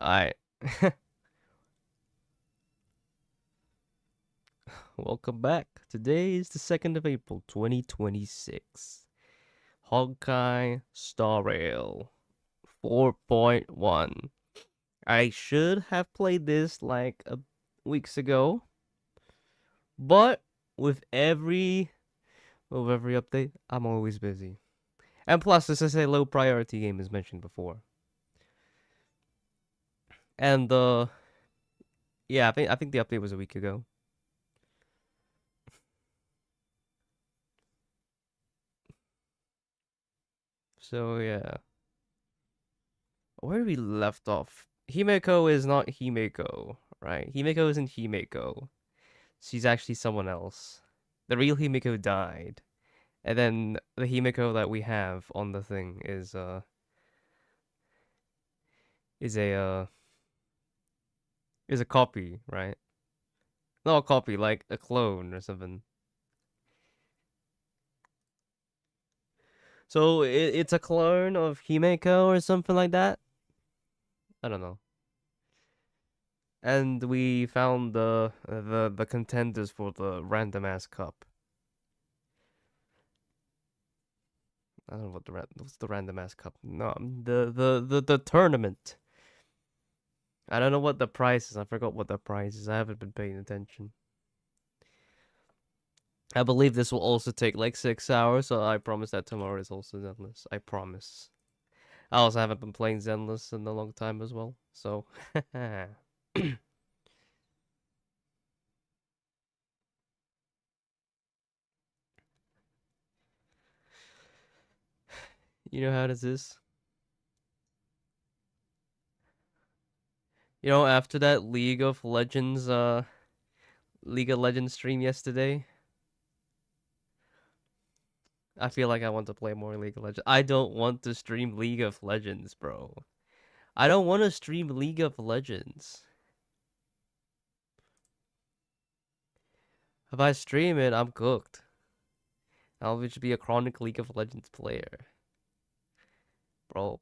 Alright. Welcome back. Today is the 2nd of April, 2026. Honkai Star Rail 4.1. I should have played this like weeks ago, but with every update, I'm always busy. And plus, this is a low priority game as mentioned before. And yeah, I think the update was a week ago. So yeah. Where we left off? Himeko is not Himeko, right? Himeko isn't Himeko. She's actually someone else. The real Himeko died. And then the Himeko that we have on the thing is a is a copy, right? Not a copy, like a clone or something. So it's a clone of Himeko or something like that. I don't know. And we found the contenders for the random ass cup. I don't know what's the random ass cup. No, the tournament. I don't know what the price is. I forgot what the price is. I haven't been paying attention. I believe this will also take like 6 hours, so I promise that tomorrow is also Zenless. I promise. I also haven't been playing Zenless in a long time as well, so. You know how this is? You know, after that League of Legends stream yesterday, I feel like I want to play more League of Legends. I don't want to stream League of Legends, bro. I don't want to stream League of Legends. If I stream it, I'm cooked. I'll just be a chronic League of Legends player. Bro.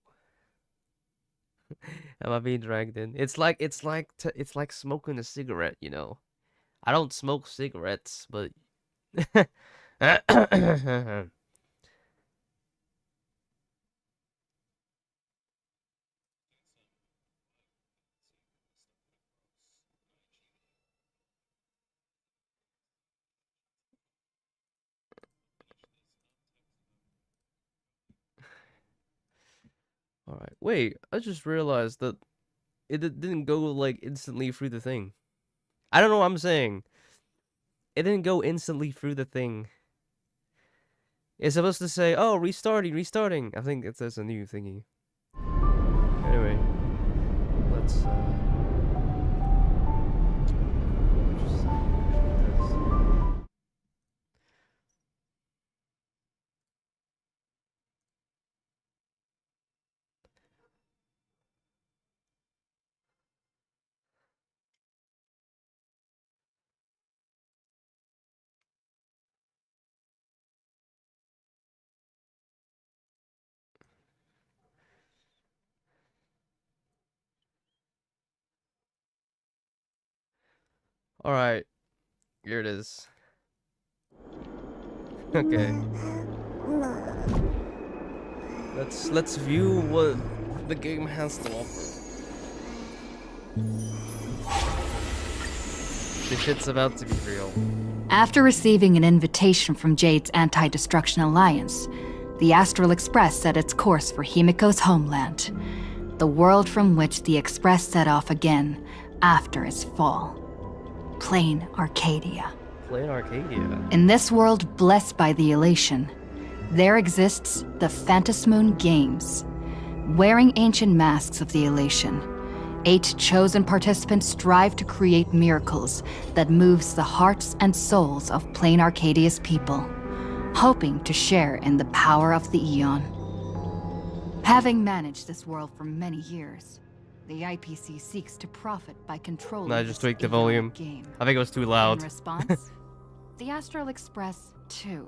Am I being dragged in? It's like smoking a cigarette, you know. I don't smoke cigarettes, but all right. Wait, I just realized that it didn't go like instantly through the thing. I don't know what I'm saying. It didn't go instantly through the thing. It's supposed to say, "Oh, restarting." I think it says a new thingy. Anyway, let's All right, here it is. Okay. Let's view what the game has to offer. This shit's about to be real. After receiving an invitation from Jade's Anti-Destruction Alliance, the Astral Express set its course for Himiko's homeland, the world from which the Express set off again after its fall. Plain Arcadia. Plain Arcadia. In this world blessed by the Elation, there exists the Phantasmoon Games. Wearing ancient masks of the Elation, 8 chosen participants strive to create miracles that moves the hearts and souls of Plain Arcadia's people, hoping to share in the power of the Eon. Having managed this world for many years, the IPC seeks to profit by controlling I just this tweaked the volume. game. I think it was too loud. In response, the Astral Express, too,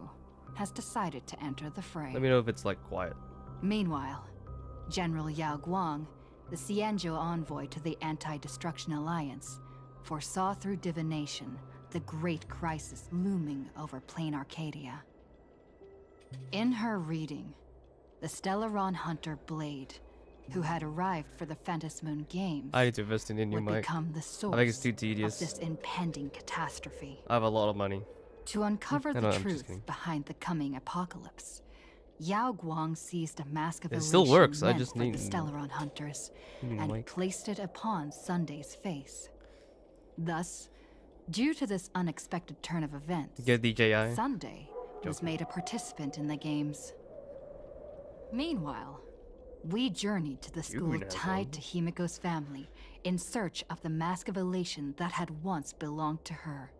has decided to enter the fray. Let me know if it's like quiet. Meanwhile, General Yao Guang the Cianjo envoy to the Anti-Destruction Alliance, foresaw through divination the great crisis looming over plain Arcadia. In her reading, the Stellaron hunter Blade, who had arrived for the Phantasmoon Games, I need to invest in a new would mic. become the I source think it's too of tedious. this impending catastrophe. I have a lot of money. To uncover No, the I'm just truth kidding. behind the coming apocalypse, Yao Guang seized a mask of It elation still works, I meant just for need the Stellaron hunters a and mic. placed it upon Sunday's face. Thus, due to this unexpected turn of events, Get DJI. Sunday was made a participant in the games. Meanwhile, we journeyed to the school tied to Himiko's family in search of the mask of elation that had once belonged to her.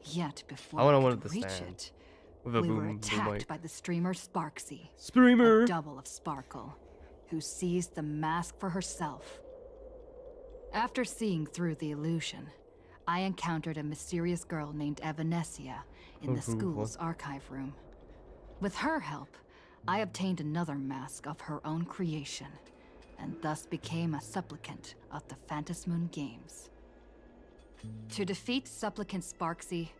Yet before I wanna we one of could the reach stand. it, With a we were boom attacked mic. by the streamer Sparksy, a Streamer! double of Sparkle, who seized the mask for herself. After seeing through the illusion, I encountered a mysterious girl named Evanesia in the school's archive room. With her help, I obtained another mask of her own creation, and thus became a supplicant of the Phantasmoon Games. To defeat supplicant Sparksy,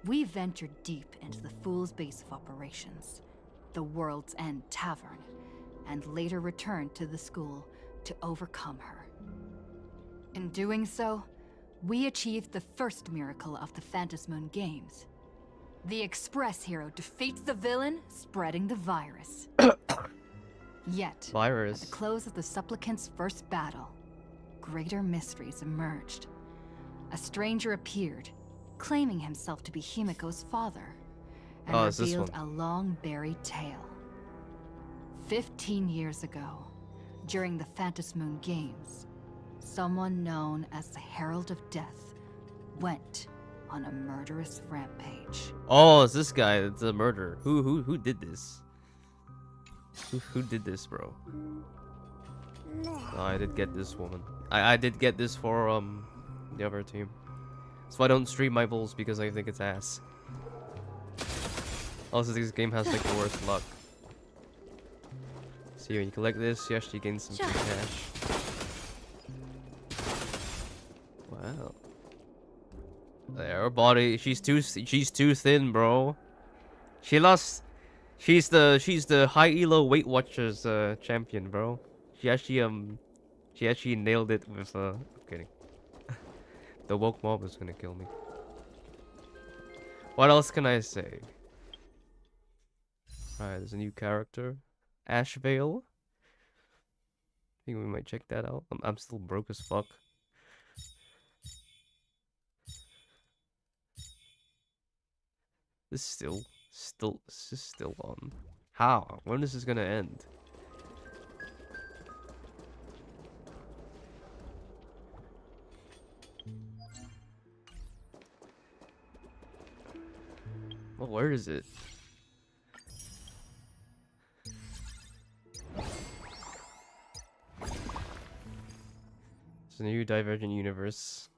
we ventured deep into the Fool's base of operations, the World's End Tavern, and later returned to the school to overcome her. In doing so, we achieved the first miracle of the Phantasmoon Games. The Express hero defeats the villain, spreading the virus. Yet, at the close of the supplicant's first battle, greater mysteries emerged. A stranger appeared, claiming himself to be Himiko's father, and revealed a long-buried tale. 15 years ago, during the Phantasmoon Games, someone known as the Herald of Death went on a murderous rampage. Oh, it's this guy. It's a murderer. Who did this? Who did this, bro? Oh, I did get this woman. I did get this for the other team. So I don't stream my bulls because I think it's ass. Also, this game has like the worst luck. See, when you collect this, you actually gain some free cash. Wow. There, her body. She's too thin, bro. She lost. She's the high elo Weight Watchers champion, bro. She actually nailed it with I'm kidding. The woke mob is gonna kill me. What else can I say? Alright, there's a new character, Ashvale. I think we might check that out. I'm still broke as fuck. This is still on. How? When is this gonna end? Well, where is it? It's a new Divergent universe.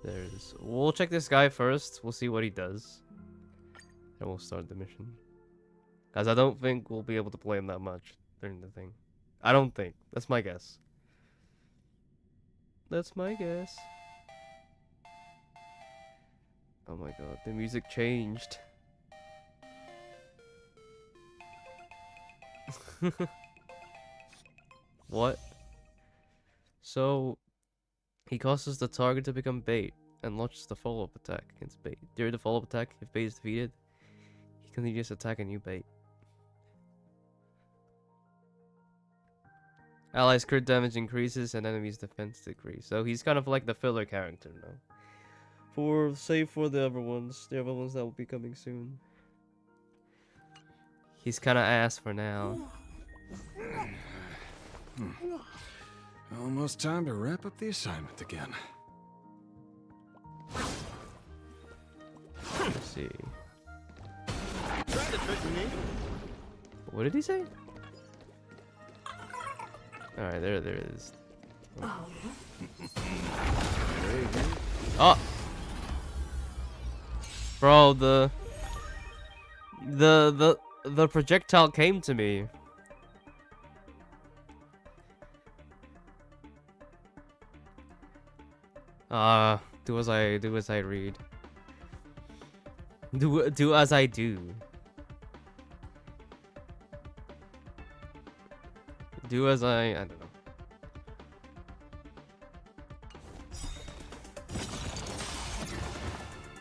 There it is. We'll check this guy first. We'll see what he does. And we'll start the mission. Guys, I don't think we'll be able to play him that much during the thing. I don't think. That's my guess. That's my guess. Oh my god, the music changed. What? So, he causes the target to become bait and launches the follow-up attack against bait. During the follow-up attack, if bait is defeated, he can just attack a new bait. Allies' crit damage increases and enemies' defense decrease. So he's kind of like the filler character now. Save for the other ones that will be coming soon. He's kind of ass for now. Almost time to wrap up the assignment again. Let's see. What did he say? Alright, there it is. Oh! Bro, the projectile came to me. Do as I read. Do as I do. Do as I don't know.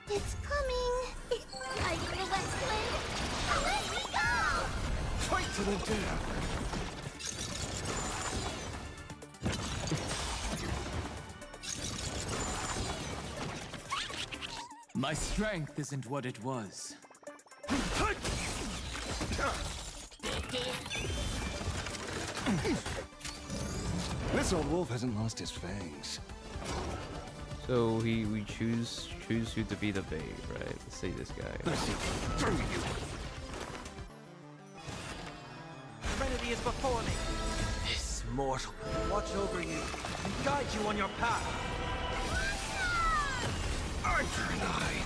It's coming. Like the West Wind. Away we go! Fight to the death. My strength isn't what it was. This old wolf hasn't lost his fangs. So we choose who to be the bait, right? Let's see this guy. Let's see. Through you. Serenity is before me. This mortal. Watch over you and guide you on your path. Eye for an eye.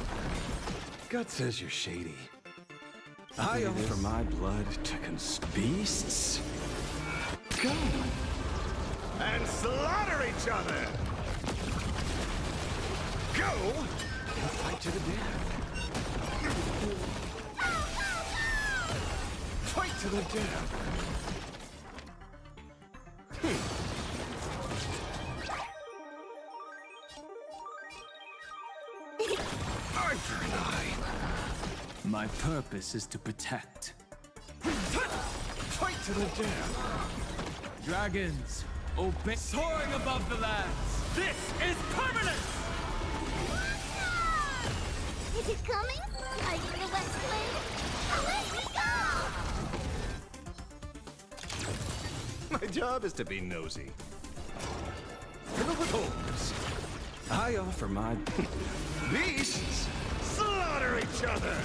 Gut says you're shady. I offer my blood to beasts. Come and slaughter each other. Go and fight to the death. Fight to the death. Eye for an eye. My purpose is to protect. Fight to the death. Dragons, obey. Soaring above the lands. This is permanent! Is it coming? Like the West Wind. Away we go! My job is to be nosy. Fill with holes. I offer my beasts. Slaughter each other.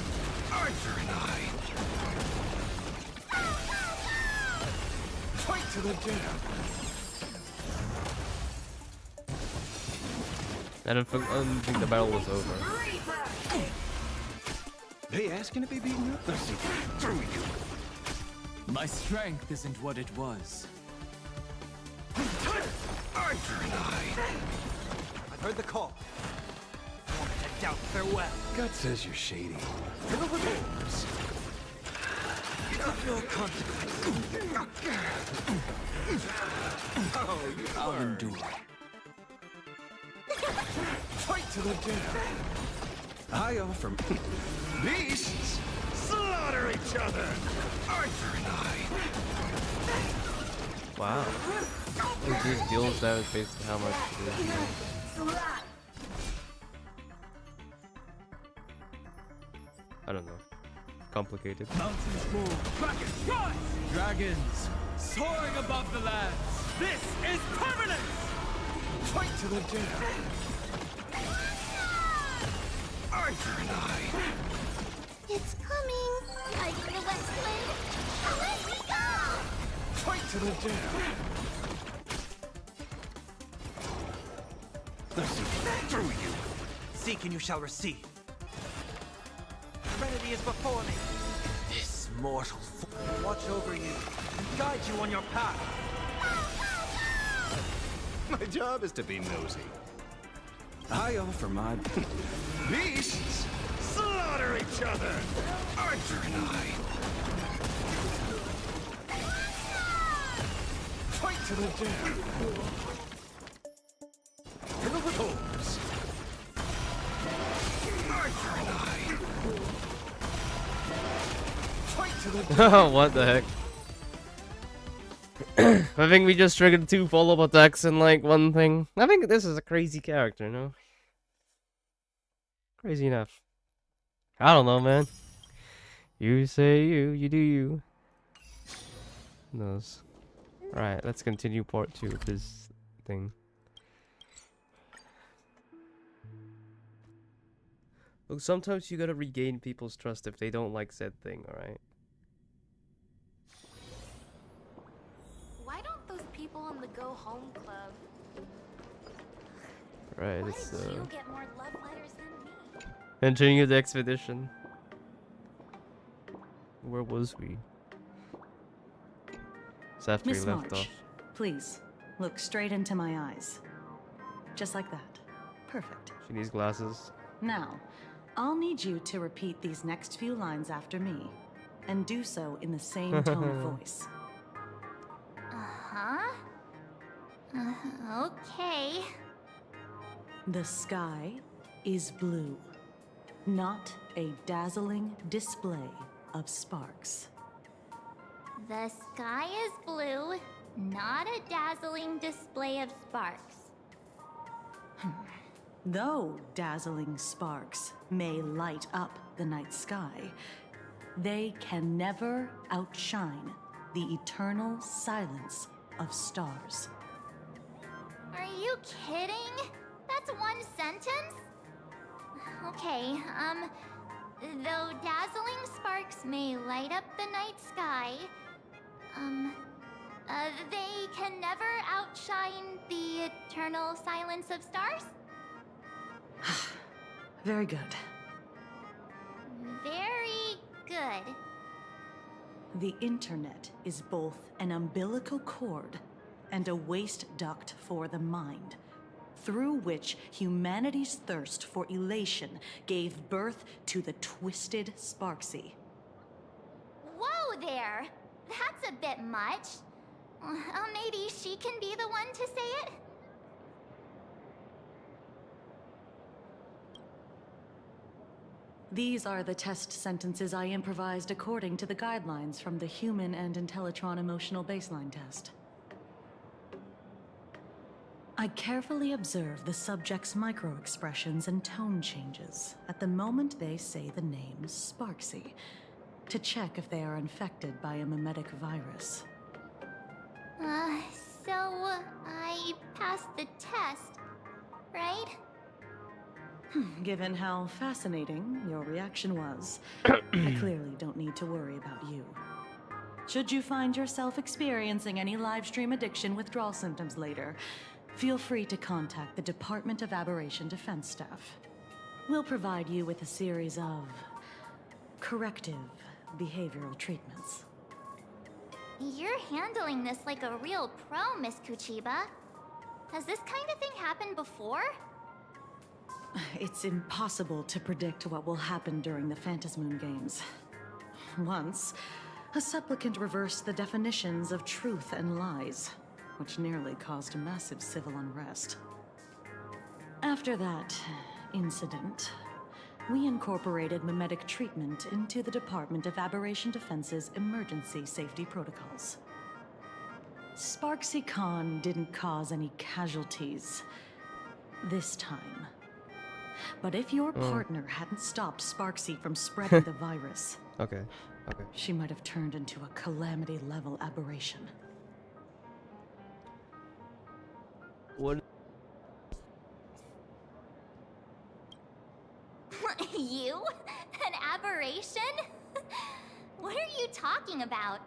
Eye for an eye. Fight to the death. I don't think the battle was over. They asking to be beaten up? Let's see. Through you. My strength isn't what it was. Eye for an eye. I've heard the call. Won't head down farewell. Gut says you're shady. Fill with holes. No consequence. Oh, you I'll endure. Fight to the death. I offer beasts. Slaughter each other. Eye for an eye. Wow. It just deals damage based on how much it is. I don't know. Complicated. Mountains move. Dragons, rise! Dragons, soaring above the lands. This is permanent! Fight to the death. Eye for an eye. It's coming. Like the West Wind. Away we go! Fight to the death. Let's see. Through you. Seek and you shall receive. Serenity is before me. This mortal. Watch over you and guide you on your path. My job is to be nosy. I offer my beasts. Slaughter each other. Eye for an eye. Fight to the death. Fill with holes. Eye for an eye. Fight to the death. What the heck? I think we just triggered 2 follow-up attacks in like one thing. I think this is a crazy character, no? Crazy enough. I don't know, man. You say you do you. Who knows? Alright, let's continue part 2 of this thing. Look, sometimes you gotta regain people's trust if they don't like said thing, alright? Why don't those people in the Go Home Club? Right, Why it's did you get more love letters than me? continuing the expedition. Where was we? It's after Miss we left March, off. please, look straight into my eyes. Just like that. Perfect. She needs glasses. Now, I'll need you to repeat these next few lines after me, and do so in the same tone of voice. Uh-huh. Okay. The sky is blue, not a dazzling display of sparks. The sky is blue, not a dazzling display of sparks. Though dazzling sparks may light up the night sky, they can never outshine the eternal silence of stars. Are you kidding? That's one sentence? Okay, though dazzling sparks may light up the night sky, they can never outshine the eternal silence of stars? Very good. Very good. The internet is both an umbilical cord and a waste duct for the mind, through which humanity's thirst for elation gave birth to the twisted Sparksy. Whoa there! That's a bit much. Maybe she can be the one to say it? These are the test sentences I improvised according to the guidelines from the Human and Intellitron Emotional Baseline Test. I carefully observe the subject's micro-expressions and tone changes at the moment they say the name Sparksy, to check if they are infected by a mimetic virus. So I passed the test, right? Given how fascinating your reaction was, I clearly don't need to worry about you. Should you find yourself experiencing any live stream addiction withdrawal symptoms later, feel free to contact the Department of Aberration Defense staff. We'll provide you with a series of corrective behavioral treatments. You're handling this like a real pro, Miss Kuchiba. Has this kind of thing happened before? It's impossible to predict what will happen during the Phantasmoon Games. Once, a supplicant reversed the definitions of truth and lies, which nearly caused massive civil unrest. After that incident, we incorporated mimetic treatment into the Department of Aberration Defense's emergency safety protocols. Sparksy Khan didn't cause any casualties this time. But if your partner hadn't stopped Sparksy from spreading the virus, Okay. she might have turned into a calamity-level aberration. What? You? An aberration? What are you talking about?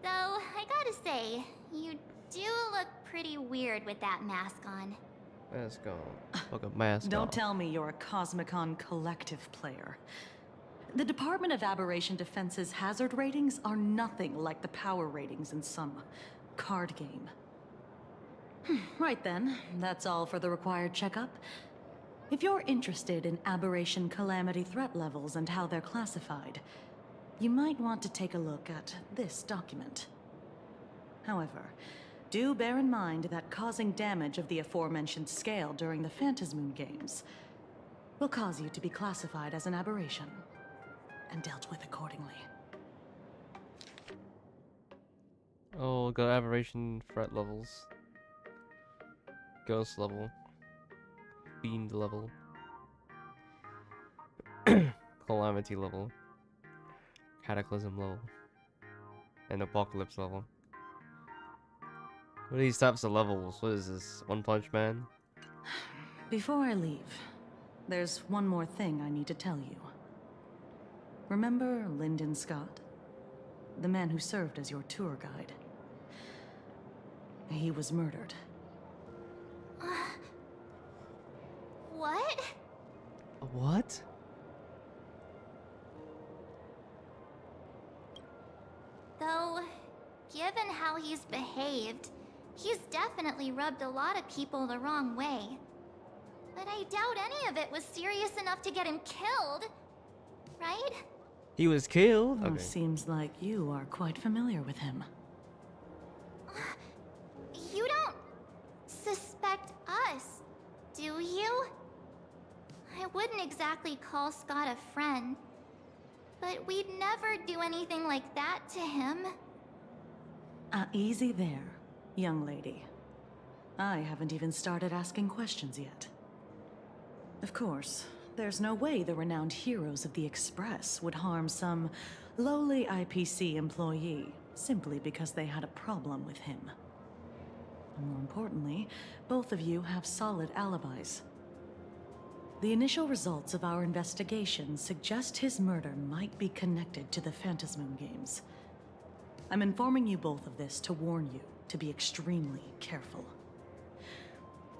Though, I gotta say, you do look pretty weird with that mask on. Mask on. Fuck a mask Don't off. tell me you're a Cosmicon collective player. The Department of Aberration Defense's hazard ratings are nothing like the power ratings in some card game. Right then, that's all for the required checkup. If you're interested in aberration calamity threat levels and how they're classified, you might want to take a look at this document. However, do bear in mind that causing damage of the aforementioned scale during the Phantasmoon Games will cause you to be classified as an aberration and dealt with accordingly. Oh, got aberration threat levels. Ghost level. Fiend level. Calamity level. Cataclysm level. And Apocalypse level. What are these types of levels? What is this? One Punch Man? Before I leave, there's one more thing I need to tell you. Remember Lyndon Scott? The man who served as your tour guide. He was murdered. What? What? Though, given how he's behaved, he's definitely rubbed a lot of people the wrong way. But I doubt any of it was serious enough to get him killed. Right? He was killed? Oh, Okay. seems like you are quite familiar with him. You don't suspect us, do you? I wouldn't exactly call Scott a friend, but we'd never do anything like that to him. Easy there, young lady. I haven't even started asking questions yet. Of course, there's no way the renowned heroes of the Express would harm some lowly IPC employee simply because they had a problem with him. More importantly, both of you have solid alibis. The initial results of our investigation suggest his murder might be connected to the Phantasmoon Games. I'm informing you both of this to warn you to be extremely careful.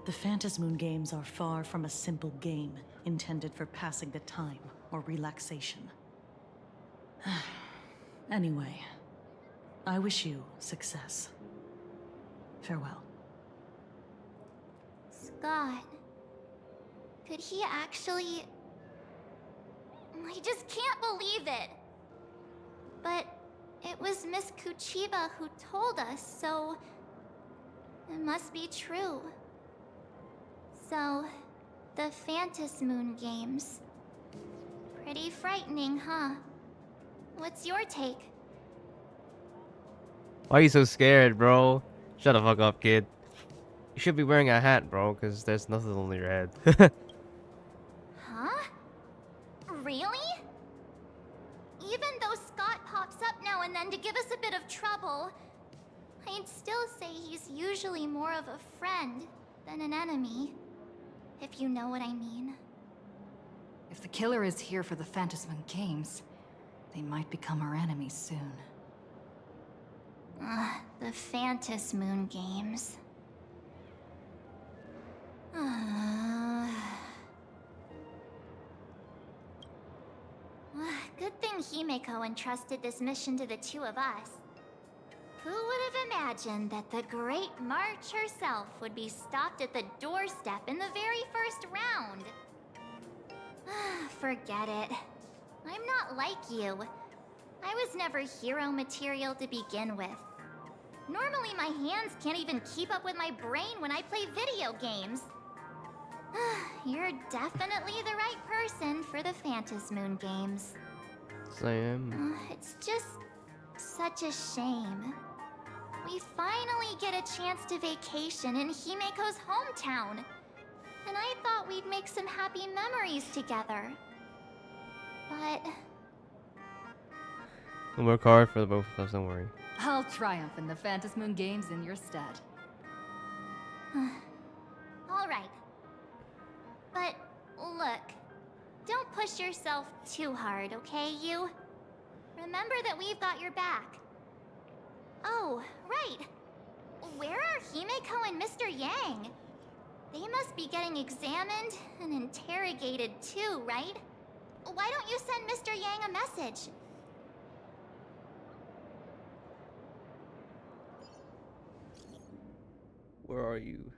The Phantasmoon Games are far from a simple game intended for passing the time or relaxation. Anyway, I wish you success. Farewell. Scott. Could he actually... I just can't believe it! But it was Miss Kuchiba who told us, so... it must be true. So, the Phantasmoon Games. Pretty frightening, huh? What's your take? Why are you so scared, bro? Shut the fuck up, kid. You should be wearing a hat, bro, because there's nothing on your head. Huh? Really? Even though Scott pops up now and then to give us a bit of trouble, I'd still say he's usually more of a friend than an enemy, if you know what I mean. If the killer is here for the Phantasmoon Games, they might become our enemies soon. The Phantasmoon Games. Good thing Himeko entrusted this mission to the two of us. Who would have imagined that the Great March herself would be stopped at the doorstep in the very first round? Forget it. I'm not like you. I was never hero material to begin with. Normally my hands can't even keep up with my brain when I play video games. You're definitely the right person for the Phantasmoon Games. Yes, I am. It's just such a shame. We finally get a chance to vacation in Himeko's hometown. And I thought we'd make some happy memories together. But... We'll work hard for the both of us, don't worry. I'll triumph in the Phantasmoon Games in your stead. Alright. But, look. Don't push yourself too hard, okay, you? Remember that we've got your back. Oh, right. Where are Himeko and Mr. Yang? They must be getting examined and interrogated too, right? Why don't you send Mr. Yang a message? Where are you?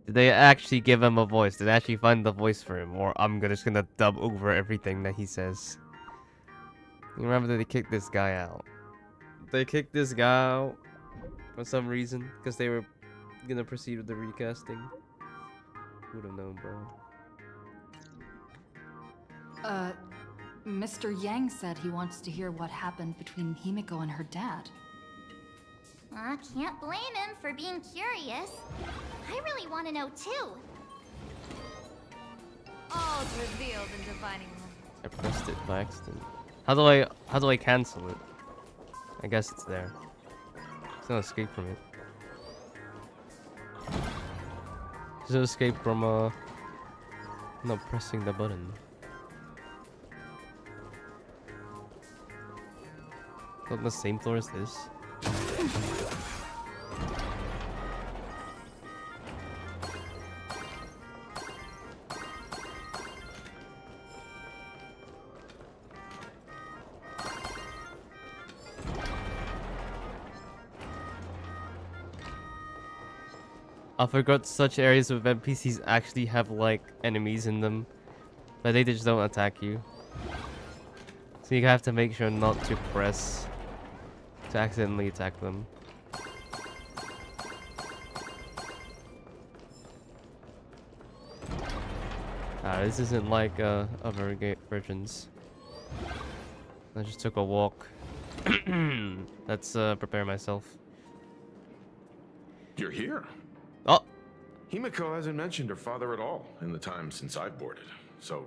Did they actually give him a voice? Did they actually find the voice for him? Or I'm just gonna dub over everything that he says. You remember that they kicked this guy out? They kicked this guy out for some reason because they were gonna proceed with the recasting. Who'd have known, bro? Mr. Yang said he wants to hear what happened between Himeko and her dad. I can't blame him for being curious. I really want to know too. All revealed in divining room. I pressed it by accident. How do I cancel it? I guess it's there. There's no escape from it. There's no escape from not pressing the button. On the same floor as this. I forgot such areas with NPCs actually have like enemies in them, but they just don't attack you. So you have to make sure not to press to accidentally attack them. This isn't like other versions. I just took a walk. Let's prepare myself. You're here. Oh, Himiko hasn't mentioned her father at all in the time since I've boarded. So,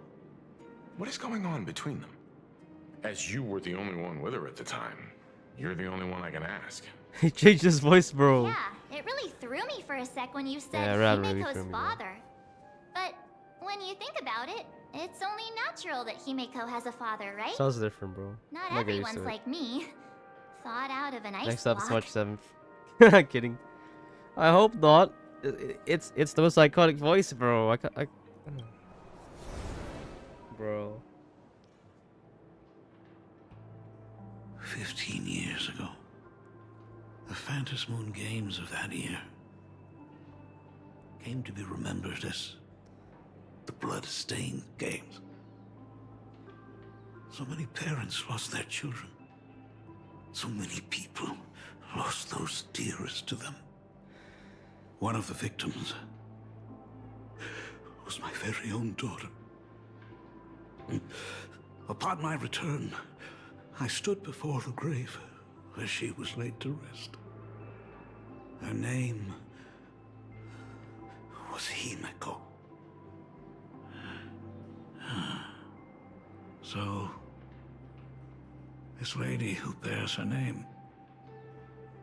what is going on between them? As you were the only one with her at the time, you're the only one I can ask. he changed his voice, bro. Yeah, it really threw me for a sec when you said Yeah, Rad really Himiko's threw me, father. But when you think about it, it's only natural that Himiko has a father, right? Sounds different, bro. Not I'm not getting used everyone's to it. like me. Thought out of an ice Next up, block. March 7th. Kidding. I hope not. It's the most iconic voice, bro. Bro. 15 years ago, the Phantom Moon Games of that year came to be remembered as the Blood-Stained Games. So many parents lost their children. So many people lost those dearest to them. One of the victims was my very own daughter. Upon my return, I stood before the grave where she was laid to rest. Her name was Himiko. So, this lady who bears her name,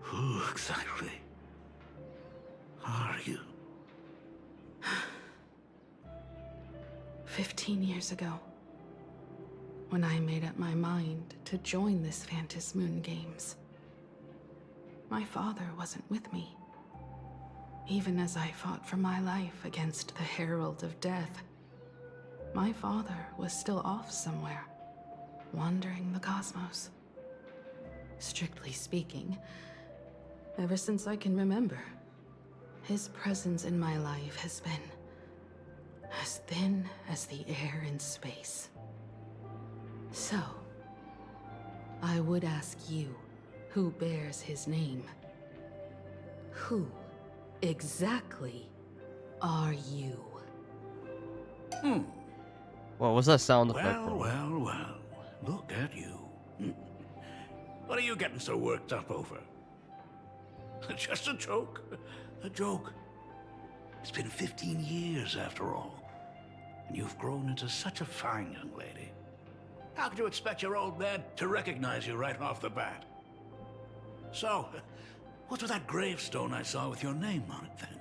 who exactly are you? 15 years ago, when I made up my mind to join this Phantom Moon Games, my father wasn't with me. Even as I fought for my life against the Herald of Death, my father was still off somewhere, wandering the cosmos. Strictly speaking, ever since I can remember, his presence in my life has been as thin as the air in space. So, I would ask you, who bears his name, who exactly are you? What was that sound effect, Well, bro? well, look at you. What are you getting so worked up over? Just a joke. A joke. It's been 15 years after all. And you've grown into such a fine young lady. How could you expect your old man to recognize you right off the bat? So, what's with that gravestone I saw with your name on it then?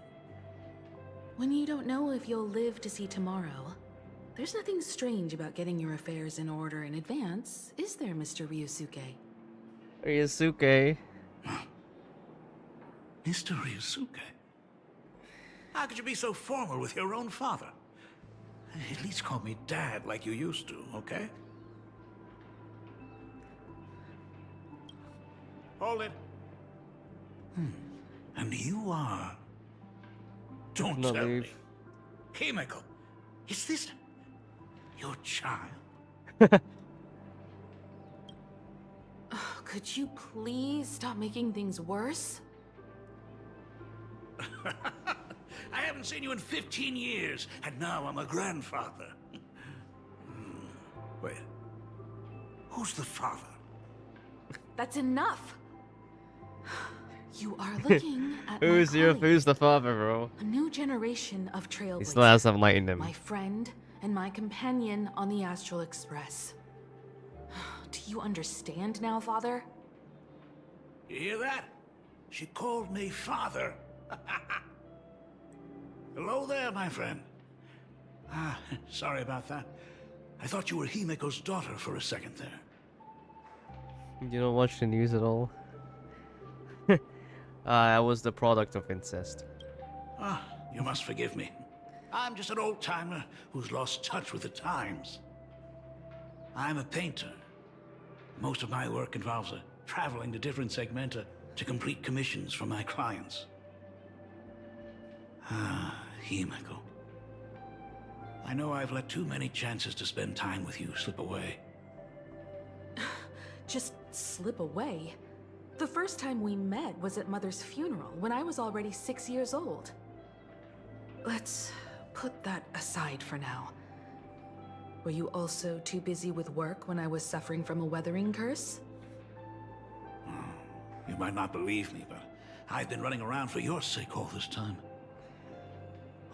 When you don't know if you'll live to see tomorrow, there's nothing strange about getting your affairs in order in advance, is there, Mr. Ryusuke? Ryusuke. Mr. Ryusuke? How could you be so formal with your own father? At least call me Dad like you used to, okay? Hold it. And you are... Don't Not tell leave. me. Himiko, is this your child? Oh, could you please stop making things worse? I haven't seen you in 15 years, and now I'm a grandfather. Wait. Who's the father? That's enough! You are looking at my Who's colleague, the father, bro? a new generation of He trailblazers. still has some light in him. My friend and my companion on the Astral Express. Do you understand now, Father? You hear that? She called me father. Hello there, my friend. Sorry about that. I thought you were Himiko's daughter for a second there. You don't watch the news at all? I was the product of incest. You must forgive me. I'm just an old-timer who's lost touch with the times. I'm a painter. Most of my work involves traveling to different segmenta to complete commissions for my clients. Ah, Himeko. I know I've let too many chances to spend time with you slip away. Just slip away? The first time we met was at Mother's funeral, when I was already 6 years old. Let's put that aside for now. Were you also too busy with work when I was suffering from a weathering curse? You might not believe me, but I've been running around for your sake all this time.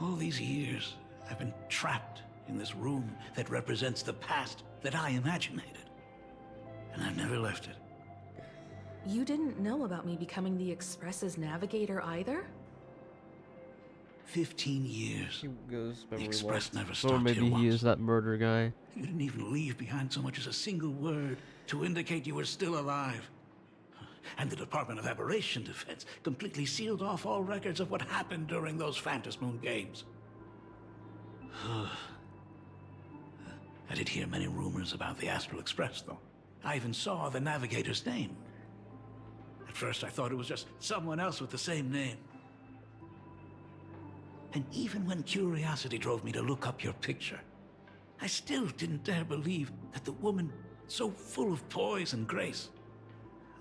All these years, I've been trapped in this room that represents the past that I imaginated. And I've never left it. You didn't know about me becoming the Express's navigator either? 15 years. He goes The memory Express lost. never Or stopped maybe here he once. is that murder guy. You didn't even leave behind so much as a single word to indicate you were still alive. And the Department of Aberration Defense completely sealed off all records of what happened during those Phantasmoon games. I did hear many rumors about the Astral Express, though. I even saw the navigator's name. At first, I thought it was just someone else with the same name. And even when curiosity drove me to look up your picture, I still didn't dare believe that the woman so full of poise and grace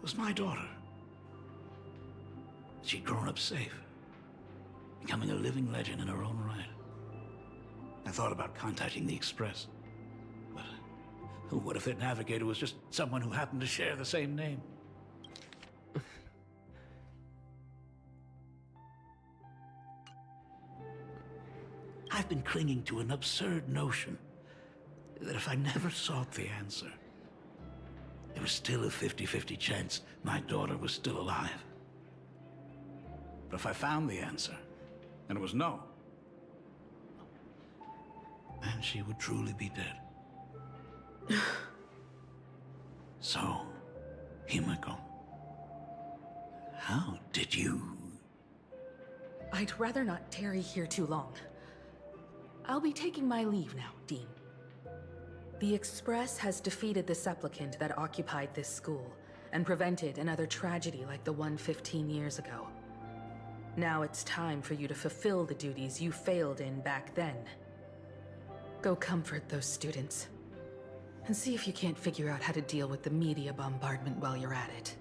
was my daughter. She'd grown up safe, becoming a living legend in her own right. I thought about contacting the Express, but what if their navigator was just someone who happened to share the same name? I've been clinging to an absurd notion that if I never sought the answer, there was still a 50-50 chance my daughter was still alive. But if I found the answer, and it was no, then she would truly be dead. So, Himeko, how did you... I'd rather not tarry here too long. I'll be taking my leave now, Dean. The Express has defeated the supplicant that occupied this school and prevented another tragedy like the one 15 years ago. Now it's time for you to fulfill the duties you failed in back then. Go comfort those students, and see if you can't figure out how to deal with the media bombardment while you're at it.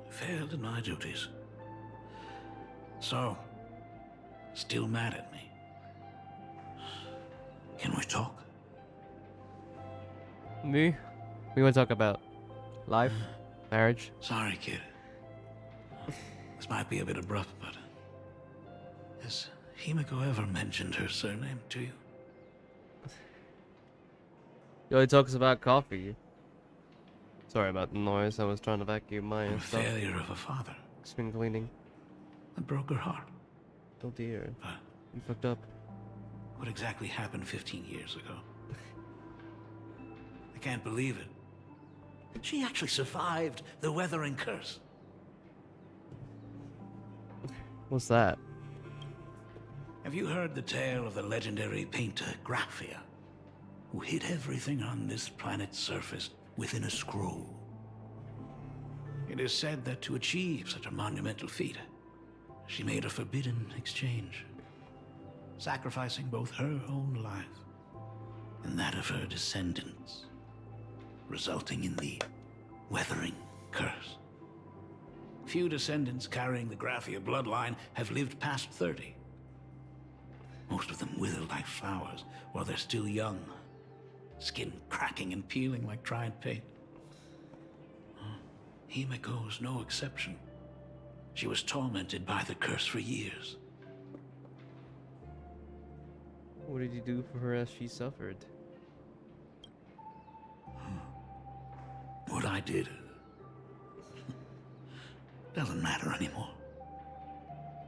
Failed in my duties. So, still mad at me. Can we talk? Me? We want to talk about life, marriage. Sorry, kid. This might be a bit abrupt, but... has Himeko ever mentioned her surname to you? He only talks about coffee. Sorry about the noise. I was trying to vacuum my I'm a stuff. failure of a father. Spring cleaning. I broke her heart. Oh dear. But You fucked up. what exactly happened 15 years ago? I can't believe it. She actually survived the weathering curse. What's that? Have you heard the tale of the legendary painter Graphia, who hid everything on this planet's surface within a scroll? It is said that to achieve such a monumental feat, she made a forbidden exchange, sacrificing both her own life and that of her descendants, resulting in the weathering curse. Few descendants carrying the Graphia bloodline have lived past 30. Most of them wither like flowers while they're still young, skin cracking and peeling like dried paint. Himeko was no exception. She was tormented by the curse for years. What did you do for her as she suffered? What I did doesn't matter anymore.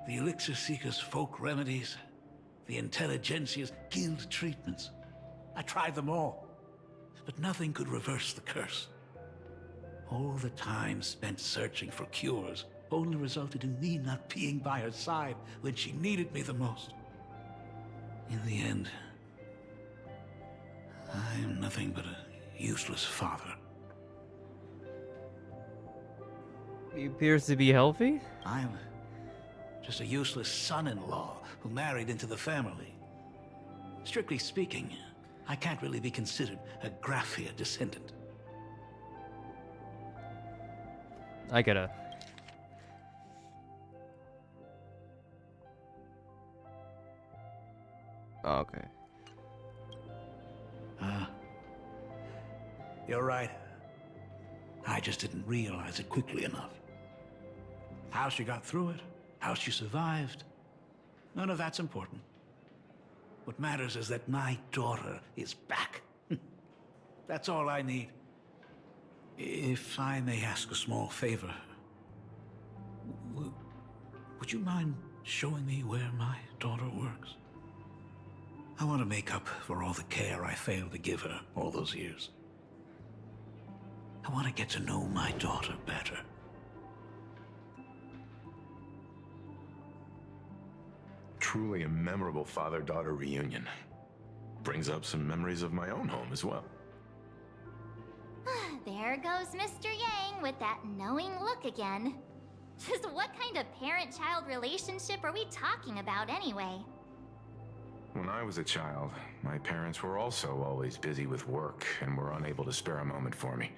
The Elixir Seekers' folk remedies, the Intelligentsia's guild treatments. I tried them all, but nothing could reverse the curse. All the time spent searching for cures only resulted in me not being by her side when she needed me the most. In the end, I am nothing but a useless father. He appears to be healthy? I'm just a useless son-in-law who married into the family. Strictly speaking, I can't really be considered a Graphia descendant. I gotta. Oh, okay. You're right. I just didn't realize it quickly enough. How she got through it, how she survived, none of that's important. What matters is that my daughter is back. That's all I need. If I may ask a small favor, would you mind showing me where my daughter works? I want to make up for all the care I failed to give her all those years. I want to get to know my daughter better. Truly a memorable father-daughter reunion. Brings up some memories of my own home as well. There goes Mr. Yang with that knowing look again. Just what kind of parent-child relationship are we talking about anyway? When I was a child, my parents were also always busy with work and were unable to spare a moment for me.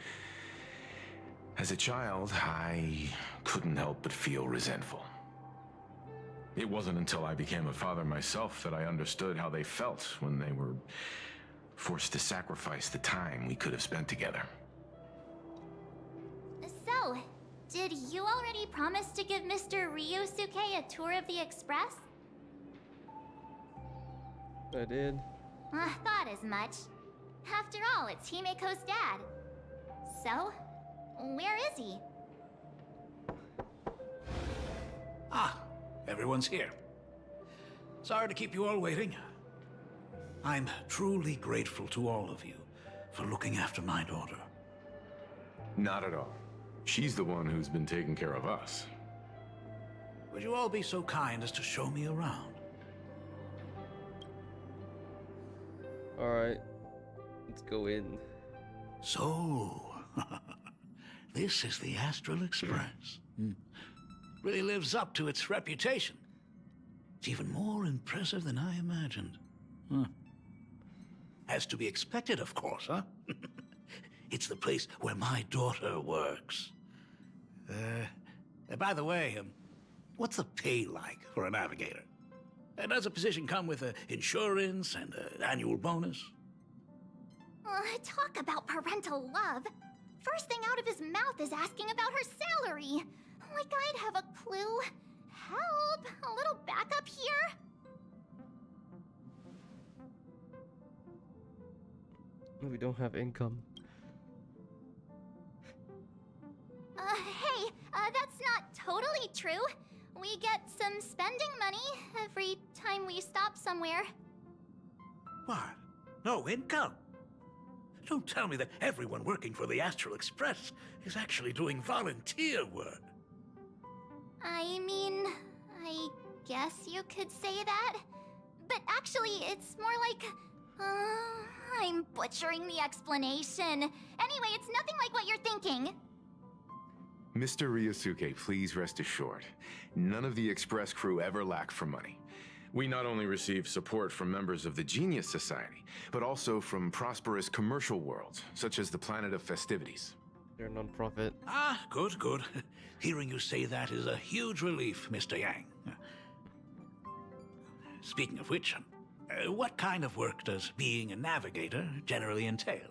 As a child, I couldn't help but feel resentful. It wasn't until I became a father myself that I understood how they felt when they were forced to sacrifice the time we could have spent together. So, did you already promise to give Mr. Ryusuke a tour of the Express? I did. Thought as much. After all, it's Himeko's dad. So, where is he? Ah, everyone's here. Sorry to keep you all waiting. I'm truly grateful to all of you for looking after my daughter. Not at all. She's the one who's been taking care of us. Would you all be so kind as to show me around? Alright. Let's go in. So, this is the Astral Express. Really lives up to its reputation. It's even more impressive than I imagined. As to be expected, of course, huh? It's the place where my daughter works. By the way, what's the pay like for a navigator? Does a position come with insurance and an annual bonus? Talk about parental love. First thing out of his mouth is asking about her salary. Like I'd have a clue. Help! A little backup here? We don't have income. Hey, that's not totally true. We get some spending money every time we stop somewhere. What? No income? Don't tell me that everyone working for the Astral Express is actually doing volunteer work. I mean, I guess you could say that. But actually, it's more like... I'm butchering the explanation. Anyway, it's nothing like what you're thinking. Mr. Ryusuke, please rest assured. None of the Express crew ever lack for money. We not only receive support from members of the Genius Society, but also from prosperous commercial worlds, such as the Planet of Festivities. They're a non-profit. Ah, good, good. Hearing you say that is a huge relief, Mr. Yang. Speaking of which, what kind of work does being a navigator generally entail?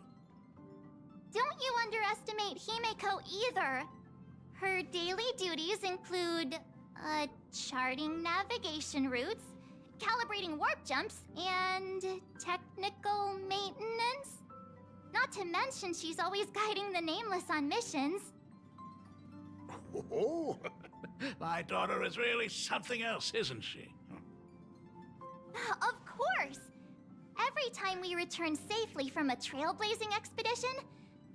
Don't you underestimate Himeko either. Her daily duties include, charting navigation routes, calibrating warp jumps, and technical maintenance. Not to mention she's always guiding the Nameless on missions. Oh, my daughter is really something else, isn't she? Of course! Every time we return safely from a trailblazing expedition,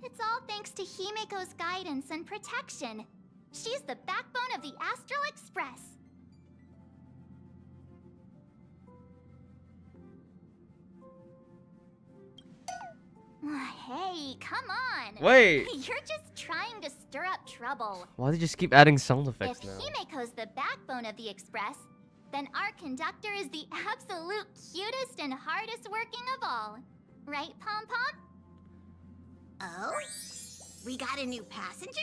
it's all thanks to Himeko's guidance and protection. She's the backbone of the Astral Express. Hey, come on! Wait. You're just trying to stir up trouble. Why do they just keep adding sound If effects now? Himeko's the backbone of the Express, then our conductor is the absolute cutest and hardest working of all. Right, Pom Pom? Oh? We got a new passenger?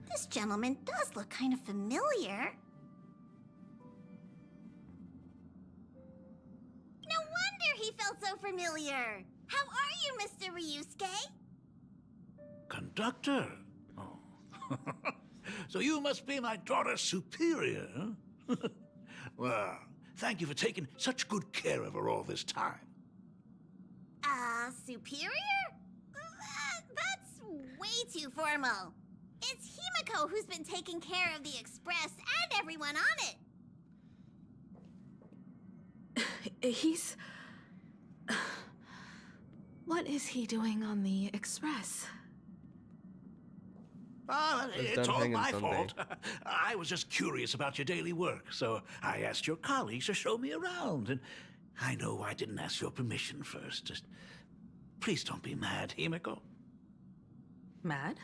This gentleman does look kind of familiar. No wonder he felt so familiar. How are you, Mr. Ryusuke? Conductor? Oh. So you must be my daughter's superior, huh? Well, thank you for taking such good care of her all this time. Superior? That's way too formal. It's Himeko who's been taking care of the Express and everyone on it. He's... What is he doing on the Express? It's done all hanging my Sunday. fault. I was just curious about your daily work, so I asked your colleagues to show me around. And I know I didn't ask your permission first. Just please don't be mad, Himeko. Mad?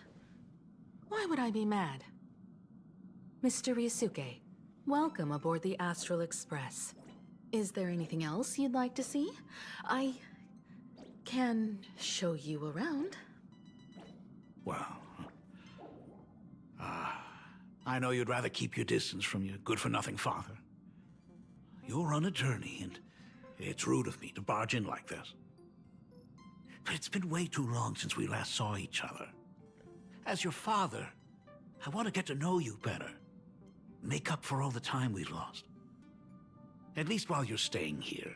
Why would I be mad? Mr. Ryusuke, welcome aboard the Astral Express. Is there anything else you'd like to see? I can show you around. Well, I know you'd rather keep your distance from your good-for-nothing father. You're on a journey, and it's rude of me to barge in like this. But it's been way too long since we last saw each other. As your father, I want to get to know you better. Make up for all the time we've lost. At least while you're staying here.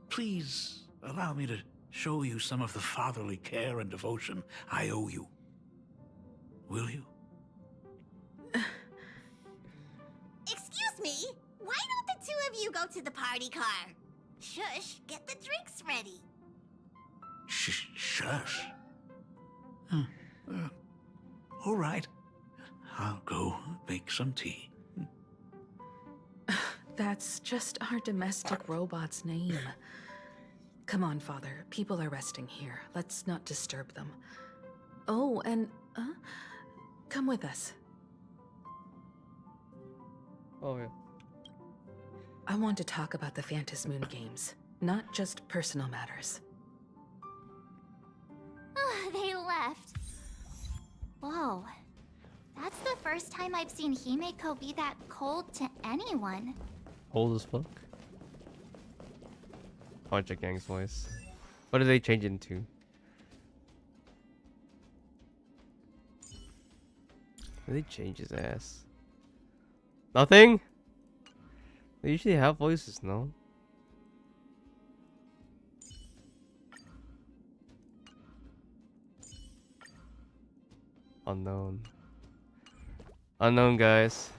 Please allow me to show you some of the fatherly care and devotion I owe you. Will you? Excuse me? Why don't the two of you go to the party car? Shush, get the drinks ready. Shush. All right. I'll go make some tea. That's just our domestic robot's name. Come on, Father. People are resting here. Let's not disturb them. Oh, and, come with us. Oh, yeah. I want to talk about the Phantom Moon games, not just personal matters. They left. Whoa. That's the first time I've seen Himeko be that cold to anyone. Old as fuck. Project Gang's voice. What did they change it into? Did they change his ass? Nothing? They usually have voices, no? Unknown. Unknown, guys.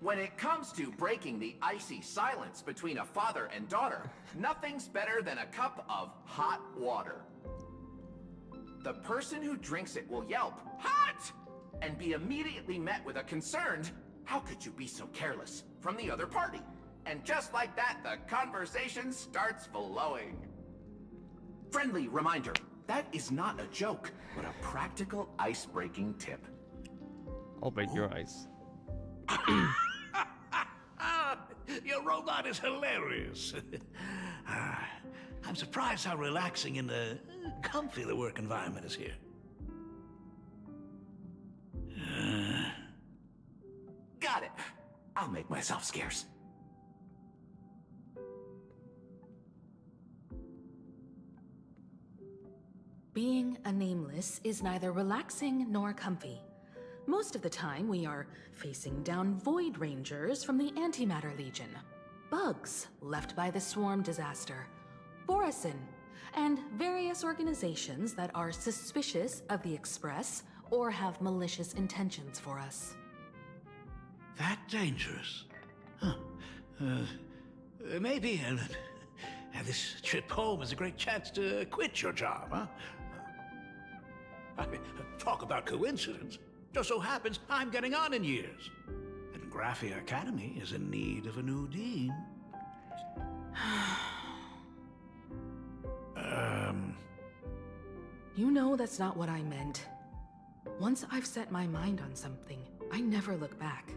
When it comes to breaking the icy silence between a father and daughter, nothing's better than a cup of hot water. The person who drinks it will yelp, "Hot!" and be immediately met with a concerned, "How could you be so careless?" from the other party. And just like that, the conversation starts flowing. Friendly reminder, that is not a joke, but a practical ice-breaking tip. I'll break your ice. Your robot is hilarious. I'm surprised how relaxing and comfy the work environment is here. Got it. I'll make myself scarce. Being a nameless is neither relaxing nor comfy. Most of the time, we are facing down Void Rangers from the Antimatter Legion, bugs left by the Swarm disaster, Borisin, and various organizations that are suspicious of the Express or have malicious intentions for us. That dangerous? Huh. Maybe this trip home is a great chance to quit your job, huh? I mean, talk about coincidence. Just so happens I'm getting on in years. And Graphia Academy is in need of a new dean. You know that's not what I meant. Once I've set my mind on something, I never look back.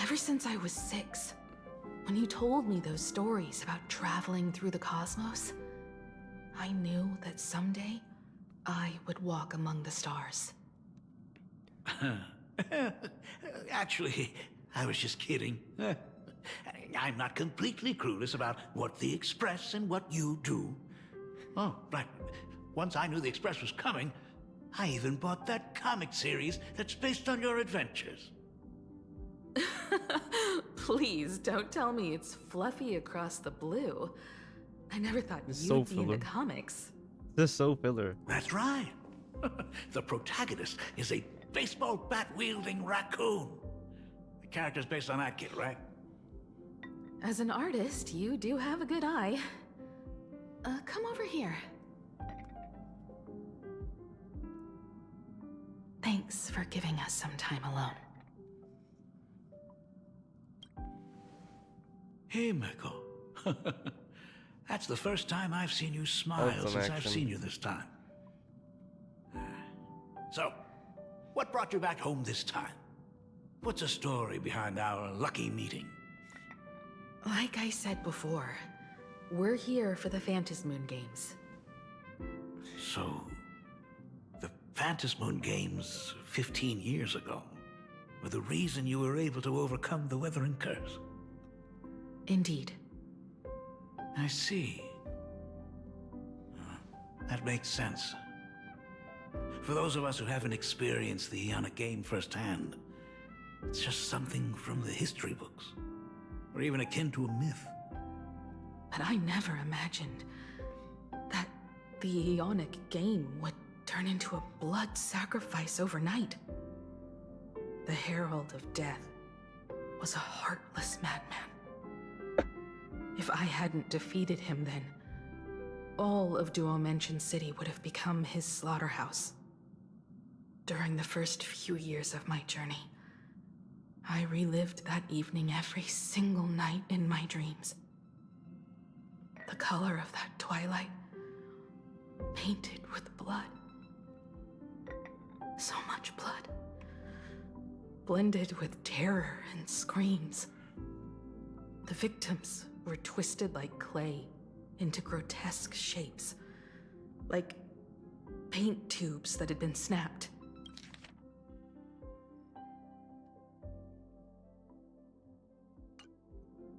Ever since I was 6, when you told me those stories about traveling through the cosmos, I knew that someday I would walk among the stars. Actually, I was just kidding. I'm not completely clueless about what the Express and what you do. Oh, right. Once I knew the Express was coming, I even bought that comic series that's based on your adventures. Please don't tell me it's fluffy across the blue. I never thought It's you'd so be into filler. comics. This is so filler. That's right. The protagonist is a baseball bat-wielding raccoon. The character's based on that kid, right? As an artist, you do have a good eye. Come over here. Thanks for giving us some time alone. Hey, Miko. That's the first time I've seen you smile That's an since I've action. seen you this time. So, what brought you back home this time? What's the story behind our lucky meeting? Like I said before, we're here for the Phantasmoon Games. So, the Phantasmoon Games 15 years ago were the reason you were able to overcome the Weathering Curse? Indeed. I see. That makes sense. For those of us who haven't experienced the Ionic game firsthand, it's just something from the history books, or even akin to a myth. But I never imagined that the Ionic game would turn into a blood sacrifice overnight. The Herald of Death was a heartless madman. If I hadn't defeated him then, all of Duomension City would have become his slaughterhouse. During the first few years of my journey, I relived that evening every single night in my dreams. The color of that twilight, painted with blood. So much blood. Blended with terror and screams. The victims were twisted like clay into grotesque shapes, like paint tubes that had been snapped.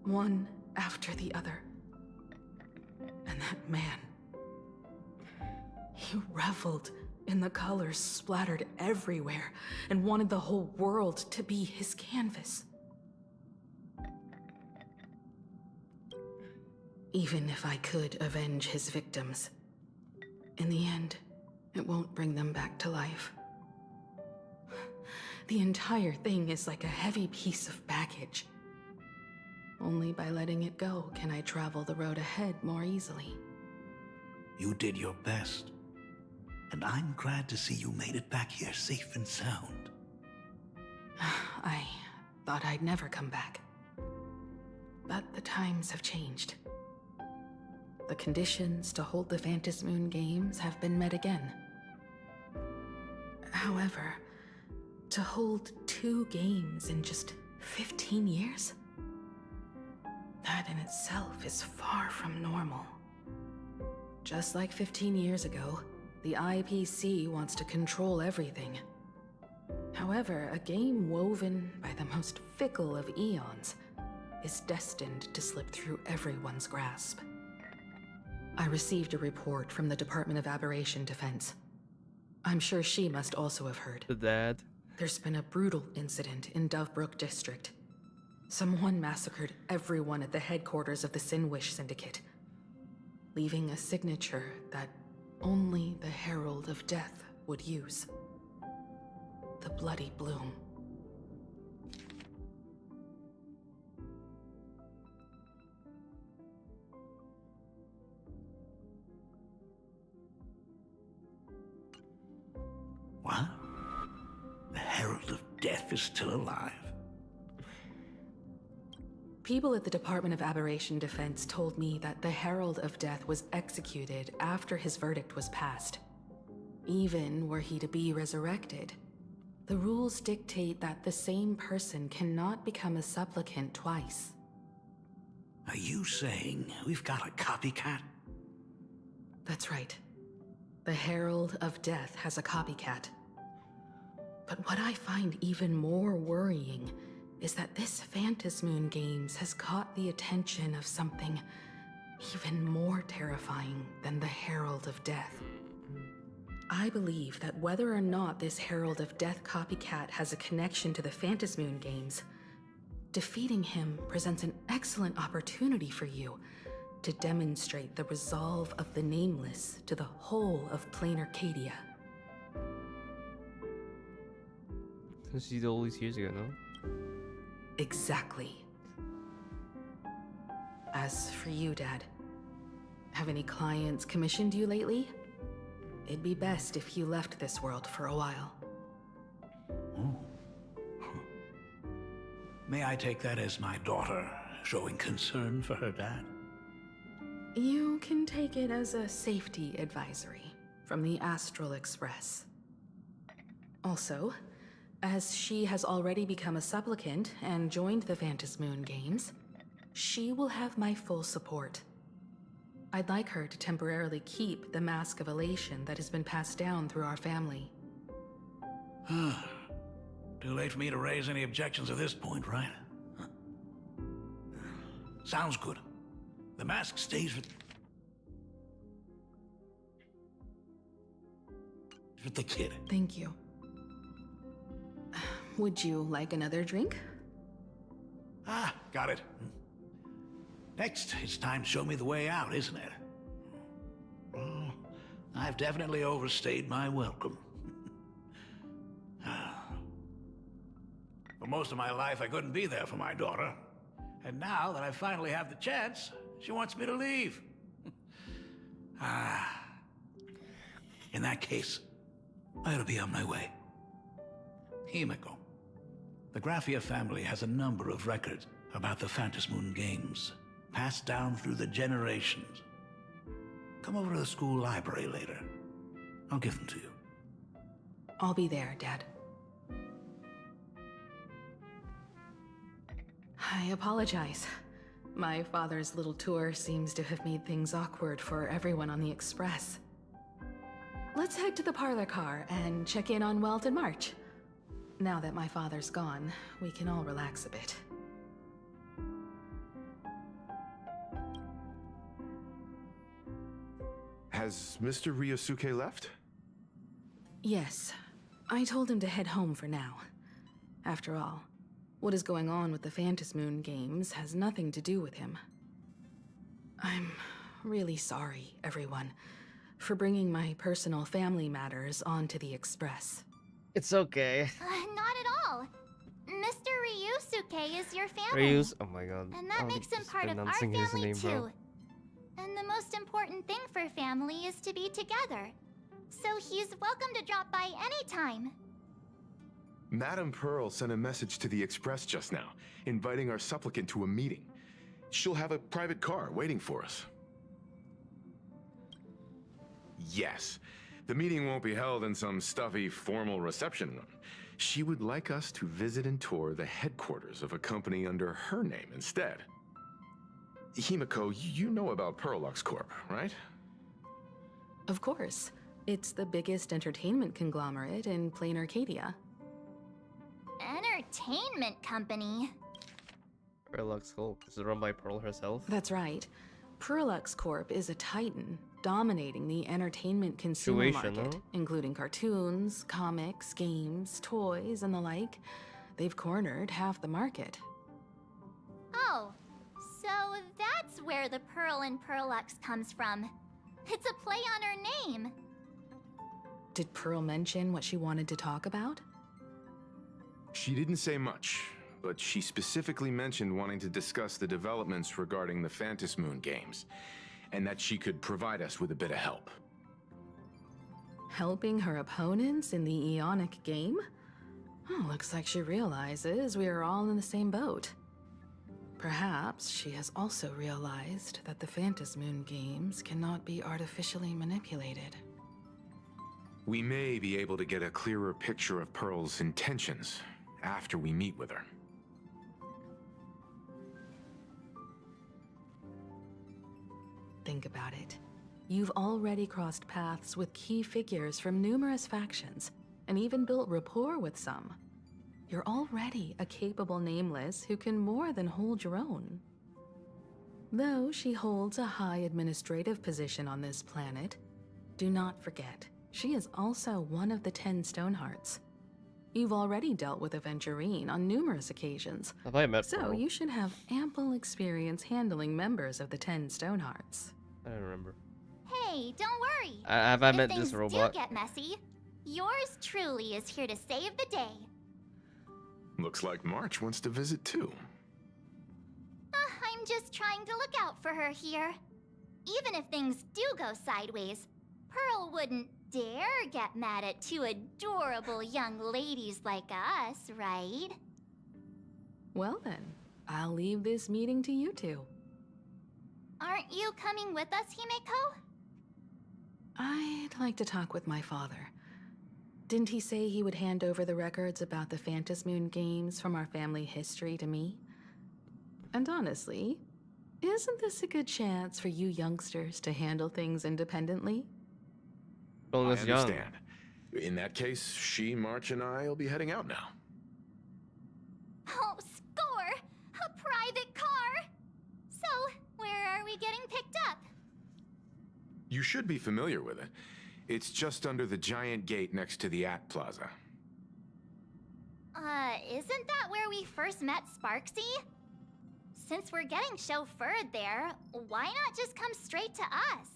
One after the other. And that man, he reveled in the colors splattered everywhere and wanted the whole world to be his canvas. Even if I could avenge his victims, in the end, it won't bring them back to life. The entire thing is like a heavy piece of baggage. Only by letting it go can I travel the road ahead more easily. You did your best, and I'm glad to see you made it back here safe and sound. I thought I'd never come back. But the times have changed. The conditions to hold the Phantasmoon Games have been met again. However, to hold 2 games in just 15 years? That in itself is far from normal. Just like 15 years ago, the IPC wants to control everything. However, a game woven by the most fickle of eons is destined to slip through everyone's grasp. I received a report from the Department of Aberration Defense. I'm sure she must also have heard. The dad. There's been a brutal incident in Dovebrook District. Someone massacred everyone at the headquarters of the Sinwish Syndicate, leaving a signature that only the Herald of Death would use. The Bloody Bloom. What? Death is still alive. People at the Department of Aberration Defense told me that the Herald of Death was executed after his verdict was passed. Even were he to be resurrected, the rules dictate that the same person cannot become a supplicant twice. Are you saying we've got a copycat? That's right. The Herald of Death has a copycat. But what I find even more worrying is that this Phantasmoon Games has caught the attention of something even more terrifying than the Herald of Death. I believe that whether or not this Herald of Death copycat has a connection to the Phantasmoon Games, defeating him presents an excellent opportunity for you to demonstrate the resolve of the Nameless to the whole of Plain Arcadia. Since you did all these years ago, no? Exactly. As for you, Dad, have any clients commissioned you lately? It'd be best if you left this world for a while. Oh. May I take that as my daughter showing concern for her dad? You can take it as a safety advisory from the Astral Express. Also, as she has already become a supplicant and joined the Phantasmoon Games, she will have my full support. I'd like her to temporarily keep the Mask of Elation that has been passed down through our family. Too late for me to raise any objections at this point, right? Sounds good. The mask stays with the kid. Thank you. Would you like another drink? Ah, got it. Next, it's time to show me the way out, isn't it? Oh, I've definitely overstayed my welcome. For most of my life, I couldn't be there for my daughter. And now that I finally have the chance, she wants me to leave. In that case, I ought to be on my way. Himiko. The Graphia family has a number of records about the Phantasmoon Games, passed down through the generations. Come over to the school library later. I'll give them to you. I'll be there, Dad. I apologize. My father's little tour seems to have made things awkward for everyone on the Express. Let's head to the parlor car and check in on Welt and March. Now that my father's gone, we can all relax a bit. Has Mr. Ryosuke left? Yes. I told him to head home for now. After all, what is going on with the Phantasmoon Games has nothing to do with him. I'm really sorry, everyone, for bringing my personal family matters onto the Express. It's okay. Not at all. Mr. Ryosuke is your family. Ryus? Oh my god. And that makes him part of our family too. And the most important thing for family is to be together. So he's welcome to drop by anytime. Madame Pearl sent a message to the Express just now, inviting our supplicant to a meeting. She'll have a private car waiting for us. Yes. The meeting won't be held in some stuffy, formal reception room. She would like us to visit and tour the headquarters of a company under her name instead. Himiko, you know about Pearlux Corp, right? Of course. It's the biggest entertainment conglomerate in Plain Arcadia. Entertainment company? Pearlux Corp. Is it run by Pearl herself? That's right. Pearlux Corp is a titan, dominating the entertainment consumer Tuition, market, huh? including cartoons, comics, games, toys, and the like. They've cornered half the market. Oh, so that's where the Pearl in Pearlux comes from. It's a play on her name. Did Pearl mention what she wanted to talk about? She didn't say much, but she specifically mentioned wanting to discuss the developments regarding the Phantasmoon Games, and that she could provide us with a bit of help. Helping her opponents in the Eonic game? Oh, looks like she realizes we are all in the same boat. Perhaps she has also realized that the Phantasmoon games cannot be artificially manipulated. We may be able to get a clearer picture of Pearl's intentions after we meet with her. Think about it. You've already crossed paths with key figures from numerous factions, and even built rapport with some. You're already a capable Nameless who can more than hold your own. Though she holds a high administrative position on this planet, do not forget, she is also one of the 10 Stonehearts. You've already dealt with Aventurine on numerous occasions, Have I met so Pearl? you should have ample experience handling members of the 10 Stonehearts. I don't remember. Hey, don't worry. Have I met if this things robot? do get messy, yours truly is here to save the day. Looks like March wants to visit too. I'm just trying to look out for her here. Even if things do go sideways, Pearl wouldn't dare get mad at two adorable young ladies like us, right? Well then, I'll leave this meeting to you two. Aren't you coming with us, Himeko? I'd like to talk with my father. Didn't he say he would hand over the records about the Phantasmoon games from our family history to me? And honestly, isn't this a good chance for you youngsters to handle things independently? I understand. In that case, she, March, and I will be heading out now. Oh, score! A private car! So, where are we getting picked up? You should be familiar with it. It's just under the giant gate next to the At Plaza. Isn't that where we first met Sparksy? Since we're getting chauffeured there, why not just come straight to us?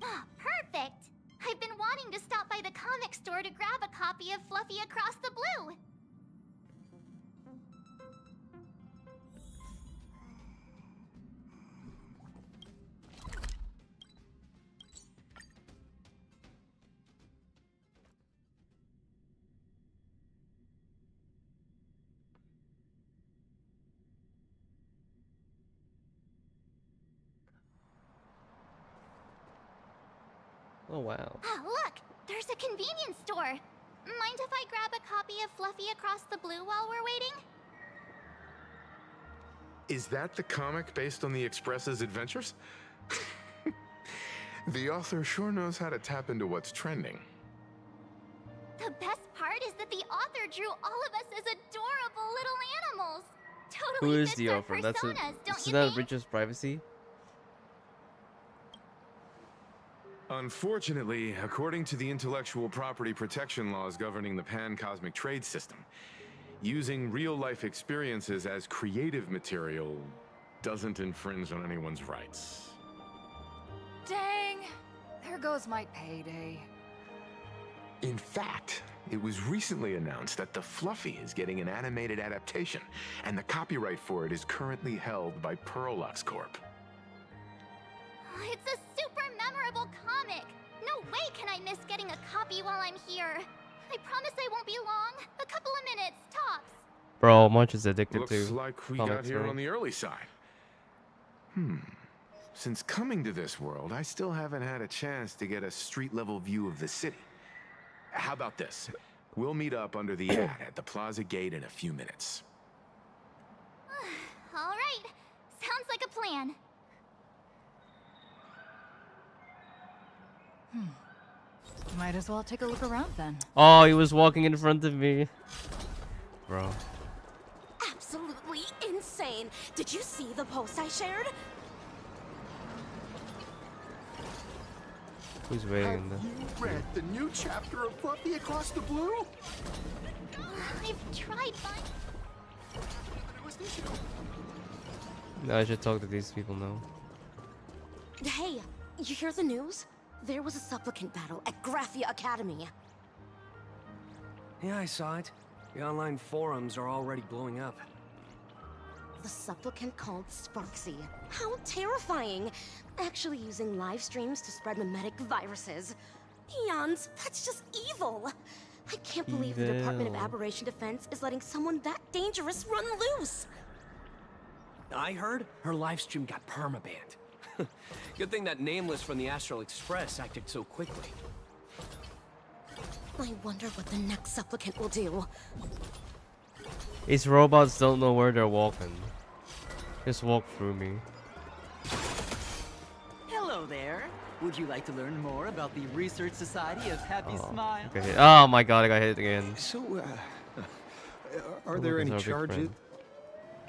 Ah, perfect! I've been wanting to stop by the comic store to grab a copy of Fluffy Across the Blue. Oh wow. Ah, look! There's a convenience store! Mind if I grab a copy of Fluffy Across the Blue while we're waiting? Is that the comic based on the Express's adventures? The author sure knows how to tap into what's trending. The best part is that the author drew all of us as adorable little animals. Totally Who is fits the our author? That's personas, don't isn't you that think? breaches privacy? Unfortunately, according to the intellectual property protection laws governing the pan-cosmic trade system, using real-life experiences as creative material doesn't infringe on anyone's rights. Dang! There goes my payday. In fact, it was recently announced that the Fluffy is getting an animated adaptation, and the copyright for it is currently held by Pearlux Corp. It's a super memorable comic. No way can I miss getting a copy while I'm here. I promise I won't be long. A couple of minutes, tops. Bro, Munch is addicted Looks to like we comics, got here bro. on the early side. Since coming to this world, I still haven't had a chance to get a street-level view of the city. How about this? We'll meet up under the ad at the plaza gate in a few minutes. All right. Sounds like a plan. Might as well take a look around then. Oh, he was walking in front of me. Bro. Absolutely insane. Did you see the post I shared? Who's waiting in the... You read the new chapter of Fluffy Across the Blue? I've tried finding... No, I should talk to these people now. Hey, you hear the news? There was a supplicant battle at Graphia Academy. Yeah, I saw it. The online forums are already blowing up. The supplicant called Sparksy. How terrifying! Actually using live streams to spread mimetic viruses. Peons, that's just evil. I can't believe the Department of Evil. Aberration Defense is letting someone that dangerous run loose. I heard her live stream got permabanned. Good thing that Nameless from the Astral Express acted so quickly. I wonder what the next supplicant will do. These robots don't know where they're walking. Just walk through me. Hello there. Would you like to learn more about the Research Society of Happy Smiles? Okay. Oh my god, I got hit again. So, are Oh, there look, any it's our big charges? friend.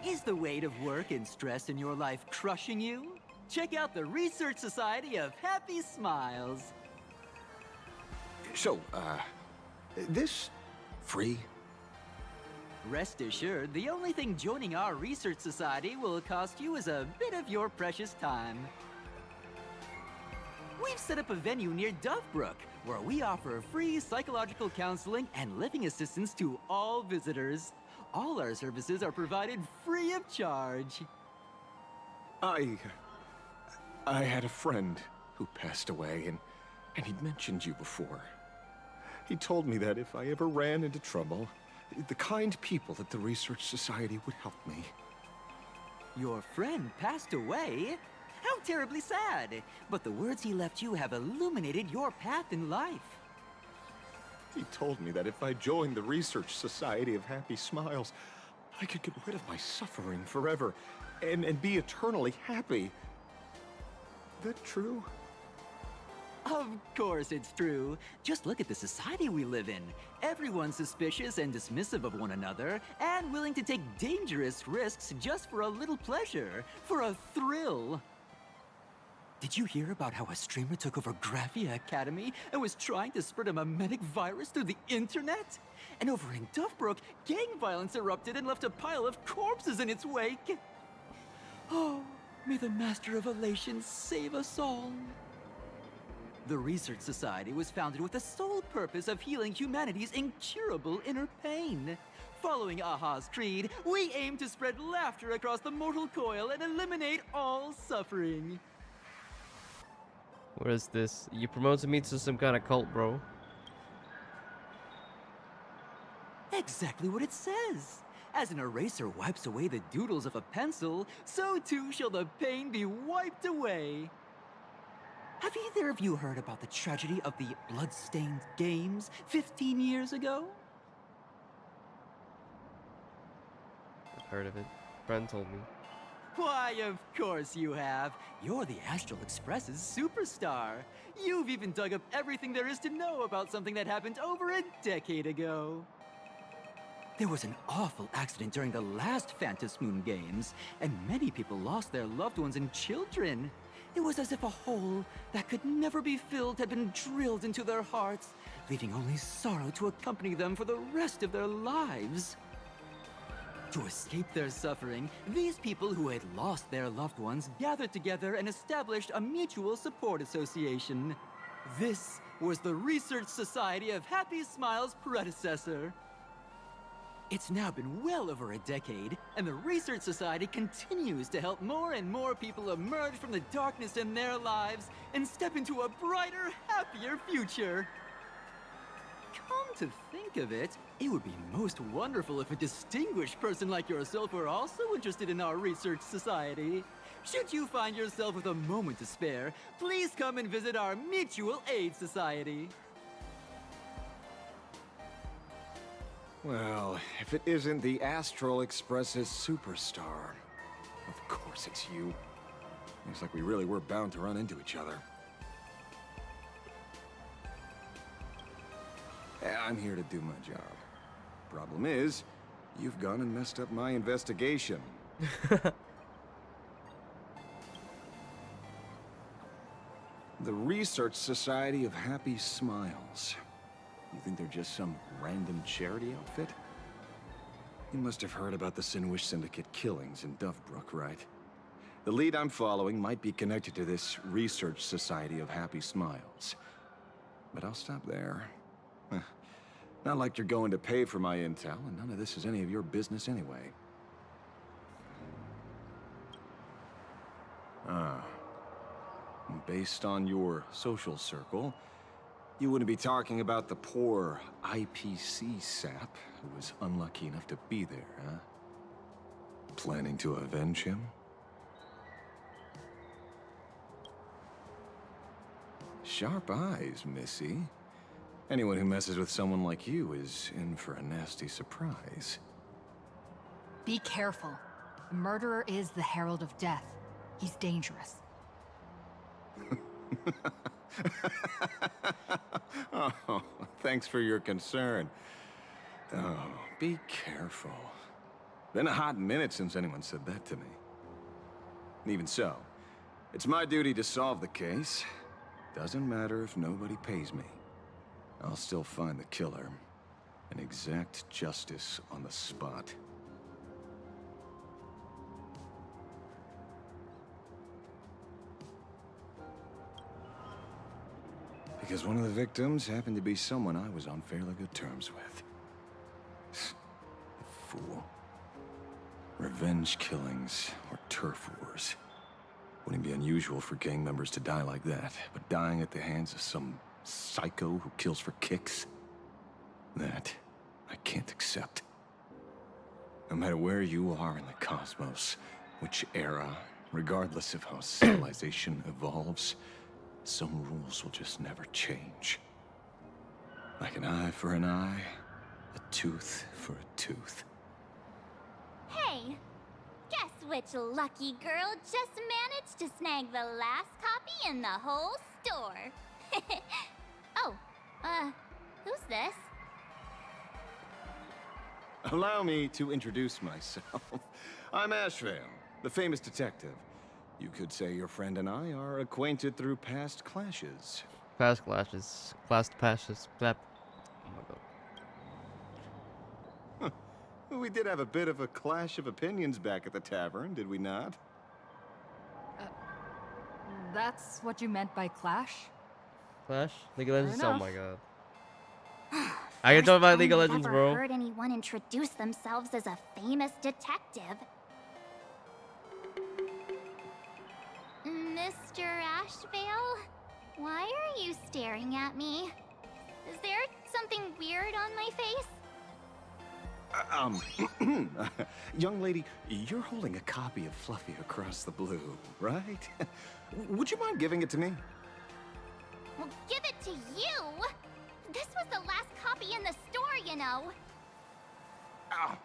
Is the weight of work and stress in your life crushing you? Check out the Research Society of Happy Smiles. So, this free? Rest assured, the only thing joining our Research Society will cost you is a bit of your precious time. We've set up a venue near Dovebrook, where we offer free psychological counseling and living assistance to all visitors. All our services are provided free of charge. I had a friend who passed away, and he'd mentioned you before. He told me that if I ever ran into trouble, the kind people at the Research Society would help me. Your friend passed away? How terribly sad! But the words he left you have illuminated your path in life. He told me that if I joined the Research Society of Happy Smiles, I could get rid of my suffering forever and be eternally happy. That true? Of course it's true. Just look at the society we live in. Everyone's suspicious and dismissive of one another, and willing to take dangerous risks just for a little pleasure, for a thrill. Did you hear about how a streamer took over Graphia Academy and was trying to spread a mimetic virus through the internet? And over in Dovebrook, gang violence erupted and left a pile of corpses in its wake. Oh, may the Master of Elation save us all. The Research Society was founded with the sole purpose of healing humanity's incurable inner pain. Following Aha's creed, we aim to spread laughter across the mortal coil and eliminate all suffering. What is this? You promoted me to some kind of cult, bro. Exactly what it says. As an eraser wipes away the doodles of a pencil, so too shall the pain be wiped away. Have either of you heard about the tragedy of the Bloodstained Games 15 years ago? I've heard of it. Friend told me. Why, of course you have. You're the Astral Express's superstar. You've even dug up everything there is to know about something that happened over a decade ago. There was an awful accident during the last Phantom Moon Games, and many people lost their loved ones and children. It was as if a hole that could never be filled had been drilled into their hearts, leaving only sorrow to accompany them for the rest of their lives. To escape their suffering, these people who had lost their loved ones gathered together and established a mutual support association. This was the Research Society of Happy Smiles' predecessor. It's now been well over a decade, and the Research Society continues to help more and more people emerge from the darkness in their lives and step into a brighter, happier future. Come to think of it, it would be most wonderful if a distinguished person like yourself were also interested in our Research Society. Should you find yourself with a moment to spare, please come and visit our Mutual Aid Society. Well, if it isn't the Astral Express's superstar, of course it's you. Looks like we really were bound to run into each other. I'm here to do my job. Problem is, you've gone and messed up my investigation. The Research Society of Happy Smiles. You think they're just some random charity outfit? You must have heard about the Sinwish Syndicate killings in Dovebrook, right? The lead I'm following might be connected to this Research Society of Happy Smiles. But I'll stop there. Not like you're going to pay for my intel, and none of this is any of your business anyway. Based on your social circle, You wouldn't be talking about the poor IPC sap who was unlucky enough to be there, huh? Planning to avenge him? Sharp eyes, Missy. Anyone who messes with someone like you is in for a nasty surprise. Be careful. The murderer is the Herald of Death. He's dangerous. Oh, thanks for your concern. Oh, be careful. Been a hot minute since anyone said that to me. Even so, it's my duty to solve the case. Doesn't matter if nobody pays me. I'll still find the killer and exact justice on the spot. Because one of the victims happened to be someone I was on fairly good terms with. Fool. Revenge killings or turf wars. Wouldn't be unusual for gang members to die like that, but dying at the hands of some psycho who kills for kicks? That I can't accept. No matter where you are in the cosmos, which era, regardless of how civilization evolves, some rules will just never change. Like an eye for an eye, a tooth for a tooth. Hey, guess which lucky girl just managed to snag the last copy in the whole store? Oh, who's this? Allow me to introduce myself. I'm Ashvale, the famous detective. You could say your friend and I are acquainted through past clashes. Past clashes. That. Oh my god. We did have a bit of a clash of opinions back at the tavern, did we not? That's what you meant by clash? Clash? League of Legends? Fair Oh enough. my god. I can talk about League of I've Legends, never bro. heard anyone introduce themselves as a famous detective. Mr. Ashvale? Why are you staring at me? Is there something weird on my face? Young lady, you're holding a copy of Fluffy Across the Blue, right? Would you mind giving it to me? Well, give it to you! This was the last copy in the store, you know.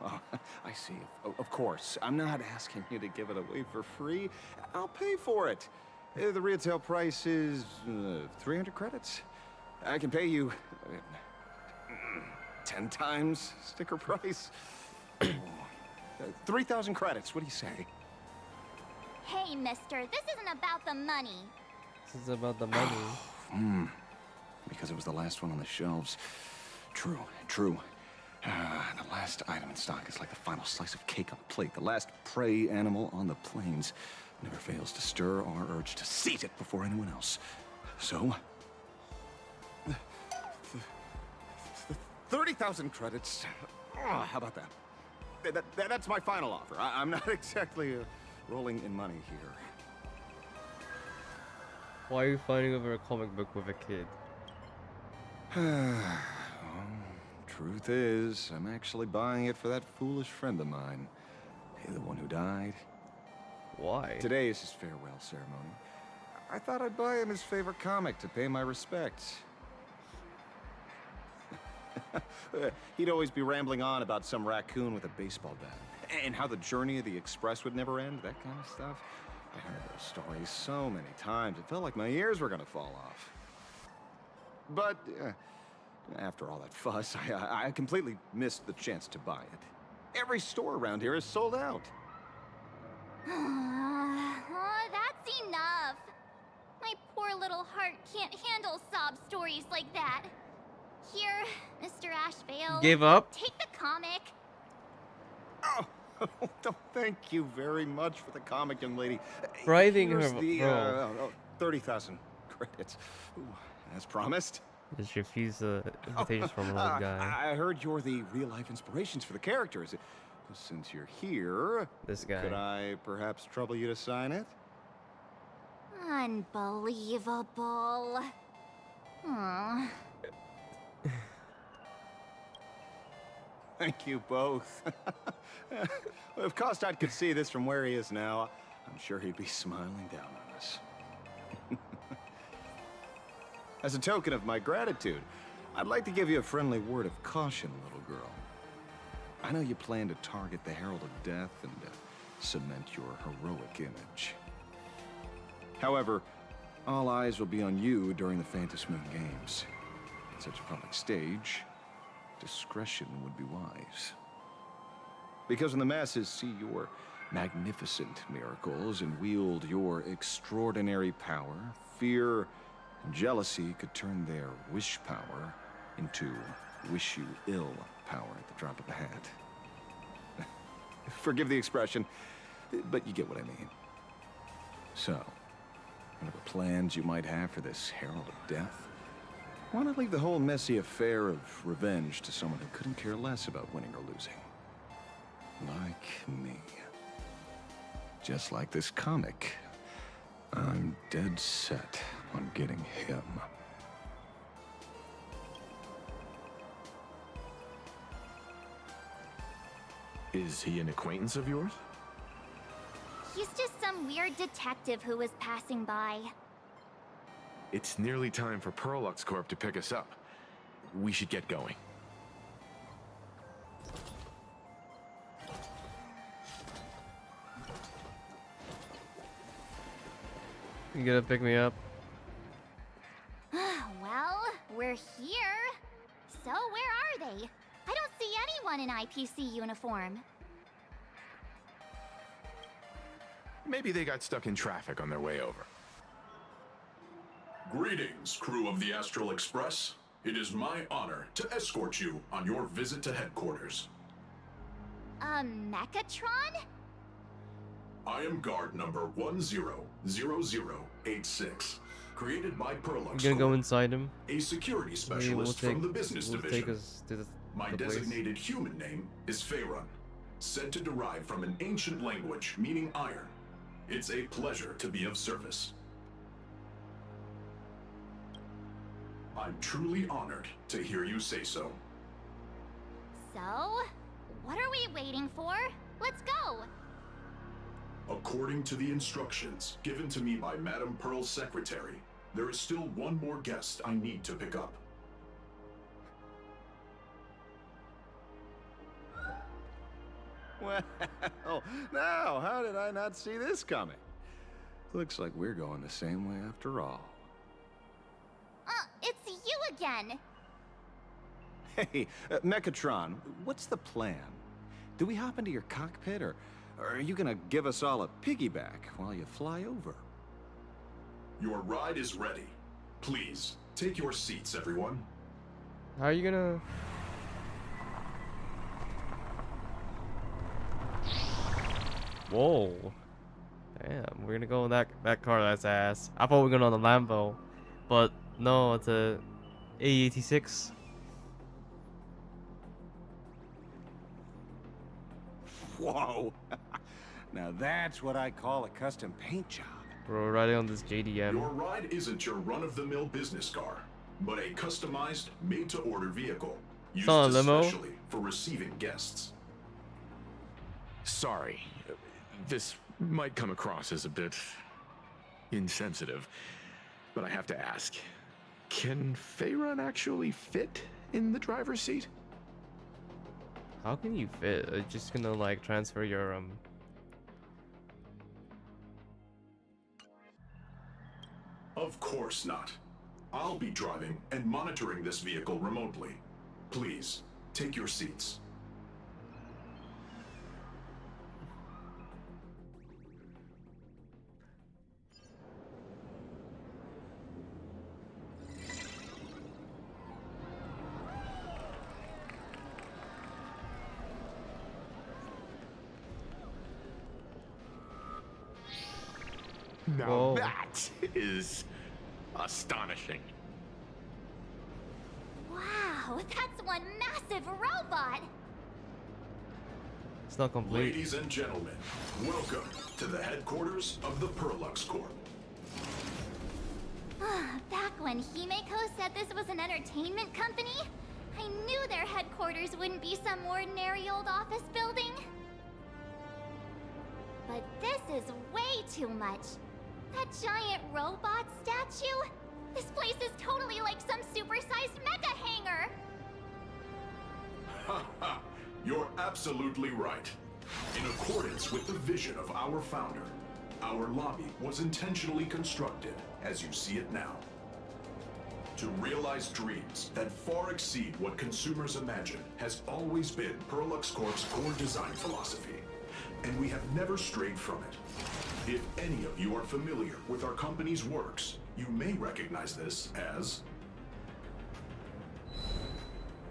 Oh, I see. Of course. I'm not asking you to give it away for free. I'll pay for it. The retail price is 300 credits. I can pay you 10 times sticker price. 3,000 credits. What do you say? Hey, mister, this isn't about the money. This is about the money. Because it was the last one on the shelves. True, true. The last item in stock is like the final slice of cake on a plate. The last prey animal on the plains never fails to stir our urge to seize it before anyone else. So, 30,000 credits. Oh, how about that? That's my final offer. I'm not exactly rolling in money here. Why are you fighting over a comic book with a kid? Truth is, I'm actually buying it for that foolish friend of mine. The one who died. Why? Today is his farewell ceremony. I thought I'd buy him his favorite comic to pay my respects. He'd always be rambling on about some raccoon with a baseball bat, and how the journey of the Express would never end, that kind of stuff. I heard those stories so many times, it felt like my ears were gonna fall off. But, after all that fuss, I completely missed the chance to buy it. Every store around here is sold out. That's enough. My poor little heart can't handle sob stories like that. Here, Mr. Ashvale. Gave up? Take the comic. Oh, thank you very much for the comic, young lady. Bribing Here's her, the, bro. 30,000 credits. Ooh, as promised. Just refuse the invitations from an old guy. I heard you're the real-life inspirations for the characters. Since you're here, This guy. could I perhaps trouble you to sign it? Unbelievable. Aww. Thank you both. If Kostad could see this from where he is now, I'm sure he'd be smiling down on us. As a token of my gratitude, I'd like to give you a friendly word of caution, little girl. I know you plan to target the Herald of Death and cement your heroic image. However, all eyes will be on you during the Phantasmoon Games. On such a public stage, discretion would be wise. Because when the masses see your magnificent miracles and wield your extraordinary power, fear and jealousy could turn their wish power into wish you ill power at the drop of a hat. Forgive the expression, but you get what I mean. So, whatever plans you might have for this Herald of Death, why not leave the whole messy affair of revenge to someone who couldn't care less about winning or losing? Like me. Just like this comic, I'm dead set on getting him. Is he an acquaintance of yours? He's just some weird detective who was passing by. It's nearly time for Perlux Corp to pick us up. We should get going. You gonna pick me up? Well, we're here. So where are they? I don't see anyone in IPC uniform. Maybe they got stuck in traffic on their way over. Greetings, crew of the Astral Express. It is my honor to escort you on your visit to headquarters. Mechatron? I am guard number 100086, created by Perlux You gonna go Corp, inside him? a security Maybe specialist from the business division. Take us to My the place. designated human name is Faerun, said to derive from an ancient language meaning iron. It's a pleasure to be of service. I'm truly honored to hear you say so. So, what are we waiting for? Let's go! According to the instructions given to me by Madame Pearl's secretary, there is still one more guest I need to pick up. Well, now, how did I not see this coming? Looks like we're going the same way after all. It's you again! Hey, Mechatron, what's the plan? Do we hop into your cockpit, or are you gonna give us all a piggyback while you fly over? Your ride is ready. Please, take your seats, everyone. How are you gonna... Whoa. Damn, we're gonna go in that car, that's ass. I thought we were going on the Lambo. But no, it's a A86. Whoa! Now that's what I call a custom paint job. We're riding on this JDM. Your ride isn't your run-of-the-mill business car, but a customized, made-to-order vehicle used not a limo. especially for receiving guests. Sorry. This might come across as a bit insensitive, but I have to ask. Can Faerun actually fit in the driver's seat? How can you fit? It's just gonna like transfer your Of course not. I'll be driving and monitoring this vehicle remotely. Please, take your seats. Now Whoa. that is astonishing. Wow, that's one massive robot! It's not complete. Ladies and gentlemen, welcome to the headquarters of the Perlux Corp. Back when Himeko said this was an entertainment company, I knew their headquarters wouldn't be some ordinary old office building. But this is way too much. That giant robot statue? This place is totally like some supersized mecha hangar! Ha ha! You're absolutely right. In accordance with the vision of our founder, our lobby was intentionally constructed as you see it now. To realize dreams that far exceed what consumers imagine has always been Perlux Corp's core design philosophy, and we have never strayed from it. If any of you are familiar with our company's works, you may recognize this as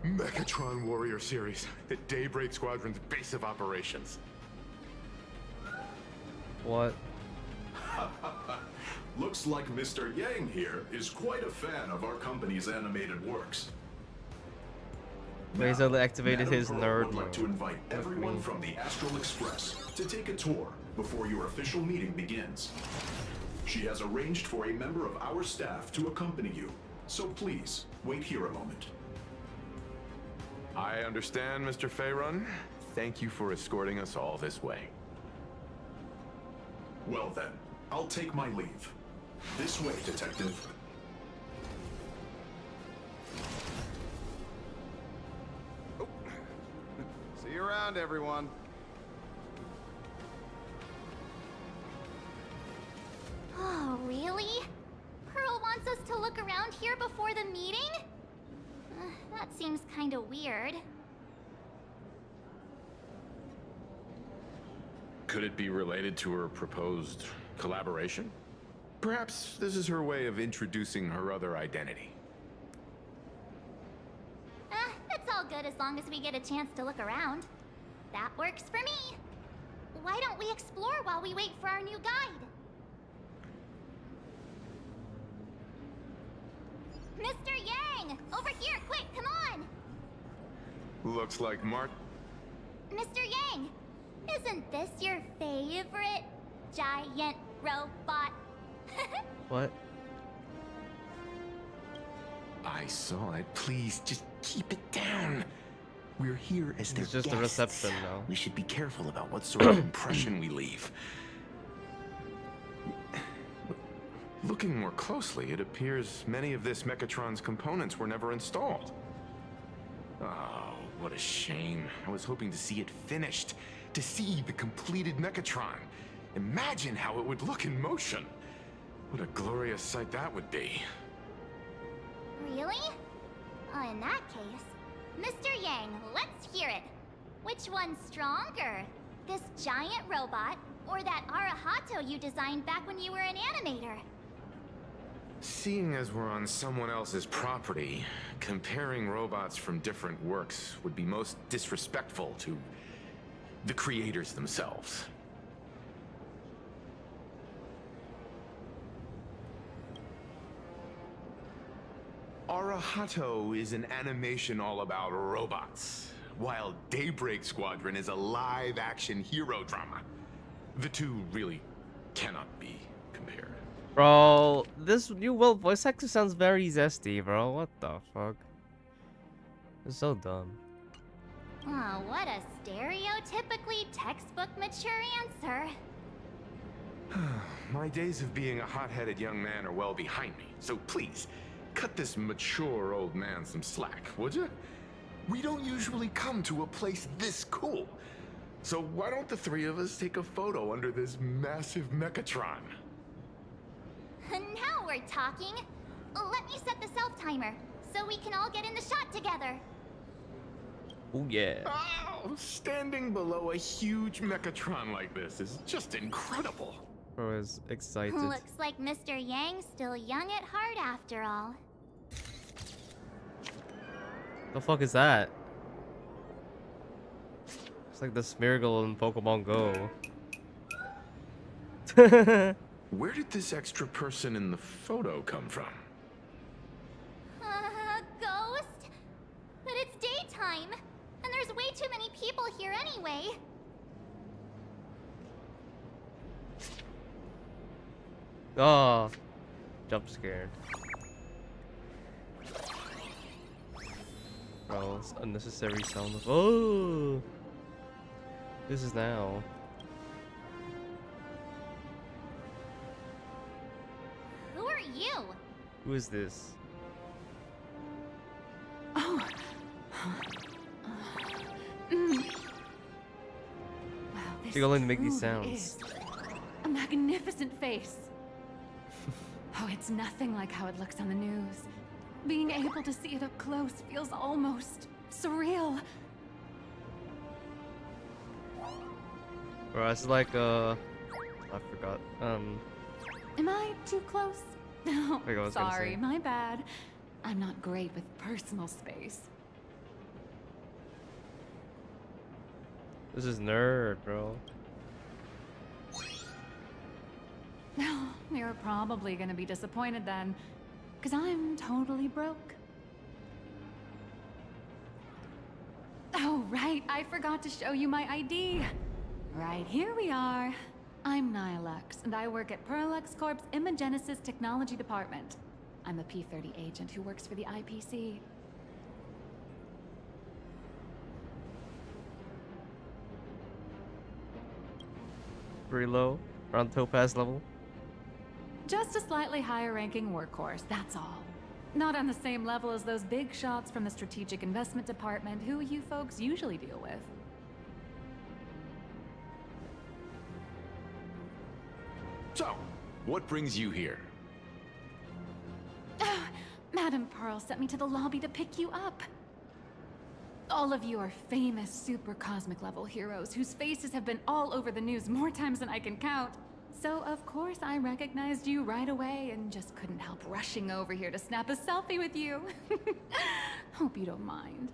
Mechatron Warrior Series, the Daybreak Squadron's base of operations. What? Looks like Mr. Yang here is quite a fan of our company's animated works. He's only activated Madam his Pearl nerd would like mode. to invite everyone from the Astral Express to take a tour before your official meeting begins. She has arranged for a member of our staff to accompany you, so please wait here a moment. I understand, Mr. Faerun. Thank you for escorting us all this way. Well then, I'll take my leave. This way, Detective. See you around, everyone. Oh, really? Pearl wants us to look around here before the meeting? That seems kinda weird. Could it be related to her proposed collaboration? Perhaps this is her way of introducing her other identity. It's all good as long as we get a chance to look around. That works for me. Why don't we explore while we wait for our new guide? Mr. Yang! Over here, quick, come on! Looks like Mr. Yang! Isn't this your favorite giant robot? What? I saw it. Please, just keep it down. We're here as their It's just a guests. reception now. We should be careful about what sort of impression we leave. Looking more closely, it appears many of this Mechatron's components were never installed. Oh, what a shame. I was hoping to see it finished, to see the completed Mechatron. Imagine how it would look in motion. What a glorious sight that would be. Really? In that case, Mr. Yang, let's hear it. Which one's stronger? This giant robot, or that Arahato you designed back when you were an animator? Seeing as we're on someone else's property, comparing robots from different works would be most disrespectful to the creators themselves. Arahato is an animation all about robots, while Daybreak Squadron is a live-action hero drama. The two really cannot be compared. Bro, this new world voice actor sounds very zesty, bro. What the fuck? It's so dumb. Oh, what a stereotypically textbook mature answer. My days of being a hot-headed young man are well behind me, so please, cut this mature old man some slack, would you? We don't usually come to a place this cool. So why don't the three of us take a photo under this massive Mechatron? Now we're talking. Let me set the self-timer, so we can all get in the shot together. Oh yeah. Oh, standing below a huge Mechatron like this is just incredible. Bro is excited. Looks like Mr. Yang's still young at heart after all. The fuck is that? It's like the Smeargle in Pokemon Go. Where did this extra person in the photo come from? Ghost? But it's daytime, and there's way too many people here anyway. Oh, jump scared. Bro, it's unnecessary sound of. Oh! This is now. Who are you? Who is this? Oh. Wow, this She only make these truly sounds. is a magnificent face. Oh, it's nothing like how it looks on the news. Being able to see it up close feels almost surreal. Bro, it's like I forgot. Am I too close? Oh, Like I was gonna sorry, say. my bad. I'm not great with personal space. This is nerd, bro. You're probably gonna be disappointed then, because I'm totally broke. Oh, right, I forgot to show you my ID. Right, here we are. I'm Nihilux, and I work at Perlux Corp's Imagenesis Technology Department. I'm a P-30 agent who works for the IPC. Pretty low, around Topaz level. Just a slightly higher ranking workhorse, that's all. Not on the same level as those big shots from the Strategic Investment Department who you folks usually deal with. So, what brings you here? Madam Pearl sent me to the lobby to pick you up. All of you are famous super cosmic level heroes whose faces have been all over the news more times than I can count. So of course I recognized you right away and just couldn't help rushing over here to snap a selfie with you. Hope you don't mind.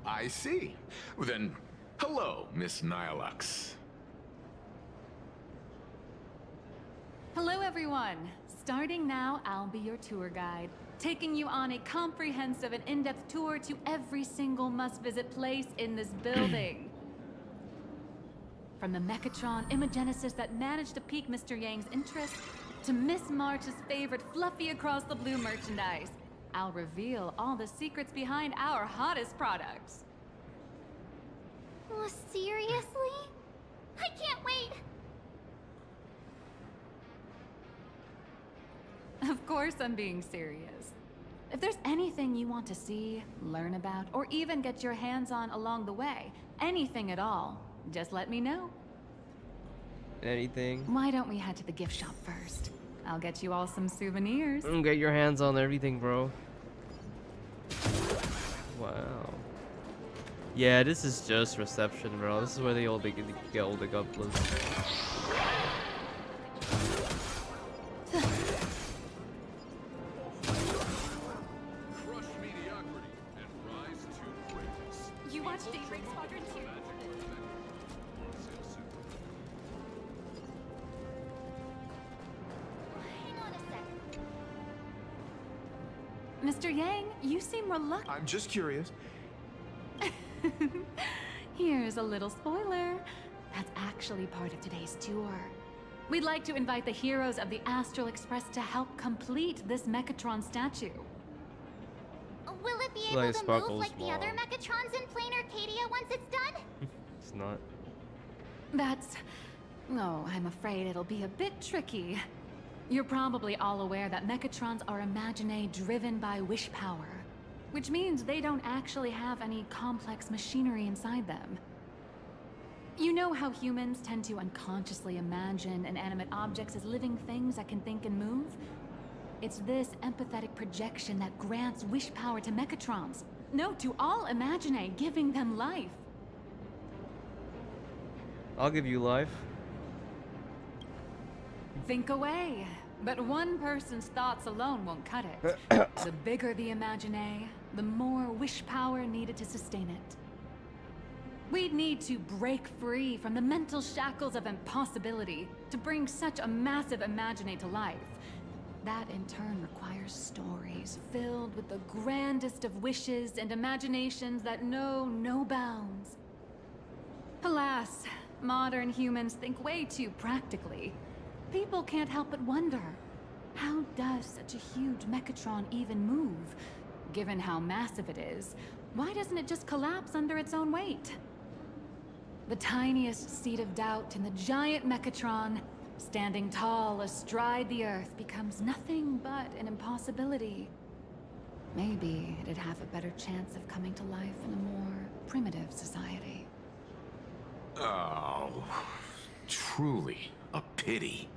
I see. Well, then, hello, Miss Nihilux. Hello everyone. Starting now, I'll be your tour guide, taking you on a comprehensive and in-depth tour to every single must-visit place in this building. From the Mechatron Imagenesis that managed to pique Mr. Yang's interest, to Miss March's favorite fluffy across the blue merchandise, I'll reveal all the secrets behind our hottest products. Oh, seriously? I can't wait! Of course I'm being serious. If there's anything you want to see, learn about, or even get your hands on along the way, anything at all, just let me know. Anything. Why don't we head to the gift shop first? I'll get you all some souvenirs. Get your hands on everything, bro. Wow. Yeah, this is just reception, bro. This is where they all get all the goblins. You watched Daybreak Squadron 2? Mr. Yang, you seem reluctant. I'm just curious. Here's a little spoiler. That's actually part of today's tour. We'd like to invite the heroes of the Astral Express to help complete this Mechatron statue. Will it be Like able to move Sparkle's like the other mom. Mechatrons in Plain Arcadia once it's done? It's not. That's... Oh, I'm afraid it'll be a bit tricky. You're probably all aware that Mechatrons are Imaginae driven by wish power, which means they don't actually have any complex machinery inside them. You know how humans tend to unconsciously imagine inanimate objects as living things that can think and move? It's this empathetic projection that grants wish power to Mechatrons. No, to all Imaginae, giving them life. I'll give you life. Think away. But one person's thoughts alone won't cut it. The bigger the Imaginae, the more wish power needed to sustain it. We'd need to break free from the mental shackles of impossibility to bring such a massive Imaginae to life. That in turn requires stories filled with the grandest of wishes and imaginations that know no bounds. Alas, modern humans think way too practically. People can't help but wonder, how does such a huge Mechatron even move? given how massive it is, why doesn't it just collapse under its own weight? The tiniest seed of doubt in the giant Mechatron, standing tall astride the Earth, becomes nothing but an impossibility. Maybe it'd have a better chance of coming to life in a more primitive society. Oh, truly a pity.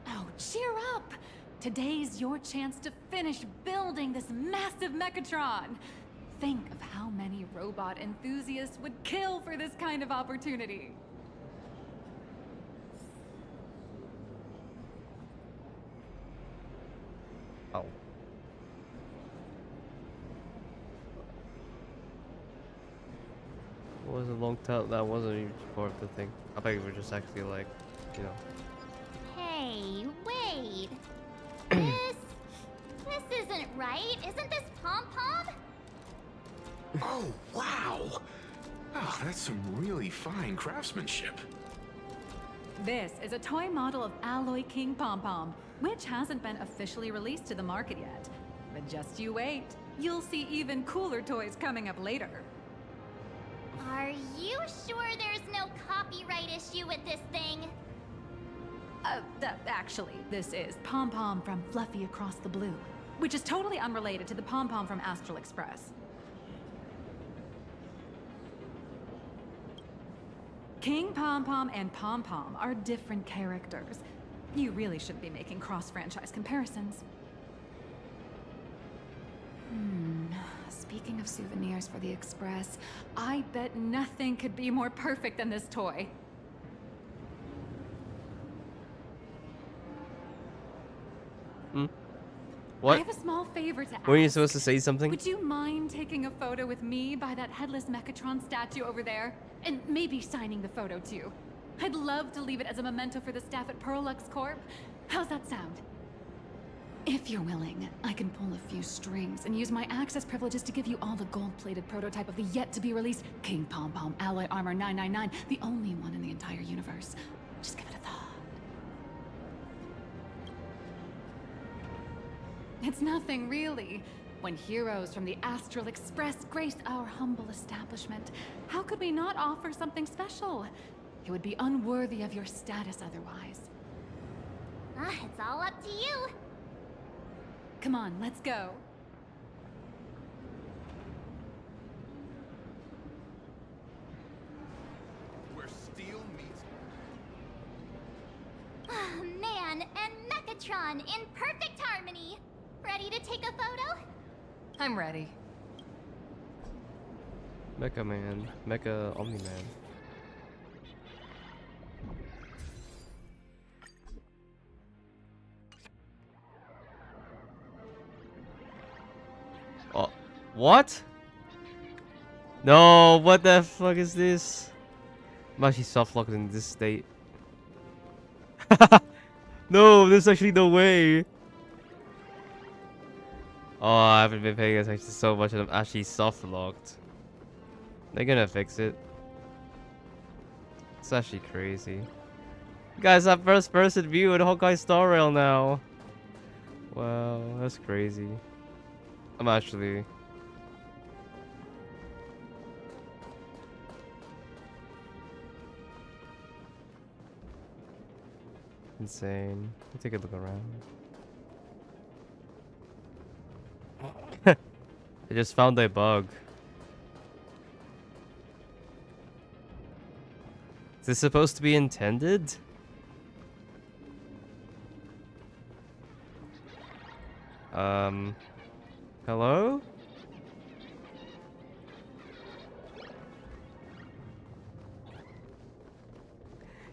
Oh, cheer up! Today's your chance to finish building this massive Mechatron. Think of how many robot enthusiasts would kill for this kind of opportunity. Oh. It was a long time. That wasn't a huge part of the thing. I thought you were just actually like, you know. Hey, wait. This isn't right. Isn't this Pom Pom? Oh, wow. Oh, that's some really fine craftsmanship. This is a toy model of Alloy King Pom Pom, which hasn't been officially released to the market yet. But just you wait. You'll see even cooler toys coming up later. Are you sure there's no copyright issue with this thing? Actually, this is Pom Pom from Fluffy Across the Blue, which is totally unrelated to the Pom Pom from Astral Express. King Pom Pom and Pom Pom are different characters. You really shouldn't be making cross-franchise comparisons. Speaking of souvenirs for the Express, I bet nothing could be more perfect than this toy. What? I have a small favor to ask. Weren't you supposed to say something? Would you mind taking a photo with me by that headless Mechatron statue over there? And maybe signing the photo too. I'd love to leave it as a memento for the staff at Perlux Corp. How's that sound? If you're willing, I can pull a few strings and use my access privileges to give you all the gold-plated prototype of the yet-to-be-released King Pom Pom Alloy Armor 999, the only one in the entire universe. Just give it a thought. It's nothing, really. When heroes from the Astral Express grace our humble establishment, how could we not offer something special? It would be unworthy of your status otherwise. It's all up to you. Come on, let's go. Where steel meets... Man and Mechatron in perfect harmony. Ready to take a photo? I'm ready. Mecha Man. Mecha Omni Man. Oh, what? No, what the fuck is this? I'm actually soft locked in this state. No, there's actually no way. Oh, I haven't been paying attention so much and I'm actually soft locked. They're gonna fix it. It's actually crazy. You guys have first person view of the Hawkeye Star Rail now. Wow, that's crazy. I'm actually... insane. Let's take a look around. I just found a bug. Is this supposed to be intended? Hello?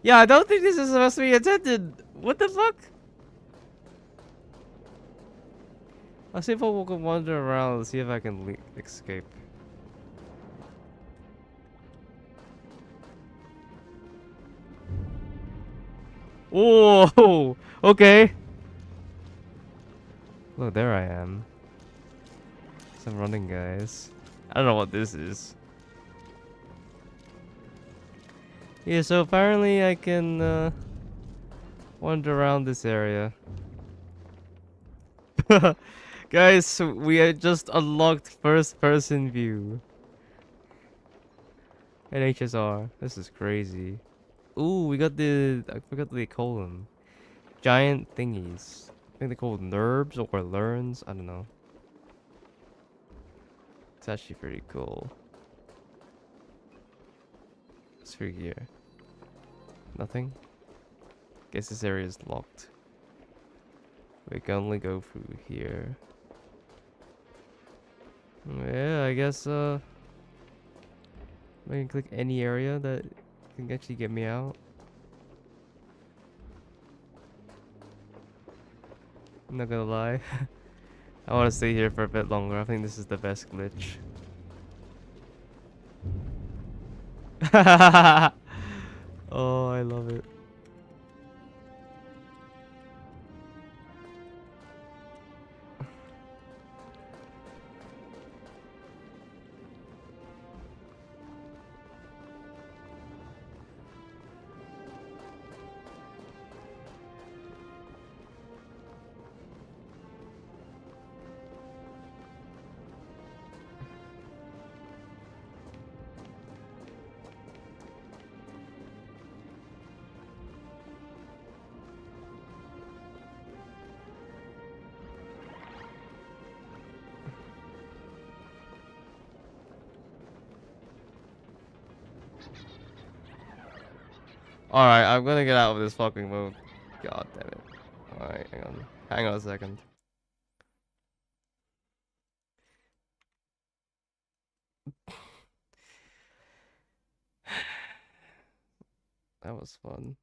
Yeah, I don't think this is supposed to be intended. What the fuck? I'll see if I can wander around and see if I can escape. Whoa! Okay. Look, there I am. Some running guys. I don't know what this is. Yeah, so apparently I can wander around this area. Guys, so we had just unlocked first person view in HSR. This is crazy. Ooh, we got the, I forgot what they call them. Giant thingies. I think they're called NURBs or learns. I don't know. It's actually pretty cool. What's through here? Nothing? Guess this area is locked. We can only go through here. Yeah, I guess I can click any area that can actually get me out. I'm not gonna lie. I want to stay here for a bit longer. I think this is the best glitch. Oh, I love it. Alright, I'm gonna get out of this fucking mode. God damn it. Alright, hang on. Hang on a second. That was fun.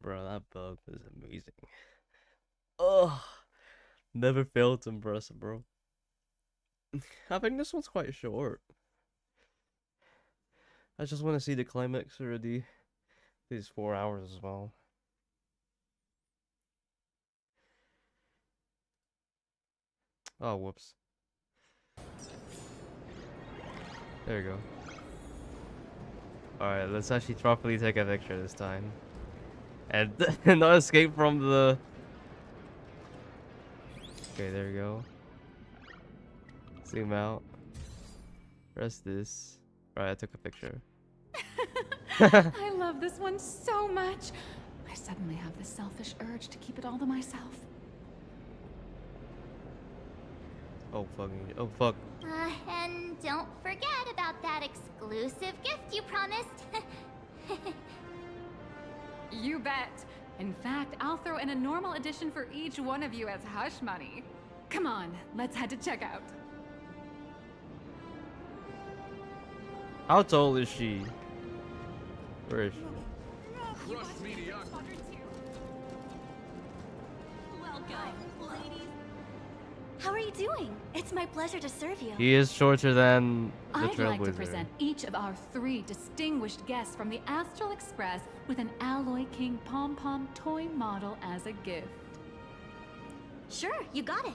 Bro, that bug was amazing. Oh, never failed to impress, bro. I think this one's quite short. I just want to see the climax already. These 4 hours as well. Oh, whoops. There we go. Alright, let's actually properly take a picture this time. And not escape from the... Okay, there we go. Zoom out. Press this. Alright, I took a picture. I love this one so much. I suddenly have this selfish urge to keep it all to myself. Oh fucking, oh fuck. And don't forget about that exclusive gift you promised. You bet. In fact, I'll throw in a normal edition for each one of you as hush money. Come on, let's head to checkout. How tall is she? Where is she? Crush mediocrity. Welcome, ladies. How are you doing? It's my pleasure to serve you. He is shorter than the I'd like to Trailblazer. present each of our 3 distinguished guests from the Astral Express with an Alloy King pom-pom toy model as a gift. Sure, you got it.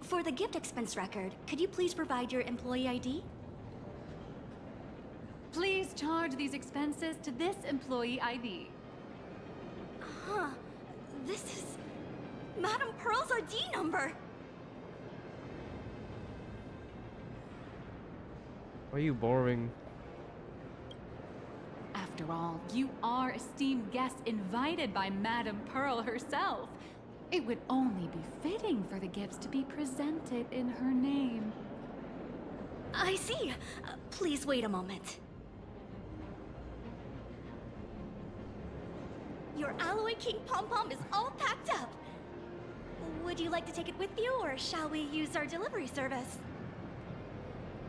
For the gift expense record, could you please provide your employee ID? Please charge these expenses to this employee ID. Huh. This is Madame Pearl's ID number. Why are you boring? After all, you are esteemed guests invited by Madame Pearl herself. It would only be fitting for the gifts to be presented in her name. I see. Please wait a moment. Your Alloy King pom-pom is all packed up. Would you like to take it with you, or shall we use our delivery service?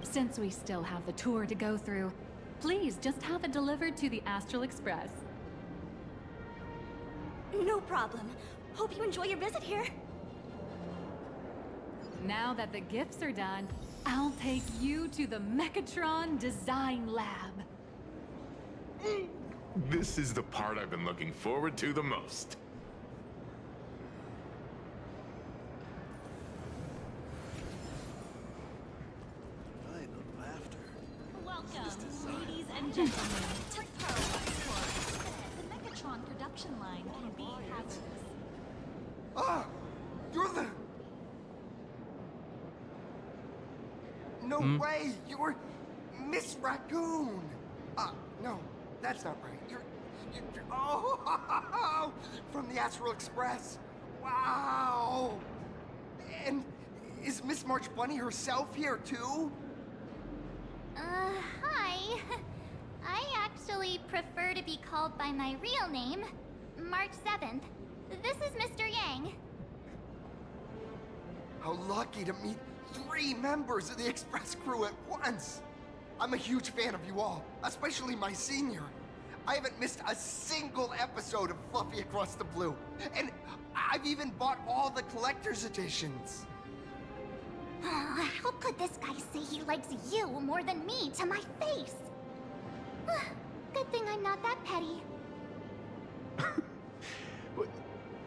Since we still have the tour to go through, please just have it delivered to the Astral Express. No problem. Hope you enjoy your visit here. Now that the gifts are done, I'll take you to the Mechatron Design Lab. This is the part I've been looking forward to the most. Welcome, ladies and gentlemen, to Pearl Tour. The Mechatron production line can be hazardous. Ah! You're the... No way! You're Miss Raccoon! No, that's not right. You're oh! From the Astral Express! Wow! And is Miss March Bunny herself here too? Hi. I actually prefer to be called by my real name, March 7th. This is Mr. Yang. How lucky to meet 3 members of the Express crew at once! I'm a huge fan of you all, especially my senior. I haven't missed a single episode of Fluffy Across the Blue, and I've even bought all the collector's editions. Oh, how could this guy say he likes you more than me to my face? Good thing I'm not that petty.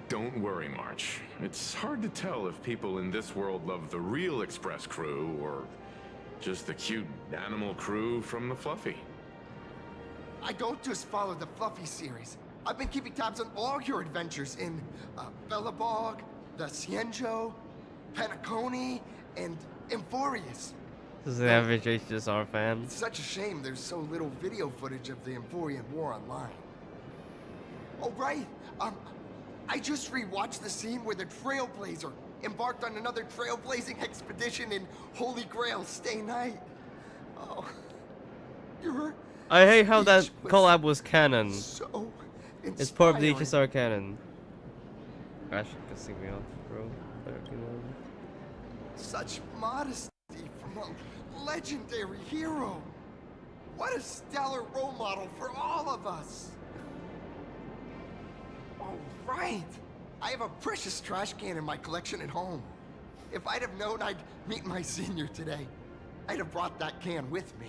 Don't worry, March. It's hard to tell if people in this world love the real Express crew or just the cute animal crew from the Fluffy. I don't just follow the Fluffy series. I've been keeping tabs on all your adventures in Bellabog, the Cienjo, Penacony, and Emphorius. This is the average HSR fan. It's such a shame there's so little video footage of the Emphorian War online. Oh, right. I just rewatched the scene where the Trailblazer embarked on another trailblazing expedition in Holy Grail Stay Night. Oh, I hate how that collab was canon. so It's part of the inspiring. HSR canon. Gosh, you can see me off, bro. Such modesty from a legendary hero. What a stellar role model for all of us. Oh, right. I have a precious trash can in my collection at home. If I'd have known I'd meet my senior today, I'd have brought that can with me.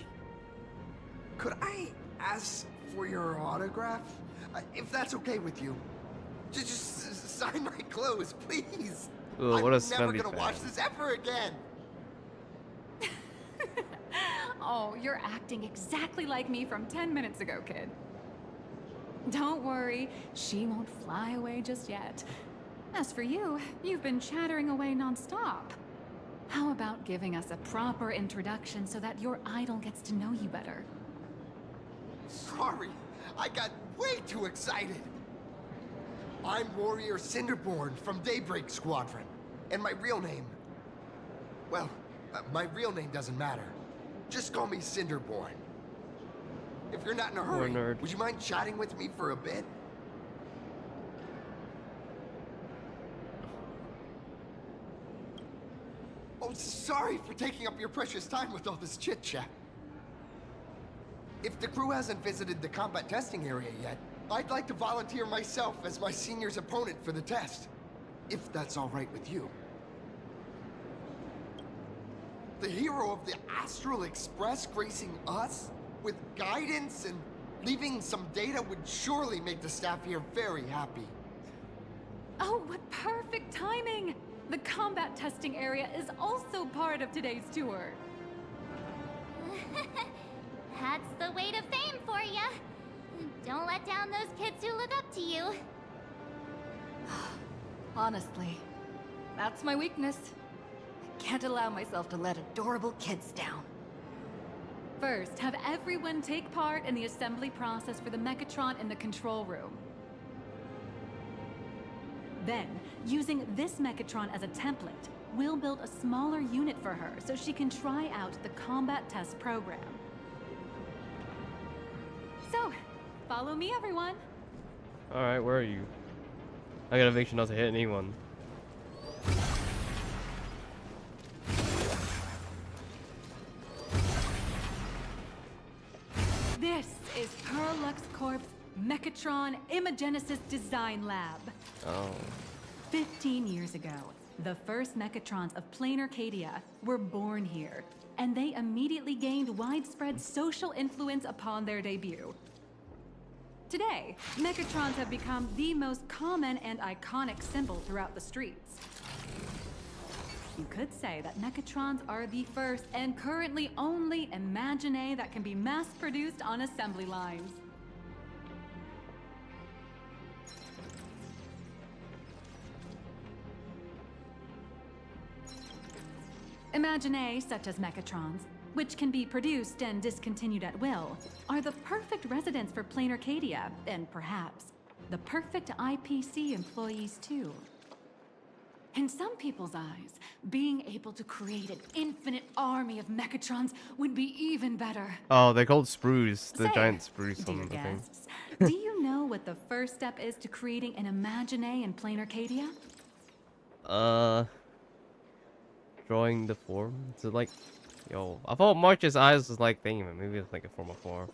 Could I ask for your autograph? If that's okay with you. Just sign my clothes, please. Ooh, I'm what a never smelly gonna fan. watch this ever again. Oh, you're acting exactly like me from 10 minutes ago, kid. Don't worry, she won't fly away just yet. As for you, you've been chattering away non-stop. How about giving us a proper introduction so that your idol gets to know you better? Sorry, I got way too excited. I'm Warrior Cinderborn from Daybreak Squadron. And my real name... Well, my real name doesn't matter. Just call me Cinderborn. If you're not in a hurry, would you mind chatting with me for a bit? Oh, sorry for taking up your precious time with all this chit-chat. If the crew hasn't visited the combat testing area yet, I'd like to volunteer myself as my senior's opponent for the test. If that's all right with you. The hero of the Astral Express gracing us with guidance and leaving some data would surely make the staff here very happy. Oh, what perfect timing! The combat testing area is also part of today's tour. That's the way to fame for ya. Don't let down those kids who look up to you. Honestly, that's my weakness. I can't allow myself to let adorable kids down. First, have everyone take part in the assembly process for the Mechatron in the control room. Then, using this Mechatron as a template, we'll build a smaller unit for her so she can try out the combat test program. So, follow me, everyone. Alright, where are you? I gotta make sure not to hit anyone. This is Perlux Corp's Mechatron Imagenesis Design Lab. Oh. 15 years ago, the first Mechatrons of Plain Arcadia were born here, and they immediately gained widespread social influence upon their debut. Today, Mechatrons have become the most common and iconic symbol throughout the streets. You could say that Mechatrons are the first and currently only Imagine that can be mass-produced on assembly lines. Imagine such as Mechatrons, which can be produced and discontinued at will, are the perfect residents for Plain Arcadia, and perhaps the perfect IPC employees too. In some people's eyes, being able to create an infinite army of Mechatrons would be even better. Oh, they're called sprues. The Say, giant sprues dear on the thing. guests, do you know what the first step is to creating an Imagine in Plain Arcadia? Drawing the form? Is it like... Yo, I thought March's eyes was like thingy, but maybe it's like a form of form.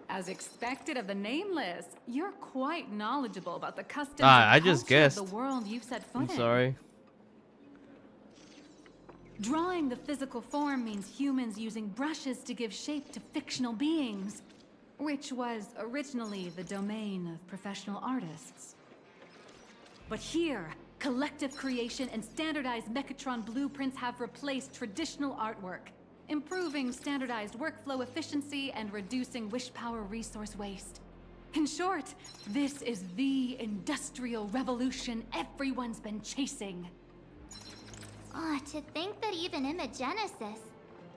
As expected of the Nameless, you're quite knowledgeable about the customs I and just culture guessed. of the world you've set foot I'm in. sorry. Drawing the physical form means humans using brushes to give shape to fictional beings, which was originally the domain of professional artists. But here, collective creation and standardized Mechatron blueprints have replaced traditional artwork, improving standardized workflow efficiency and reducing wish power resource waste. In short, this is the industrial revolution everyone's been chasing. Oh, to think that even Imagenesis,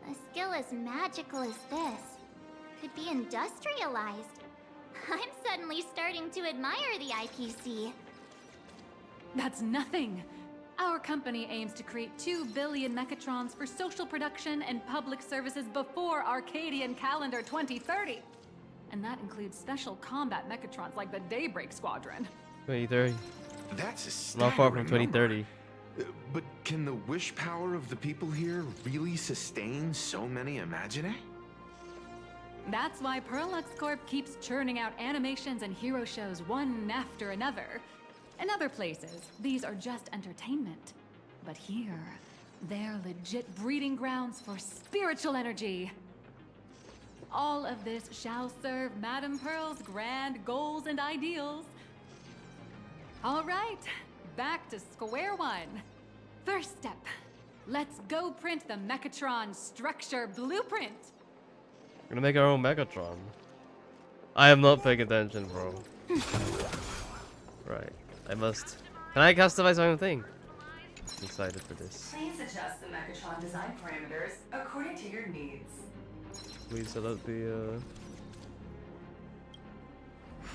a skill as magical as this, could be industrialized. I'm suddenly starting to admire the IPC. That's nothing. Our company aims to create 2 billion Mechatrons for social production and public services before Arcadian calendar 2030. And that includes special combat Mechatrons like the Daybreak Squadron. 2030. That's a Not far from staggering number. 2030. But can the wish power of the people here really sustain so many Imagine? That's why Perlux Corp keeps churning out animations and hero shows one after another. In other places, these are just entertainment. But here, they're legit breeding grounds for spiritual energy. All of this shall serve Madame Pearl's grand goals and ideals. All right, back to square one. First step, let's go print the Mechatron structure blueprint. We're gonna make our own Megatron. I am not paying attention, bro. Right. I must. Can I customize my own thing? I'm excited for this. Please adjust the Mechatron design parameters according to your needs. Please set up the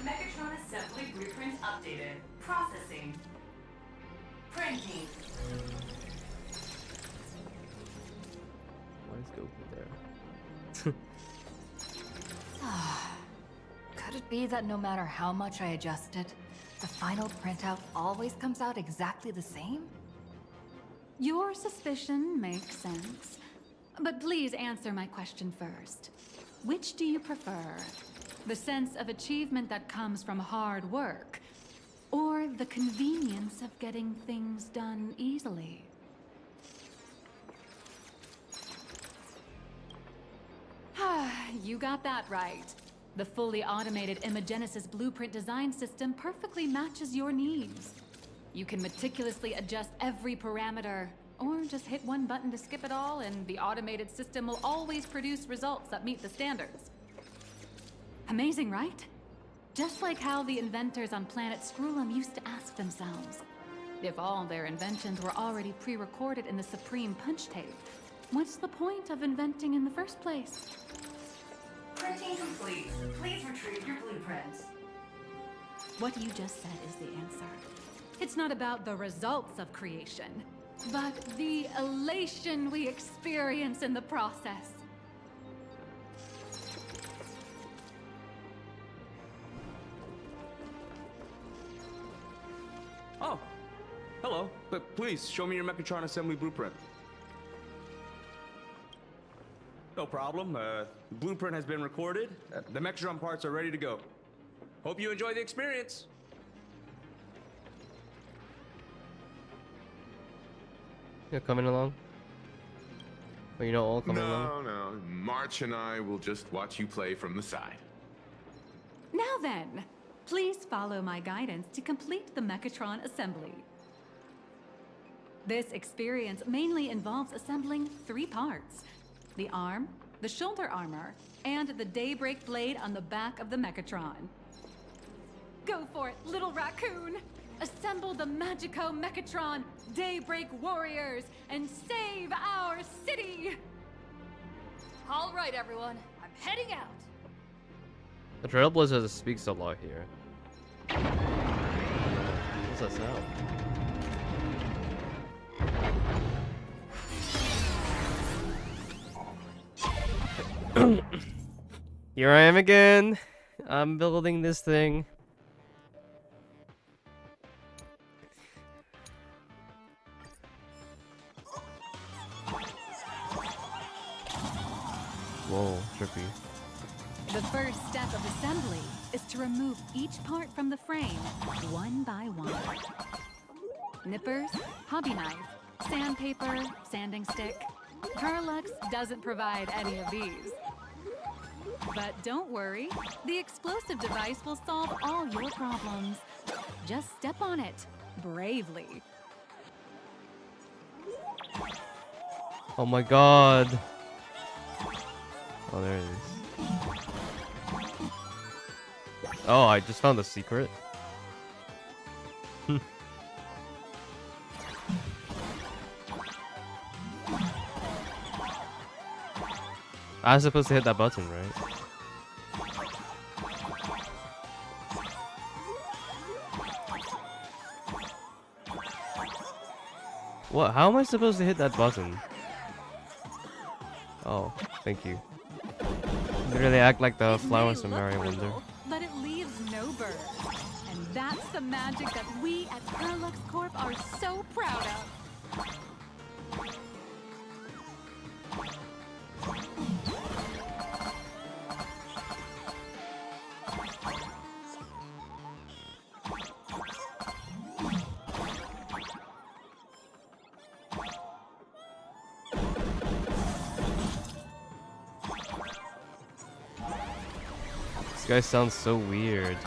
Megatron assembly blueprint updated. Processing. Printing. Why is Goku there? Could it be that no matter how much I adjust it, the final printout always comes out exactly the same? Your suspicion makes sense. But please answer my question first. Which do you prefer? The sense of achievement that comes from hard work, or the convenience of getting things done easily? You got that right. The fully automated Imagenesis blueprint design system perfectly matches your needs. You can meticulously adjust every parameter, or just hit one button to skip it all, and the automated system will always produce results that meet the standards. Amazing, right? Just like how the inventors on planet Skrullum used to ask themselves, if all their inventions were already pre-recorded in the Supreme Punch Tape, what's the point of inventing in the first place? Printing complete. Please retrieve your blueprints. What you just said is the answer. It's not about the results of creation, but the elation we experience in the process. Oh, hello. But please, show me your Megatron assembly blueprint. No problem. The blueprint has been recorded. The Megatron parts are ready to go. Hope you enjoy the experience. You're coming along? Or you not all coming No, along? no. March and I will just watch you play from the side. Now then, please follow my guidance to complete the Megatron assembly. This experience mainly involves assembling 3 parts: the arm, the shoulder armor, and the Daybreak blade on the back of the Megatron. Go for it, little raccoon! Assemble the Magico Megatron Daybreak Warriors and save our city! All right, everyone. I'm heading out. The Trailblazer speaks a lot here. What's that sound? Here I am again. I'm building this thing. Whoa, trippy. The first step of assembly is to remove each part from the frame, one by one. Nippers, hobby knife, sandpaper, sanding stick. Carlux doesn't provide any of these. But don't worry, the explosive device will solve all your problems. Just step on it, bravely. Oh my god. Oh, there it is. Oh, I just found the secret. I was supposed to hit that button, right? What? How am I supposed to hit that button? Oh, thank you. Literally act like the flowers from Mario Wonder. But it leaves no burr. And that's the magic that we at Carlux Corp are so proud of. This guy sounds so weird.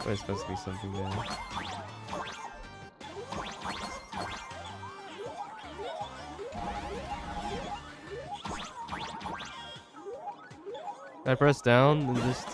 There's supposed to be something there. I press down and just...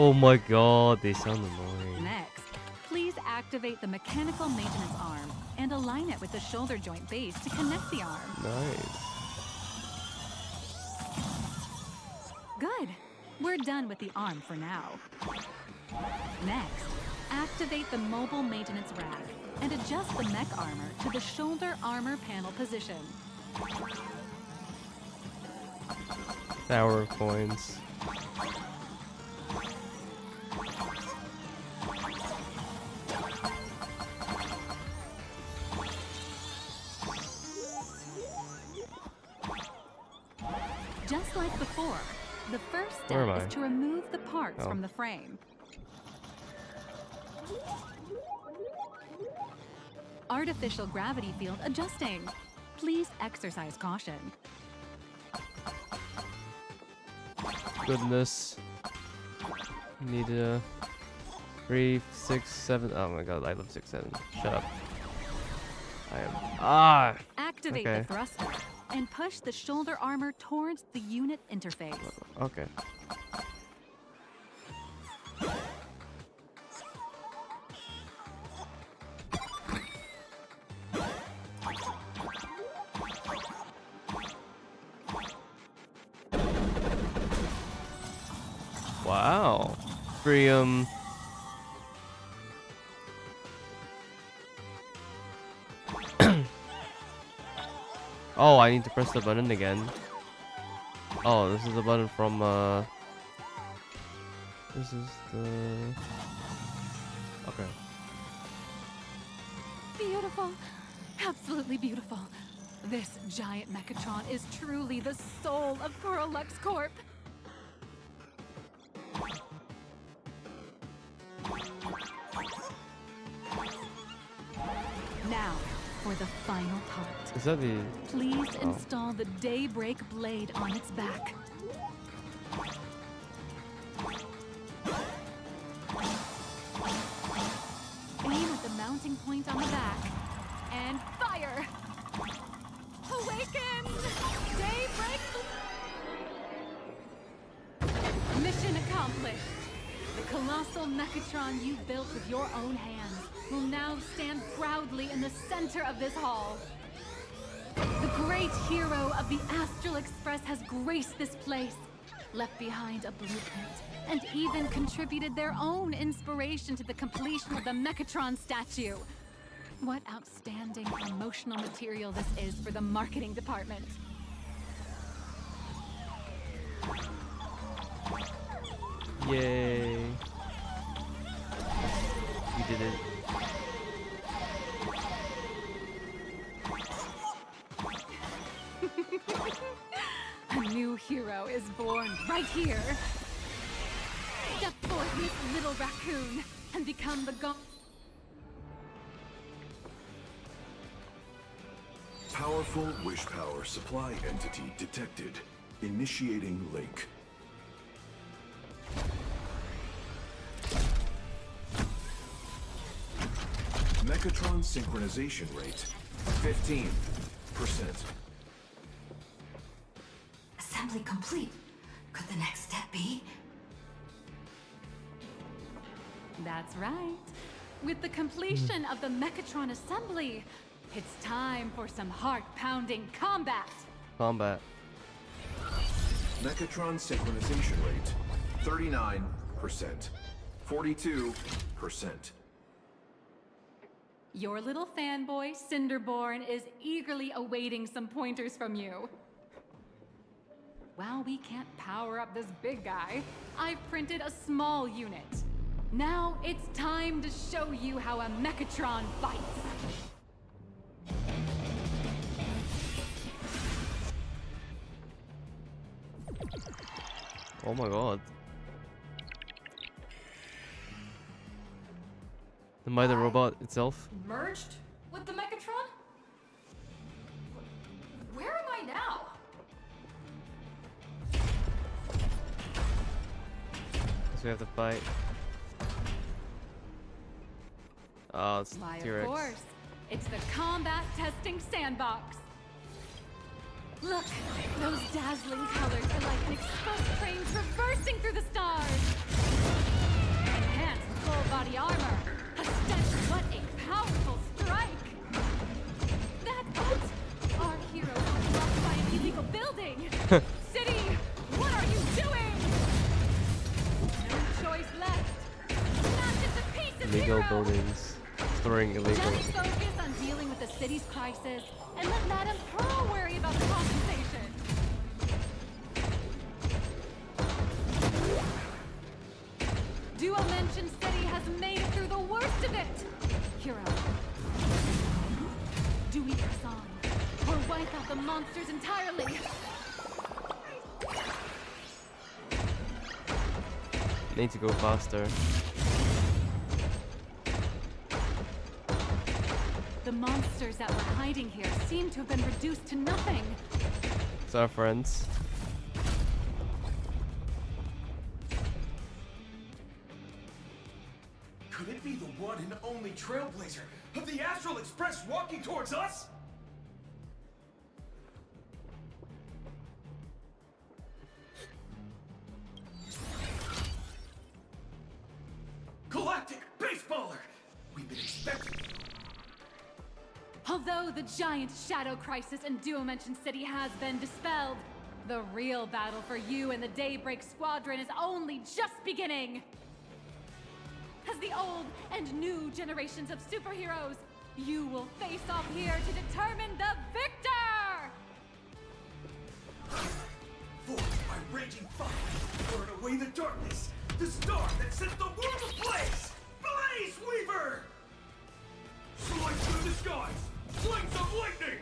Oh my god, they sound annoying. Next, please activate the mechanical maintenance arm and align it with the shoulder joint base to connect the arm. Nice. Good. We're done with the arm for now. Next, activate the mobile maintenance rack and adjust the mech armor to the shoulder armor panel position. Tower of coins. Just like before, the first Where am step I? is to remove the parts Oh. from the frame. Artificial gravity field adjusting. Please exercise caution. Goodness. Need a 3, 6, 7. Oh my god, I love 6, 7. Shut up. I am. Activate Okay. the thruster and push the shoulder armor towards the unit interface. Okay. Wow. Pretty Oh, I need to press the button again. Oh, this is the button from this is the okay. Beautiful. Absolutely beautiful. This giant Mechatron is truly the soul of Perlux Corp. Now, for the final part. Is that the Please oh. install the Daybreak blade on its back. Aim at the mounting point on the back and fire! Awaken! Daybreak! Mission accomplished! The colossal Mechatron you built with your own hands will now stand proudly in the center of this hall. The great hero of the Astral Express has graced this place, left behind a blueprint, and even contributed their own inspiration to the completion of the Mechatron statue. What outstanding promotional material this is for the marketing department. Yay. You did it. A new hero is born right here. Step forth, this little raccoon, and become the Powerful wish power supply entity detected. Initiating link. Mechatron synchronization rate 15%. Assembly complete. Could the next step be? That's right. With the completion of the Mechatron assembly, it's time for some heart-pounding combat. Combat. Mechatron synchronization rate 39%. 42%. Your little fanboy, Cinderborn, is eagerly awaiting some pointers from you. While we can't power up this big guy, I've printed a small unit. Now it's time to show you how a Mechatron fights. Oh my god. Am I the robot itself? Merged with the Mechatron? Where am I now? So we have to fight. Oh, it's Why, T-Rex. of course. It's the combat testing sandbox. Look, those dazzling colors are like an express train traversing through the stars. illegal buildings, storing illegal. Just focus on dealing with the city's crisis and let Madame Pearl worry about the compensation. Duo-Mention City has made it through the worst of it. Hero, do we press on or wipe out the monsters entirely? Need to go faster. The monsters that were hiding here seem to have been reduced to nothing. It's our friends. Could it be the one and only trailblazer of the Astral Express walking towards us? Galactic Baseballer! We've been expecting... Although the giant shadow crisis in Duo-Mention City has been dispelled, the real battle for you and the Daybreak Squadron is only just beginning! As the old and new generations of superheroes, you will face off here to determine the victor! Forged by raging fire, burn away the darkness, the star that sets the world ablaze! Blaze Weaver! Fly through the skies! Flames of lightning!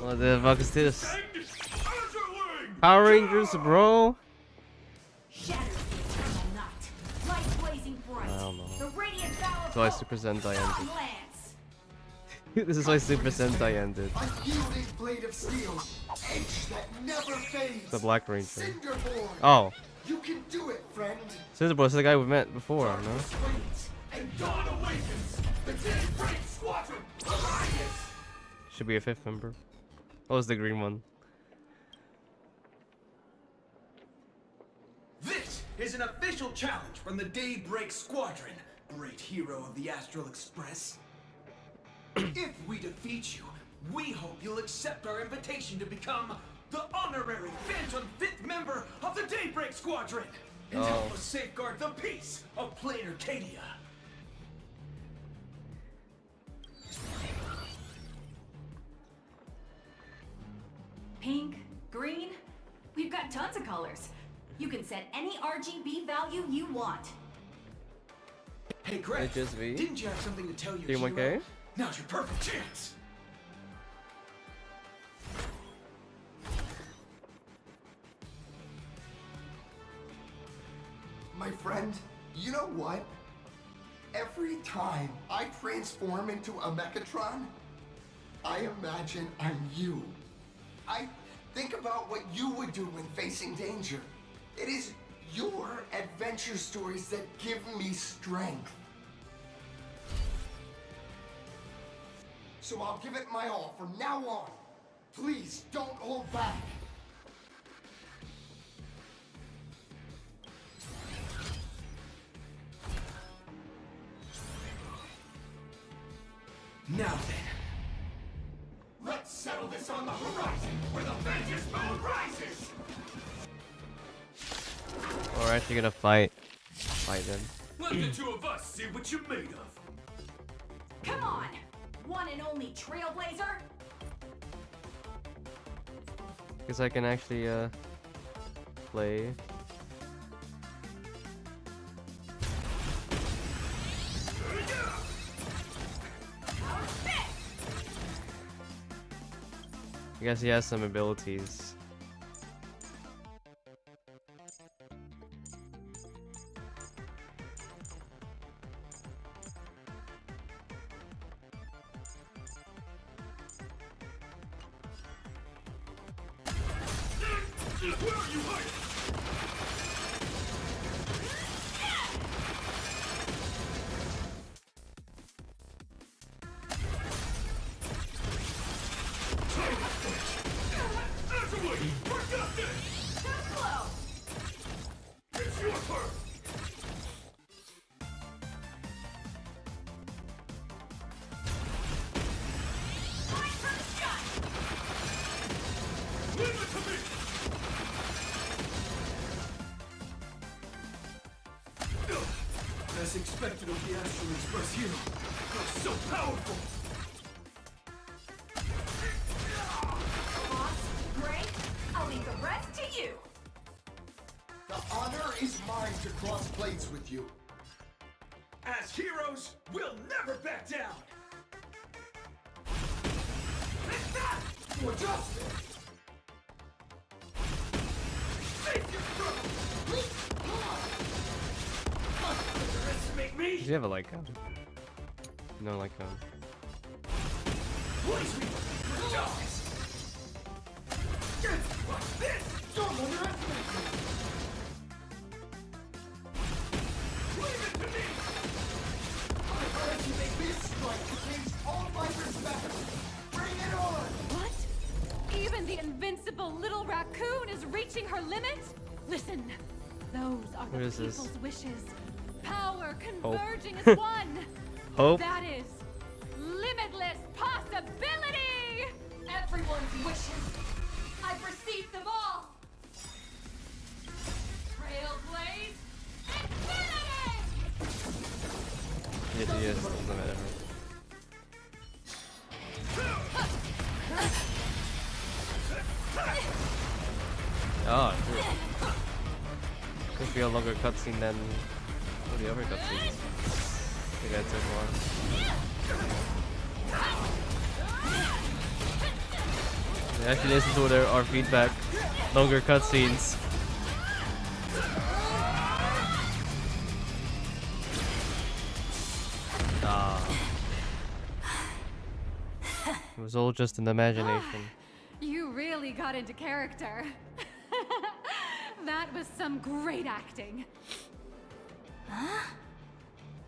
What the fuck is this? Azurling! Power Rangers, bro? Shatters the eternal night. Light blazing bright. I don't know. The radiant bow of So I hope. Super Sentai Dawn ended. lands. This is why Super Sentai ended. Unyielding blade of steel, edge that never fades. The Black Ranger. Cinderborn. Oh. You can do it, friend. Cinderborn's the guy we met before, no? Waits, and dawn awakens! The Daybreak Squadron! Alliance! Should be a 5th member. What was the green one? This is an official challenge from the Daybreak Squadron, great hero of the Astral Express. If we defeat you, we hope you'll accept our invitation to become the honorary Phantom 5th member of the Daybreak Squadron and help us safeguard the peace of Plain Arcadia. Pink, green, we've got tons of colors. You can set any RGB value you want. Hey Greg, HSV. didn't you have something to tell your Team hero? 1K? Now's your perfect chance. My friend, you know what? Every time I transform into a Mechatron, I imagine I'm you. I think about what you would do when facing danger. It is your adventure stories that give me strength. So I'll give it my all from now on. Please don't hold back. Now then, let's settle this on the horizon where the vengeance moon rises! We're actually gonna fight them. Let the two of us see what you're made of. Come on, one and only Trailblazer. Guess I can actually play. I guess he has some abilities. Where are you hiding? It's your turn! Leave it to me! As expected of the Astral Express hero, you're so powerful! Boss, Gray, I'll leave the rest to you. The honor is mine to cross blades with you. As heroes, we'll never back down! For justice! Face your struggle! Must underestimate me! Do you have a light gun? No light gun. Please me for justice! Like this! Don't underestimate me! Leave it to me! Underestimate this strike contains all my respect! Bring it on! What? Even the invincible little raccoon is reaching her limit? Listen, those are What the is this? people's wishes. Power Hope. converging as one. Hope? That is limitless possibility! Everyone's wishes. I've received them all. Trailblaze Infinity! Yes, doesn't matter. Oh, shit. Could be a longer cutscene than the other cutscenes. I think that took more. Yeah, actually listen to our feedback. Longer cutscenes. It was all just an imagination. You really got into character. That was some great acting. Huh?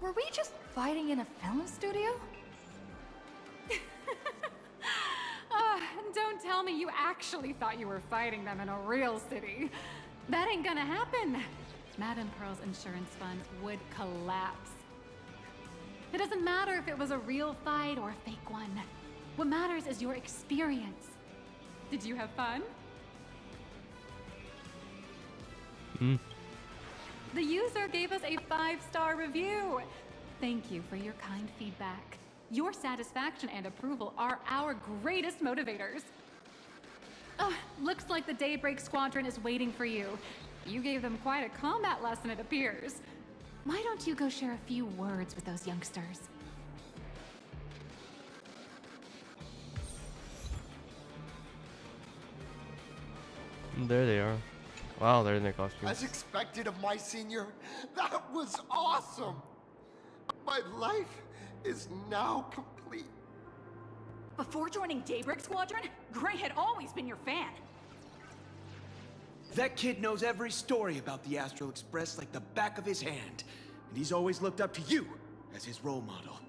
Were we just fighting in a film studio? Don't tell me you actually thought you were fighting them in a real city. That ain't gonna happen. Madame Pearl's insurance fund would collapse. It doesn't matter if it was a real fight or a fake one. What matters is your experience. Did you have fun? The user gave us a 5-star review. Thank you for your kind feedback. Your satisfaction and approval are our greatest motivators. Looks like the Daybreak Squadron is waiting for you. You gave them quite a combat lesson, it appears. Why don't you go share a few words with those youngsters? There they are. Wow, they're in their costumes. As expected of my senior, that was awesome! My life is now complete. Before joining Daybreak Squadron, Gray had always been your fan. That kid knows every story about the Astral Express like the back of his hand. And he's always looked up to you as his role model.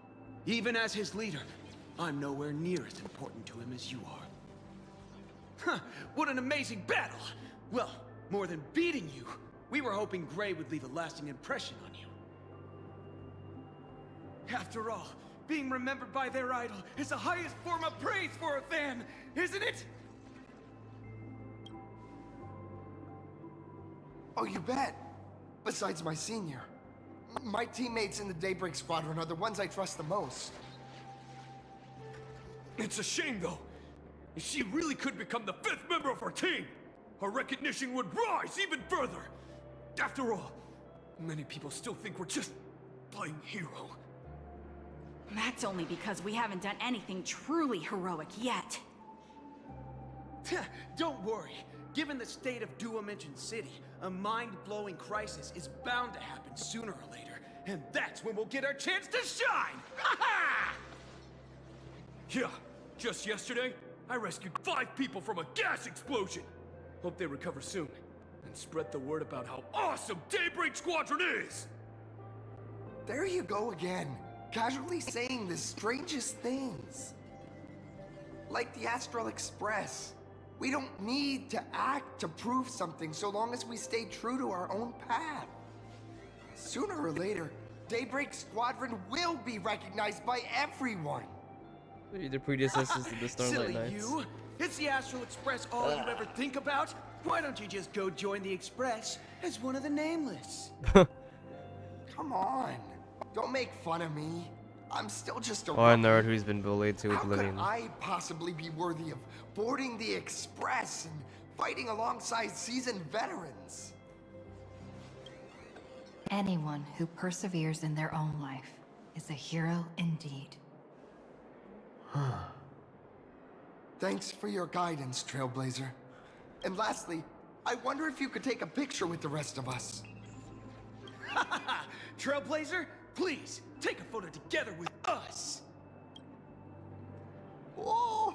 Even as his leader, I'm nowhere near as important to him as you are. Huh, what an amazing battle! Well, more than beating you, we were hoping Gray would leave a lasting impression on you. After all, being remembered by their idol is the highest form of praise for a fan, isn't it? Oh, you bet. Besides my senior. My teammates in the Daybreak Squadron are the ones I trust the most. It's a shame, though. If she really could become the 5th member of our team, her recognition would rise even further. After all, many people still think we're just playing hero. That's only because we haven't done anything truly heroic yet. Don't worry. Given the state of Duomension City, a mind-blowing crisis is bound to happen sooner or later. And that's when we'll get our chance to shine! Ha-ha! Yeah, just yesterday, I rescued 5 people from a gas explosion. Hope they recover soon. And spread the word about how awesome Daybreak Squadron is! There you go again. Casually saying the strangest things. Like the Astral Express. We don't need to act to prove something so long as we stay true to our own path. Sooner or later, Daybreak Squadron will be recognized by everyone. The predecessors to the Starlight Silly Knights. you! Is the Astral Express all you ever think about? Why don't you just go join the Express as one of the Nameless? Come Come on. Don't make fun of me. I'm still just a Or a rookie. nerd who's been bullied to How oblivion. could I possibly be worthy of boarding the Express and fighting alongside seasoned veterans? Anyone who perseveres in their own life is a hero indeed. Thanks for your guidance, Trailblazer. And lastly, I wonder if you could take a picture with the rest of us. Trailblazer, please, take a photo together with us! Whoa!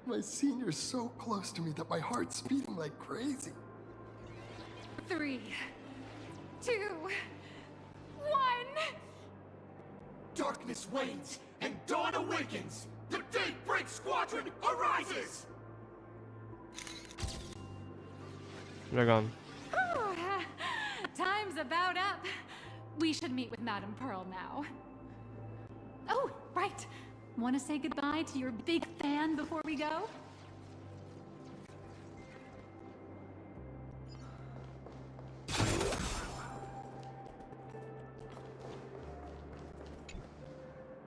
My senior's so close to me that my heart's beating like crazy. 3, 2, 1. Darkness wanes and dawn awakens. The Daybreak Squadron arises. They're gone. Whew, time's about up. We should meet with Madame Pearl now. Oh, right. Want to say goodbye to your big fan before we go?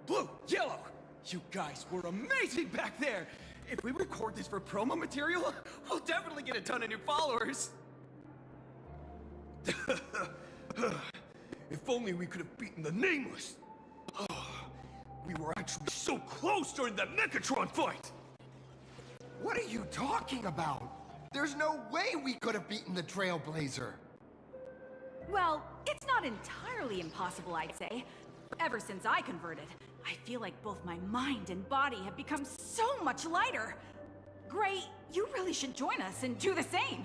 Blue, yellow, you guys were amazing back there. If we record this for promo material, we'll definitely get a ton of new followers. If only we could have beaten the Nameless. We were actually so close during that Mechatron fight. What are you talking about? There's no way we could have beaten the Trailblazer. Well, it's not entirely impossible, I'd say. Ever since I converted, I feel like both my mind and body have become so much lighter. Gray, you really should join us and do the same.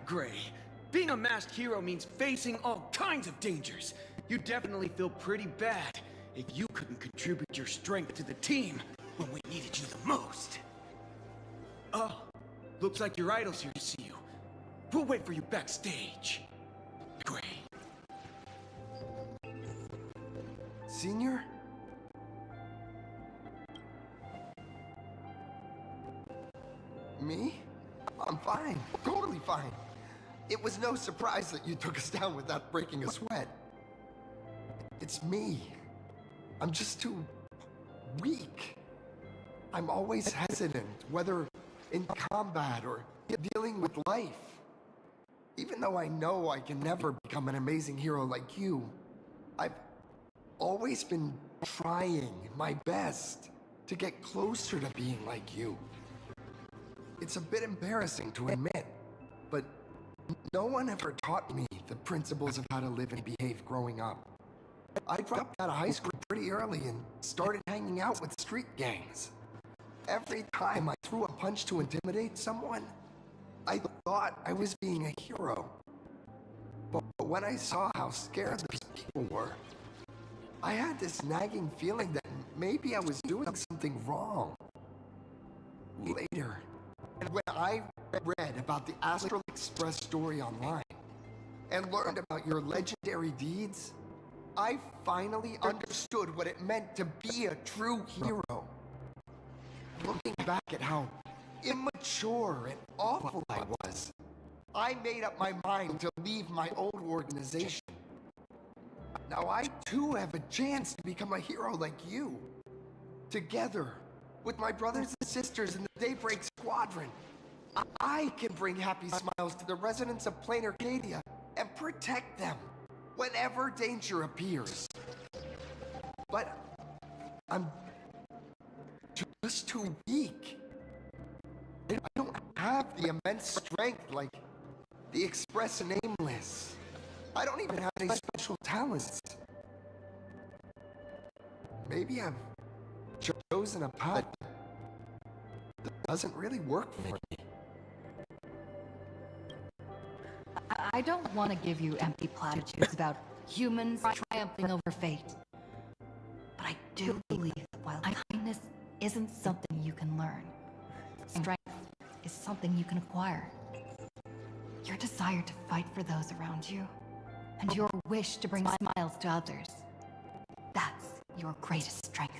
Gray, being a masked hero means facing all kinds of dangers. You definitely feel pretty bad if you couldn't contribute your strength to the team when we needed you the most. Oh, looks like your idol's here to see you. We'll wait for you backstage. Gray. Senior? Me? I'm fine. Totally fine. It was no surprise that you took us down without breaking a sweat. It's me. I'm just too weak. I'm always hesitant, whether in combat or dealing with life. Even though I know I can never become an amazing hero like you, I've always been trying my best to get closer to being like you. It's a bit embarrassing to admit, but no one ever taught me the principles of how to live and behave growing up. I dropped out of high school pretty early and started hanging out with street gangs. Every time I threw a punch to intimidate someone, I thought I was being a hero. But when I saw how scared those people were, I had this nagging feeling that maybe I was doing something wrong. Later, when I read about the Astral Express story online and learned about your legendary deeds, I finally understood what it meant to be a true hero. Looking back at how immature and awful I was, I made up my mind to leave my old organization. Now I too have a chance to become a hero like you. Together, with my brothers and sisters in the Daybreak Squadron, I can bring happy smiles to the residents of Plain Arcadia and protect them whenever danger appears. But I'm just too weak. I don't have the immense strength like the Express and Nameless. I don't even have any special talents. Maybe I've chosen a path that doesn't really work for me. I don't want to give you empty platitudes about humans triumphing over fate. But I do believe that while kindness isn't something you can learn, strength is something you can acquire. Your desire to fight for those around you, and your wish to bring smiles to others, that's your greatest strength.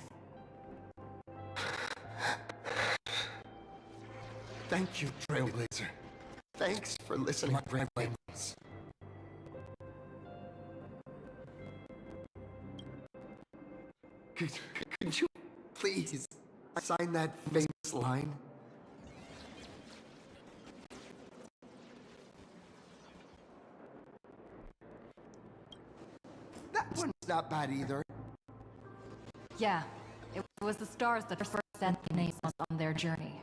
Thank you, Trailblazer. Thanks for listening to my ramblings. Could you please sign that famous line? That one's not bad either. Yeah, it was the stars that first sent the names on their journey.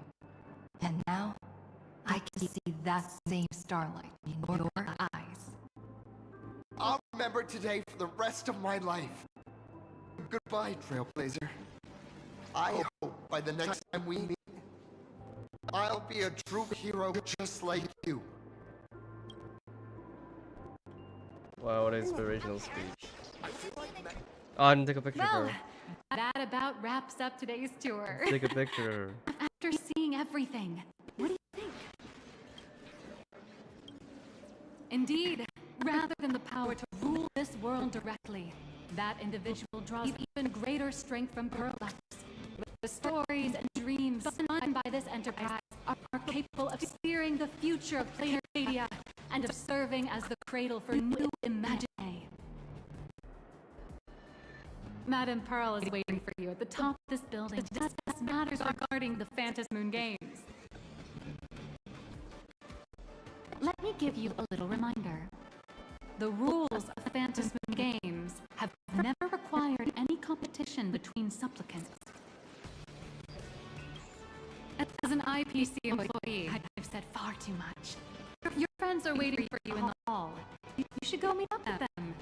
And now, I can see that same starlight in your eyes. I'll remember today for the rest of my life. Goodbye, Trailblazer. I hope by the next time we meet, I'll be a true hero just like you. Wow, what an inspirational speech. Oh, I didn't take a picture of Well, her. that about wraps up today's tour. Take a picture. After seeing everything, what do you think? Indeed, rather than the power to rule this world directly, that individual draws even greater strength from Parallax. The stories and dreams spun by this enterprise are capable of steering the future of planar media and of serving as the cradle for new imagine. Madame Pearl is waiting for you at the top of this building to discuss matters regarding the Phantom Moon Games. Let me give you a little reminder. The rules of the Phantom Moon Games have never required any competition between supplicants. As an IPC employee, I've said far too much. Your friends are waiting for you in the hall. You should go meet up with them.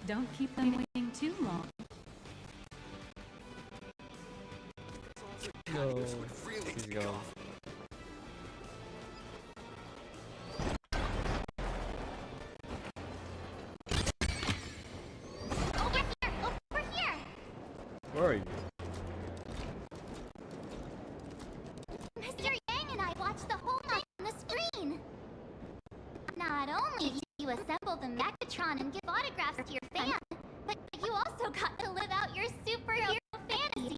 Don't keep them waiting too long. No, he's gone. Over here! Where are you? Mr. Yang and I watched the whole night on the screen. Not only did you assemble the Megatron and give autographs to your fans, but you also got to live out your superhero fantasy.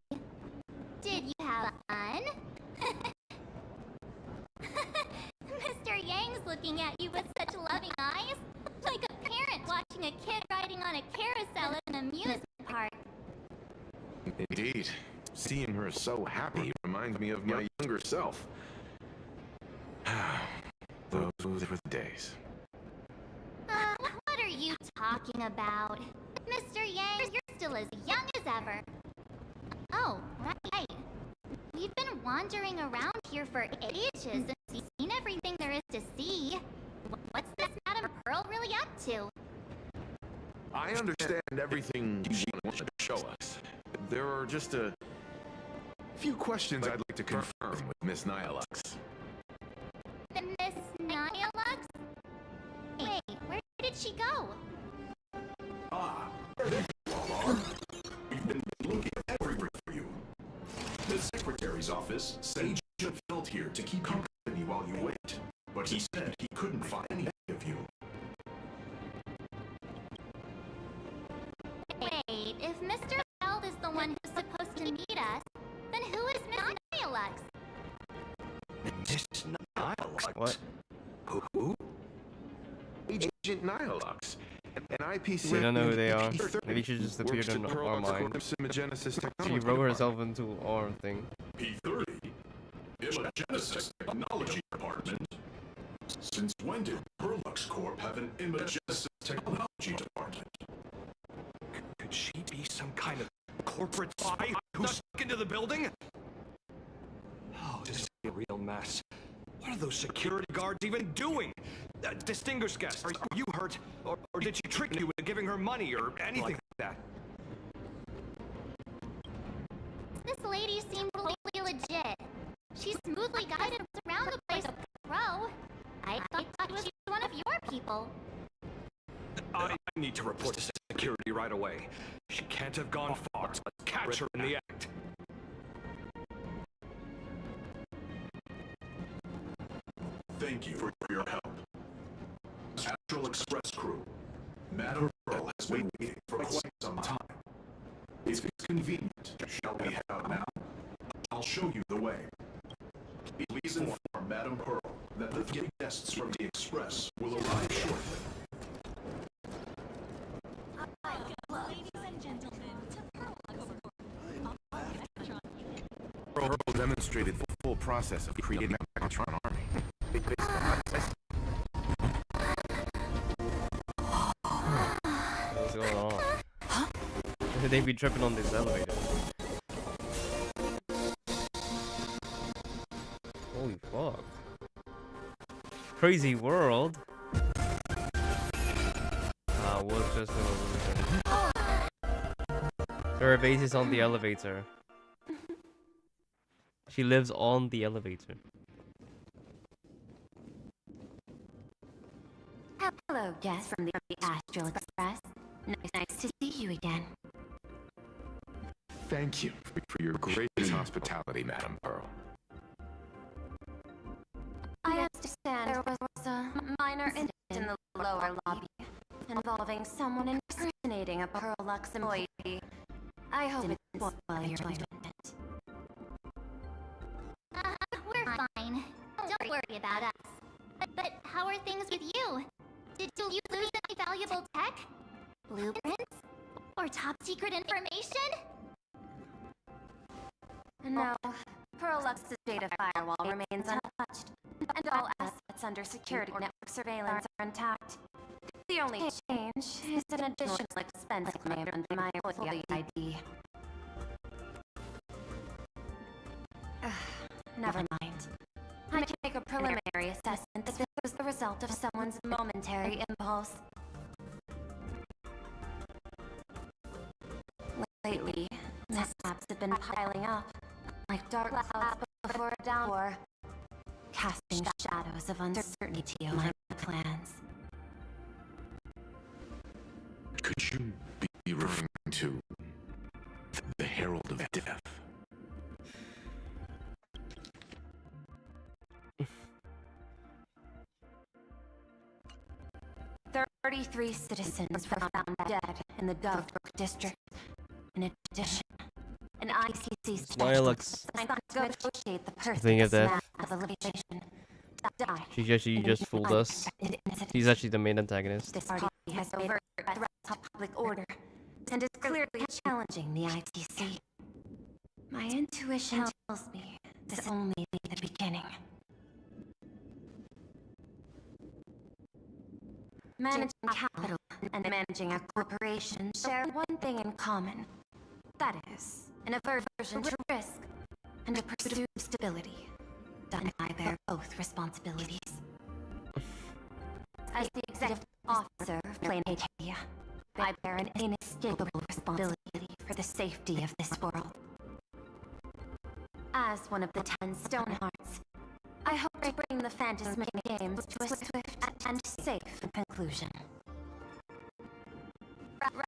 Did you have fun? Mr. Yang's looking at you with such loving eyes, like a parent watching a kid riding on a carousel at an amusement park. Indeed. Seeing her so happy reminds me of my younger self. Those were the days. What are you talking about? Mr. Yang, you're still as young as ever. Oh, right. We've been wandering around here for ages and seen everything there is to see. What's this Madame Pearl really up to? I understand everything she wants to show us. There are just a few questions I'd like to confirm with Miss Nihilux. Miss Nihilux? Wait, where did she go? Ah, there you all are. We've been looking everywhere for you. The secretary's office sent Agent Felt here to keep company while you wait, but he said he couldn't find any of you. Wait, if Mr. Feld is the one who's supposed to meet us, then who is Miss Nihilux? Miss Nihilux? What? Who? Agent Nihilux. An IPC. We don't know who they are. Maybe she just appeared in our mind. She wrote herself into our thing. P30? Imagenesis Technology Department? Since when did Perlux Corp have an Imagenesis Technology Department? Could she be some kind of corporate spy who snuck into the building? Oh, this is a real mess. What are those security guards even doing? Distinguished guest, are you hurt? Or did she trick you into giving her money or anything like that? This lady seemed totally legit. She smoothly guided us around the place like a pro. I thought she was one of your people. I need to report to security right away. She can't have gone far, so let's catch her in the act. Thank you for your help. Astral Express crew, Madame Pearl has been waiting for quite some time. If it's convenient, shall we head out now? I'll show you the way. Please inform Madame Pearl that the guests from the Express will arrive shortly. Ladies and gentlemen, to Perlux. Pearl demonstrated the full process of creating a Megatron army. What's going on? They be tripping on this elevator. Holy fuck. Crazy world. Was just an illusion. Her base is on the elevator. She lives on the elevator. Hello, guests from the Astral Express. Nice to see you again. Thank you for your gracious hospitality, Madam Pearl. I understand there was a minor incident in the lower lobby involving someone impersonating a Pearl Lux employee. I hope it didn't spoil your enjoyment. We're fine. Don't worry about us. But how are things with you? Did you lose any valuable tech? Blueprints? Or top secret information? No, Pearl Lux's data firewall remains untouched, and all assets under security network surveillance are intact. The only change is an additional expense claim under my employee ID. Never mind. I can make a preliminary assessment that this was the result of someone's momentary impulse. Lately, mishaps have been piling up, like dark clouds before a downpour, casting shadows of uncertainty on my plans. Could you be referring to the Herald of Death? 33 citizens were found dead in the Dovebrook district. In addition, an ICC specialist assigned to negotiate the Thing of person's death. map of elation died. She just fooled us. She's actually the main antagonist. This party has overt threats to public order and is clearly challenging the ICC. My intuition tells me this will only be the beginning. Managing capital and managing a corporation share one thing in common. That is, an aversion to risk and a pursuit of stability. And I bear both responsibilities. As the executive officer of Plain Acadia, I bear an inescapable responsibility for the safety of this world. As one of the 10 Stonehearts, I hope to bring the Phantasm Games to a swift and safe conclusion.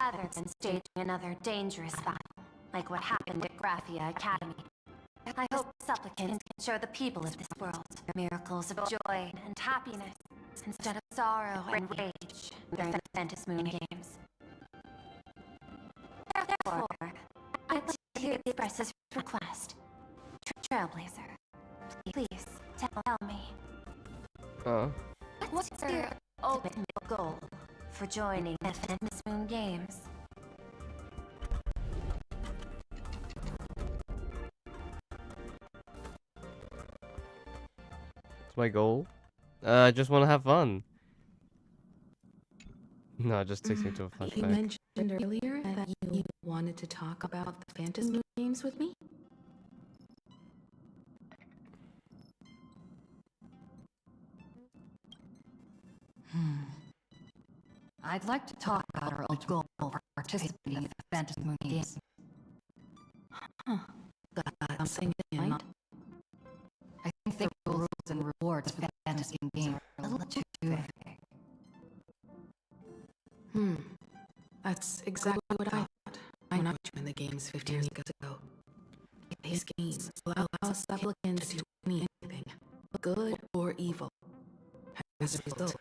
Rather than staging another dangerous battle, like what happened at Graphia Academy, I hope supplicants can show the people of this world miracles of joy and happiness, instead of sorrow and rage during the Phantasm Games. Therefore, I'd like to hear the Express's request. Trailblazer, please tell me. What's your ultimate goal for joining the Phantasm Games? It's my goal. I just want to have fun. No, it just takes me to a You flashback. mentioned earlier that you wanted to talk about the Phantasm Games with me? I'd like to talk about our old goal for participating in the Phantasm Games. Got something in mind? I think the rules and rewards for the Phantasm Games are a little too vague. That's exactly what I thought when I joined the games 15 years ago. These games allow supplicants to do anything, good or evil. As a result,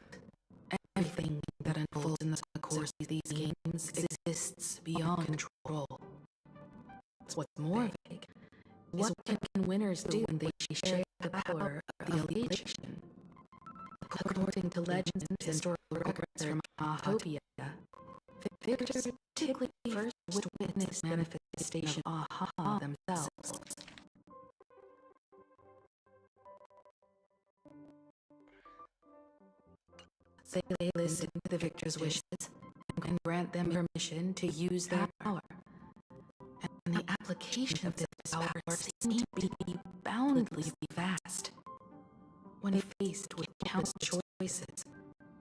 everything that unfolds in the course of these games exists beyond control. What's more vague is what can winners do when they share the power of the elation. According to legends and historical records from Ahatopia, victors typically first witness manifestation of Aha themselves. say they listen to the victor's wishes and grant them permission to use their power. And the application of this power seems to be boundlessly vast. When faced with countless choices,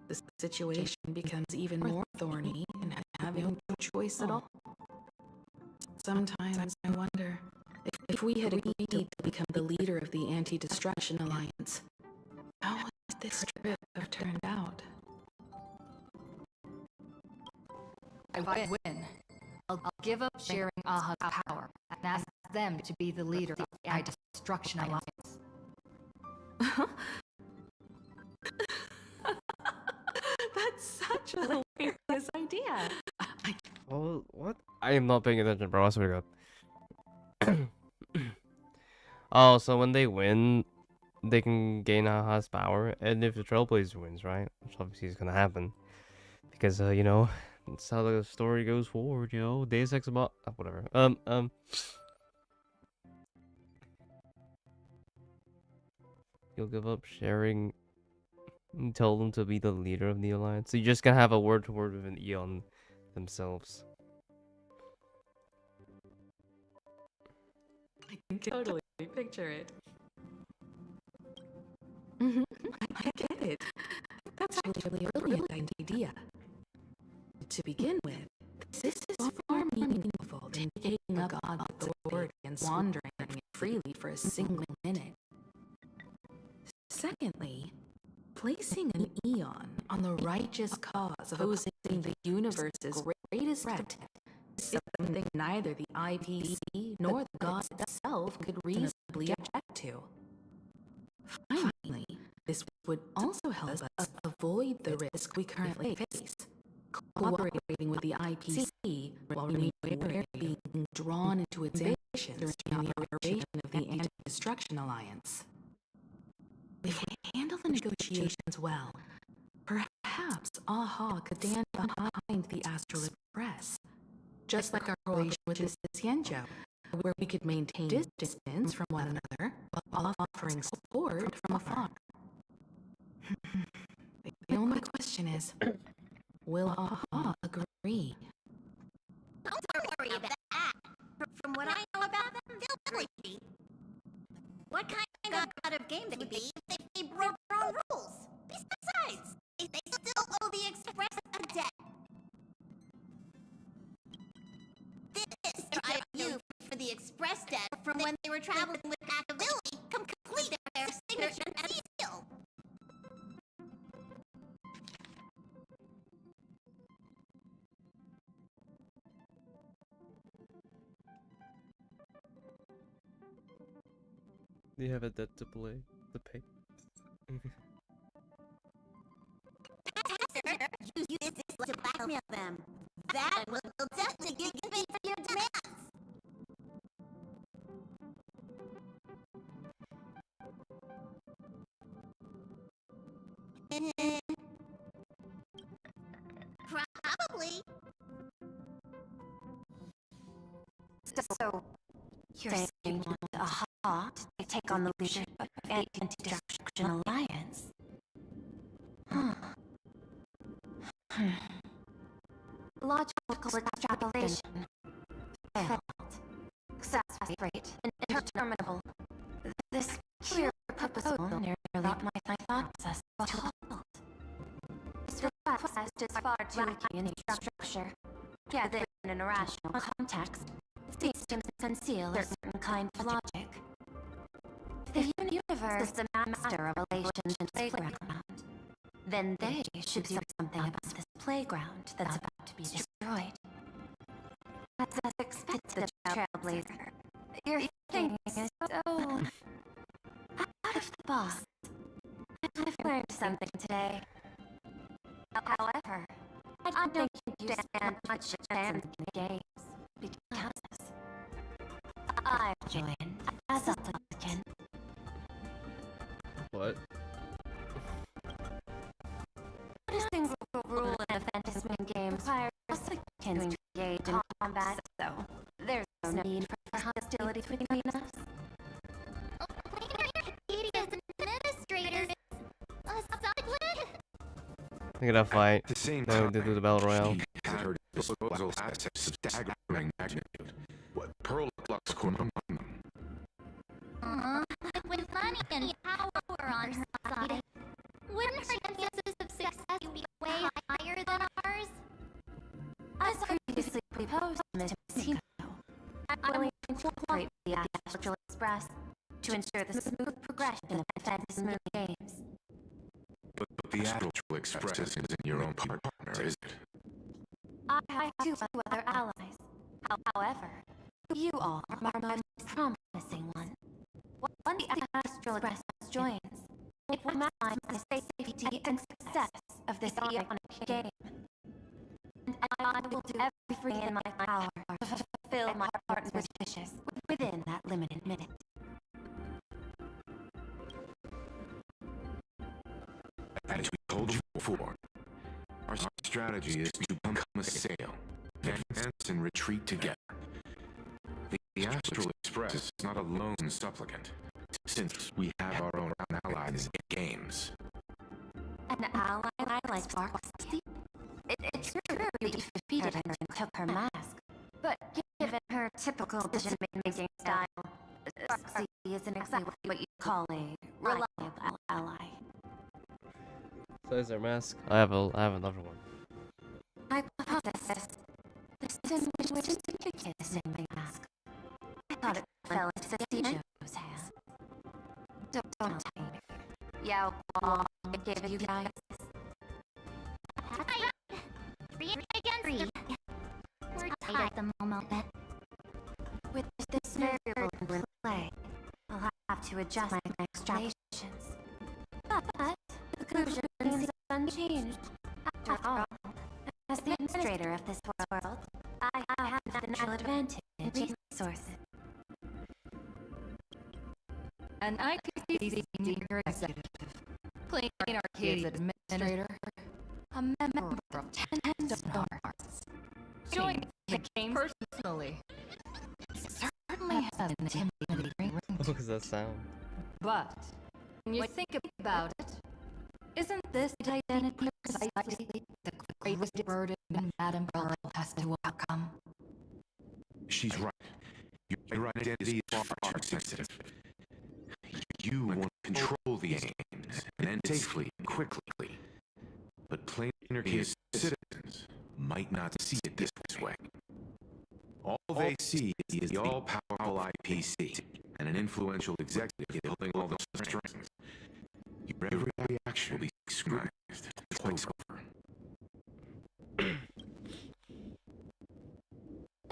the situation becomes even more thorny and having no choice at all. Sometimes I wonder if we had agreed to become the leader of the Anti-Destruction Alliance, how would this trip have turned out? If I win, I'll give up sharing Aha's power and ask them to be the leader of the Anti-Destruction Alliance. That's such a hilarious idea. Oh, what? I am not paying attention, bro. I swear to God. Oh, so when they win, they can gain Aha's power, and if the Trailblazer wins, right? Which obviously is gonna happen, because you know, that's how the story goes forward. You know, Deus Ex whatever. You'll give up sharing and tell them to be the leader of the alliance. So you're just gonna have a word to word with an Eon themselves. I can totally picture it. I get it. That's actually a brilliant idea. To begin with, this is far meaningful than taking up God's authority and wandering it freely for a single minute. Secondly, placing an Eon on the righteous cause of opposing the universe's greatest threat is something neither the IPC nor the God itself could reasonably object to. Finally, this would also help us avoid the risk we currently face, cooperating with the IPC while remaining being drawn into its ambitions during the operation of the Anti-Destruction Alliance. If we handle the negotiations well, perhaps Aha could stand behind the Astral Express, just like our relation with the Xianzhou, where we could maintain distance from one another while offering support from afar. The only question is, will Aha agree? Don't worry about that. From what I know about them, they'll agree. What kind of god of games would be if they broke their own rules? Besides, they still owe the Express a debt. This IOU for the Express debt from when they were traveling with Machiavelli complete their signature and seal. They have a debt to pay. Pastor, use this to blackmail them. That will definitely get you paid for your demands. Probably. So you're saying you want Aha to take on the leadership of the Anti-Destruction Alliance? Logical extrapolation. Failed. Success rate interminable. This clear proposal nearly brought my thought process to a halt. This request is far too lacking in structure. Yet in an irrational context, it seems to conceal a certain kind of logic. The universe is a master of Elation and playground. Then they should do something about this playground that's about to be destroyed. As expected, Trailblazer, your thinking is so out of the box. I've learned something today. However, I don't think you stand much chance in the games because I've joined as a supplicant. What? A single rule in the Fantasy game requires supplicants to engage in combat, so there's no need for hostility between us. Katie as an administrator is a supplicant? Look at that fight. At the same No, time, they do the battle royale. she had her disposal assets of staggering magnitude. What Pearl Lux Corp among them. With money and power on her side, wouldn't her chances of success be way higher than ours? As previously proposed, Ms. Tino, I'm willing to cooperate with the Astral Express to ensure the smooth progression of the Fantasy Moon Games. But the Astral Express isn't your own partner, is it? I have two other allies. However, you all are my most promising one. Once the Astral Express joins, it will maximize the safety and success of this ionic game. And I will do everything in my power to fulfill my partner's wishes within that limited minute. As we told you before, our strategy is to become a sail, advance and retreat together. The Astral Express is not a lone supplicant, since we have our own allies in games. An ally like Foxy? It's true you defeated her and took her mask, but given her typical decision-making style, Foxy isn't exactly what you call a reliable ally. So is their mask? I have another one. Hypothesis. The Syndicate mask. I thought it fell into the Joe's hands. Don't tell me. Yao Guang gave it you guys. Three against three. We're tied at the moment. With this variable in play, I'll have to adjust my extrapolations. But the conclusion remains unchanged. After all, as the administrator of this world, I have the natural advantage in resources. An IPC senior executive, Clean Arcade's administrator, a member of Ten Stars. Join the game personally. Certainly has an intimidating ring. What does that sound? But when you think about it, isn't this identity precisely the greatest burden Madame Pearl has to overcome? She's right. Your identity is far too sensitive. You want to control the aims, and end safely and quickly. But plain Arcade's citizens might not see it this way. All they see is the all-powerful IPC and an influential executive pulling all the strings. Your every reaction will be scrutinized twice over.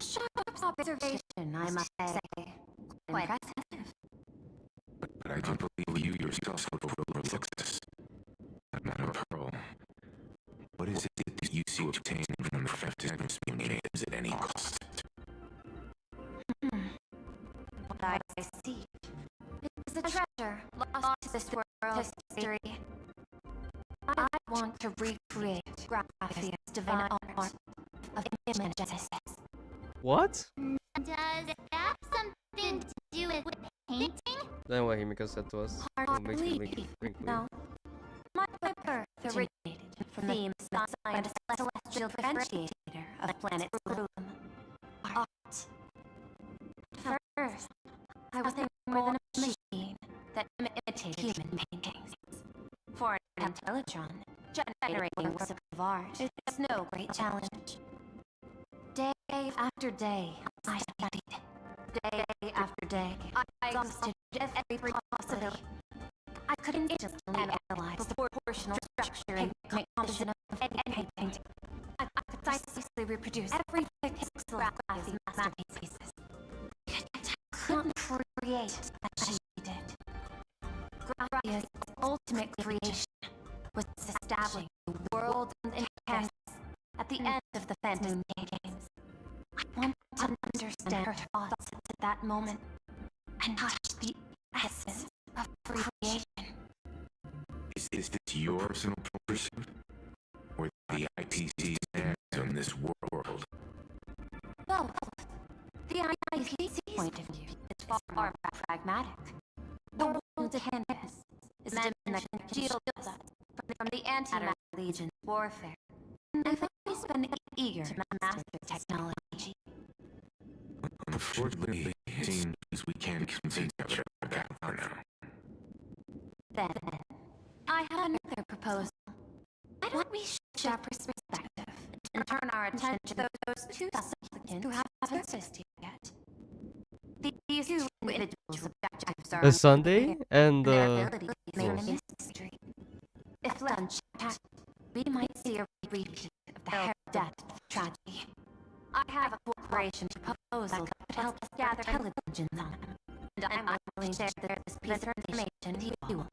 Sharp observation, I must say. Quite impressive. But I don't believe you yourself would overlook this. Madame Pearl, what is it that you see obtain from the Fantasy Moon Games at any cost? What I see is a treasure lost to this world's history. I want to recreate Graphia's divine art of images. What? Does that have something to do with painting? Then what Himiko said to us. What makes me think weird. No. My birth originated from the theme assigned a celestial differentiator of planet bloom. Art. First, I was thinking more than a machine that imitated human paintings. For an Elation, generating works of art is no great challenge. Day after day, I studied. Day after day, I exhausted every possibility. I could instantly analyze the proportional structure and composition of any painting. I could precisely reproduce every pixel of Graphia's masterpieces. Yet I couldn't create as she did. Graphia's ultimate creation was establishing the world in canvas at the end of the Fantasy Games. I wanted to understand her thoughts at that moment and touch the essence of creation. Is this your personal pursuit? Or the IPC's hands on this world? Both. The IPC point of view is far pragmatic. The world of canvas is meant to shield us from the anti-matter legions warfare. And they've always been eager to master technology. Unfortunately, it seems we can't convince each other for now. Then, I have another proposal. Why don't we shift our perspective and turn our attention to those two supplicants who haven't existed yet? These two individuals' objectives are The Sunday and their the ability to make a mystery. If left unchecked, we might see a repeat of the Herald death tragedy. I have a cooperation proposal that could help us gather intelligence on them, and I'm willing to share this piece of information with you all.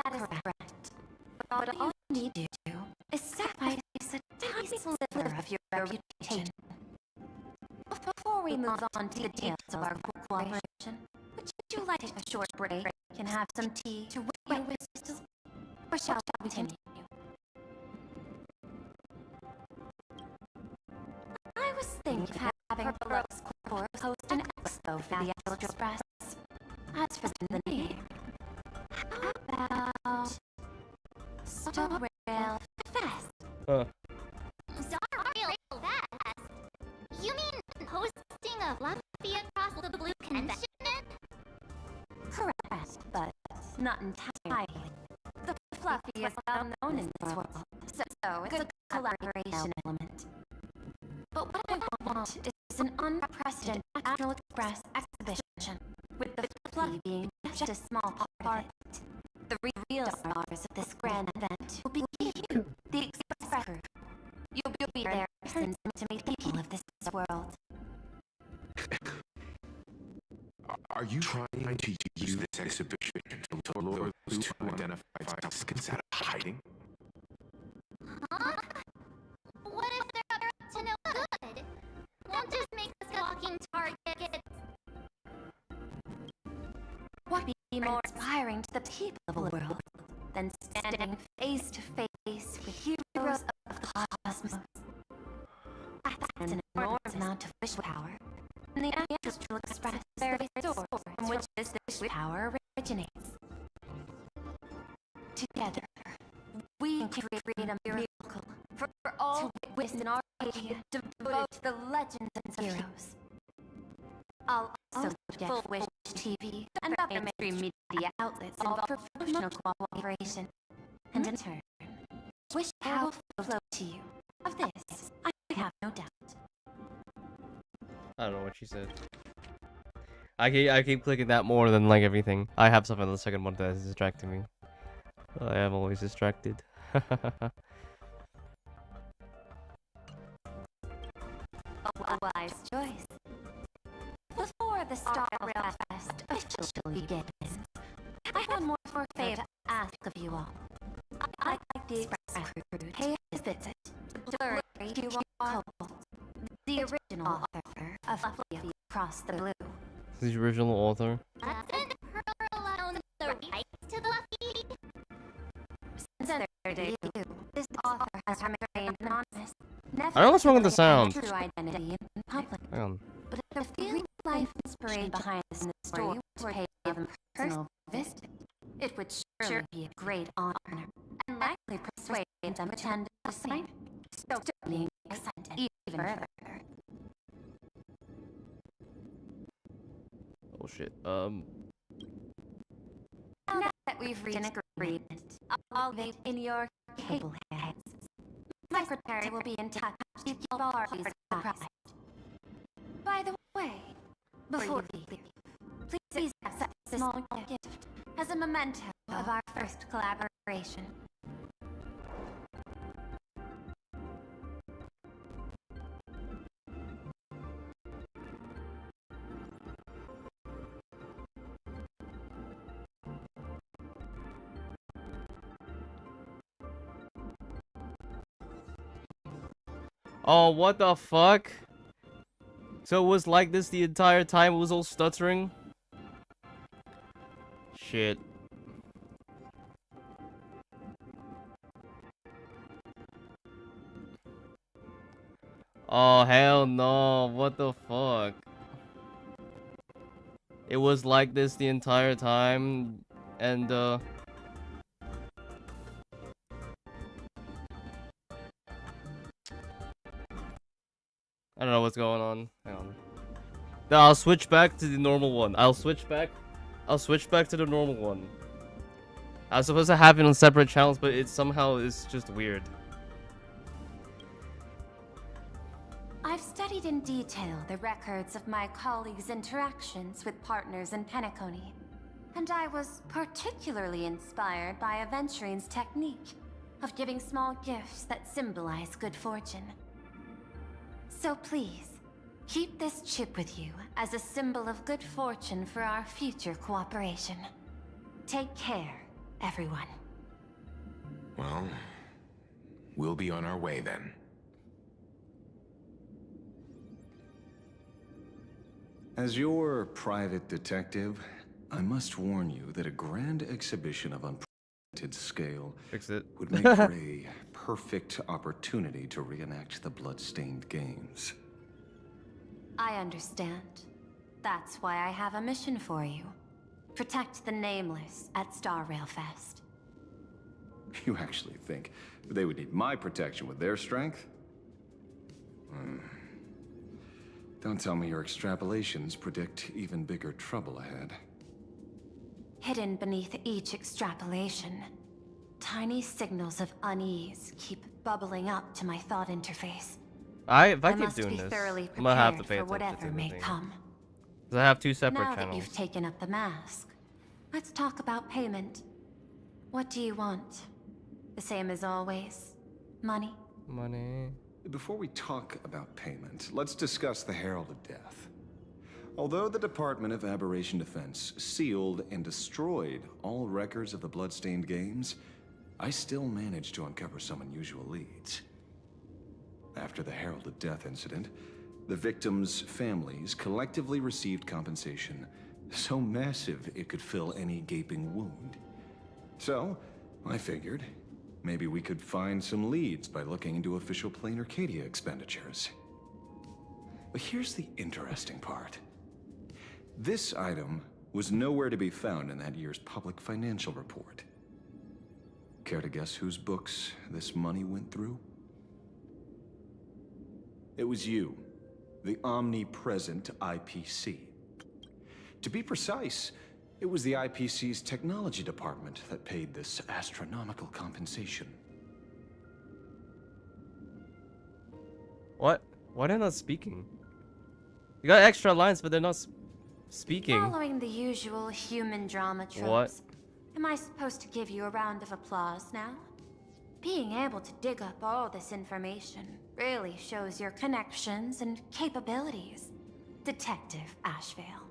That is correct. But all you need to do is sacrifice a tiny sliver of your reputation. Before we move on to the details of our cooperation, would you like a short break and have some tea to wet your whistles? Or shall we continue? I was thinking of having Brooks Corp host an expo for the Astral Express. As for the name, how about Star Rail Fest? Star Rail Fest? You mean hosting a fluffy across the blue convention? Correct, but not entirely. The Fluffy is well known in this world, so it's a collaboration element. But what I want is an unprecedented Astral Express exhibition, with the Fluffy being just a small part of it. The real stars of this grand event will be you, the Express crew. You'll be there to meet people of this world. Are you trying to use this exhibition to lure those two identified applicants out of hiding? Huh? What if they're up to no good? Won't just make us walking targets. What would be more inspiring to the people of the world than standing face to face with heroes of the cosmos? That's an enormous amount of wish power, and the Astral Express is the very source from which this wish power originates. Together, we can create a miracle for all to witness in Arcadia devoted to the legends and heroes. I'll also get Full Wish TV and other mainstream media outlets involved for promotional cooperation. And in turn, wish power will flow to you. Of this, I have no doubt. I don't know what she said. I keep clicking that more than like everything. I have something on the second one that is distracting me. I am always distracted. A wise choice. Before the Star Rail Fest officially begins, I have one more favor to ask of you all. I'd like the Express crew to pay a visit to Blurry QR Cobalt, the original author of Fluffy Across the Blue. The original author. Doesn't Pearl own the rights to the Fluffy? Since their debut, this author has remained anonymous. I don't know what's wrong with the sound. True identity in public. Hang on. But if the real life inspiration behind this story were paid a personal visit, it would surely be a great honor, and likely persuade them to attend the signing. So certainly excited even further. Oh shit. Now that we've reached an agreement, I'll leave in your capable hands. My secretary will be in touch to keep all parties apprised. By the way, before we leave, please accept this small gift as a memento of our first collaboration. Oh, what the fuck? So it was like this the entire time? It was all stuttering? Shit. Oh, hell no. What the fuck? It was like this the entire time, and, I don't know what's going on. Hang on. No, I'll switch back to the normal one. I'll switch back to the normal one. I was supposed to have it on separate channels, but it somehow is just weird. I've studied in detail the records of my colleagues' interactions with partners in Penacony, and I was particularly inspired by Aventurine's technique of giving small gifts that symbolize good fortune. So please, keep this chip with you as a symbol of good fortune for our future cooperation. Take care, everyone. Well, we'll be on our way then. As your private detective, I must warn you that a grand exhibition of unprecedented scale would make for a perfect opportunity to reenact the blood-stained games. I understand. That's why I have a mission for you. Protect the Nameless at Star Rail Fest. You actually think they would need my protection with their strength? Don't tell me your extrapolations predict even bigger trouble ahead. Hidden beneath each extrapolation, tiny signals of unease keep bubbling up to my thought interface. If I keep must doing be this, thoroughly I'm gonna have to prepared pay for attention whatever to may the thing. come. 'Cause I have two separate Now that channels. you've taken up the mask, let's talk about payment. What do you want? The same as always? Money? Money. Before we talk about payment, let's discuss the Herald of Death. Although the Department of Aberration Defense sealed and destroyed all records of the blood-stained games, I still managed to uncover some unusual leads. After the Herald of Death incident, the victims' families collectively received compensation so massive it could fill any gaping wound. So, I figured maybe we could find some leads by looking into official Plain Arcadia expenditures. But here's the interesting part. This item was nowhere to be found in that year's public financial report. Care to guess whose books this money went through? It was you, the omnipresent IPC. To be precise, it was the IPC's technology department that paid this astronomical compensation. What? Why are they not speaking? You got extra lines, but they're not speaking. Following the usual human drama tropes, What? am I supposed to give you a round of applause now? Being able to dig up all this information really shows your connections and capabilities, Detective Ashvale.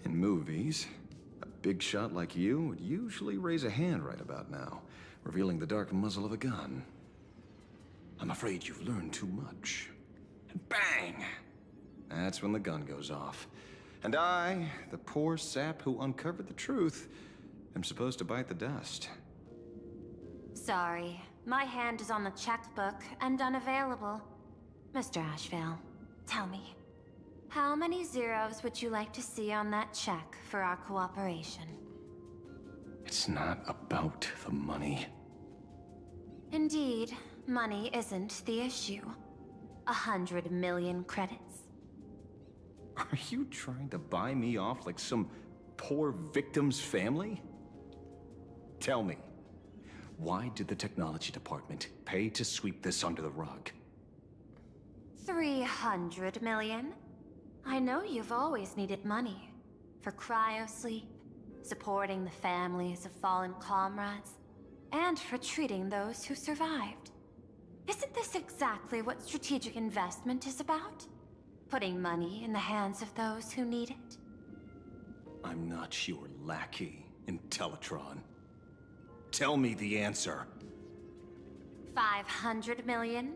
In movies, a big shot like you would usually raise a hand right about now, revealing the dark muzzle of a gun. I'm afraid you've learned too much. And bang! That's when the gun goes off. And I, the poor sap who uncovered the truth, am supposed to bite the dust. Sorry, my hand is on the checkbook and unavailable. Mr. Ashvale, tell me, how many zeros would you like to see on that check for our cooperation? It's not about the money. Indeed, money isn't the issue. 100 million credits. Are you trying to buy me off like some poor victim's family? Tell me, why did the technology department pay to sweep this under the rug? 300 million? I know you've always needed money. For cryosleep, supporting the families of fallen comrades, and for treating those who survived. Isn't this exactly what strategic investment is about? Putting money in the hands of those who need it? I'm not your lackey, Intellitron. Tell me the answer. 500 million?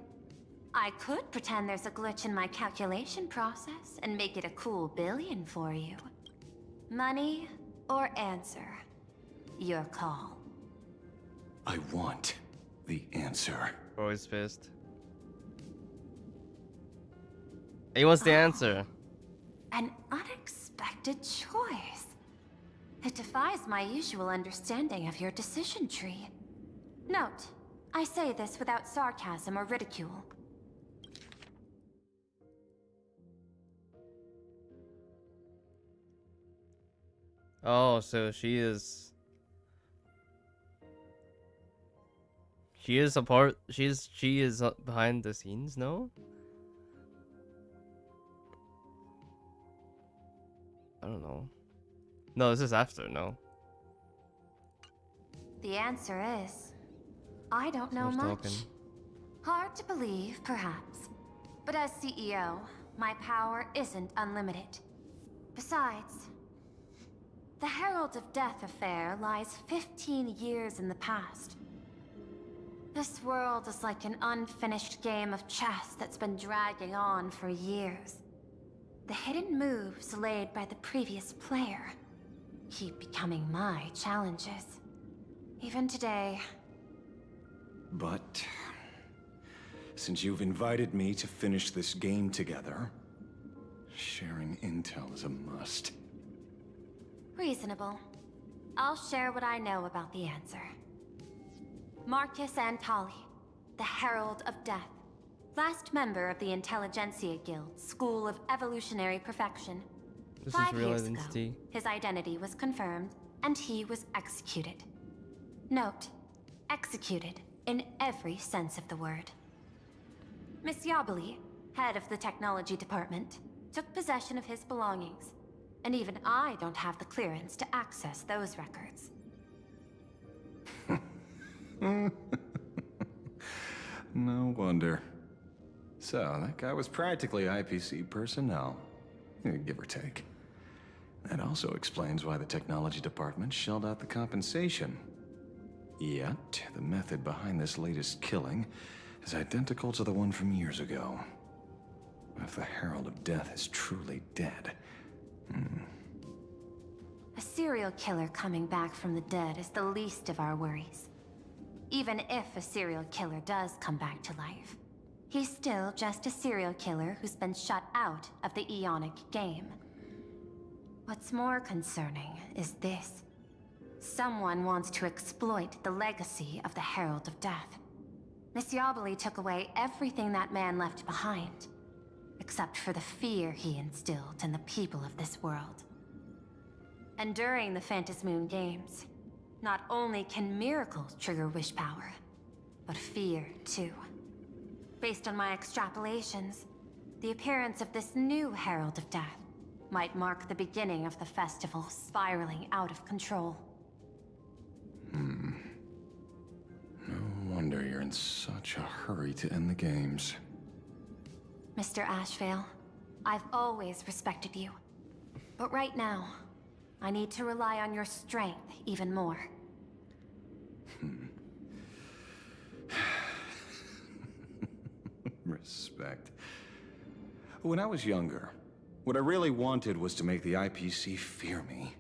I could pretend there's a glitch in my calculation process and make it a cool billion for you. Money or answer? Your call. I want the answer. Always pissed. He wants the answer. An unexpected choice. It defies my usual understanding of your decision tree. Note, I say this without sarcasm or ridicule. Oh, so she is a part. She is behind the scenes. No. I don't know. No, this is after. No. The answer is, I don't know Much much. talking. Hard to believe, perhaps. But as CEO, my power isn't unlimited. Besides, the Herald of Death affair lies 15 years in the past. This world is like an unfinished game of chess that's been dragging on for years. The hidden moves laid by the previous player keep becoming my challenges. Even today. But since you've invited me to finish this game together, sharing intel is a must. Reasonable. I'll share what I know about the answer. Marcus Antali, the Herald of Death. Last member of the Intelligentsia Guild, School of Evolutionary Perfection. This is 5 real years identity. ago, his identity was confirmed, and he was executed. Note, executed in every sense of the word. Miss Yabali, head of the technology department, took possession of his belongings, and even I don't have the clearance to access those records. No wonder. So, that guy was practically IPC personnel, give or take. That also explains why the technology department shelled out the compensation. Yet, the method behind this latest killing is identical to the one from years ago. If the Herald of Death is truly dead... A serial killer coming back from the dead is the least of our worries. Even if a serial killer does come back to life, he's still just a serial killer who's been shut out of the Ionic game. What's more concerning is this. Someone wants to exploit the legacy of the Herald of Death. Miss Yabali took away everything that man left behind, except for the fear he instilled in the people of this world. And during the Phantasmoon Games, not only can miracles trigger wish power, but fear too. Based on my extrapolations, the appearance of this new Herald of Death might mark the beginning of the festival spiraling out of control. No wonder you're in such a hurry to end the games. Mr. Ashvale, I've always respected you. But right now, I need to rely on your strength even more. Respect. When I was younger, what I really wanted was to make the IPC fear me.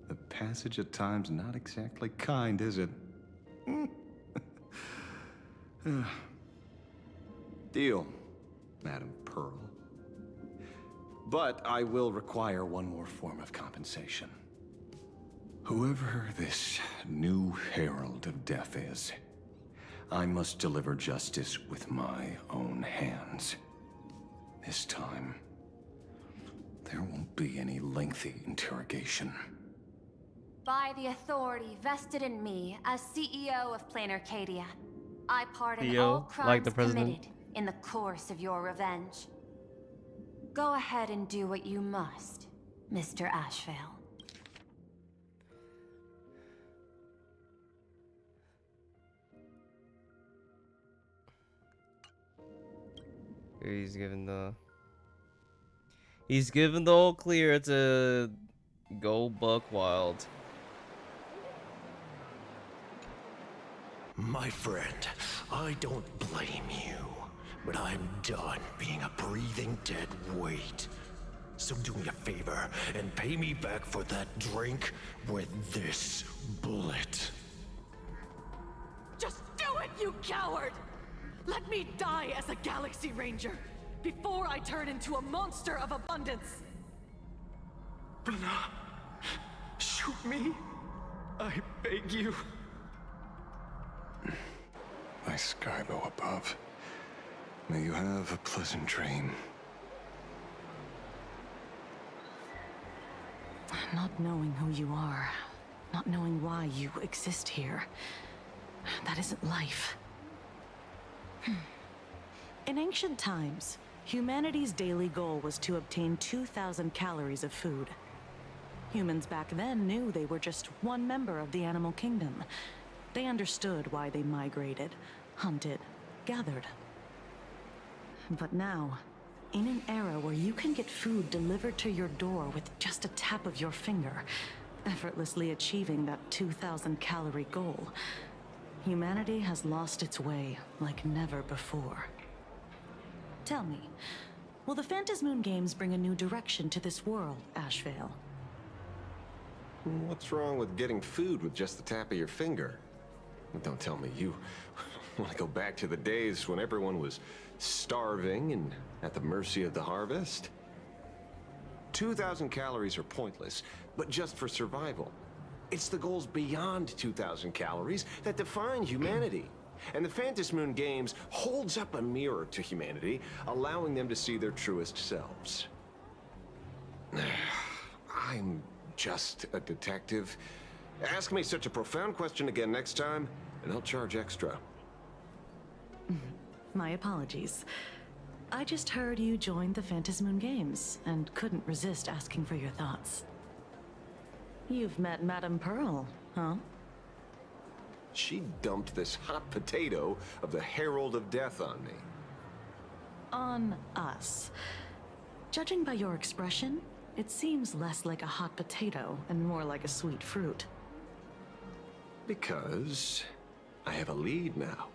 The passage at times not exactly kind, is it? Deal, Madam Pearl. But I will require one more form of compensation. Whoever this new Herald of Death is, I must deliver justice with my own hands. This time, there won't be any lengthy interrogation. By the authority vested in me as CEO of Plain Arcadia, I pardon CEO, all crimes like the president. committed in the course of your revenge. Go ahead and do what you must, Mr. Ashvale. He's given the all clear to go buck wild. My friend, I don't blame you, but I'm done being a breathing dead weight. So do me a favor and pay me back for that drink with this bullet. Just do it, you coward! Let me die as a Galaxy Ranger. before I turn into a monster of abundance! Bruna, shoot me. I beg you. My Skybo above. May you have a pleasant dream. Not knowing who you are, not knowing why you exist here, that isn't life. In ancient times, humanity's daily goal was to obtain 2,000 calories of food. Humans back then knew they were just one member of the animal kingdom. They understood why they migrated, hunted, gathered. But now, in an era where you can get food delivered to your door with just a tap of your finger, effortlessly achieving that 2,000 calorie goal, humanity has lost its way like never before. Tell me, will the Phantasmoon Games bring a new direction to this world, Ashvale? What's wrong with getting food with just the tap of your finger? Don't tell me you want to go back to the days when everyone was starving and at the mercy of the harvest. 2,000 calories are pointless, but just for survival. It's the goals beyond 2,000 calories that define humanity. And the Phantasmoon Games holds up a mirror to humanity, allowing them to see their truest selves. I'm just a detective. Ask me such a profound question again next time, and I'll charge extra. My apologies. I just heard you joined the Phantasmoon Games, and couldn't resist asking for your thoughts. You've met Madame Pearl, huh? She dumped this hot potato of the Herald of Death on me. On us. Judging by your expression, it seems less like a hot potato and more like a sweet fruit. Because I have a lead now.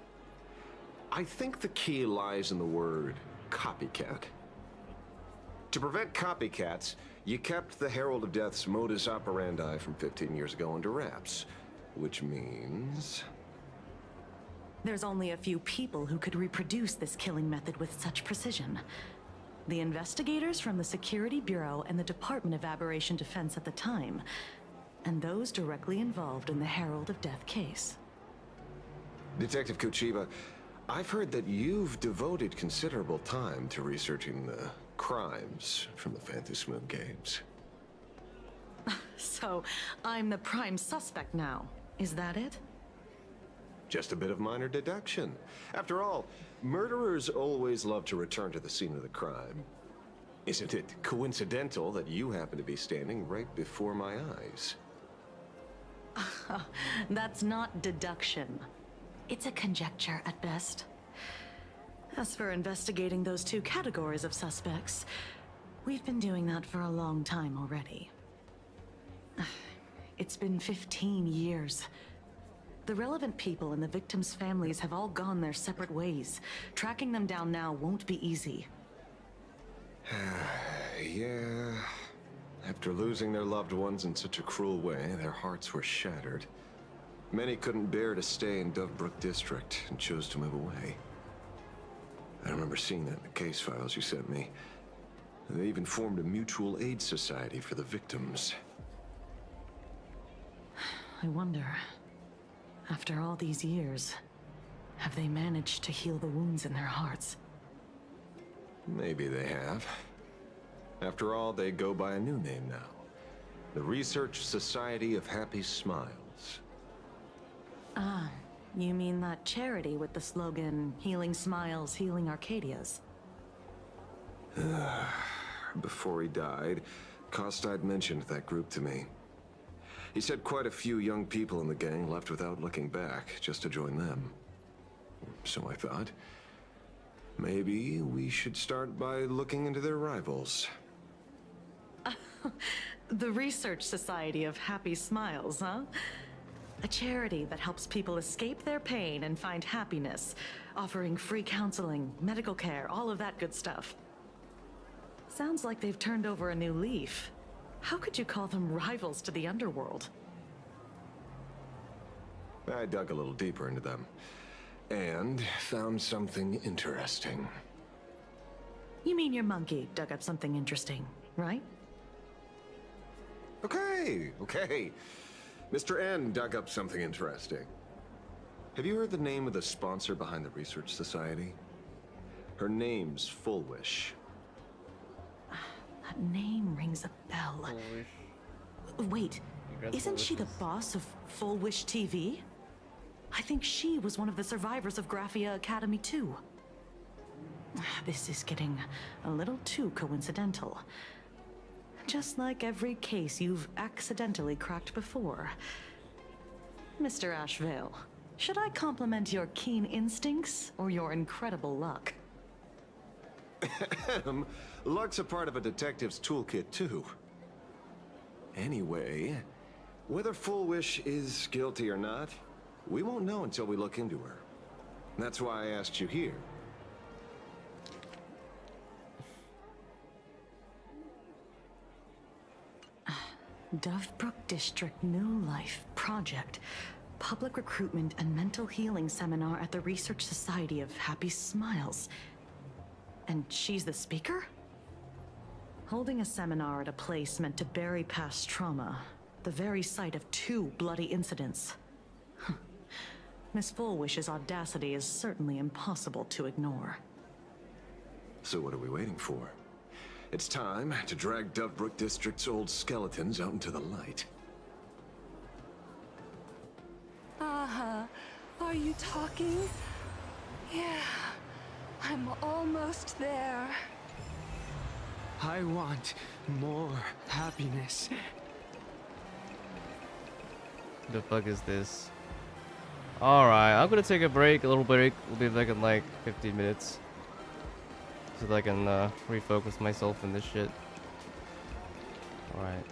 I think the key lies in the word copycat. To prevent copycats, you kept the Herald of Death's modus operandi from 15 years ago under wraps, which means... There's only a few people who could reproduce this killing method with such precision. The investigators from the Security Bureau and the Department of Aberration Defense at the time, and those directly involved in the Herald of Death case. Detective Kuchiba, I've heard that you've devoted considerable time to researching the crimes from the Phantasmoon Games. So, I'm the prime suspect now. Is that it? Just a bit of minor deduction. After all, murderers always love to return to the scene of the crime. Isn't it coincidental that you happen to be standing right before my eyes? That's not deduction. It's a conjecture at best. As for investigating those two categories of suspects, we've been doing that for a long time already. It's been 15 years. The relevant people and the victims' families have all gone their separate ways. Tracking them down now won't be easy. Yeah. After losing their loved ones in such a cruel way, their hearts were shattered. Many couldn't bear to stay in Dovebrook District and chose to move away. I remember seeing that in the case files you sent me. They even formed a mutual aid society for the victims. I wonder, after all these years, have they managed to heal the wounds in their hearts? Maybe they have. After all, they go by a new name now. The Research Society of Happy Smiles. Ah, you mean that charity with the slogan, Healing Smiles, Healing Arcadias? Before he died, Kostide mentioned that group to me. He said quite a few young people in the gang left without looking back, just to join them. So I thought, maybe we should start by looking into their rivals. The Research Society of Happy Smiles, huh? A charity that helps people escape their pain and find happiness, offering free counseling, medical care, all of that good stuff. Sounds like they've turned over a new leaf. How could you call them rivals to the underworld? I dug a little deeper into them, and found something interesting. You mean your monkey dug up something interesting, right? Okay. Mr. N dug up something interesting. Have you heard the name of the sponsor behind the Research Society? Her name's Full Wish. That name rings a bell. Wait, isn't she the boss of Full Wish TV? I think she was one of the survivors of Graphia Academy too. This is getting a little too coincidental. Just like every case you've accidentally cracked before. Mr. Ashvale, should I compliment your keen instincts or your incredible luck? Luck's a part of a detective's toolkit too. Anyway, whether Full Wish is guilty or not, we won't know until we look into her. That's why I asked you here. Dovebrook District New Life Project. Public Recruitment and Mental Healing Seminar at the Research Society of Happy Smiles. And she's the speaker? Holding a seminar at a place meant to bury past trauma. The very site of 2 bloody incidents. Miss Fullwish's audacity is certainly impossible to ignore. So what are we waiting for? It's time to drag Dovebrook District's old skeletons out into the light. Are you talking? Yeah, I'm almost there. I want more happiness. The fuck is this? Alright, I'm gonna take a break, a little break. We'll be back in like 15 minutes. So that I can refocus myself in this shit. Alright.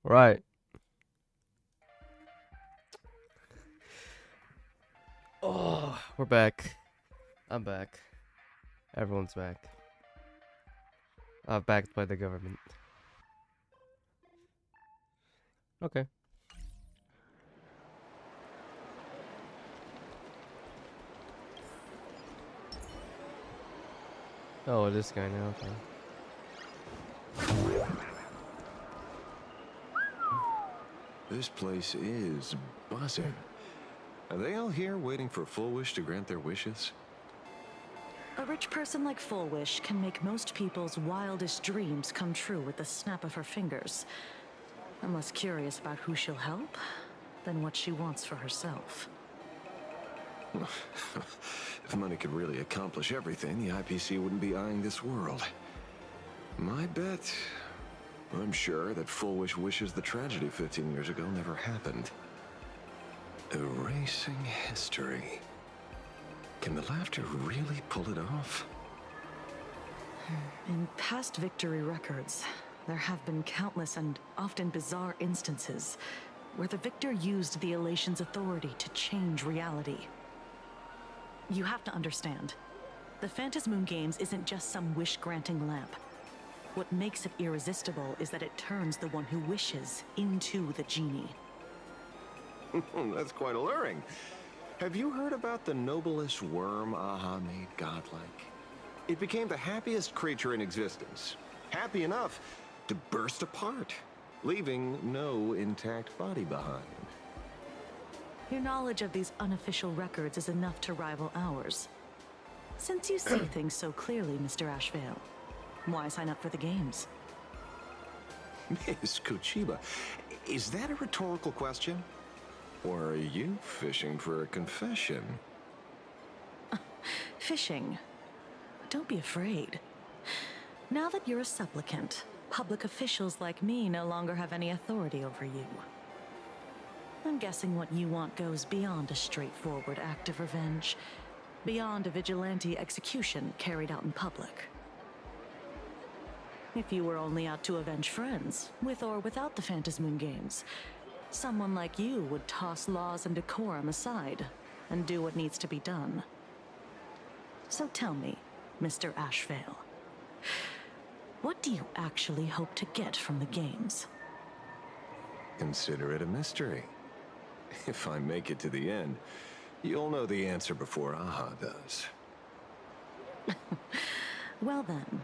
Right. Oh, we're back. I'm back. Everyone's back. Backed by the government. Okay. Oh, this guy now. Okay. This place is buzzing. Are they all here waiting for Full Wish to grant their wishes? A rich person like Full Wish can make most people's wildest dreams come true with the snap of her fingers. I'm less curious about who she'll help than what she wants for herself. If money could really accomplish everything, the IPC wouldn't be eyeing this world. My bet, I'm sure that Full Wish wishes the tragedy 15 years ago never happened. Erasing history. Can the laughter really pull it off? In past victory records, there have been countless and often bizarre instances where the victor used the Elation's authority to change reality. You have to understand, the Phantasmoon Games isn't just some wish-granting lamp. What makes it irresistible is that it turns the one who wishes into the genie. That's quite alluring. Have you heard about the noblest worm Aha made godlike? It became the happiest creature in existence. Happy enough to burst apart, leaving no intact body behind. Your knowledge of these unofficial records is enough to rival ours. Since you see things so clearly, Mr. Ashvale, why sign up for the games? Miss Kuchiba, is that a rhetorical question? Or are you fishing for a confession? Fishing. Don't be afraid. Now that you're a supplicant, public officials like me no longer have any authority over you. I'm guessing what you want goes beyond a straightforward act of revenge, beyond a vigilante execution carried out in public. If you were only out to avenge friends, with or without the Phantasmoon Games, someone like you would toss laws and decorum aside and do what needs to be done. So tell me, Mr. Ashvale, what do you actually hope to get from the games? Consider it a mystery. If I make it to the end, you'll know the answer before Aha does. Well then,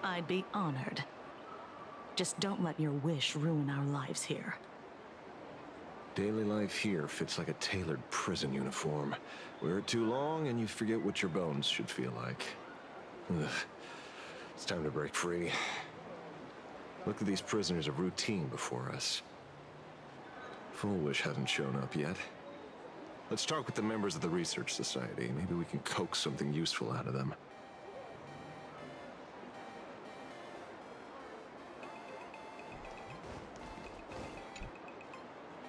I'd be honored. Just don't let your wish ruin our lives here. Daily life here fits like a tailored prison uniform. Wear it too long and you forget what your bones should feel like. Ugh. It's time to break free. Look at these prisoners of routine before us. Full Wish hasn't shown up yet. Let's talk with the members of the Research Society. Maybe we can coax something useful out of them.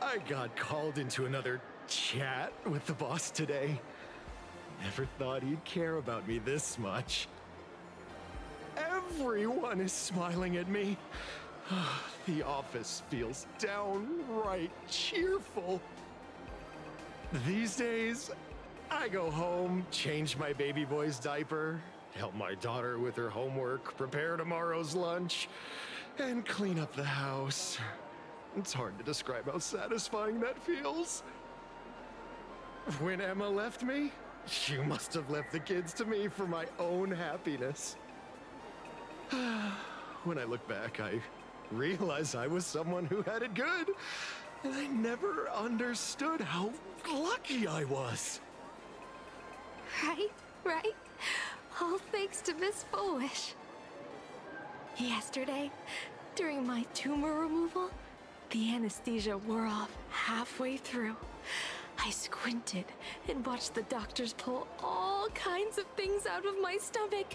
I got called into another chat with the boss today. Never thought he'd care about me this much. Everyone is smiling at me. The office feels downright cheerful. These days, I go home, change my baby boy's diaper, help my daughter with her homework, prepare tomorrow's lunch, and clean up the house. It's hard to describe how satisfying that feels. When Emma left me, she must have left the kids to me for my own happiness. When I look back, I realize I was someone who had it good, and I never understood how lucky I was. Right? All thanks to Miss Full Wish. Yesterday, during my tumor removal, the anesthesia wore off halfway through. I squinted and watched the doctors pull all kinds of things out of my stomach.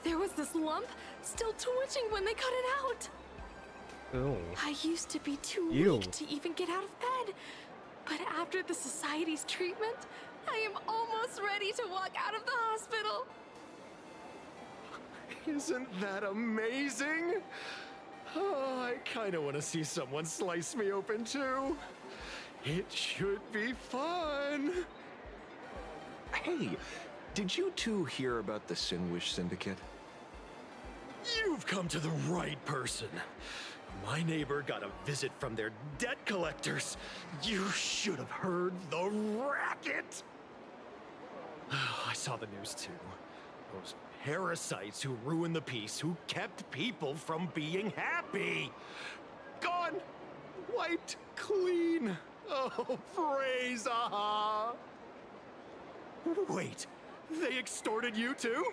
There was this lump still twitching when they cut it out. Oh. I used to be too Ew. weak to even get out of bed. But after the Society's treatment, I am almost ready to walk out of the hospital. Isn't that amazing? Oh, I kinda wanna see someone slice me open too. It should be fun. Hey, did you two hear about the Sinwish Syndicate? You've come to the right person. My neighbor got a visit from their debt collectors. You should have heard the racket. I saw the news too. Those parasites who ruined the peace, who kept people from being happy. Gone. Wiped clean. Oh, praise aha. Wait, they extorted you too?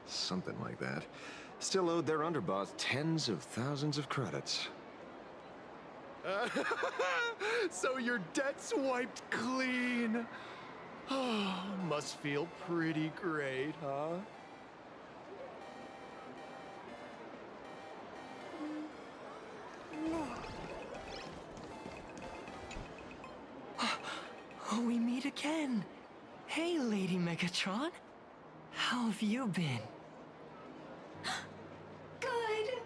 Something like that. Still owed their underboss tens of thousands of credits. So your debt's wiped clean. Oh, must feel pretty great, huh? Oh, we meet again. Hey, Lady Megatron. How have you been? Good.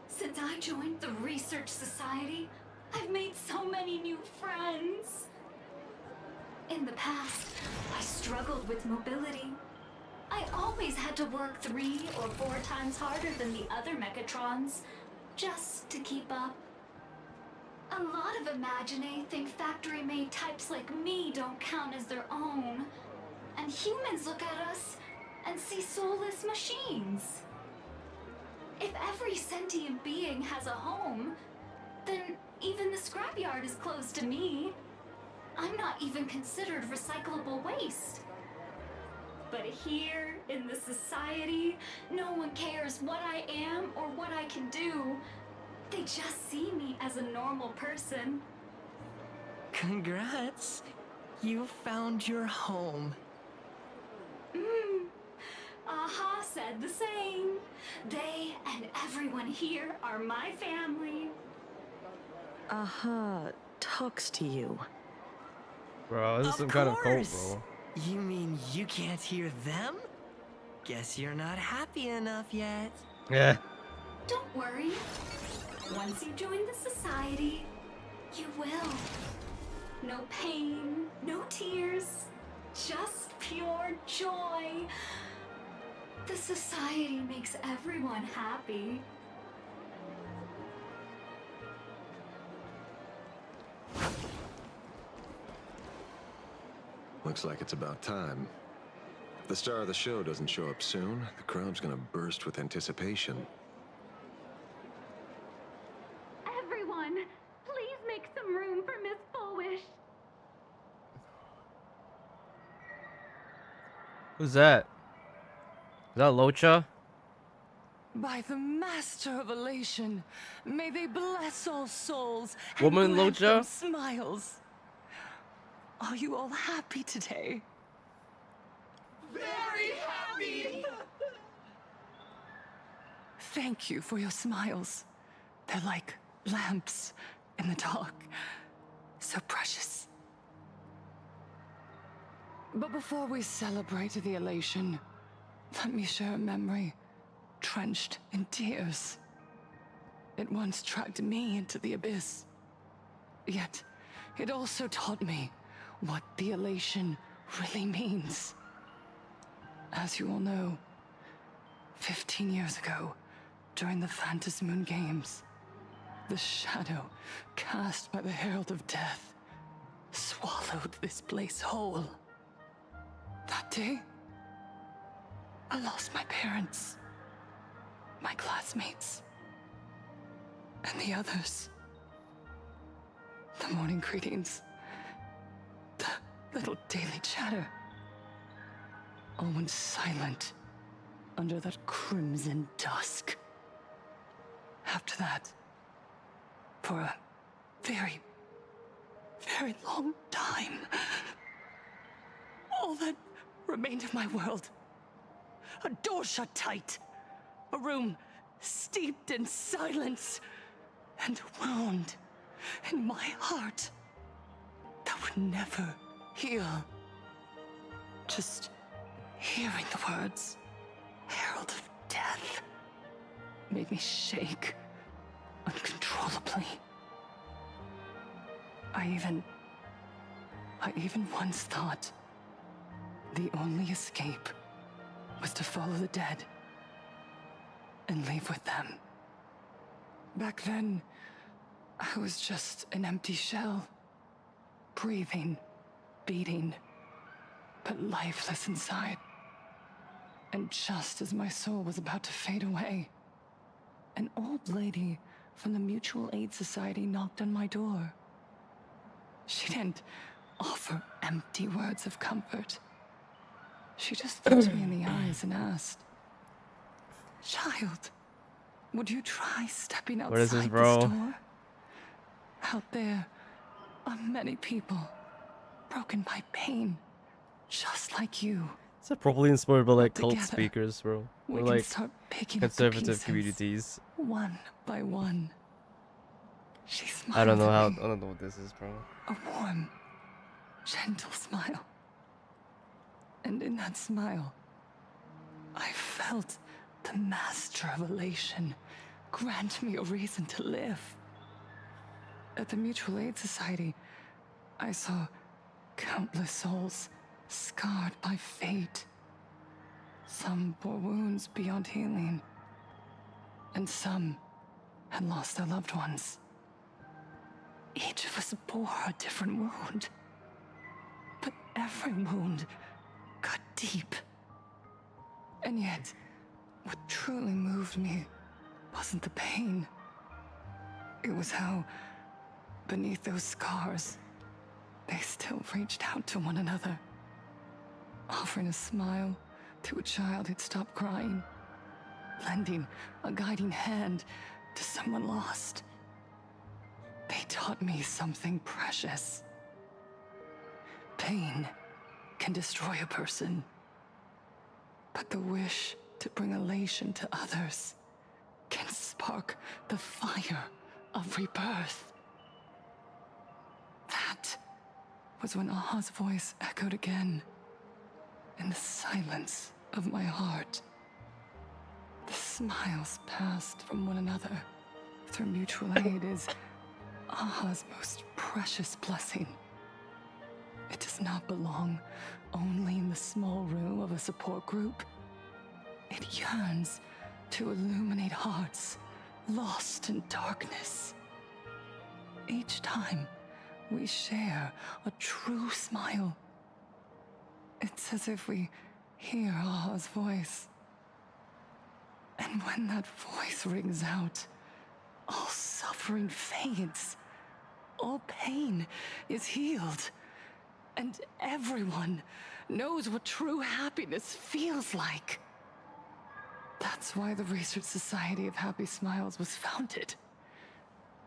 Since I joined the Research Society, I've made so many new friends. In the past, I struggled with mobility. I always had to work 3 or 4 times harder than the other Megatrons, just to keep up. A lot of Imaginae think factory-made types like me don't count as their own. And humans look at us and see soulless machines. If every sentient being has a home, then even the scrapyard is closed to me. I'm not even considered recyclable waste. But here, in the society, no one cares what I am or what I can do. They just see me as a normal person. Congrats. You found your home. Aha said the same. They and everyone here are my family. Aha talks to you. Bro, this is some kind of cult, bro. You mean you can't hear them? Guess you're not happy enough yet. Yeah. Don't worry. Once you join the society, you will. No pain, no tears, just pure joy. The society makes everyone happy. Looks like it's about time. If the star of the show doesn't show up soon, the crowd's gonna burst with anticipation. Everyone, please make some room for Miss Fullwish. Who's that? Is that Locha? By the Master of Elation, may they bless all souls Woman and grant them Locha? smiles. Are you all happy today? Very happy! Thank you for your smiles. They're like lamps in the dark. So precious. But before we celebrate the elation, let me share a memory drenched in tears. It once dragged me into the abyss. Yet, it also taught me what the elation really means. As you all know, 15 years ago, during the Phantasmoon Games, the shadow cast by the Herald of Death swallowed this place whole. That day, I lost my parents, my classmates, and the others. The morning greetings, the little daily chatter, all went silent under that crimson dusk. After that, for a very, very long time, all that remained of my world, a door shut tight, a room steeped in silence, and a wound in my heart that would never heal. Just hearing the words, Herald of Death, made me shake uncontrollably. I even once thought the only escape was to follow the dead and leave with them. Back then, I was just an empty shell, breathing, beating, but lifeless inside. And just as my soul was about to fade away, an old lady from the Mutual Aid Society knocked on my door. She didn't offer empty words of comfort. She just looked me in the eyes and asked, "Child, would you try stepping outside What is this, this bro? door? Out there are many people broken by pain, just like you. Is that probably inspired by like cult Together, speakers, bro? we Or can like start picking up the conservative pieces, communities. one by one." She smiled I don't know at how. me, I don't know what this is, bro. a warm, gentle smile. And in that smile, I felt the master of elation grant me a reason to live. At the Mutual Aid Society, I saw countless souls scarred by fate. Some bore wounds beyond healing, and some had lost their loved ones. Each of us bore a different wound, but every wound cut deep. And yet, what truly moved me wasn't the pain. It was how, beneath those scars, they still reached out to one another, offering a smile to a child who'd stopped crying, lending a guiding hand to someone lost. They taught me something precious. Pain can destroy a person, but the wish to bring elation to others can spark the fire of rebirth. That was when Aha's voice echoed again in the silence of my heart. The smiles passed from one another through mutual aid is Aha's most precious blessing. It does not belong only in the small room of a support group. It yearns to illuminate hearts lost in darkness. Each time we share a true smile, it's as if we hear Aha's voice. And when that voice rings out, all suffering fades, all pain is healed, and everyone knows what true happiness feels like. That's why the Research Society of Happy Smiles was founded.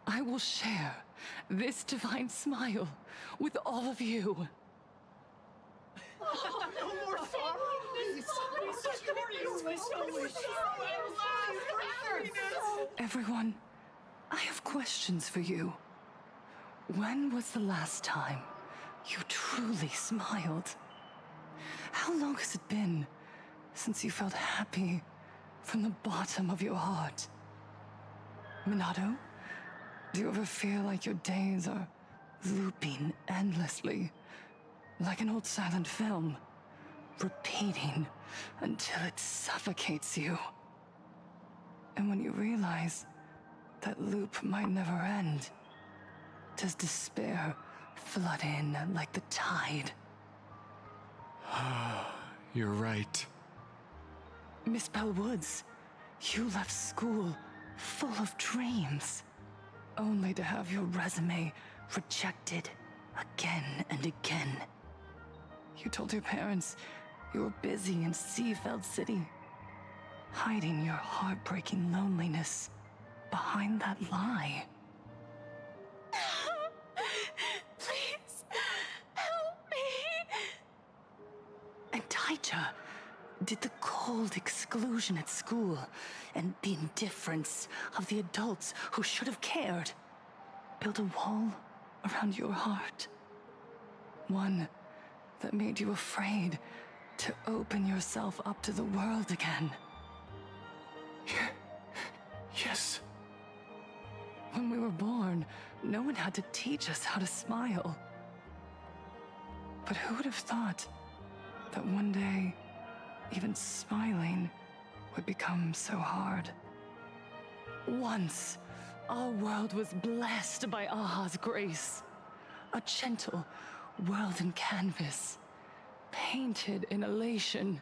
I will share this divine smile with all of you. No more sorrow! Everyone, I have questions for you. When was the last time you truly smiled? How long has it been since you felt happy from the bottom of your heart? Minato, do you ever feel like your days are looping endlessly, like an old silent film, repeating until it suffocates you? And when you realize that loop might never end, does despair flood in like the tide? You're right. Miss Bell Woods, you left school full of dreams, only to have your resume rejected again and again. You told your parents you were busy in Seafeld City, hiding your heartbreaking loneliness behind that lie. Please, help me. And Taija, did the cold exclusion at school and the indifference of the adults who should have cared build a wall around your heart? One that made you afraid to open yourself up to the world again? Yes. When we were born, no one had to teach us how to smile. But who would have thought that one day, even smiling would become so hard? Once, our world was blessed by Aha's grace. A gentle world in canvas, painted in elation.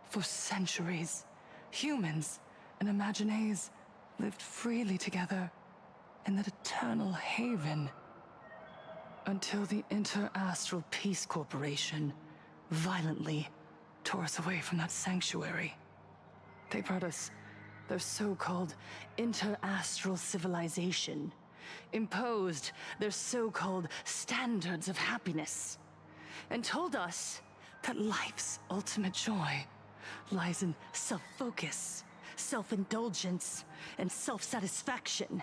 For centuries, humans and Imaginaes lived freely together in that eternal haven. Until the Inter-Astral Peace Corporation violently tore us away from that sanctuary. They brought us their so-called inter-astral civilization, imposed their so-called standards of happiness, and told us that life's ultimate joy lies in self-focus, self-indulgence, and self-satisfaction.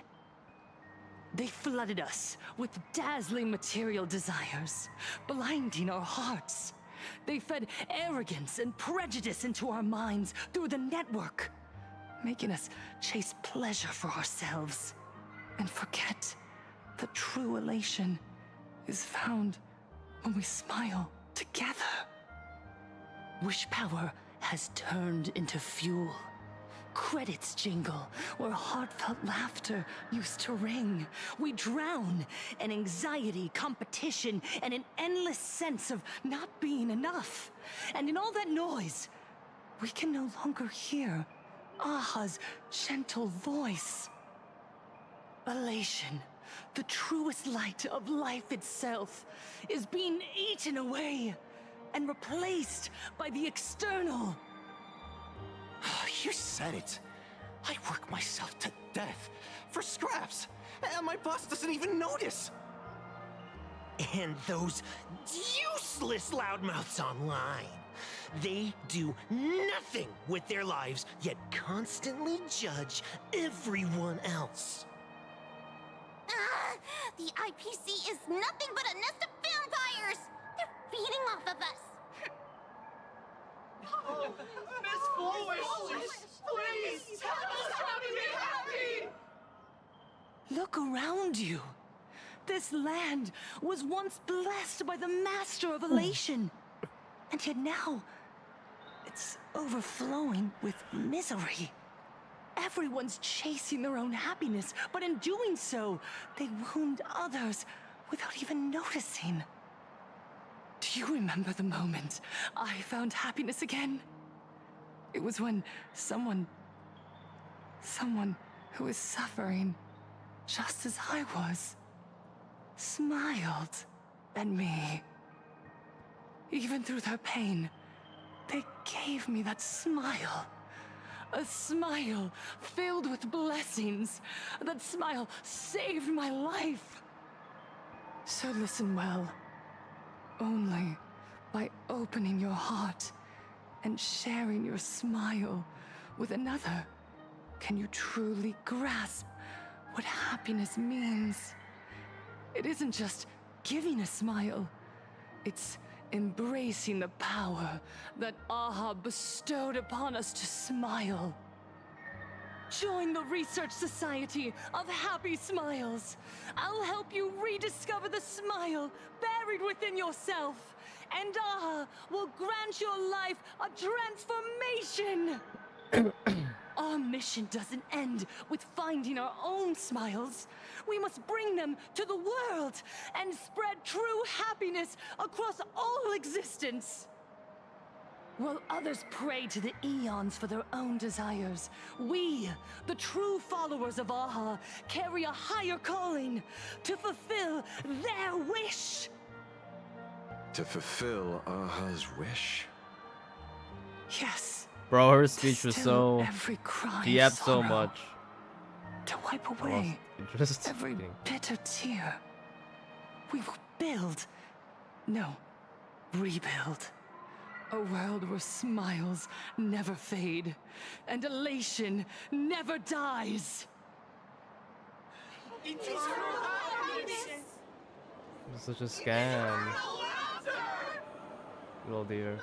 They flooded us with dazzling material desires, blinding our hearts. They fed arrogance and prejudice into our minds through the network, making us chase pleasure for ourselves and forget that true elation is found when we smile together. Wish power has turned into fuel. Credits jingle where heartfelt laughter used to ring. We drown in anxiety, competition, and an endless sense of not being enough. And in all that noise, we can no longer hear Aha's gentle voice. Elation, the truest light of life itself, is being eaten away and replaced by the external. You said it. I work myself to death for scraps, and my boss doesn't even notice. And those useless loudmouths online. They do nothing with their lives, yet constantly judge everyone else. The IPC is nothing but a nest of vampires! They're feeding off of us! Oh, Miss Foolish! Please, tell us how to be happy! Look around you. This land was once blessed by the master of elation. And yet now, it's overflowing with misery. Everyone's chasing their own happiness, but in doing so, they wound others without even noticing. Do you remember the moment I found happiness again? It was when someone who was suffering just as I was, smiled at me. Even through their pain, they gave me that smile. A smile filled with blessings. That smile saved my life. So listen well. Only by opening your heart and sharing your smile with another can you truly grasp what happiness means. It isn't just giving a smile. It's embracing the power that Aha bestowed upon us to smile. Join the Research Society of Happy Smiles. I'll help you rediscover the smile buried within yourself, and Aha will grant your life a transformation. Our mission doesn't end with finding our own smiles. We must bring them to the world and spread true happiness across all existence. While others pray to the eons for their own desires, we, the true followers of Aha, carry a higher calling to fulfill their wish. To fulfill Aha's wish? Yes. Bro, her speech was Still so... every cry She of yapped so sorrow. much. To wipe away Just every kidding. bitter tear. We will build, no, rebuild. A world where smiles never fade, and elation never dies. It is her happiness! It's such a scam. Little dear.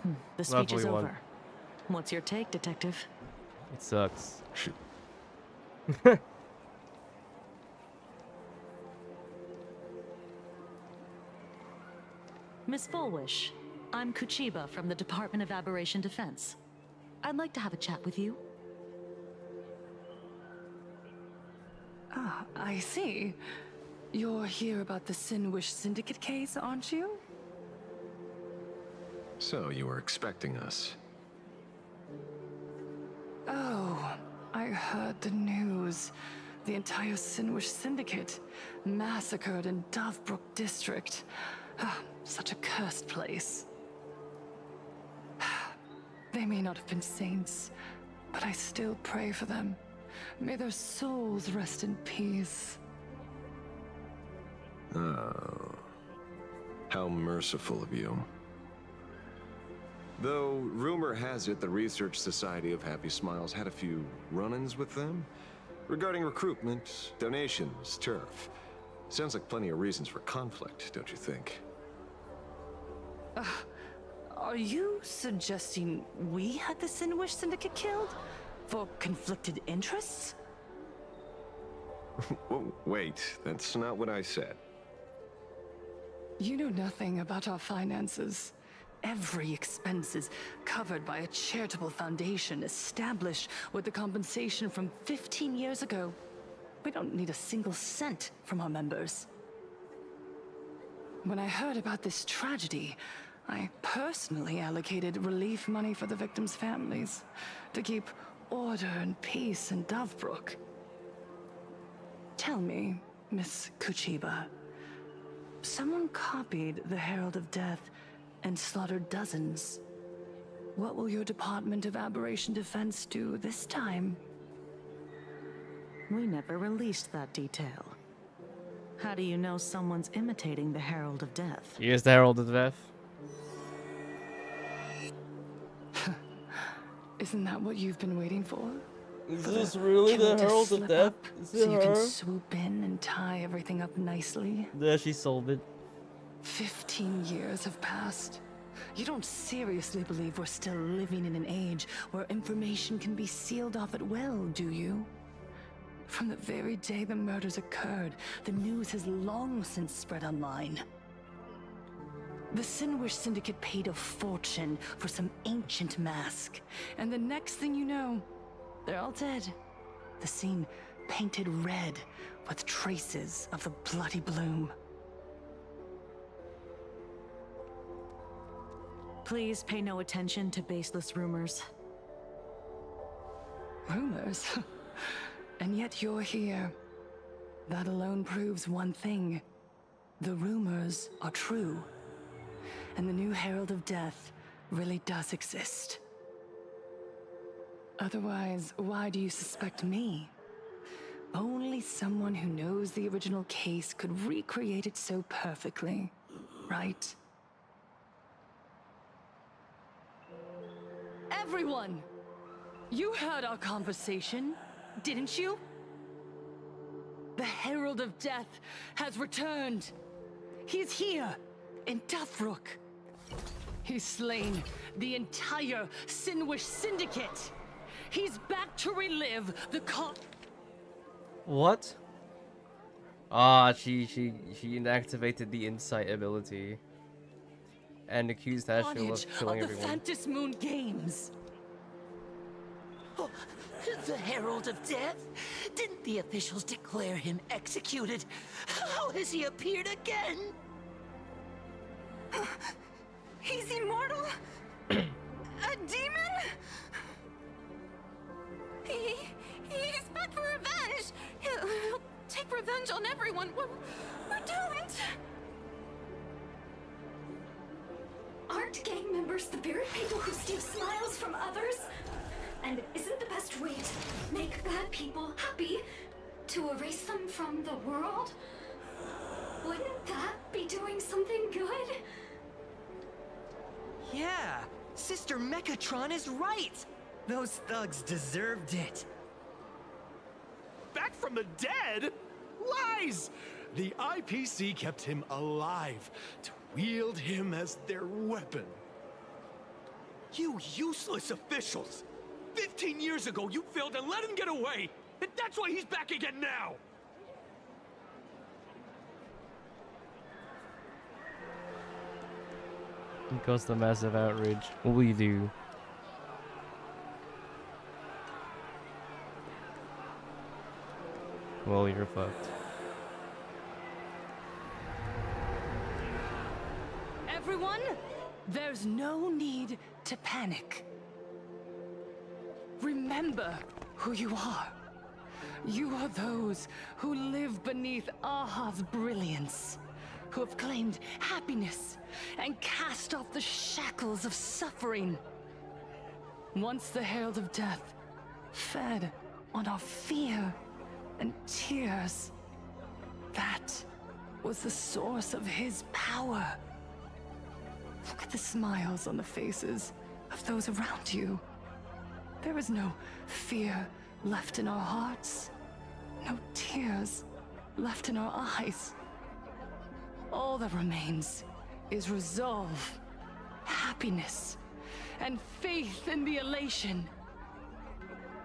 The Well, speech is we won. over. What's your take, Detective? It sucks. Miss Fullwish, I'm Kuchiba from the Department of Aberration Defense. I'd like to have a chat with you. Ah, I see. You're here about the Sinwish Syndicate case, aren't you? So you were expecting us. Oh, I heard the news. The entire Sinwish Syndicate massacred in Dovebrook District. Ah, such a cursed place. They may not have been saints, but I still pray for them. May their souls rest in peace. Oh. How merciful of you. Though, rumor has it the Research Society of Happy Smiles had a few run-ins with them. Regarding recruitment, donations, turf. Sounds like plenty of reasons for conflict, don't you think? Are you suggesting we had the Sinwish Syndicate killed? For conflicted interests? Whoa, wait, that's not what I said. You know nothing about our finances. Every expense is covered by a charitable foundation established with the compensation from 15 years ago. We don't need a single cent from our members. When I heard about this tragedy, I personally allocated relief money for the victims' families to keep order and peace in Dovebrook. Tell me, Miss Kuchiba, someone copied the Herald of Death and slaughtered dozens. What will your Department of Aberration Defense do this time? We never released that detail. How do you know someone's imitating the Herald of Death? He is the Herald of Death. Isn't that what you've been waiting for? Is For this really the killer to Herald of slip Death? up Is so it you can her? swoop in and tie everything up nicely? Yeah, she solved it. 15 years have passed. You don't seriously believe we're still living in an age where information can be sealed off at will, do you? From the very day the murders occurred, the news has long since spread online. The Sinwish Syndicate paid a fortune for some ancient mask, and the next thing you know, they're all dead. The scene painted red with traces of the bloody bloom. Please pay no attention to baseless rumors. Rumors? And yet you're here. That alone proves one thing. The rumors are true. And the new Herald of Death really does exist. Otherwise, why do you suspect me? Only someone who knows the original case could recreate it so perfectly, right? Everyone! You heard our conversation, didn't you? The Herald of Death has returned. He's here, in Dovebrook. He's slain the entire Sinwish Syndicate. He's back to relive the What? Ah, she inactivated the insight ability and accused Ashley of killing of the everyone. Phantasmoon Games. Oh, the Herald of Death? Didn't the officials declare him executed? How has he appeared again? He's immortal? A demon? He's back for revenge! He'll take revenge on everyone. We're doomed! Aren't gang members the very people who steal smiles from others? And isn't the best way to make bad people happy to erase them from the world? Wouldn't that be doing something good? Yeah, Sister Mechatron is right. Those thugs deserved it. Back from the dead? Lies! The IPC kept him alive to wield him as their weapon. You useless officials! 15 years ago, you failed and let him get away! And that's why he's back again now! It caused a massive outrage. What will you do? Well, you're fucked. Everyone, there's no need to panic. Remember who you are. You are those who live beneath Aha's brilliance, who have claimed happiness and cast off the shackles of suffering. Once the Herald of Death fed on our fear and tears, that was the source of his power. Look at the smiles on the faces of those around you. There is no fear left in our hearts, no tears left in our eyes. All that remains is resolve, happiness, and faith in the Elation.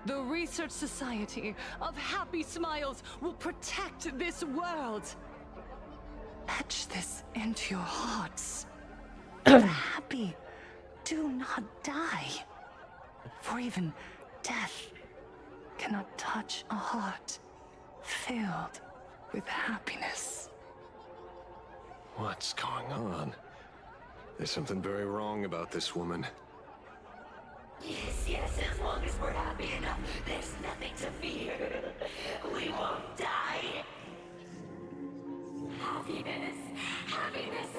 The Research Society of Happy Smiles will protect this world. Etch this into your hearts. The happy do not die, for even death cannot touch a heart filled with happiness. What's going on? There's something very wrong about this woman. Yes, as long as we're happy enough, there's nothing to fear. We won't die. Happiness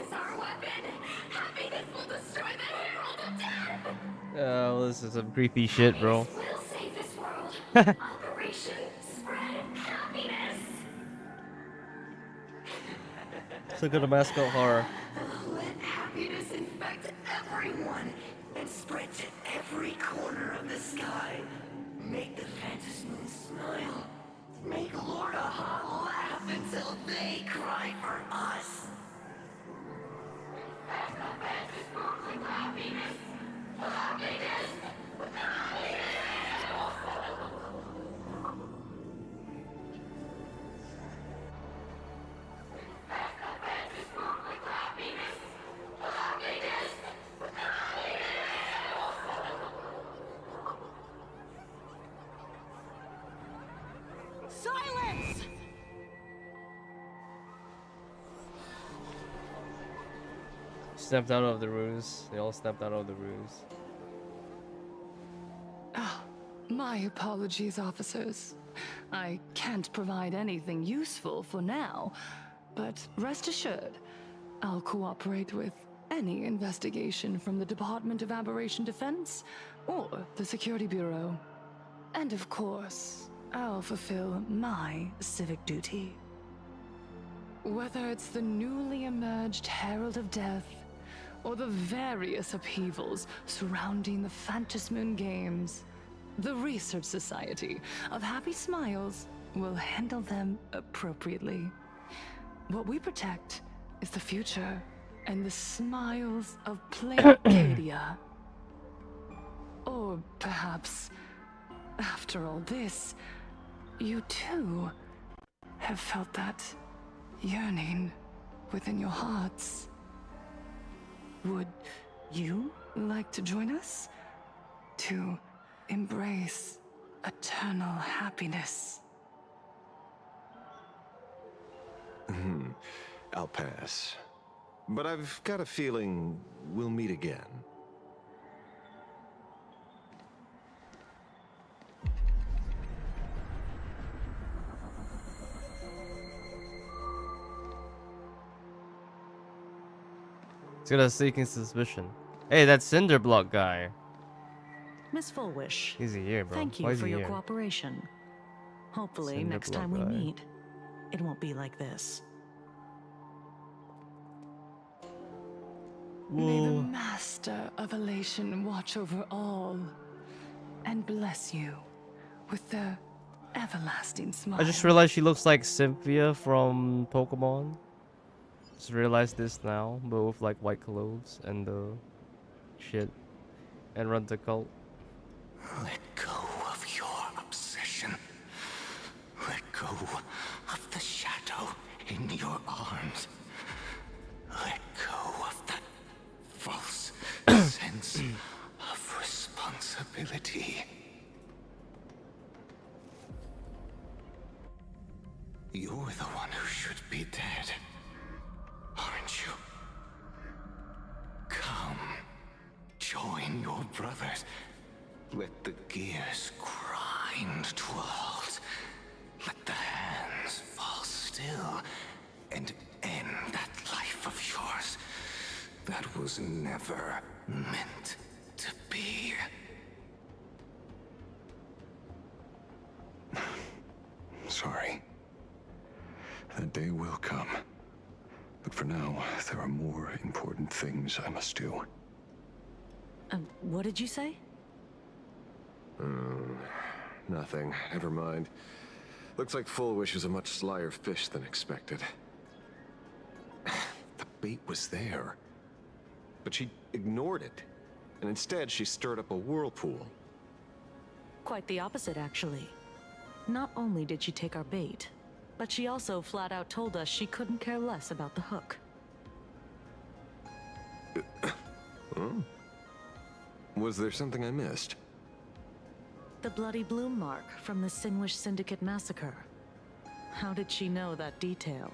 is our weapon. Happiness will destroy the Herald of Death. Oh, this is some creepy shit, bro. We'll save this world. Operation Spread Happiness. Let's look at the mascot horror. Let happiness infect everyone and spread to every corner of the sky. Make the Phantom Moon smile. Make Lord Aha laugh until they cry for us. That's the Phantom Moon with happiness. Happiness. Silence! Stepped out of the ruse. They all stepped out of the ruse. My apologies, officers. I can't provide anything useful for now, but rest assured, I'll cooperate with any investigation from the Department of Aberration Defense or the Security Bureau. And of course, I'll fulfill my civic duty. Whether it's the newly emerged Herald of Death or the various upheavals surrounding the Phantasmoon Games, the Research Society of Happy Smiles will handle them appropriately. What we protect is the future and the smiles of Placadia. Or perhaps, after all this, you too have felt that yearning within your hearts. Would you like to join us to embrace eternal happiness? I'll pass. But I've got a feeling we'll meet again. It's got a seeking suspicion. Hey, that cinder block guy. Miss Fullwish. He's here, bro. Thank Why you is for he your here? cooperation. Hopefully, Cinder next block time we guy. meet, it won't be like this. May the Whoa. Master of Elation watch over all and bless you with the everlasting smile. I just realized she looks like Cynthia from Pokemon. Just realized this now, but with like white clothes and the shit. and runs a cult. Let go of your obsession. Let go of the shadow in your arms. Let go of that false sense of responsibility. You're the one who should be dead, aren't you? Come, join your brothers. Let the gears grind to a halt. Let the hands fall still and end that life of yours that was never meant to be. Sorry. That day will come. But for now, there are more important things I must do. What did you say? Nothing. Never mind. Looks like Full Wish is a much slyer fish than expected. The bait was there. But she ignored it. And instead, she stirred up a whirlpool. Quite the opposite, actually. Not only did she take our bait, but she also flat out told us she couldn't care less about the hook. Was there something I missed? The bloody bloom mark from the Sinwish Syndicate massacre. How did she know that detail?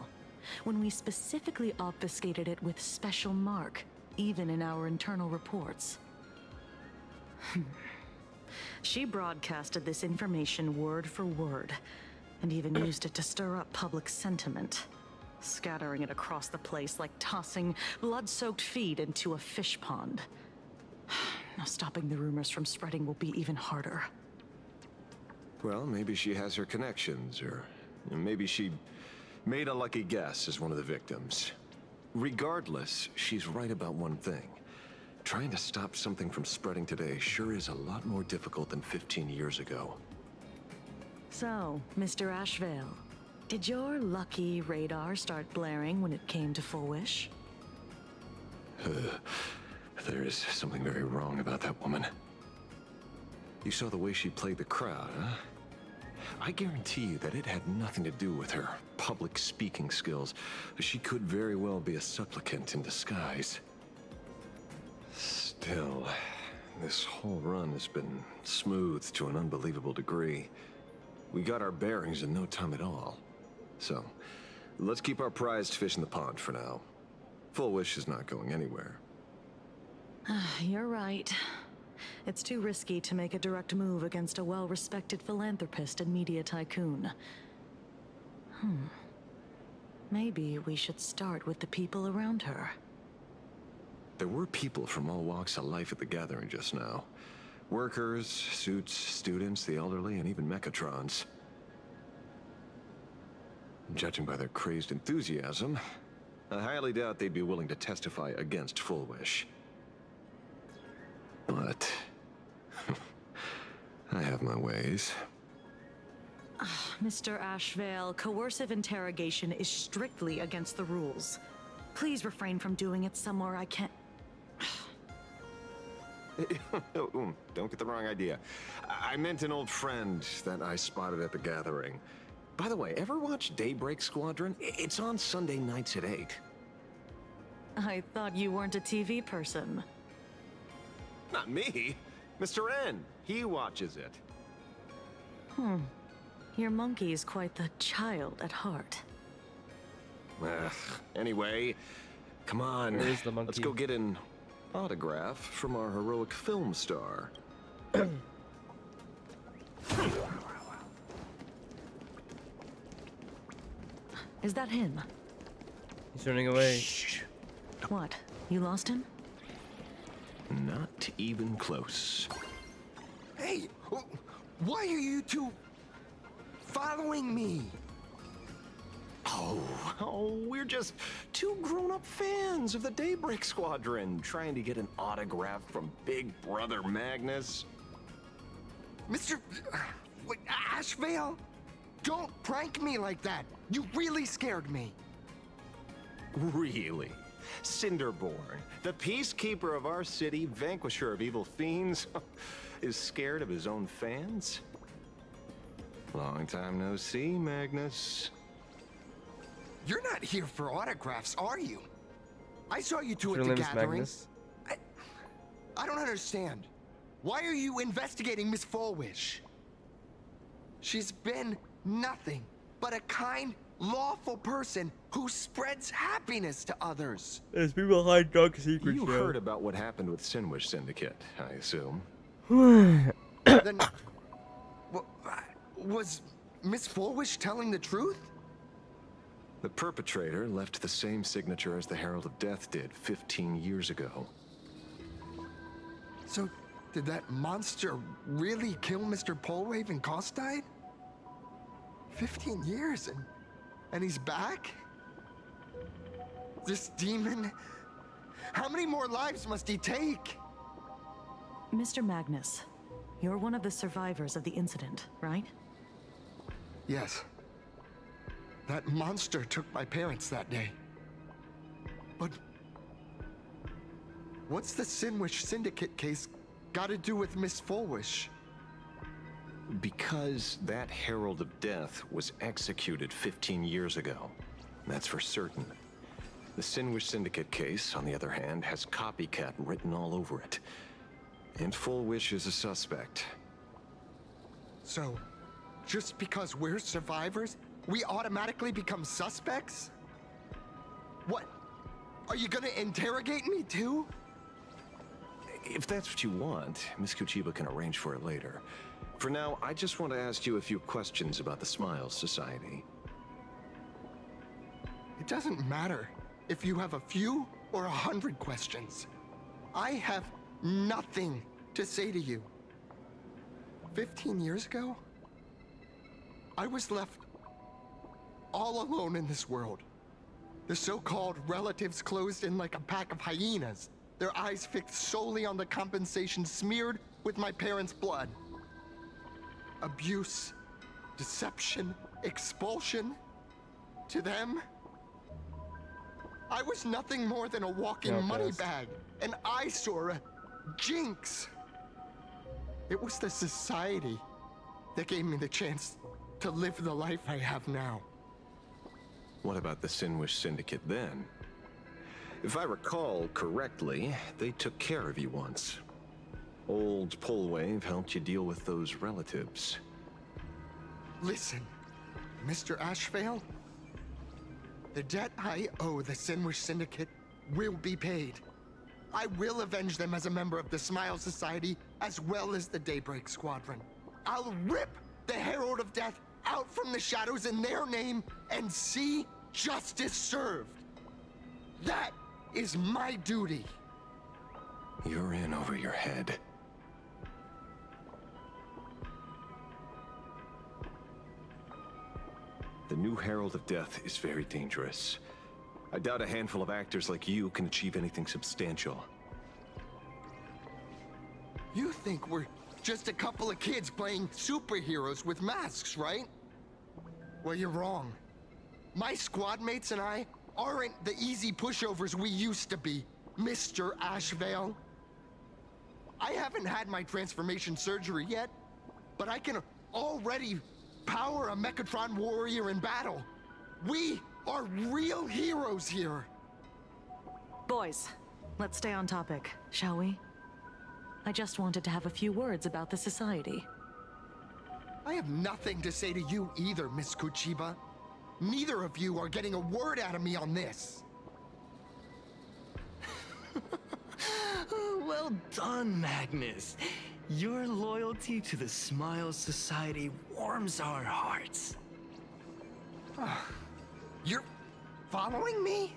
When we specifically obfuscated it with special mark, even in our internal reports. She broadcasted this information word for word, and even used it to stir up public sentiment, scattering it across the place like tossing blood-soaked feed into a fish pond. Now stopping the rumors from spreading will be even harder. Well, maybe she has her connections, or maybe she made a lucky guess as one of the victims. Regardless, she's right about one thing. Trying to stop something from spreading today sure is a lot more difficult than 15 years ago. So, Mr. Ashvale, did your lucky radar start blaring when it came to Full Wish? There is something very wrong about that woman. You saw the way she played the crowd, huh? I guarantee you that it had nothing to do with her public speaking skills. She could very well be a supplicant in disguise. Still, this whole run has been smooth to an unbelievable degree. We got our bearings in no time at all. So, let's keep our prized fish in the pond for now. Full Wish is not going anywhere. You're right. It's too risky to make a direct move against a well-respected philanthropist and media tycoon. Maybe we should start with the people around her. There were people from all walks of life at the gathering just now. Workers, suits, students, the elderly, and even Mechatrons. Judging by their crazed enthusiasm, I highly doubt they'd be willing to testify against Full Wish. But I have my ways. Mr. Ashvale, coercive interrogation is strictly against the rules. Please refrain from doing it somewhere I can't... Don't get the wrong idea. I meant an old friend that I spotted at the gathering. By the way, ever watch Daybreak Squadron? It's on Sunday nights at 8. I thought you weren't a TV person. Not me. Mr. N. He watches it. Your monkey is quite the child at heart. Anyway, come on. Where is the monkey? Let's go get an autograph from our heroic film star. Is that him? He's running away. Shh. What? You lost him? Not even close. Hey, why are you two following me? Oh, we're just two grown-up fans of the Daybreak Squadron trying to get an autograph from Big Brother Magnus. Mr. Ashvale? Don't prank me like that. You really scared me. Really? Cinderborn, the peacekeeper of our city, vanquisher of evil fiends, is scared of his own fans? Long time no see, Magnus. You're not here for autographs, are you? I saw you two Your at the name is gathering. Magnus? I don't understand. Why are you investigating Miss Fullwish? She's been nothing but a kind, lawful person who spreads happiness to others. There's people hide dark secrets. You heard about what happened with Sinwish Syndicate, I assume. Then, was Miss Fullwish telling the truth? The perpetrator left the same signature as the Herald of Death did 15 years ago. So, did that monster really kill Mr. Polwave and Costide? 15 years and he's back? This demon? How many more lives must he take? Mr. Magnus, you're one of the survivors of the incident, right? Yes. That monster took my parents that day. But what's the Sinwish Syndicate case got to do with Miss Fullwish? Because that Herald of Death was executed 15 years ago. That's for certain. The Sinwish Syndicate case, on the other hand, has copycat written all over it. And Fullwish is a suspect. So, just because we're survivors, we automatically become suspects? What? Are you gonna interrogate me too? If that's what you want, Miss Kuchiba can arrange for it later. For now, I just want to ask you a few questions about the Smiles Society. It doesn't matter if you have a few or 100 questions. I have nothing to say to you. 15 years ago, I was left all alone in this world. The so-called relatives closed in like a pack of hyenas, their eyes fixed solely on the compensation smeared with my parents' blood. Abuse, deception, expulsion. To them, I was nothing more than a walking money bag, an eyesore, a jinx. It was the society that gave me the chance to live the life I have now. What about the Sinwish Syndicate then? If I recall correctly, they took care of you once. Old Polwave helped you deal with those relatives. Listen, Mr. Ashvale, the debt I owe the Sinwish Syndicate will be paid. I will avenge them as a member of the Smile Society, as well as the Daybreak Squadron. I'll rip the Herald of Death out from the shadows in their name and see justice served. That is my duty. You're in over your head. The new Herald of Death is very dangerous. I doubt a handful of actors like you can achieve anything substantial. You think we're just a couple of kids playing superheroes with masks, right? Well, you're wrong. My squad mates and I aren't the easy pushovers we used to be, Mr. Ashvale. I haven't had my transformation surgery yet, but I can already power a Mechatron warrior in battle. We are real heroes here. Boys, let's stay on topic, shall we? I just wanted to have a few words about the society. I have nothing to say to you either, Miss Kuchiba. Neither of you are getting a word out of me on this. Well done, Magnus. Your loyalty to the Smile Society warms our hearts. You're following me?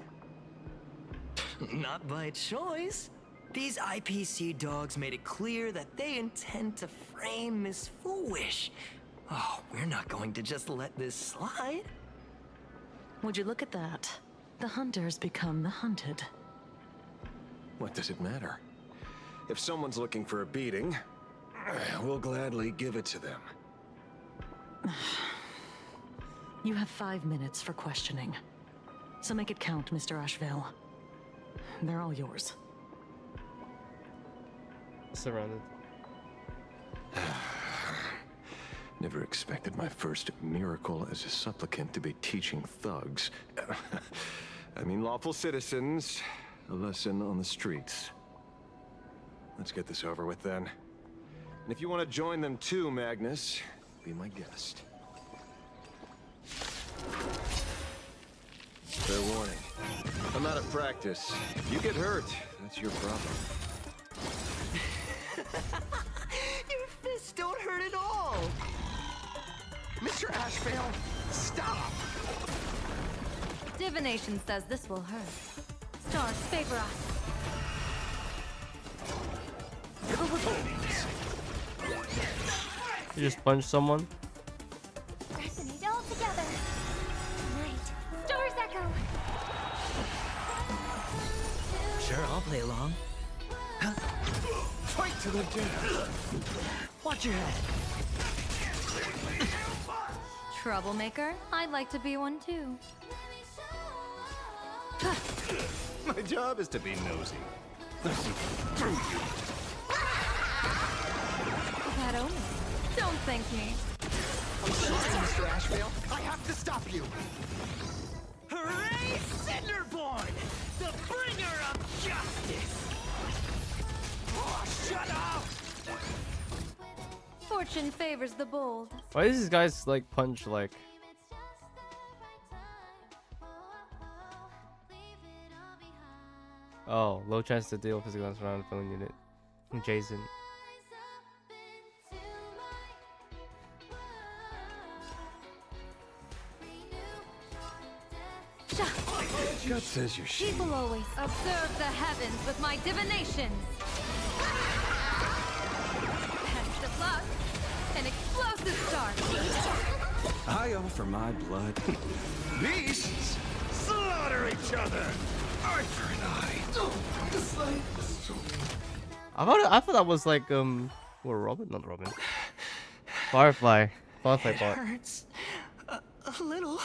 Not by choice. These IPC dogs made it clear that they intend to frame Miss Foolish. Oh, we're not going to just let this slide. Would you look at that? The hunters become the hunted. What does it matter? If someone's looking for a beating, we'll gladly give it to them. You have 5 minutes for questioning. So make it count, Mr. Ashvale. They're all yours. Surrounded. Never expected my first miracle as a supplicant to be teaching thugs. I mean, lawful citizens, a lesson on the streets. Let's get this over with then. And if you want to join them too, Magnus, be my guest. Fair warning. I'm out of practice. If you get hurt, that's your problem. Your fists don't hurt at all! Mr. Ashvale, stop! Divination says this will hurt. Stars favor us. You just punch someone? Resonate all together. Light, stars echo. Sure, I'll play along. Fight to the death. Watch your head. Troublemaker? I'd like to be one too. My job is to be nosy. Let's see through you. That omen. Don't thank me. I'm sorry, Mr. Ashvale. I have to stop you. Hooray, Cinderborn! The bringer of justice! Oh, shut up! Fortune favors the bold. Why does these guys like punch like? Oh, low chance to deal physical damage around phone unit. Jason. God says you're shady. People always observe the heavens with my divinations. Test of luck. An explosive start. I offer my blood. Beasts slaughter each other. Eye for an eye. I thought that was like well, Robin, not Robin. Firefly. Firefly It bot. hurts a little,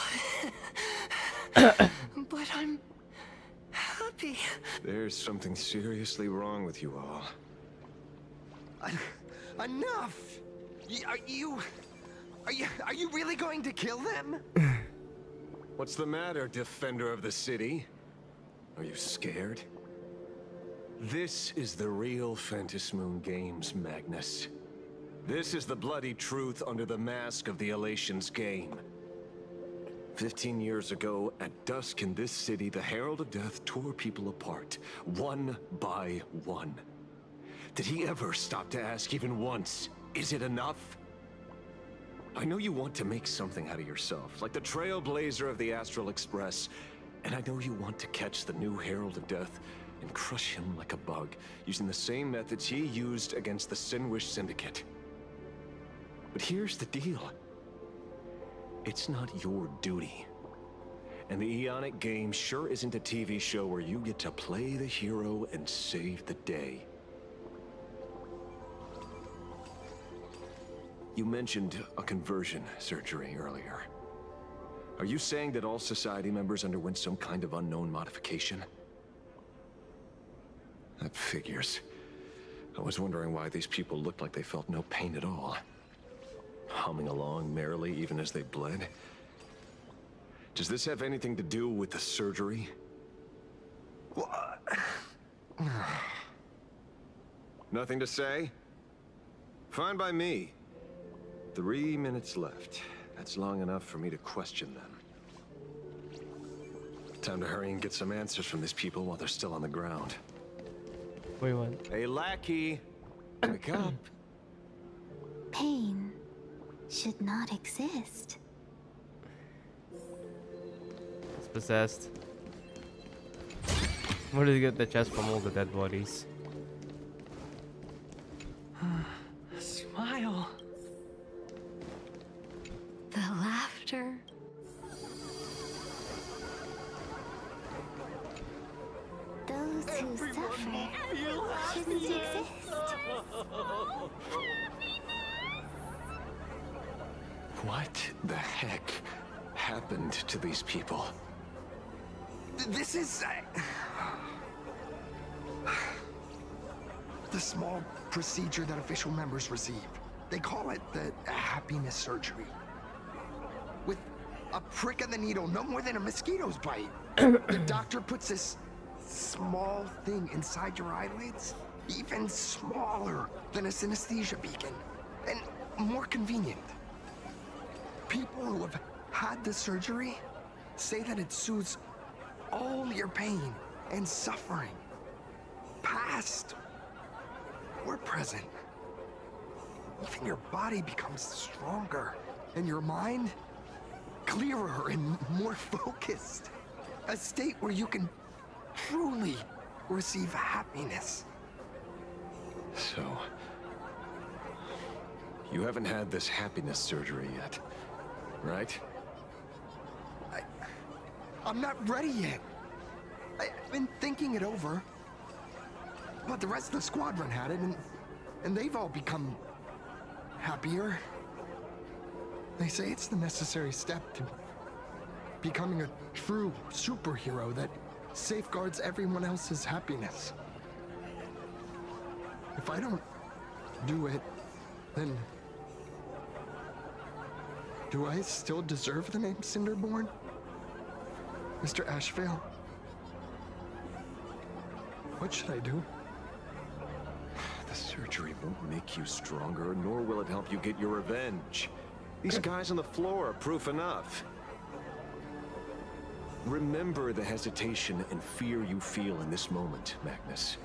but I'm happy. There's something seriously wrong with you all. Enough! Are you really going to kill them? What's the matter, defender of the city? Are you scared? This is the real Phantasmoon Games, Magnus. This is the bloody truth under the mask of the Elation's game. 15 years ago, at dusk in this city, the Herald of Death tore people apart, one by one. Did he ever stop to ask even once, is it enough? I know you want to make something out of yourself, like the trailblazer of the Astral Express, and I know you want to catch the new Herald of Death and crush him like a bug, using the same methods he used against the Sinwish Syndicate. But here's the deal. It's not your duty. And the Eonic game sure isn't a TV show where you get to play the hero and save the day. You mentioned a conversion surgery earlier. Are you saying that all Society members underwent some kind of unknown modification? That figures. I was wondering why these people looked like they felt no pain at all. Humming along merrily even as they bled. Does this have anything to do with the surgery? What? Nothing to say? Fine by me. 3 minutes left. That's long enough for me to question them. Time to hurry and get some answers from these people while they're still on the ground. Wait, what? Hey, lackey! Wake up! Pain should not exist. It's possessed. Where did he get the chest from all the dead bodies? Smile. The laughter. Those who suffer shouldn't exist. What the heck happened to these people? This is... the small procedure that official members receive. They call it the happiness surgery. With a prick of the needle, no more than a mosquito's bite. The doctor puts this small thing inside your eyelids, even smaller than a synesthesia beacon, and more convenient. People who have had the surgery say that it soothes all your pain and suffering, past or present. Even your body becomes stronger, and your mind clearer and more focused. A state where you can truly receive happiness. So, you haven't had this happiness surgery yet, right? I'm not ready yet. I've been thinking it over. But the rest of the squadron had it, and they've all become happier. They say it's the necessary step to becoming a true superhero that safeguards everyone else's happiness. If I don't do it, then do I still deserve the name Cinderborn? Mr. Ashvale? What should I do? The surgery won't make you stronger, nor will it help you get your revenge. These guys on the floor are proof enough. Remember the hesitation and fear you feel in this moment, Magnus.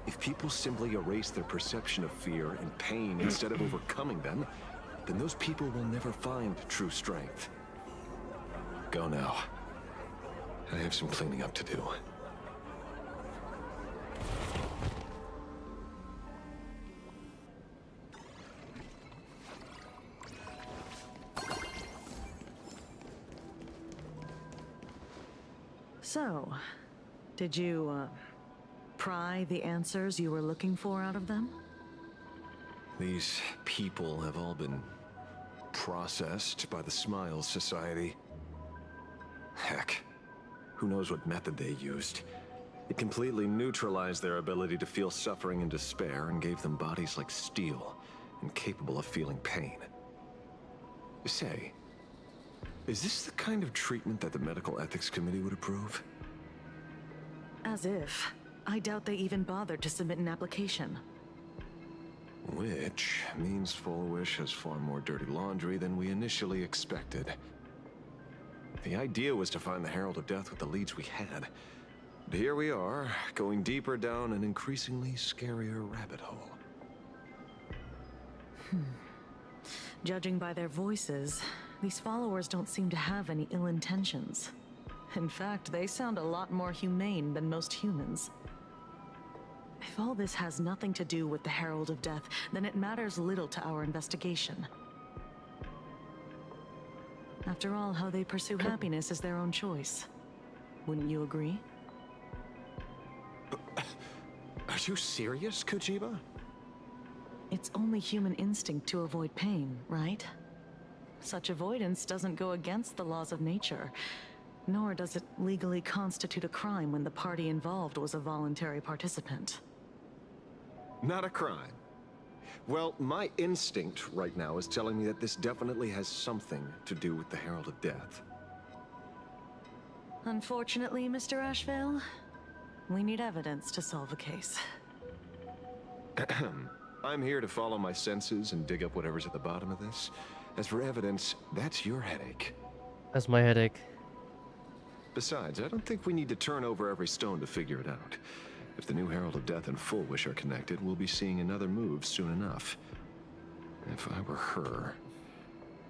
If people simply erase their perception of fear and pain instead of overcoming them, then those people will never find true strength. Go now. I have some cleaning up to do. So, did you, pry the answers you were looking for out of them? These people have all been processed by the Smiles Society. Heck, who knows what method they used. It completely neutralized their ability to feel suffering and despair and gave them bodies like steel, incapable of feeling pain. Say, is this the kind of treatment that the Medical Ethics Committee would approve? As if. I doubt they even bothered to submit an application. Which means Fullwish has far more dirty laundry than we initially expected. The idea was to find the Herald of Death with the leads we had. But here we are, going deeper down an increasingly scarier rabbit hole. Judging by their voices, these followers don't seem to have any ill intentions. In fact, they sound a lot more humane than most humans. If all this has nothing to do with the Herald of Death, then it matters little to our investigation. After all, how they pursue happiness is their own choice. Wouldn't you agree? Are you serious, Kojima? It's only human instinct to avoid pain, right? Such avoidance doesn't go against the laws of nature, nor does it legally constitute a crime when the party involved was a voluntary participant. Not a crime. Well, my instinct right now is telling me that this definitely has something to do with the Herald of Death. Unfortunately, Mr. Ashvale, we need evidence to solve a case. I'm here to follow my senses and dig up whatever's at the bottom of this. As for evidence, that's your headache. That's my headache. Besides, I don't think we need to turn over every stone to figure it out. If the new Herald of Death and Fullwish are connected, we'll be seeing another move soon enough. If I were her,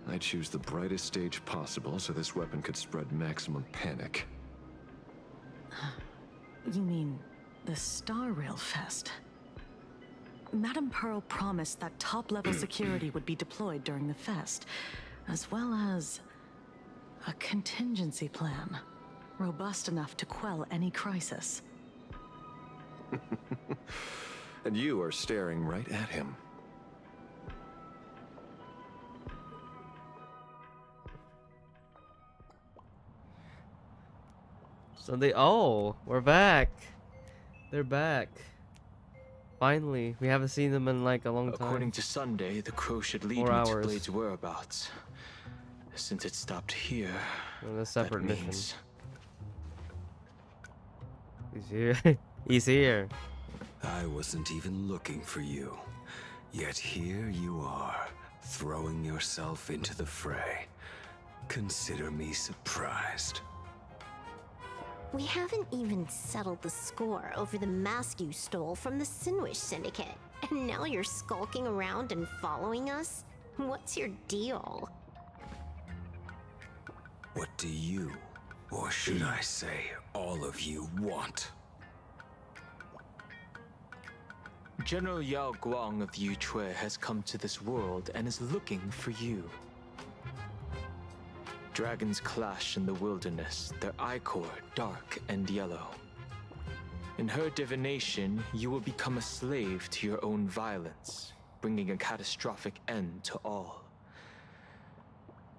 I'd choose the brightest stage possible so this weapon could spread maximum panic. You mean the Star Rail Fest? Madame Pearl promised that top-level security would be deployed during the fest, as well as a contingency plan, robust enough to quell any crisis. And you are staring right at him. So we're back. They're back. Finally, we haven't seen them in like a long time. According to Sunday, the crow should lead 4 me hours. to Blade's whereabouts. Since it stopped here, On a separate that mission. means... He's here. He's here. I wasn't even looking for you. Yet here you are, throwing yourself into the fray. Consider me surprised. We haven't even settled the score over the mask you stole from the Sinwish Syndicate. And now you're skulking around and following us? What's your deal? What do you, or should I say, all of you want? General Yao Guang of Yu Chui has come to this world and is looking for you. Dragons clash in the wilderness, their ichor dark and yellow. In her divination, you will become a slave to your own violence, bringing a catastrophic end to all.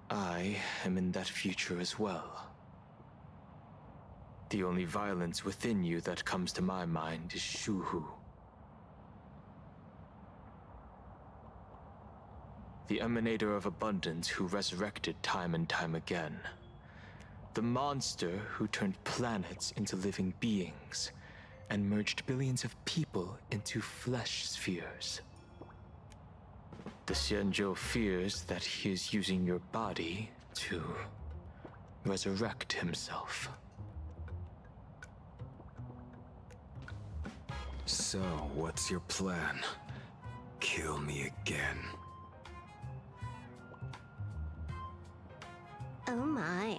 I am in that future as well. The only violence within you that comes to my mind is Shuhu. The emanator of abundance who resurrected time and time again. The monster who turned planets into living beings and merged billions of people into flesh spheres. The Xianzhou fears that he is using your body to resurrect himself. So, what's your plan? Kill me again. Oh my.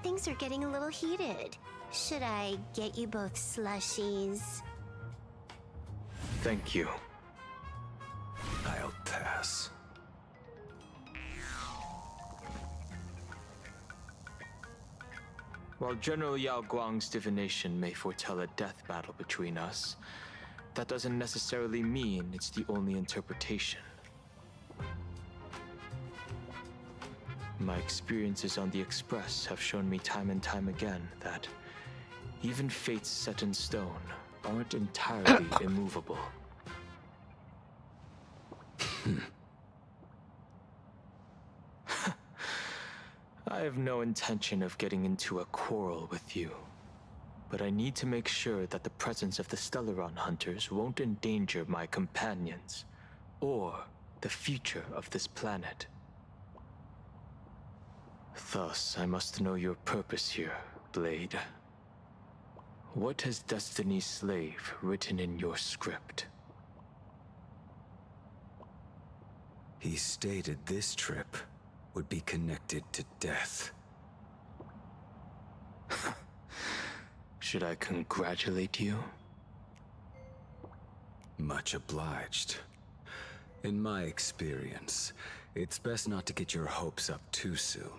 Things are getting a little heated. Should I get you both slushies? Thank you. I'll pass. While General Yao Guang's divination may foretell a death battle between us, that doesn't necessarily mean it's the only interpretation. My experiences on the Express have shown me time and time again that even fates set in stone aren't entirely immovable. I have no intention of getting into a quarrel with you, but I need to make sure that the presence of the Stellaron hunters won't endanger my companions or the future of this planet. Thus, I must know your purpose here, Blade. What has Destiny's Slave written in your script? He stated this trip would be connected to death. Should I congratulate you? Much obliged. In my experience, it's best not to get your hopes up too soon.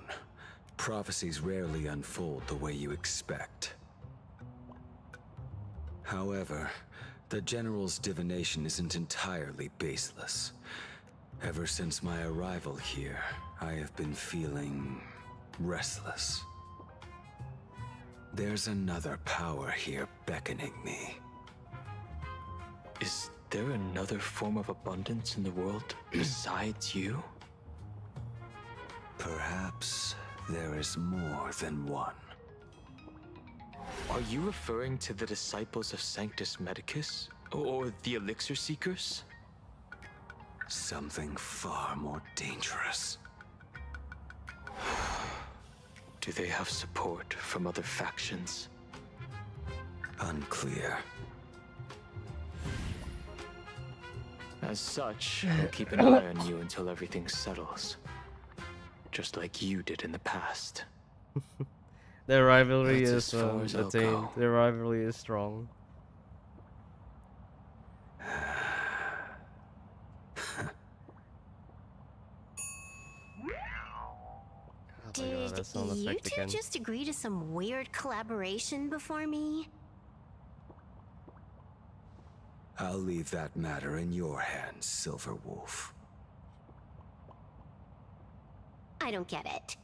Prophecies rarely unfold the way you expect. However, the General's divination isn't entirely baseless. Ever since my arrival here, I have been feeling restless. There's another power here beckoning me. Is there another form of abundance in the world besides you? Perhaps there is more than one. Are you referring to the disciples of Sanctus Medicus? Or the Elixir Seekers? Something far more dangerous. Do they have support from other factions? Unclear. As such, I'll keep an eye on you until everything settles. Just like you did in the past. Their rivalry That's is as far as I'll attained. go. Their rivalry is strong. Did that sound you effect two again. just agree to some weird collaboration before me? I'll leave that matter in your hands, Silver Wolf. I don't get it.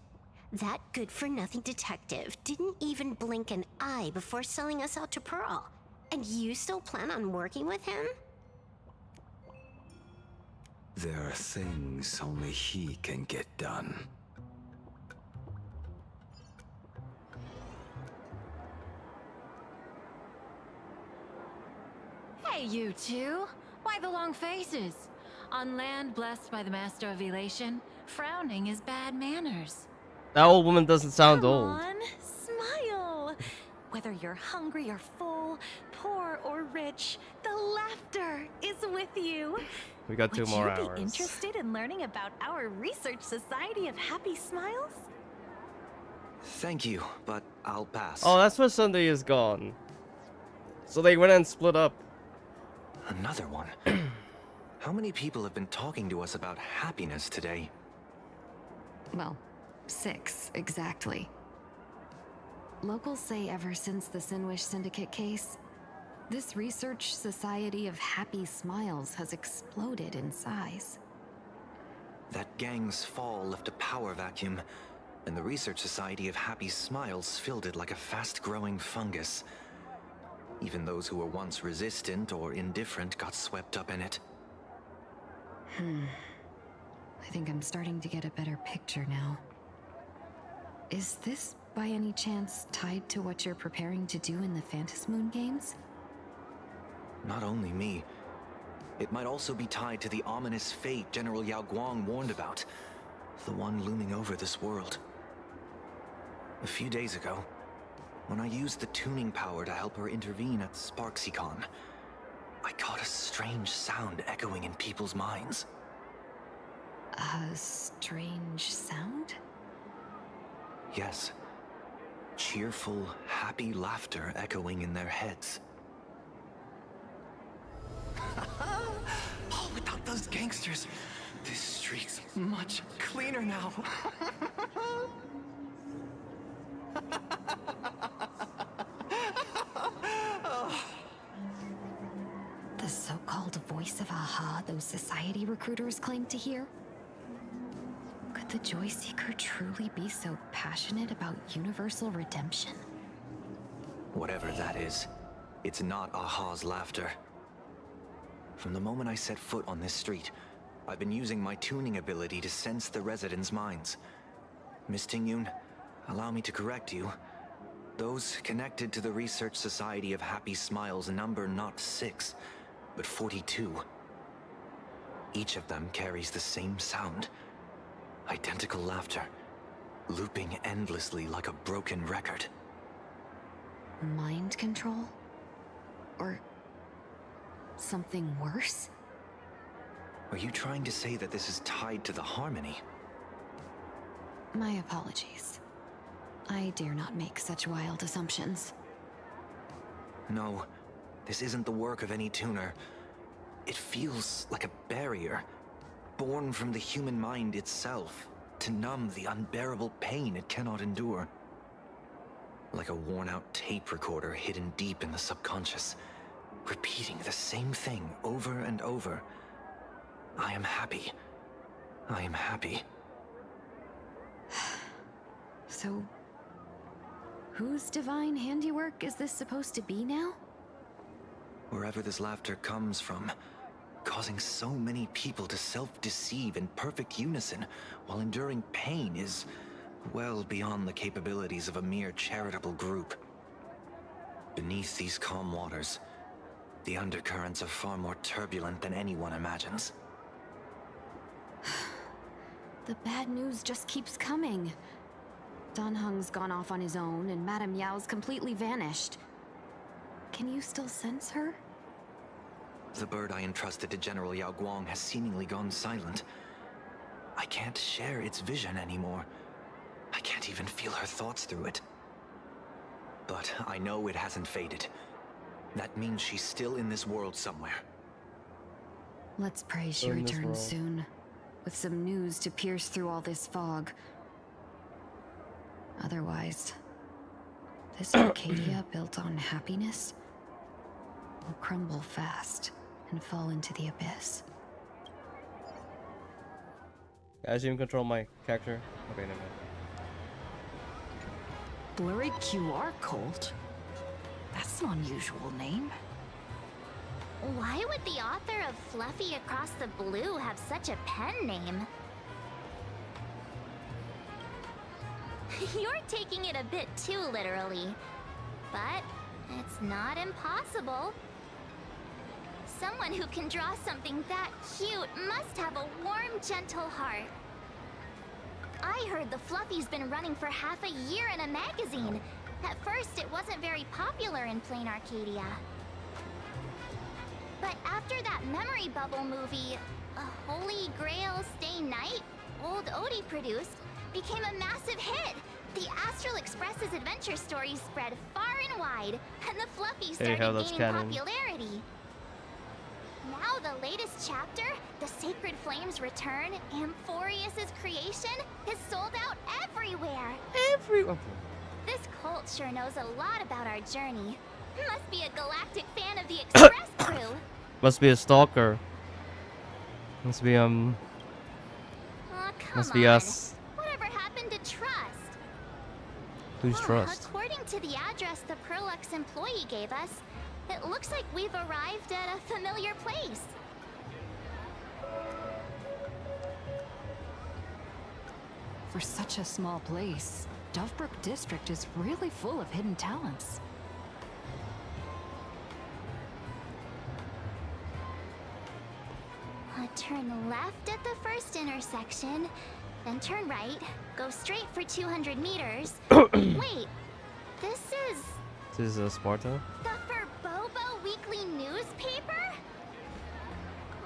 That good-for-nothing detective didn't even blink an eye before selling us out to Pearl. And you still plan on working with him? There are things only he can get done. Hey, you two! Why the long faces? On land blessed by the master of Elation, frowning is bad manners. That old woman doesn't sound Come old. on, smile. Whether you're hungry or full, poor or rich, the laughter is with you. We got 2 more Would you hours. be interested in learning about our Research Society of Happy Smiles? Thank you, but I'll pass. Oh, that's why Sunday is gone. So they went and split up. Another one. How many people have been talking to us about happiness today? Well, 6, exactly. Locals say ever since the Sinwish Syndicate case, this Research Society of Happy Smiles has exploded in size. That gang's fall left a power vacuum, and the Research Society of Happy Smiles filled it like a fast-growing fungus. Even those who were once resistant or indifferent got swept up in it. I think I'm starting to get a better picture now. Is this, by any chance, tied to what you're preparing to do in the Phantasmoon games? Not only me. It might also be tied to the ominous fate General Yao Guang warned about. The one looming over this world. A few days ago, when I used the tuning power to help her intervene at SparksyCon, I caught a strange sound echoing in people's minds. A strange sound? Yes. Cheerful, happy laughter echoing in their heads. Oh, without those gangsters, this street's much cleaner now. The so-called voice of Aha those society recruiters claim to hear? Could the Joy Seeker truly be so passionate about universal redemption? Whatever that is, it's not Aha's laughter. From the moment I set foot on this street, I've been using my tuning ability to sense the residents' minds. Miss Tingyun, allow me to correct you. Those connected to the Research Society of Happy Smiles number not 6, but 42. Each of them carries the same sound. Identical laughter, looping endlessly like a broken record. Mind control? Or something worse? Are you trying to say that this is tied to the harmony? My apologies. I dare not make such wild assumptions. No, this isn't the work of any tuner. It feels like a barrier, born from the human mind itself, to numb the unbearable pain it cannot endure. Like a worn-out tape recorder hidden deep in the subconscious, repeating the same thing over and over. I am happy. I am happy. So, whose divine handiwork is this supposed to be now? Wherever this laughter comes from, causing so many people to self-deceive in perfect unison while enduring pain is well beyond the capabilities of a mere charitable group. Beneath these calm waters, the undercurrents are far more turbulent than anyone imagines. The bad news just keeps coming. Dan Heng's gone off on his own, and Madame Yao's completely vanished. Can you still sense her? The bird I entrusted to General Yao Guang has seemingly gone silent. I can't share its vision anymore. I can't even feel her thoughts through it. But I know it hasn't faded. That means she's still in this world somewhere. Let's pray she returns soon, with some news to pierce through all this fog. Otherwise, this Arcadia built on happiness will crumble fast and fall into the abyss. Guys, you can control my character. Okay, never mind. Blurry QR cult? That's an unusual name. Why would the author of Fluffy Across the Blue have such a pen name? You're taking it a bit too literally. But it's not impossible. Someone who can draw something that cute must have a warm, gentle heart. I heard the Fluffy's been running for half a year in a magazine. At first, it wasn't very popular in Plain Arcadia. But after that memory bubble movie, A Holy Grail Stay Night, old Odie produced, became a massive hit. The Astral Express's adventure stories spread far and wide, and the Fluffy started gaining popularity. Now the latest chapter, The Sacred Flames Return, Amphorius's creation, is sold out everywhere. This cult sure knows a lot about our journey. Must be a galactic fan of the Express crew. Must be a stalker. Must be Oh, come must be on. us. Whatever happened to trust? Who's trust? According to the address the Perlux employee gave us, it looks like we've arrived at a familiar place. For such a small place, Dovebrook District is really full of hidden talents. Turn left at the first intersection, then turn right, go straight for 200 meters. Wait, this is This is Sparta? the Furbobo Weekly newspaper?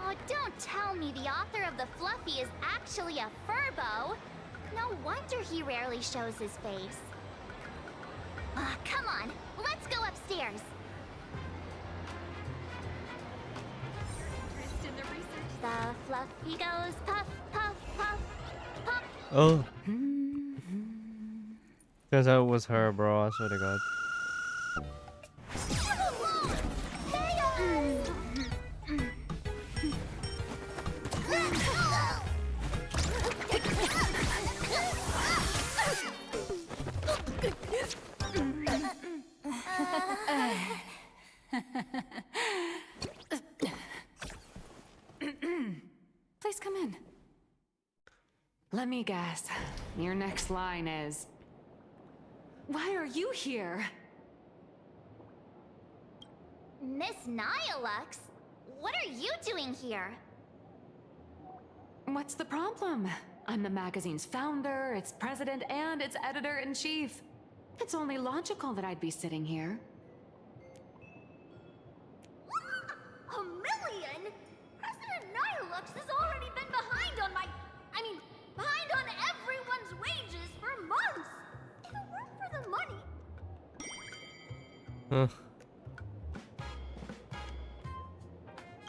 Oh, don't tell me the author of the Fluffy is actually a Furbo. No wonder he rarely shows his face. Come on, let's go upstairs. The Fluffy goes puff, puff, puff, puff. Oh. Turns out it was her, bro. I swear to God. Please come in. Let me guess. Your next line is... Why are you here? Miss Nihilux, what are you doing here? What's the problem? I'm the magazine's founder, its president, and its editor-in-chief. It's only logical that I'd be sitting here. A million? President Nihilux has already been behind on behind on everyone's wages for months. If it weren't for the money. Huh.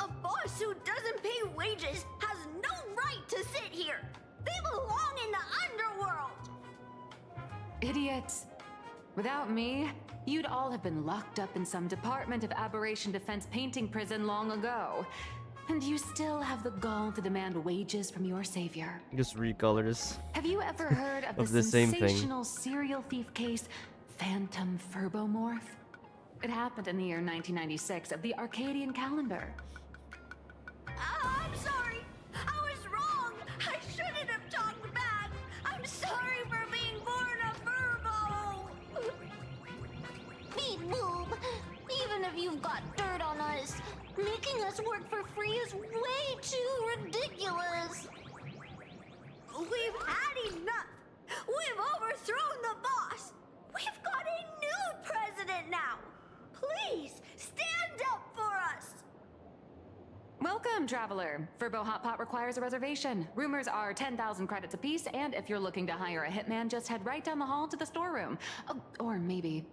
A boss who doesn't pay wages has no right to sit here. They belong in the underworld. Idiots. Without me, you'd all have been locked up in some Department of Aberration Defense painting prison long ago. And you still have the gall to demand wages from your savior. Just recolors. Have you ever heard of, Of the the same thing. sensational serial thief case, Phantom Furbomorph? It happened in the year 1996 of the Arcadian calendar. I'm sorry. I was wrong. I shouldn't have talked back. I'm sorry for being born a Furbo. Beep boop. Even if you've got dirt on us, making us work for free is way too ridiculous. We've had enough. We've overthrown the boss. We've got a new president now. Please stand up for us. Welcome, traveler. Furbo Hot Pot requires a reservation. Rumors are 10,000 credits apiece, and if you're looking to hire a hitman, just head right down the hall to the storeroom. Oh, or maybe...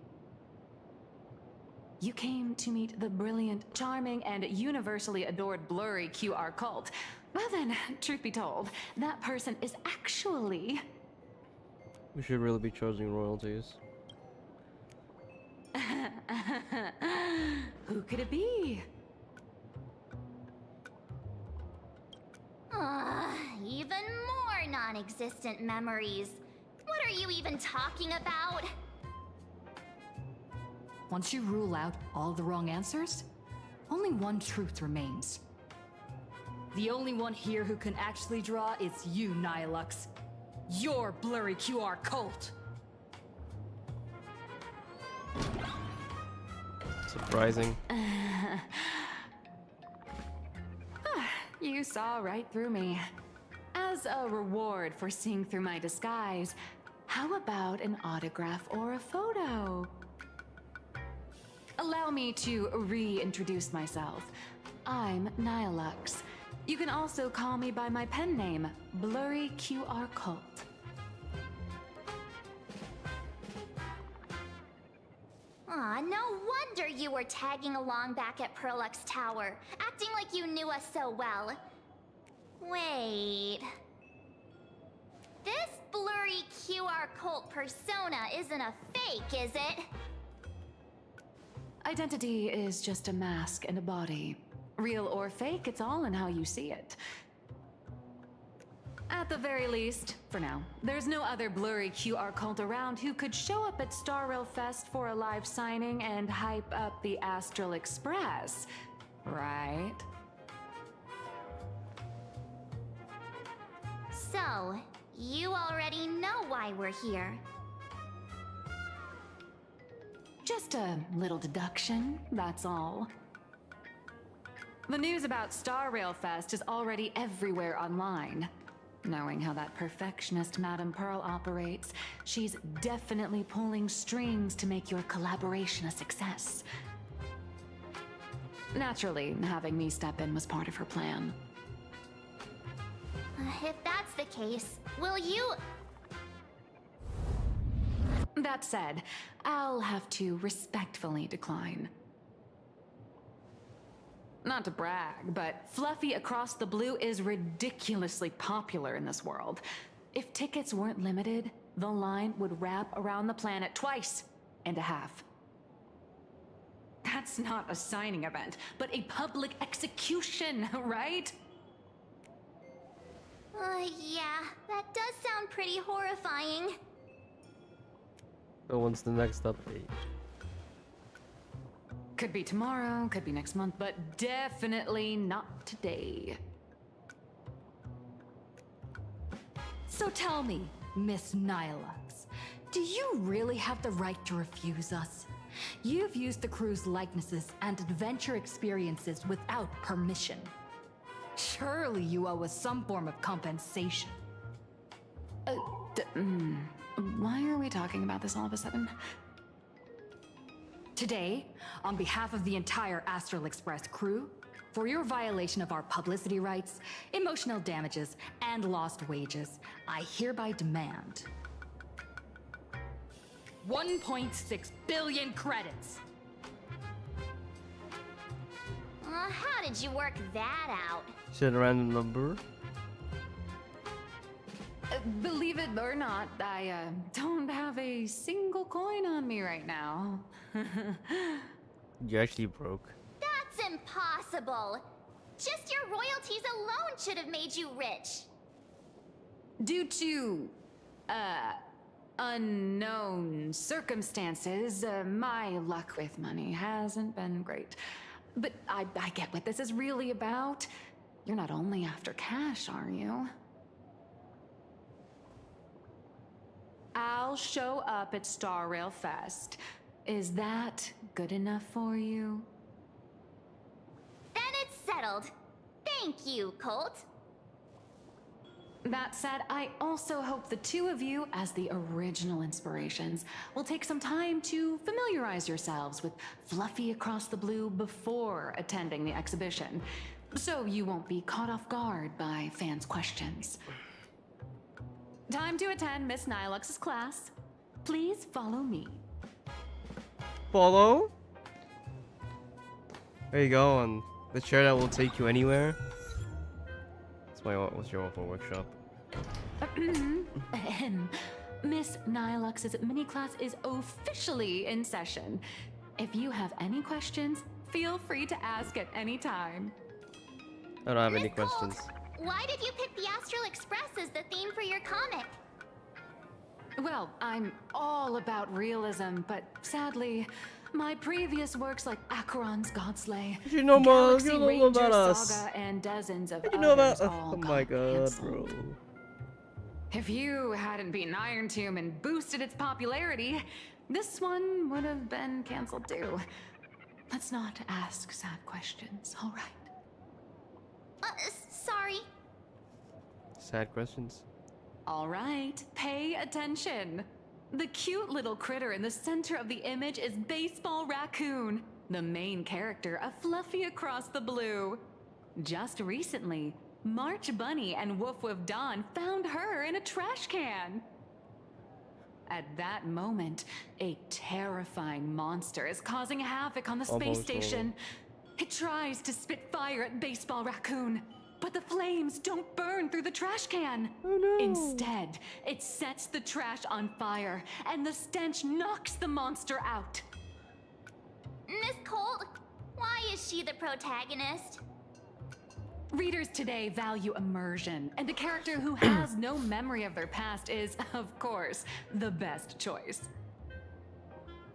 You came to meet the brilliant, charming, and universally adored blurry QR cult. Well then, truth be told, that person is actually... We should really be charging royalties. Who could it be? Even more non-existent memories. What are you even talking about? Once you rule out all the wrong answers, only one truth remains. The only one here who can actually draw is you, Nihilux. Your blurry QR cult. Surprising. You saw right through me. As a reward for seeing through my disguise, how about an autograph or a photo? Allow me to reintroduce myself. I'm Nihilux. You can also call me by my pen name, Blurry QR Cult. Aw, no wonder you were tagging along back at Perlux Tower, acting like you knew us so well. Wait... This blurry QR cult persona isn't a fake, is it? Identity is just a mask and a body. Real or fake, it's all in how you see it. At the very least, for now, there's no other blurry QR cult around who could show up at Star Rail Fest for a live signing and hype up the Astral Express, right? So, you already know why we're here. Just a little deduction, that's all. The news about Star Rail Fest is already everywhere online. Knowing how that perfectionist Madame Pearl operates, she's definitely pulling strings to make your collaboration a success. Naturally, having me step in was part of her plan. If that's the case, will you... That said, I'll have to respectfully decline. Not to brag, but Fluffy Across the Blue is ridiculously popular in this world. If tickets weren't limited, the line would wrap around the planet twice and a half. That's not a signing event, but a public execution, right? Yeah, that does sound pretty horrifying. So when's the next update? Could be tomorrow, could be next month, but definitely not today. So tell me, Miss Nihilux, do you really have the right to refuse us? You've used the crew's likenesses and adventure experiences without permission. Surely you owe us some form of compensation. Why are we talking about this all of a sudden? Today, on behalf of the entire Astral Express crew, for your violation of our publicity rights, emotional damages, and lost wages, I hereby demand 1.6 billion credits. How did you work that out? Shit, a random number? Believe it or not, I don't have a single coin on me right now. You actually broke. That's impossible. Just your royalties alone should have made you rich. Due to, unknown circumstances, my luck with money hasn't been great. But I get what this is really about. You're not only after cash, are you? I'll show up at Star Rail Fest. Is that good enough for you? Then it's settled. Thank you, Colt. That said, I also hope the two of you, as the original inspirations, will take some time to familiarize yourselves with Fluffy Across the Blue before attending the exhibition, so you won't be caught off guard by fans' questions. Time to attend Miss Nihilux's class. Please follow me. Follow? There you go, on the chair that will take you anywhere. What's your awful workshop? Miss Nihilux's mini class is officially in session. If you have any questions, feel free to ask at any time. I don't have any questions. Why did you pick the Astral Express as the theme for your comic? Well, I'm all about realism, but sadly, My previous works like Acheron's Godslay, You know more. Galaxy You know Ranger about us. Saga, and dozens of You know others about. all Oh my got god, canceled. bro. If you hadn't beaten Iron Tomb and boosted its popularity, this one would have been canceled too. Let's not ask sad questions, all right? Sorry. Sad questions. All right, pay attention. The cute little critter in the center of the image is Baseball Raccoon, the main character of Fluffy Across the Blue. Just recently, March Bunny and Woof Woof Dawn found her in a trash can. At that moment, a terrifying monster is causing havoc on the space station. It tries to spit fire at Baseball Raccoon, but the flames don't burn through the trash can. Oh no. Instead, it sets the trash on fire, and the stench knocks the monster out. Miss Colt, why is she the protagonist? Readers today value immersion, and a character who has no memory of their past is, of course, the best choice.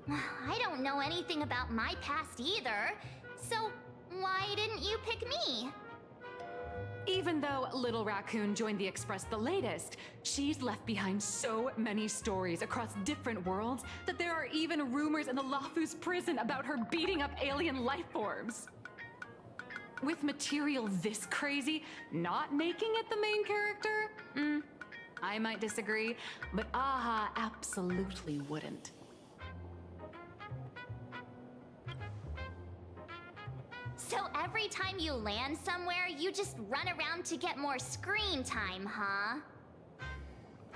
I don't know anything about my past either, so why didn't you pick me? Even though Little Raccoon joined the Express the latest, she's left behind so many stories across different worlds that there are even rumors in the Lafus prison about her beating up alien life forms. With material this crazy, not making it the main character? I might disagree, but AHA absolutely wouldn't. So every time you land somewhere, you just run around to get more screen time, huh?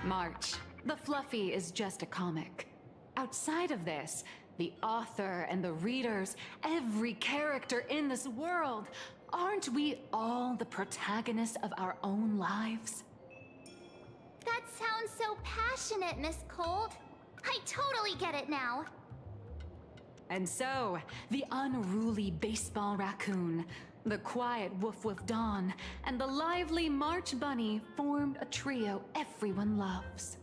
March, the Fluffy is just a comic. Outside of this, the author and the readers, every character in this world, aren't we all the protagonists of our own lives? That sounds so passionate, Miss Colt. I totally get it now. And so, the unruly Baseball Raccoon, the quiet Woof Woof Dawn, and the lively March Bunny formed a trio everyone loves.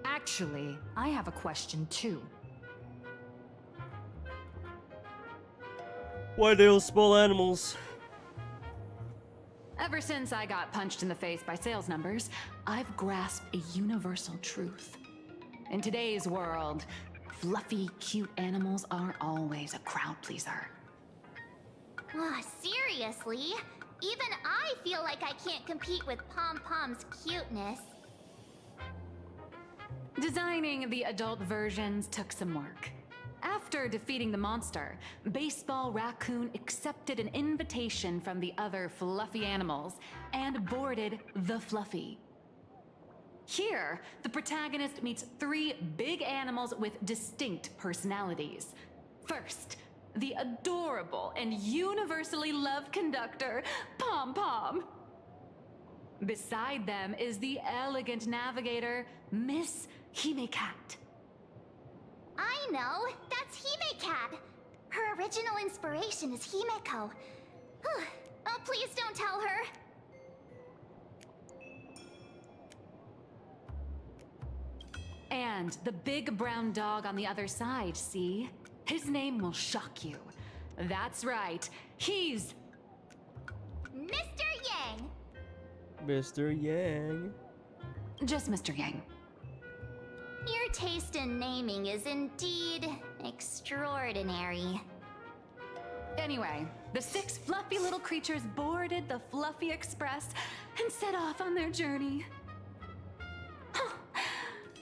Actually, I have a question too. Why do you spoil animals? Ever since I got punched in the face by sales numbers, I've grasped a universal truth. In today's world, fluffy, cute animals aren't always a crowd pleaser. Seriously? Even I feel like I can't compete with Pom Pom's cuteness. Designing the adult versions took some work. After defeating the monster, Baseball Raccoon accepted an invitation from the other fluffy animals and boarded the Fluffy. Here, the protagonist meets three big animals with distinct personalities. First, the adorable and universally loved conductor, Pom Pom. Beside them is the elegant navigator, Miss Hime-Cat. I know, that's Hime-Cat. Her original inspiration is Himeko. Oh, please don't tell her. And the big brown dog on the other side, see? His name will shock you. That's right, he's... Mr. Yang! Mr. Yang. Just Mr. Yang. Your taste in naming is indeed extraordinary. Anyway, the six fluffy little creatures boarded the Fluffy Express and set off on their journey.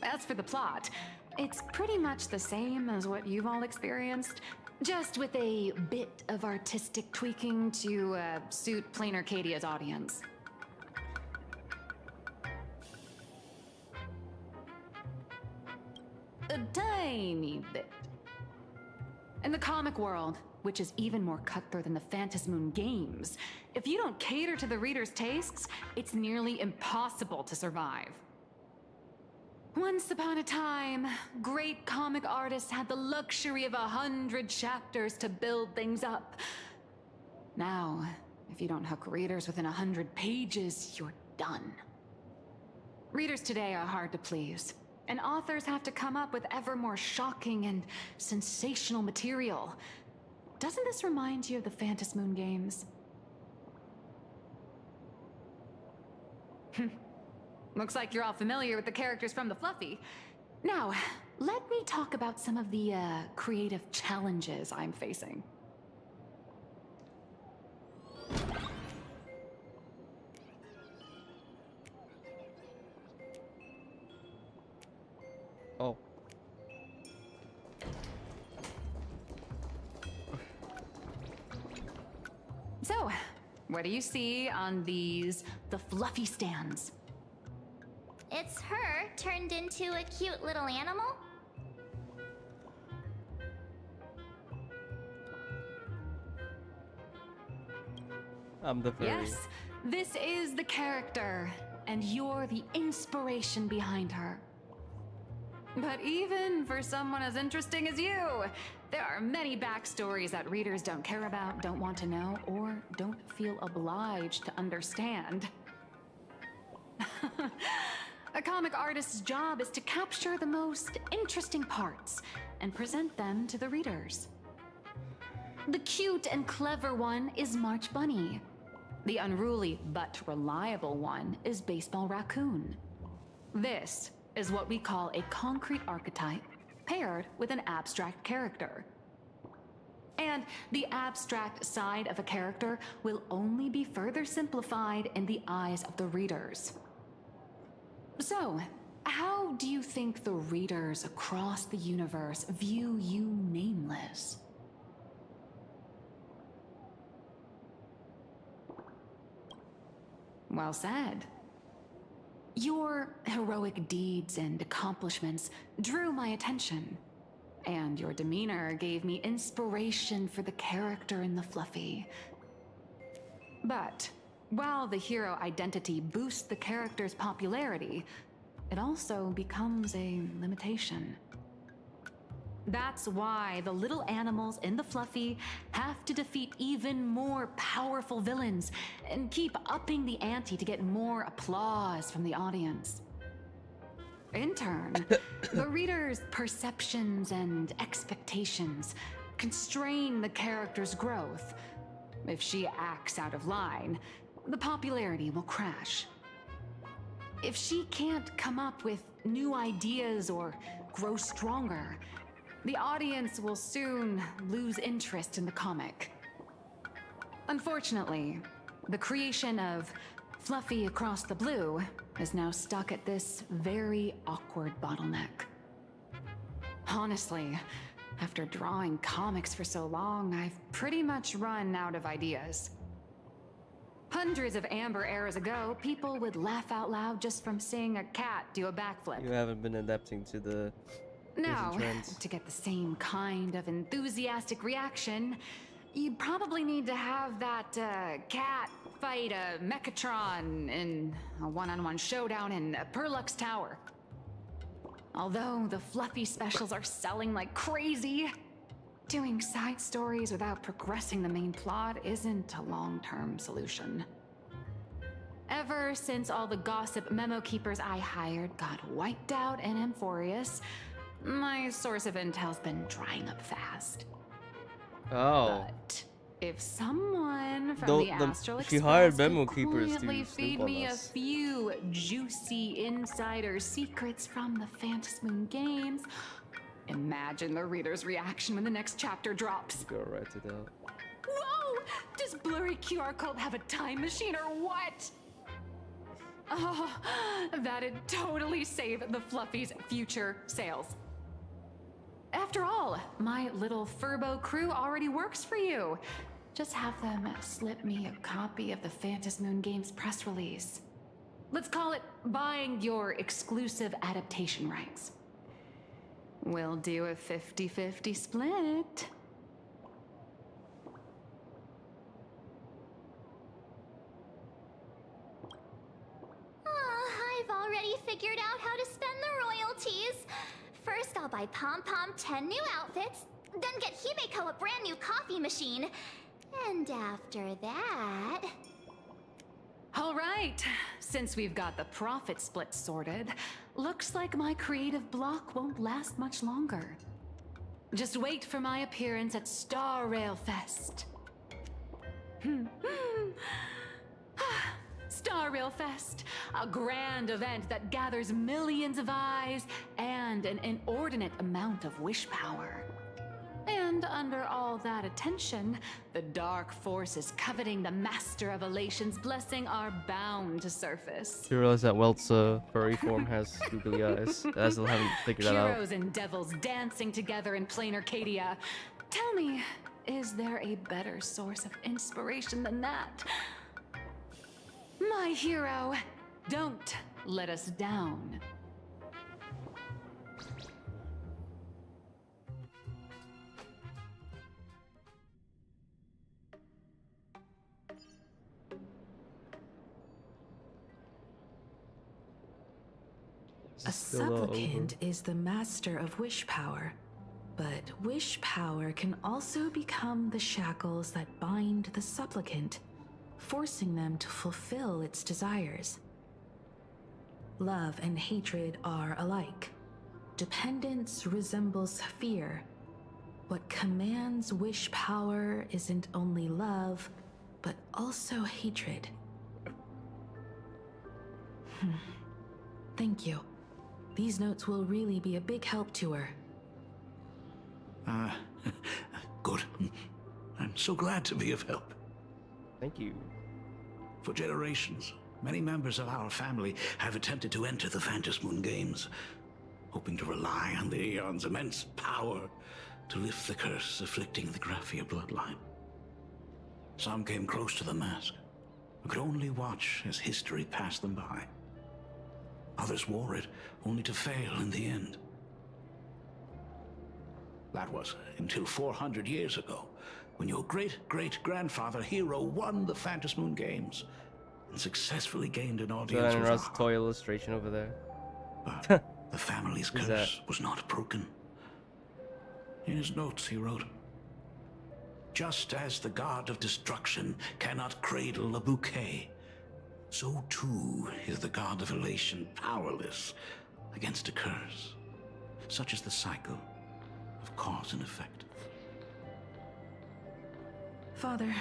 As for the plot, it's pretty much the same as what you've all experienced, just with a bit of artistic tweaking to suit Plain Arcadia's audience. A tiny bit. In the comic world, which is even more cutthroat than the Phantasmoon games, if you don't cater to the reader's tastes, it's nearly impossible to survive. Once upon a time, great comic artists had the luxury of 100 chapters to build things up. Now, if you don't hook readers within 100 pages, you're done. Readers today are hard to please. and authors have to come up with ever more shocking and sensational material. Doesn't this remind you of the Phantom Moon games? Looks like you're all familiar with the characters from the Fluffy. Now, let me talk about some of the creative challenges I'm facing. Oh. So, what do you see on the Fluffy stands? It's her turned into a cute little animal? I'm the furry. Yes, this is the character, and you're the inspiration behind her. But even for someone as interesting as you, there are many backstories that readers don't care about, don't want to know, or don't feel obliged to understand. A comic artist's job is to capture the most interesting parts and present them to the readers. The cute and clever one is March Bunny. The unruly but reliable one is Baseball Raccoon. This is what we call a concrete archetype paired with an abstract character. And the abstract side of a character will only be further simplified in the eyes of the readers. So, how do you think the readers across the universe view you nameless? Well said. Your heroic deeds and accomplishments drew my attention, and your demeanor gave me inspiration for the character in the Fluffy. But while the hero identity boosts the character's popularity, it also becomes a limitation. That's why the little animals in the Fluffy have to defeat even more powerful villains and keep upping the ante to get more applause from the audience. In turn, the reader's perceptions and expectations constrain the character's growth. If she acts out of line, the popularity will crash. If she can't come up with new ideas or grow stronger, the audience will soon lose interest in the comic. Unfortunately, the creation of Fluffy Across the Blue is now stuck at this very awkward bottleneck. Honestly, after drawing comics for so long, I've pretty much run out of ideas. Hundreds of amber eras ago, people would laugh out loud just from seeing a cat do a backflip. You haven't been adapting to the Now, trends. to get the same kind of enthusiastic reaction, you'd probably need to have that cat fight a Mechatron in a one-on-one showdown in Perlux Tower. Although the Fluffy specials are selling like crazy, doing side stories without progressing the main plot isn't a long-term solution. Ever since all the gossip memo keepers I hired got wiped out in Amphorius, my source of intel's been drying up fast. Oh. But if someone from Don't- the the- Astral she Express hired could memo keepers to quietly snoop feed on me a us. few juicy insider secrets from the Phantom Moon games, imagine the reader's reaction when the next chapter drops. Go write it out. Whoa! Does Blurry QR Code have a time machine or what? Oh, that'd totally save the Fluffy's future sales. After all, my little Furbo crew already works for you. Just have them slip me a copy of the Phantom Moon Games press release. Let's call it buying your exclusive adaptation rights. We'll do a 50-50 split. I've already figured out how to spend the royalties. First, I'll buy Pom Pom 10 new outfits, then get Himeko a brand new coffee machine. And after that... All right, since we've got the profit split sorted, looks like my creative block won't last much longer. Just wait for my appearance at Star Rail Fest. Star Rail Fest, a grand event that gathers millions of eyes and an inordinate amount of wish power. And under all that attention, the dark forces coveting the Master of Elation's blessing are bound to surface. You realize that Welt's furry form has googly eyes. I still haven't figured that out. Heroes and devils dancing together in plain Arcadia. Tell me, is there a better source of inspiration than that? My hero, don't let us down. A supplicant is the master of wish power, but wish power can also become the shackles that bind the supplicant, forcing them to fulfill its desires. Love and hatred are alike. Dependence resembles fear. What commands wish power isn't only love, but also hatred. Thank you. These notes will really be a big help to her. Good. I'm so glad to be of help. Thank you. For generations, many members of our family have attempted to enter the Phantom Moon Games, hoping to rely on the Aeon's immense power to lift the curse afflicting the Graphia bloodline. Some came close to the mask, but could only watch as history passed them by. Others wore it, only to fail in the end. That was until 400 years ago, when your great-great-grandfather Hero won the Phantom Moon Games and successfully gained an audience with That's a toy illustration over there. But the family's curse was not broken. In his notes, he wrote, "Just as the god of destruction cannot cradle a bouquet, so too is the god of elation powerless against a curse. Such is the cycle of cause and effect." Father,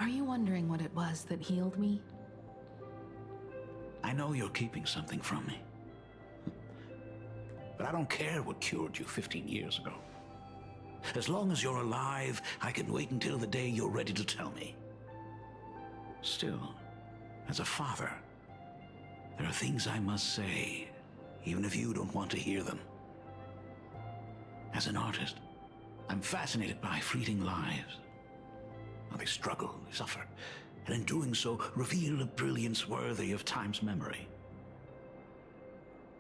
are you wondering what it was that healed me? I know you're keeping something from me. But I don't care what cured you 15 years ago. As long as you're alive, I can wait until the day you're ready to tell me. Still, as a father, there are things I must say, even if you don't want to hear them. As an artist, I'm fascinated by fleeting lives. How they struggle, they suffer, and in doing so, reveal a brilliance worthy of time's memory.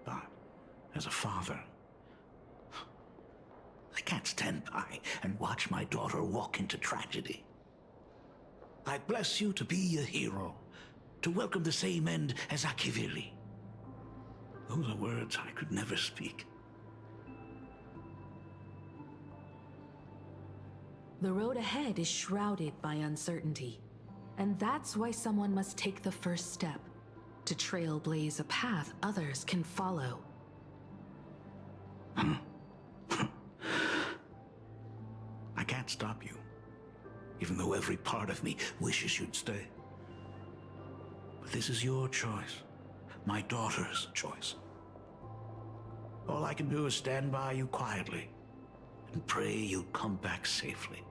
But, as a father, I can't stand by and watch my daughter walk into tragedy. I bless you to be a hero, to welcome the same end as Akivili. Those are words I could never speak. The road ahead is shrouded by uncertainty, and that's why someone must take the first step, to trailblaze a path others can follow. I can't stop you, even though every part of me wishes you'd stay. But this is your choice, my daughter's choice. All I can do is stand by you quietly and pray you'll come back safely.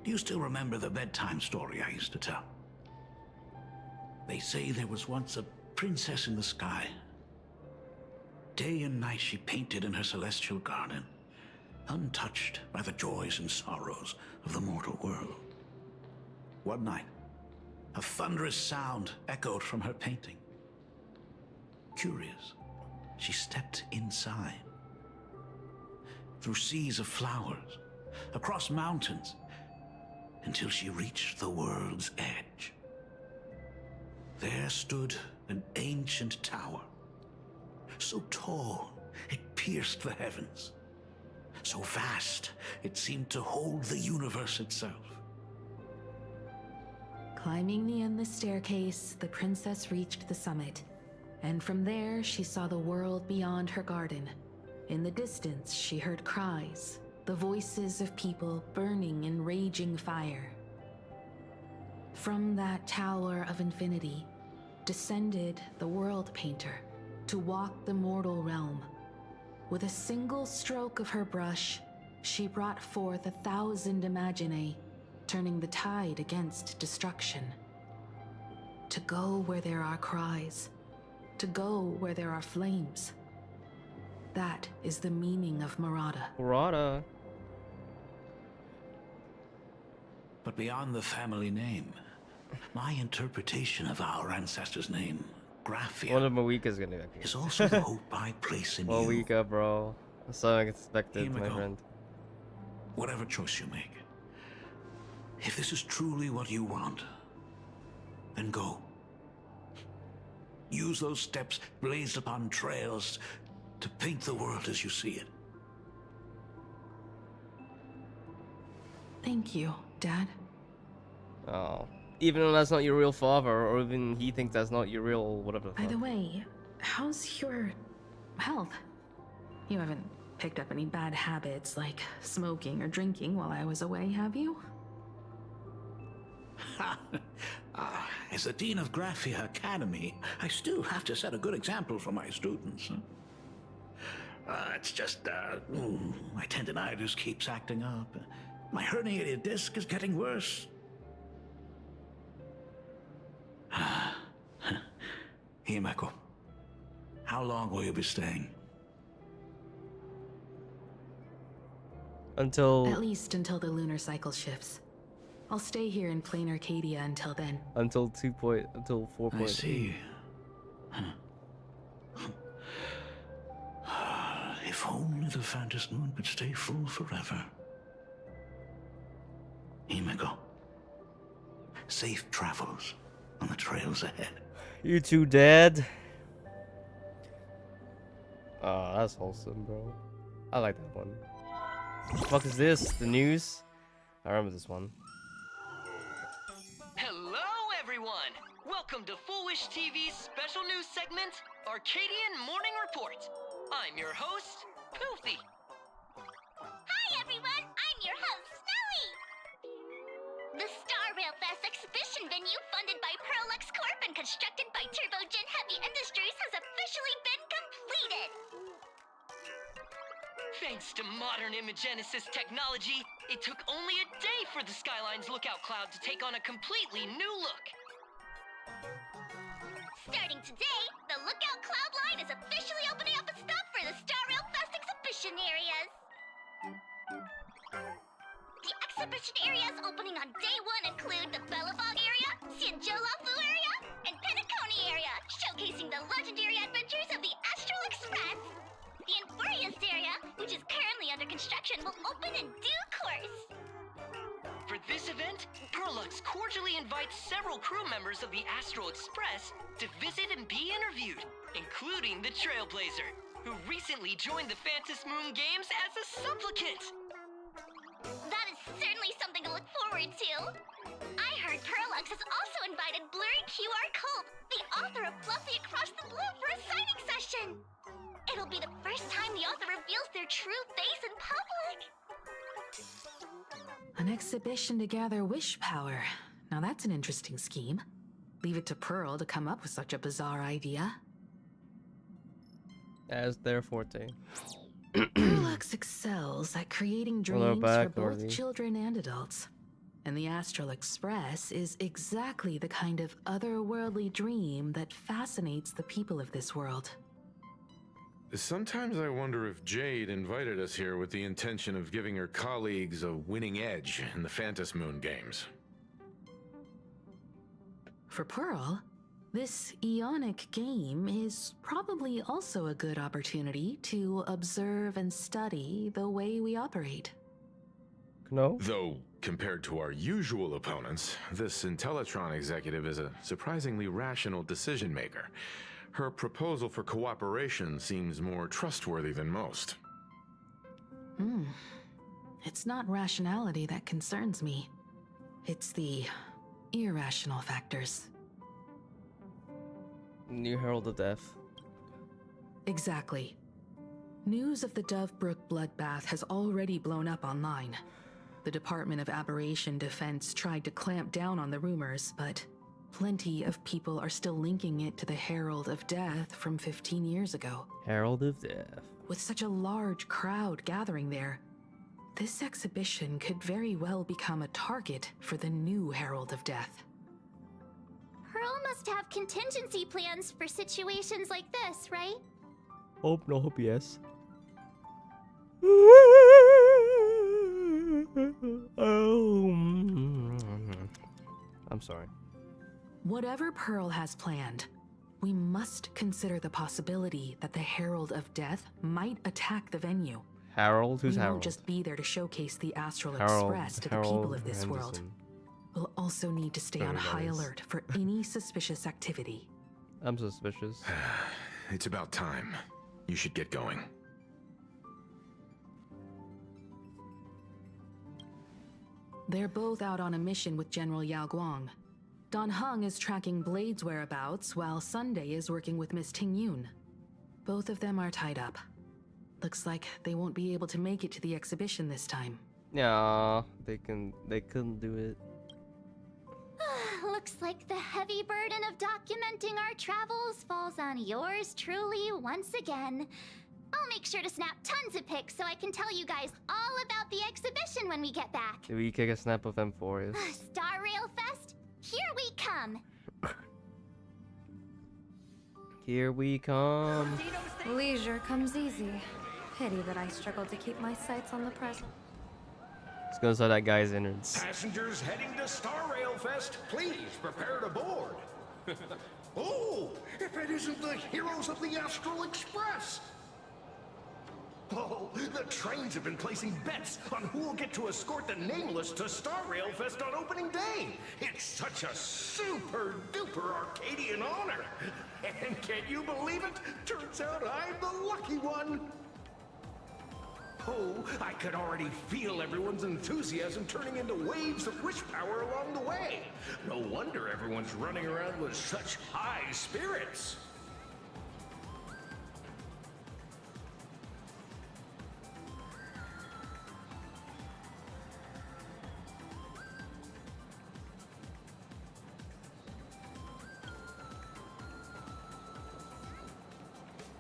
Do you still remember the bedtime story I used to tell? They say there was once a princess in the sky. Day and night she painted in her celestial garden, untouched by the joys and sorrows of the mortal world. One night, a thunderous sound echoed from her painting. Curious, she stepped inside. Through seas of flowers, across mountains, until she reached the world's edge. There stood an ancient tower, so tall it pierced the heavens, so vast it seemed to hold the universe itself. Climbing the endless staircase, the princess reached the summit, and from there she saw the world beyond her garden. In the distance, she heard cries, the voices of people burning in raging fire. From that tower of infinity descended the world painter to walk the mortal realm. With a single stroke of her brush, she brought forth 1,000 imaginae, turning the tide against destruction. To go where there are cries, to go where there are flames. That is the meaning of Murata. Murata. But beyond the family name, my interpretation of our ancestors' name, Graphia, One of Moika's gonna be is also the hope I place in you. Moika, bro. So unexpected, my Himiko, friend. whatever choice you make, if this is truly what you want, then go. Use those steps blazed upon trails to paint the world as you see it. Thank you, Dad. Oh. Even though that's not your real father, or even he thinks that's not your real whatever the By fuck. the way, how's your health? You haven't picked up any bad habits like smoking or drinking while I was away, have you? As the Dean of Graphia Academy, I still have to set a good example for my students. It's just, my tendinitis keeps acting up. My herniated disc is getting worse. Himeko, how long will you be staying? Until... At least until the lunar cycle shifts. I'll stay here in plain Arcadia until then. Until 4.2. I see. If only the Phantom Moon could stay full forever. Himeko, safe travels on the trails ahead. You too, Dad. Oh, that's wholesome, bro. I like that one. What the fuck is this? The news? I remember this one. Hello, everyone! Welcome to Foolish TV's special news segment, Arcadian Morning Report. I'm your host, Poofy. Hi, everyone! I'm your host, Snowy! The Star Rail Fest exhibition venue, funded by Pearlux Corp and constructed by Turbogen Heavy Industries, has officially been completed! Thanks to modern imagenesis technology, it took only a day for the Skyline's lookout cloud to take on a completely new look. Starting today, the Lookout Cloud line is officially opening up a stop for the Star Rail Fest exhibition areas. The exhibition areas opening on day one include the Bellabog area, Sianjolafu area, and Penacony area, showcasing the legendary adventures of the Astral Express. The Infurious area, which is currently under construction, will open in due course. For this event, Pearlux cordially invites several crew members of the Astral Express to visit and be interviewed, including the Trailblazer, who recently joined the Phantom Moon Games as a supplicant. That is certainly something to look forward to. I heard Pearlux has also invited Blurry QR Cope, the author of Fluffy Across the Blue, for a signing session. It'll be the first time the author reveals their true face in public. An exhibition to gather wish power. Now that's an interesting scheme. Leave it to Pearl to come up with such a bizarre idea. As their forte. Pearlux excels at creating dreams for back, both Dorothy. children and adults. And the Astral Express is exactly the kind of otherworldly dream that fascinates the people of this world. Sometimes I wonder if Jade invited us here with the intention of giving her colleagues a winning edge in the Phantom Moon games. For Pearl, this Ionic game is probably also a good opportunity to observe and study the way we operate. No? Though, compared to our usual opponents, this Intellatron executive is a surprisingly rational decision maker. Her proposal for cooperation seems more trustworthy than most. It's not rationality that concerns me. It's the irrational factors. New Herald of Death. Exactly. News of the Dovebrook bloodbath has already blown up online. The Department of Aberration Defense tried to clamp down on the rumors, but plenty of people are still linking it to the Herald of Death from 15 years ago. Herald of Death. With such a large crowd gathering there, this exhibition could very well become a target for the new Herald of Death. Pearl must have contingency plans for situations like this, right? Hope no, hope yes. I'm sorry. Whatever Pearl has planned, we must consider the possibility that the Herald of Death might attack the venue. Harold? Who's we Harold? won't just be there to showcase the Astral Harold- Express to Harold the people of this world. Henderson. We'll also need to stay on Whatever that high is. alert for any suspicious activity. I'm suspicious. It's about time. You should get going. They're both out on a mission with General Yao Guang. Don Hung is tracking Blade's whereabouts, while Sunday is working with Miss Ting Yun. Both of them are tied up. Looks like they won't be able to make it to the exhibition this time. Yeah, they couldn't do it. Looks like the heavy burden of documenting our travels falls on yours truly once again. I'll make sure to snap tons of pics so I can tell you guys all about the exhibition when we get back. Maybe you take a snap of them for us. Star Rail Fest, here we come. Here we come. Leisure comes easy. Pity that I struggle to keep my sights on the present. Let's go inside that guy's innards. Passengers heading to Star Rail Fest, please prepare to board. Oh, if it isn't the heroes of the Astral Express! Oh, the trains have been placing bets on who will get to escort the Nameless to Star Rail Fest on opening day. It's such a super duper Arcadian honor. And can you believe it? Turns out I'm the lucky one. Oh, I could already feel everyone's enthusiasm turning into waves of wish power along the way. No wonder everyone's running around with such high spirits.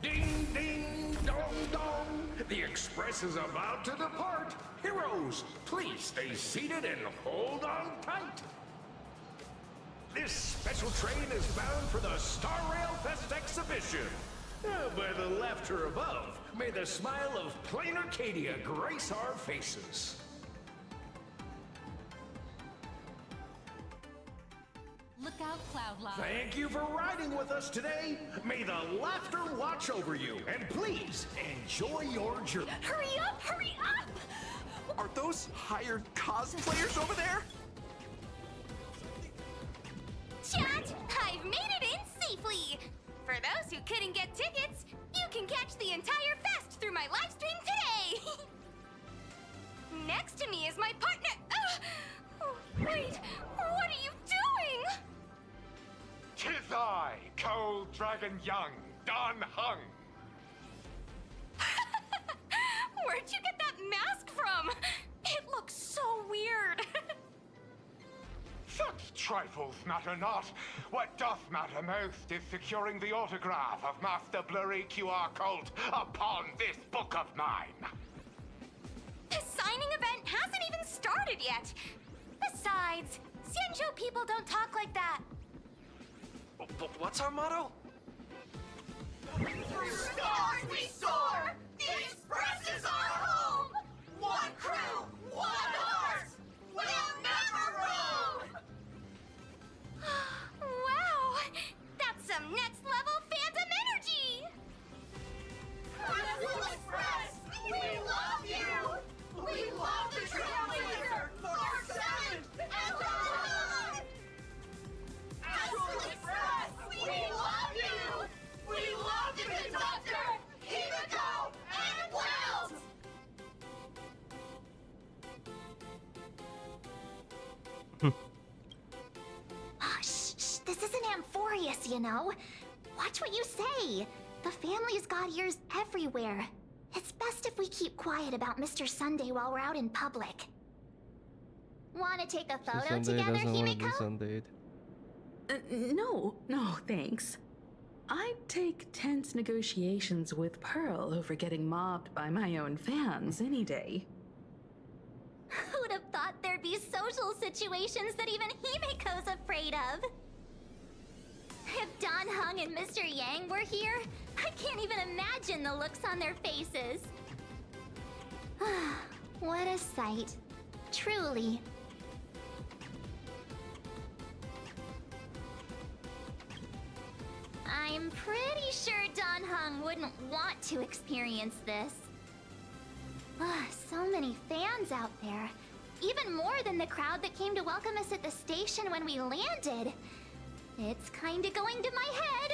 Ding, ding, dong, dong. The express is about to depart. Heroes, please stay seated and hold on tight. This special train is bound for the Star Rail Fest exhibition. By the laughter above, may the smile of plain Arcadia grace our faces. Look out, Cloudline. Thank you for riding with us today. May the laughter watch over you. And please, enjoy your journey. Hurry up, hurry up! Are those hired cosplayers over there? Chat, I've made it in safely. For those who couldn't get tickets, you can catch the entire fest through my live stream today. Next to me is my partner. Oh, wait, what are you doing? 'Tis I, Cold Dragon Young, Don Hung. Where'd you get that mask from? It looks so weird. Such trifles matter not. What doth matter most is securing the autograph of Master Blurry QR Cult upon this book of mine. The signing event hasn't even started yet. Besides, Xianzhou people don't talk like that. What's our motto? Through stars we soar! The Express is our home! One crew, one heart! We'll never roam! Wow, that's some next level phantom energy. Astral Express, we love you! We love the Trailblazer, Mark 7, and Love! Astral Express, we love you! We love the conductor, Himiko, and Wells! furious, you know. Watch what you say. The family's got ears everywhere. It's best if we keep quiet about Mr. Sunday while we're out in public. Wanna take a So photo Sunday together, doesn't want to be Himiko? Sundayed. No, thanks. I'd take tense negotiations with Pearl over getting mobbed by my own fans any day. Who'd have thought there'd be social situations that even Himiko's afraid of? If Don Hung and Mr. Yang were here, I can't even imagine the looks on their faces. What a sight. Truly. I'm pretty sure Don Hung wouldn't want to experience this. So many fans out there. Even more than the crowd that came to welcome us at the station when we landed. It's kinda going to my head.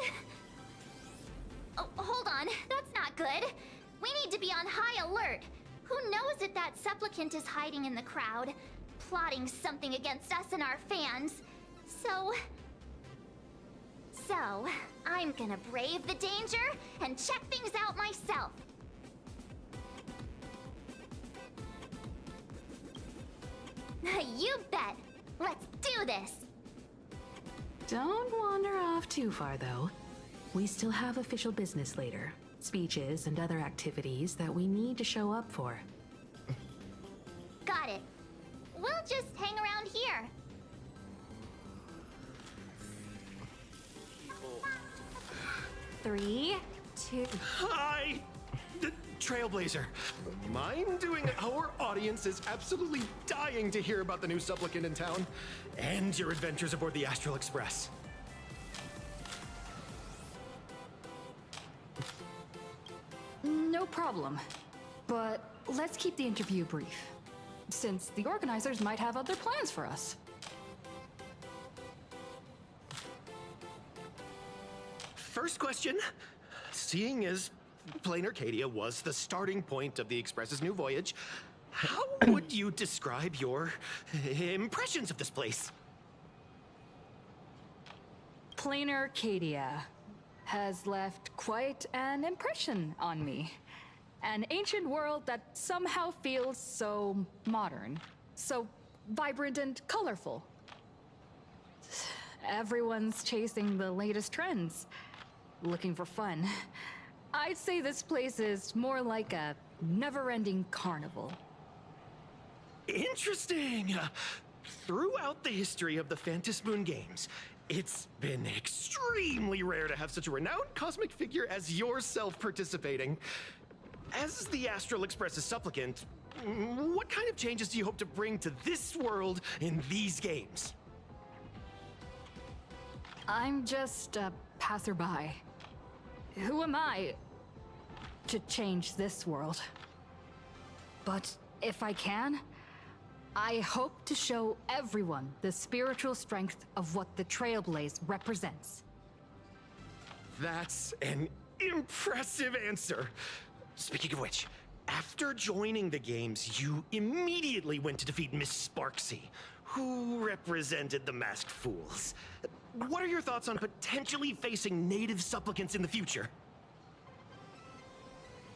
Oh, hold on. That's not good. We need to be on high alert. Who knows if that supplicant is hiding in the crowd, plotting something against us and our fans. So, I'm gonna brave the danger and check things out myself. You bet. Let's do this. Don't wander off too far, though. We still have official business later. Speeches and other activities that we need to show up for. Got it. We'll just hang around here. Three, two... Hi! The Trailblazer. Mind doing it? Our audience is absolutely dying to hear about the new supplicant in town and your adventures aboard the Astral Express. No problem. But let's keep the interview brief, since the organizers might have other plans for us. First question. Seeing as Plain Arcadia was the starting point of the Express's new voyage, how would you describe your impressions of this place? Plain Arcadia has left quite an impression on me. An ancient world that somehow feels so modern, so vibrant and colorful. Everyone's chasing the latest trends, looking for fun. I'd say this place is more like a never-ending carnival. Interesting! Throughout the history of the Phantom Moon Games, it's been extremely rare to have such a renowned cosmic figure as yourself participating. As the Astral Express's supplicant, what kind of changes do you hope to bring to this world in these games? I'm just a passerby. Who am I to change this world? But if I can, I hope to show everyone the spiritual strength of what the Trailblaze represents. That's an impressive answer. Speaking of which, after joining the games, you immediately went to defeat Miss Sparksy, who represented the Masked Fools. What are your thoughts on potentially facing native supplicants in the future?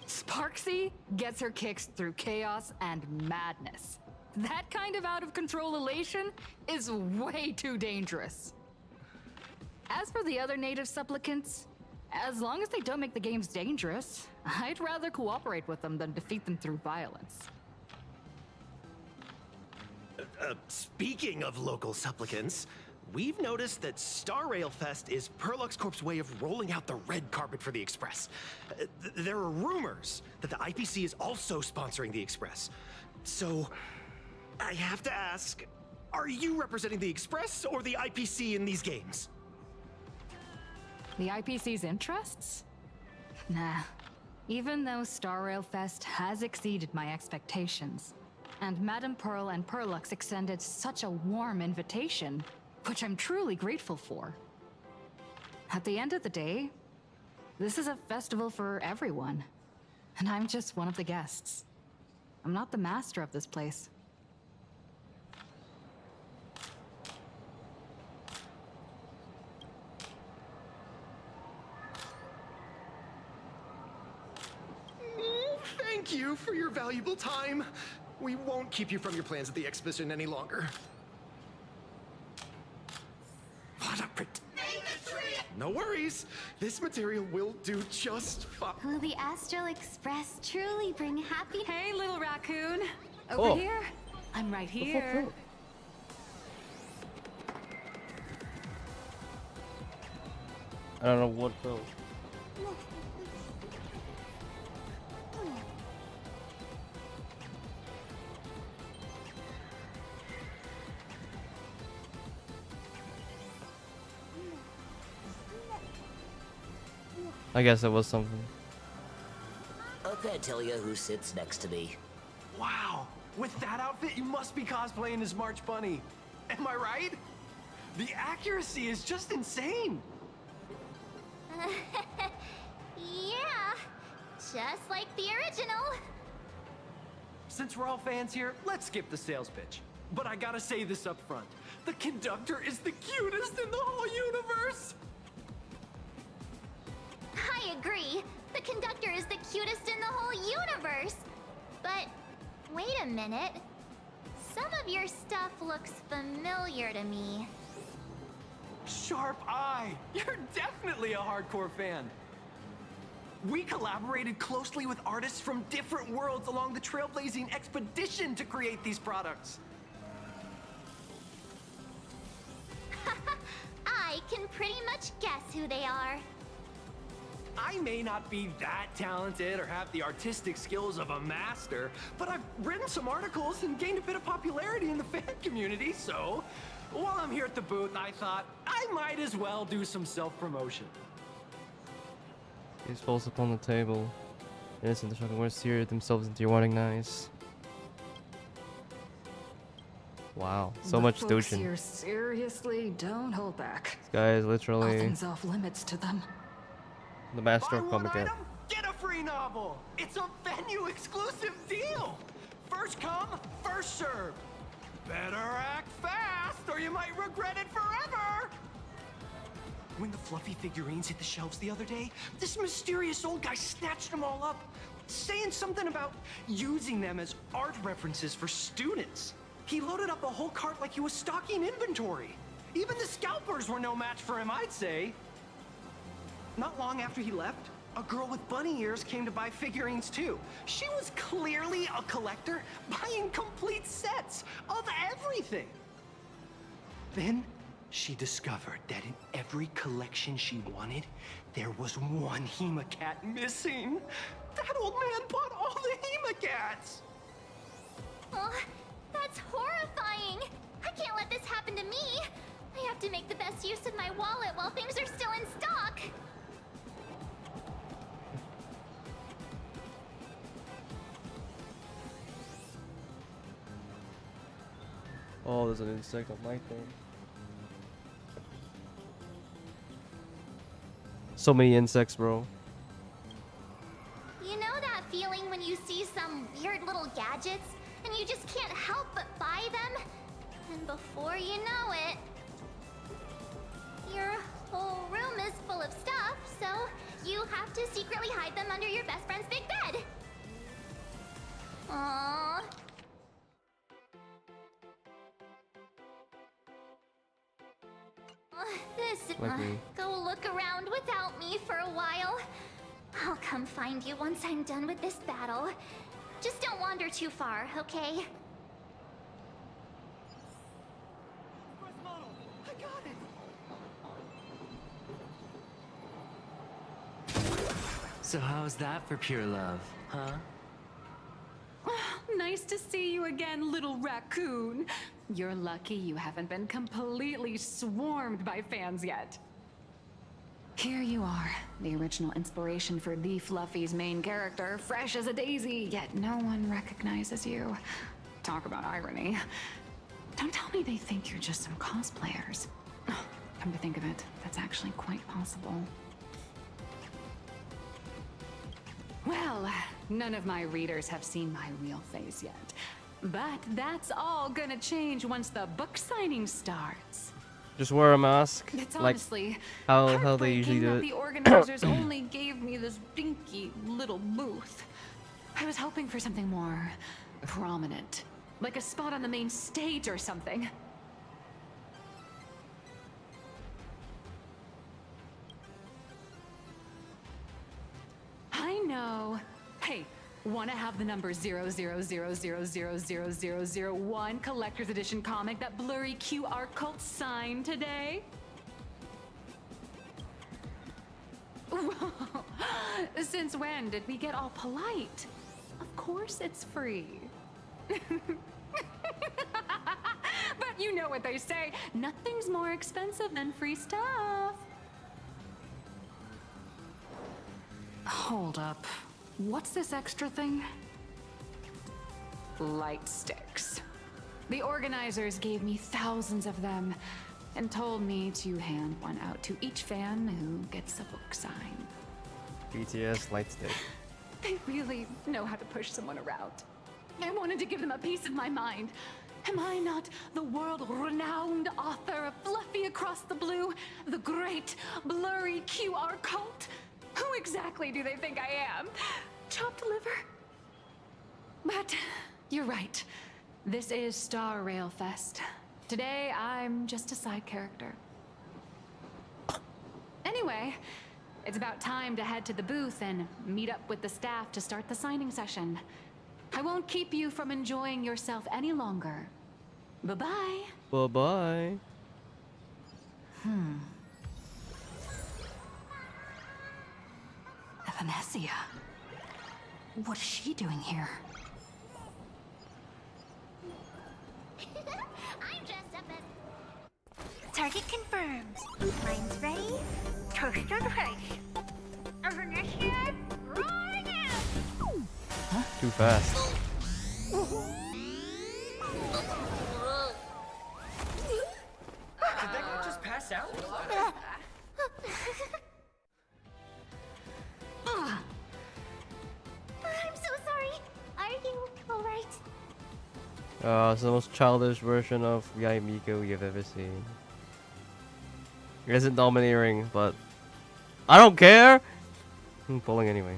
Sparksy gets her kicks through chaos and madness. That kind of out-of-control elation is way too dangerous. As for the other native supplicants, as long as they don't make the games dangerous, I'd rather cooperate with them than defeat them through violence. Speaking of local supplicants, we've noticed that Star Rail Fest is Perlux Corp's way of rolling out the red carpet for the Express. There are rumors that the IPC is also sponsoring the Express. So, I have to ask, are you representing the Express or the IPC in these games? The IPC's interests? Nah. Even though Star Rail Fest has exceeded my expectations, and Madame Pearl and Perlux extended such a warm invitation, which I'm truly grateful for. At the end of the day, this is a festival for everyone, and I'm just one of the guests. I'm not the master of this place. for your valuable time. We won't keep you from your plans at the exhibition any longer. What a No worries. This material will do just fine. Will the Astral Express truly bring happiness? Hey, little raccoon. Oh. Over here. I'm right here. I don't know what though. I guess it was something. I can't tell you who sits next to me. Wow. With that outfit, you must be cosplaying as March Bunny. Am I right? The accuracy is just insane. Yeah, just like the original. Since we're all fans here, let's skip the sales pitch. But I gotta say this up front. The conductor is the cutest in the whole universe. I agree. The conductor is the cutest in the whole universe. But wait a minute. Some of your stuff looks familiar to me. Sharp eye. You're definitely a hardcore fan. We collaborated closely with artists from different worlds along the trailblazing expedition to create these products. I can pretty much guess who they are. I may not be that talented or have the artistic skills of a master, but I've written some articles and gained a bit of popularity in the fan community, so while I'm here at the booth, I thought I might as well do some self-promotion. These falls upon the table. Innocent, the shocking words sear themselves into your wanting eyes. Wow, so The much folks Dojin. here seriously don't hold back. This guy is literally Nothing's off limits to them. the master of comic art. Get a free novel! It's a venue exclusive deal! First come, first served. Better act fast or you might regret it forever! When the fluffy figurines hit the shelves the other day, this mysterious old guy snatched them all up, saying something about using them as art references for students. He loaded up a whole cart like he was stocking inventory. Even the scalpers were no match for him, I'd say. Not long after he left, a girl with bunny ears came to buy figurines too. She was clearly a collector, buying complete sets of everything. Then she discovered that in every collection she wanted, there was one Hemacat missing. That old man bought all the Hemacats! Oh, that's horrifying. I can't let this happen to me. I have to make the best use of my wallet while things are still in stock. Oh, there's an insect on my thing. So many insects, bro. You know that feeling when you see some weird little gadgets and you just can't help but buy them? And before you know it, your whole room is full of stuff, so you have to secretly hide them under your best friend's big bed. Aww. Like me. Go look around without me for a while. I'll come find you once I'm done with this battle. Just don't wander too far, okay? So how's that for pure love, huh? Nice to see you again, little raccoon. You're lucky you haven't been completely swarmed by fans yet. Here you are, the original inspiration for the Fluffy's main character, fresh as a daisy, yet no one recognizes you. Talk about irony. Don't tell me they think you're just some cosplayers. Come to think of it, that's actually quite possible. Well, none of my readers have seen my real face yet. But that's all gonna change once the book signing starts. Just wear a mask. It's like honestly how they usually do that it. the organizers only gave me this dinky little booth. I was hoping for something more prominent. Like a spot on the main stage or something. I know. Hey, wanna have the number 000000001 collector's edition comic that blurry QR cult signed today? Whoa. Since when did we get all polite? Of course it's free. But you know what they say, nothing's more expensive than free stuff. Hold up. What's this extra thing? Light sticks. The organizers gave me thousands of them and told me to hand one out to each fan who gets a book signed. BTS light stick. They really know how to push someone around. I wanted to give them a piece of my mind. Am I not the world-renowned author of Fluffy Across the Blue, the great blurry QR cult? Who exactly do they think I am? Chopped liver? But you're right. This is Star Rail Fest. Today, I'm just a side character. Anyway, it's about time to head to the booth and meet up with the staff to start the signing session. I won't keep you from enjoying yourself any longer. Bye-bye. Bye-bye. Evanesia. What is she doing here? I'm dressed up as... Target confirmed. Mine's ready. Toast on face. Evanesia, rolling out. Too fast. Did that guy just pass out? I'm so sorry. Are you alright? It's the most childish version of Yai Miko you've ever seen. It isn't domineering, but I don't care! I'm pulling anyway.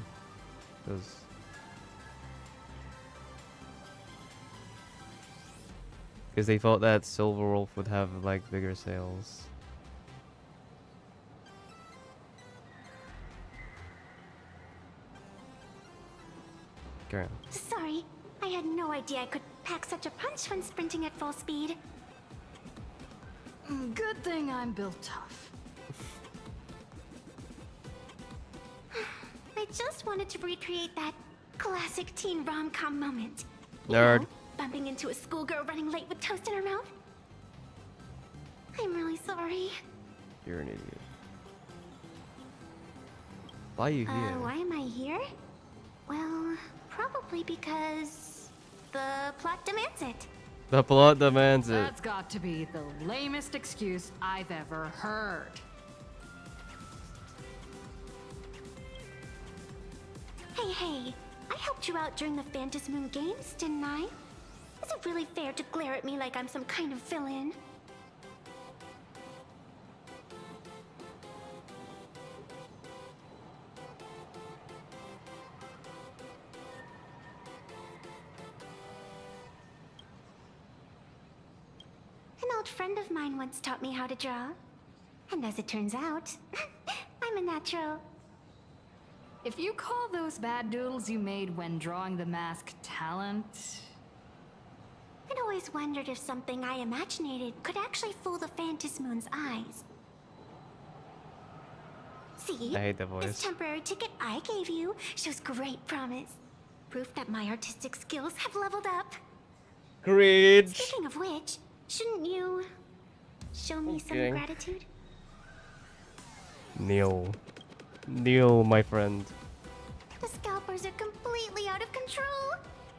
Because they thought that Silver Wolf would have like bigger sales. Carry on. Sorry. I had no idea I could pack such a punch when sprinting at full speed. Good thing I'm built tough. I just wanted to recreate that classic teen rom-com moment. Nerd. You know, bumping into a schoolgirl running late with toast in her mouth. I'm really sorry. You're an idiot. Why are you here? Why am I here? Well, probably because the plot demands it. The plot demands it. That's got to be the lamest excuse I've ever heard. Hey, I helped you out during the Phantasm Moon Games, didn't I? Is it really fair to glare at me like I'm some kind of villain? An old friend of mine once taught me how to draw. And as it turns out, I'm a natural. If you call those bad doodles you made when drawing the mask talent... I'd always wondered if something I imaginated could actually fool the Phantasm Moon's eyes. See? I hate the voice. This temporary ticket I gave you shows great promise. Proof that my artistic skills have leveled up. Cringe. Speaking of which, shouldn't you show me some gratitude? Neil, my friend. The scalpers are completely out of control.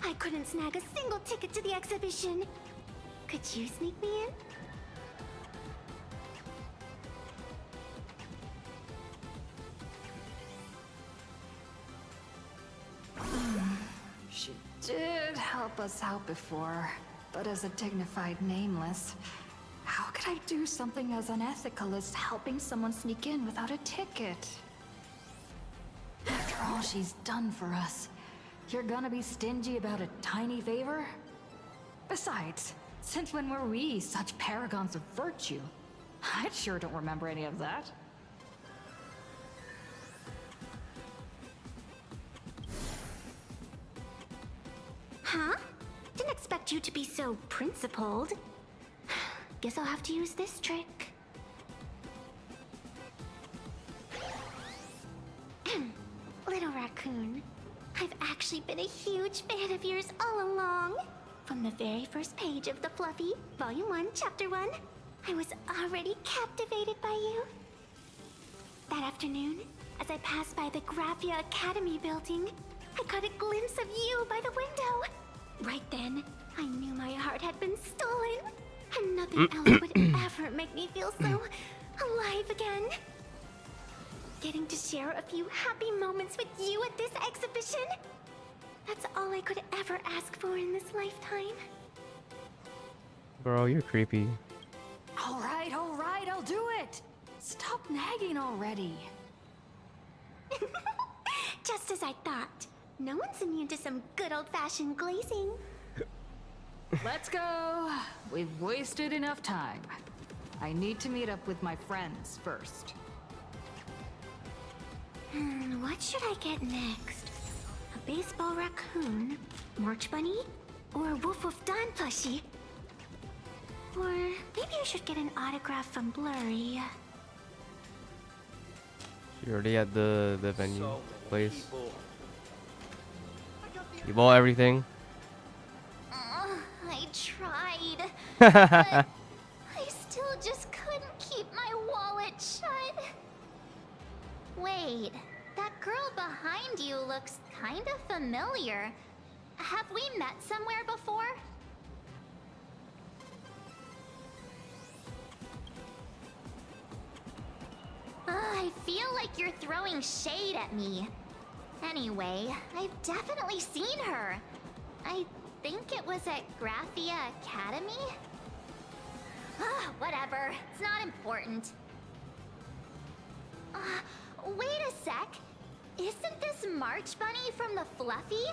I couldn't snag a single ticket to the exhibition. Could you sneak me in? She did help us out before, but as a dignified nameless, how could I do something as unethical as helping someone sneak in without a ticket? After all she's done for us, You're gonna be stingy about a tiny favor? Besides, since when were we such paragons of virtue? I sure don't remember any of that. Huh? Didn't expect you to be so principled. Guess I'll have to use this trick. Little raccoon, I've actually been a huge fan of yours all along. From the very first page of The Fluffy, Volume 1, Chapter 1, I was already captivated by you. That afternoon, as I passed by the Graphia Academy building, I caught a glimpse of you by the window. Right then, I knew my heart had been stolen, and nothing else would ever make me feel so alive again. Getting to share a few happy moments with you at this exhibition, that's all I could ever ask for in this lifetime. Bro, you're creepy. All right, I'll do it. Stop nagging already. Just as I thought. No one's immune to some good old-fashioned glazing. Let's go. We've wasted enough time. I need to meet up with my friends first. What should I get next? A baseball raccoon, March Bunny, or Woof Woof Dawn plushie? Or maybe I should get an autograph from Blurry. You already at the venue place. You bought everything? I tried, but I still just couldn't keep my wallet shut. Wait, that girl behind you looks kind of familiar. Have we met somewhere before? I feel like you're throwing shade at me. Anyway, I've definitely seen her. I think it was at Graphia Academy? Whatever, it's not important. Wait a sec. Isn't this March Bunny from the Fluffy?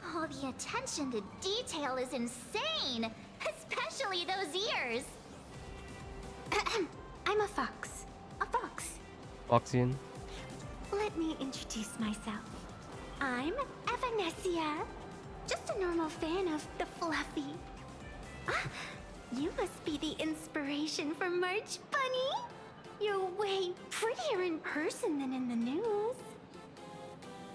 Oh, the attention to detail is insane, especially those ears. I'm a fox. A fox. Foxian. Let me introduce myself. I'm Evanessia. Just a normal fan of the Fluffy. You must be the inspiration for March Bunny. You're way prettier in person than in the news.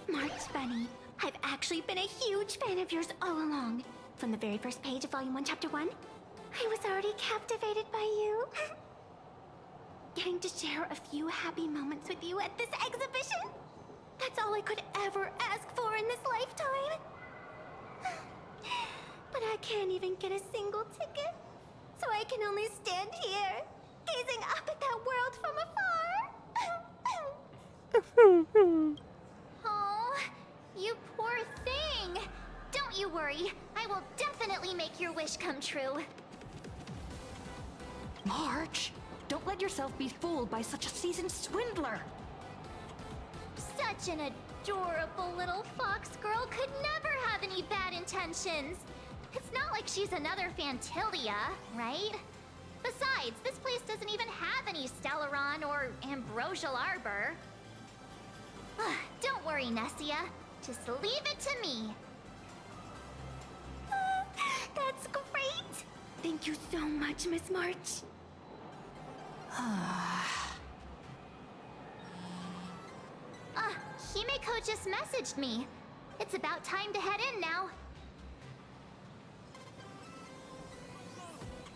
March Bunny, I've actually been a huge fan of yours all along. From the very first page of Volume 1, Chapter 1, I was already captivated by you. Getting to share a few happy moments with you at this exhibition, that's all I could ever ask for in this lifetime. But I can't even get a single ticket, so I can only stand here, gazing up at that world from afar. Oh, you poor thing. Don't you worry, I will definitely make your wish come true. March, don't let yourself be fooled by such a seasoned swindler. Such an adorable little fox girl could never have any bad intentions. It's not like she's another Fantilia, right? Besides, this place doesn't even have any Stellaron or Ambrosial Arbor. Don't worry, Nessia. Just leave it to me. That's great. Thank you so much, Miss March. Himeko just messaged me. It's about time to head in now.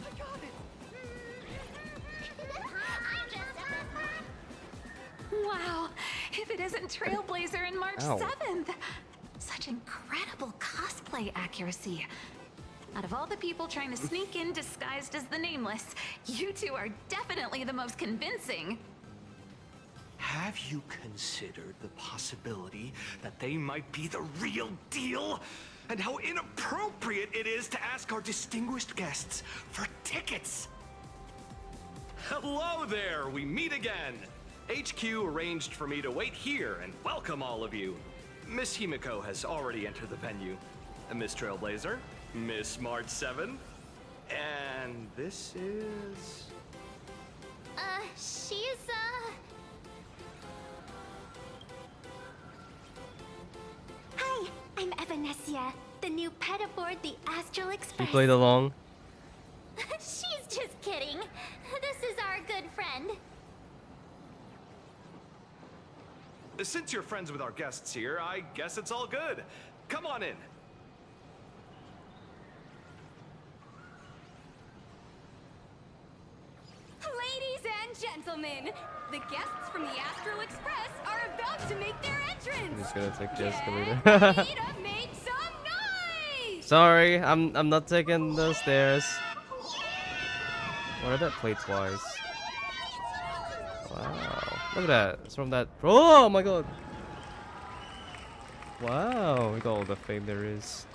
I got it. Wow, if it isn't Trailblazer and March Ow. 7th. Such incredible cosplay accuracy. Out of all the people trying to sneak in disguised as the Nameless, you two are definitely the most convincing. Have you considered the possibility that they might be the real deal? And how inappropriate it is to ask our distinguished guests for tickets? Hello there, we meet again. HQ arranged for me to wait here and welcome all of you. Miss Himiko has already entered the venue. Miss Trailblazer, Miss March 7, and this is... She's, Hi, I'm Evanesia, the new pet aboard the Astral He Express. played along. She's just kidding. This is our good friend. Since you're friends with our guests here, I guess it's all good. Come on in. Ladies and gentlemen, the guests from the Astral Express are about to make their entrance. I'm just gonna take the escalator. Ready to make some noise! Sorry, I'm not taking the stairs. Why did that play twice? Wow, look at that. It's from that. Oh my god! Wow, look at all the fame there is.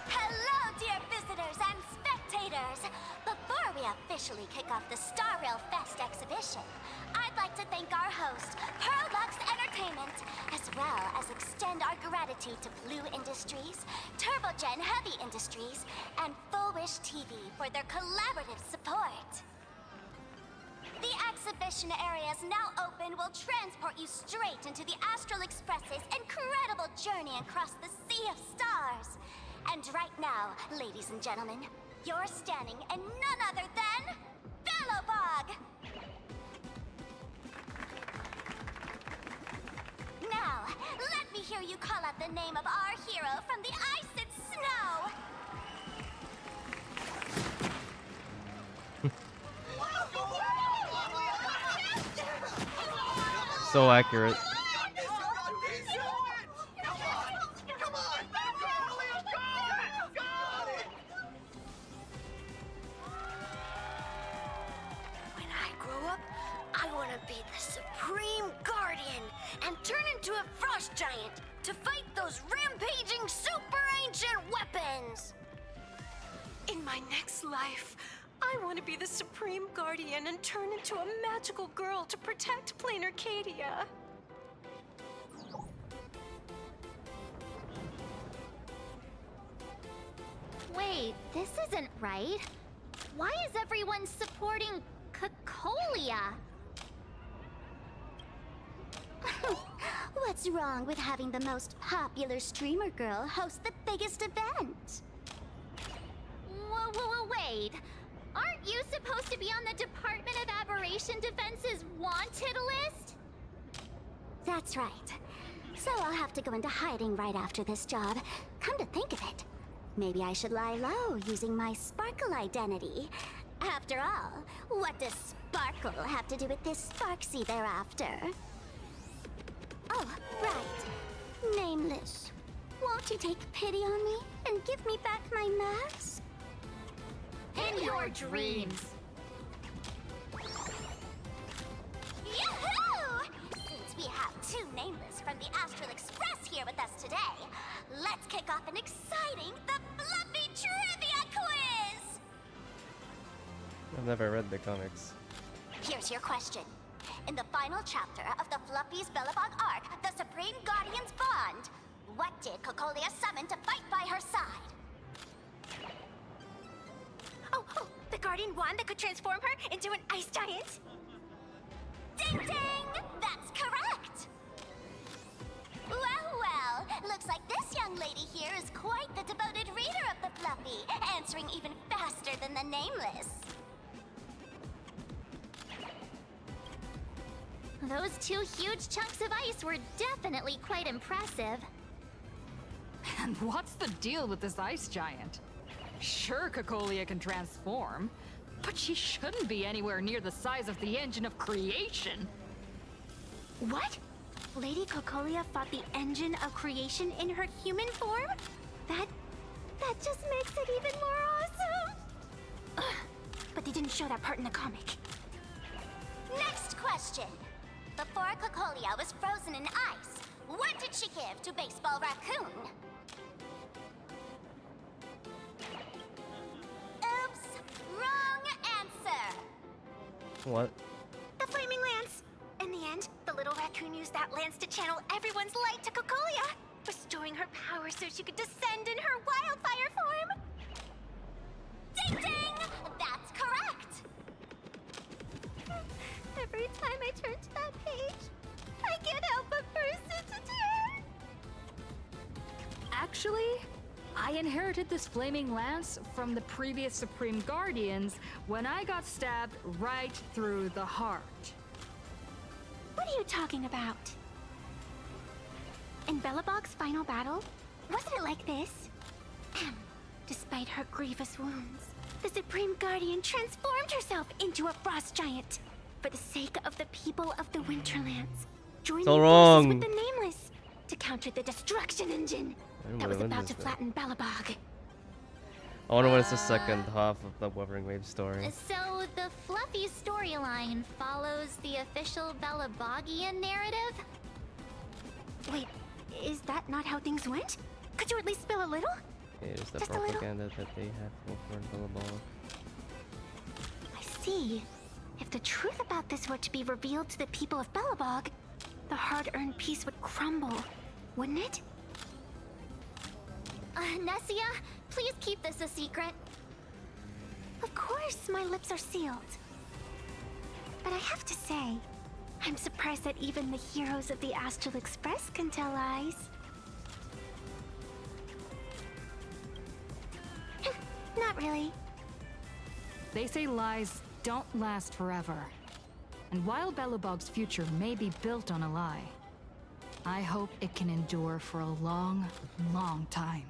Hello, dear visitors and spectators! Before we officially kick off the Star Rail Fest exhibition, I'd like to thank our host, Pearlux Entertainment, as well as extend our gratitude to Blue Industries, Turbogen Heavy Industries, and Full Wish TV for their collaborative support. The exhibition areas now open will transport you straight into the Astral Express's incredible journey across the Sea of Stars. And right now, ladies and gentlemen, you're standing in none other than Bellowbog! Now, let me hear you call out the name of our hero from the ice and snow! So accurate. When I grow up, I want to be the Supreme Guardian and turn into a frost giant to fight those rampaging super ancient weapons! In my next life, I want to be the Supreme Guardian and turn into a magical girl to protect Plain Arcadia. Wait, this isn't right. Why is everyone supporting Cocolia? What's wrong with having the most popular streamer girl host the biggest event? Wait. Aren't you supposed to be on the Department of Aberration Defense's wanted list? That's right. So I'll have to go into hiding right after this job. Come to think of it, maybe I should lie low using my Sparkle identity. After all, what does Sparkle have to do with this Sparksy thereafter? Oh, right. Nameless. Won't you take pity on me and give me back my mask? In your dreams. Yahoo! Since we have two Nameless from the Astral Express here with us today, let's kick off an exciting The Fluffy Trivia Quiz! I've never read the comics. Here's your question. In the final chapter of the Fluffy's Bellowbog arc, The Supreme Guardian's Bond, what did Cocolia summon to fight by her side? Oh, the Guardian wand that could transform her into an ice giant? Ding ding! That's correct! Well, looks like this young lady here is quite the devoted reader of the Fluffy, answering even faster than the Nameless. Those two huge chunks of ice were definitely quite impressive. And what's the deal with this ice giant? Sure, Cocolia can transform, but she shouldn't be anywhere near the size of the engine of creation. What? Lady Cocolia fought the engine of creation in her human form? That just makes it even more awesome! Ugh, but they didn't show that part in the comic. Next question. Before Cocolia was frozen in ice, what did she give to Baseball Raccoon? Oops, wrong answer. What? The Flaming Lance. In the end, the little raccoon used that lance to channel everyone's light to Cocolia, restoring her power so she could descend in her wildfire form. Ding ding! That's correct! Every time I turn to that page, I can't help but burst into tears. Actually, I inherited this flaming lance from the previous Supreme Guardians when I got stabbed right through the heart. What are you talking about? In Belobog's final battle, wasn't it like this? Despite her grievous wounds, the Supreme Guardian transformed herself into a frost giant for the sake of the people of the Winterlands, joining So forces wrong. with the Nameless to counter the destruction engine that was about to flatten Belobog. I wonder when it's the second half of the Wuthering Waves story. So the fluffy storyline follows the official Belabogian narrative? Wait, is that not how things went? Could you at least spill a little? It is the Just a little. propaganda that they have over Billabong. I see. If the truth about this were to be revealed to the people of Belobog, the hard-earned peace would crumble, wouldn't it? Nessia, please keep this a secret. Of course, my lips are sealed. But I have to say, I'm surprised that even the heroes of the Astral Express can tell lies. Not really. They say lies don't last forever. And while Belobog's future may be built on a lie, I hope it can endure for a long, long time.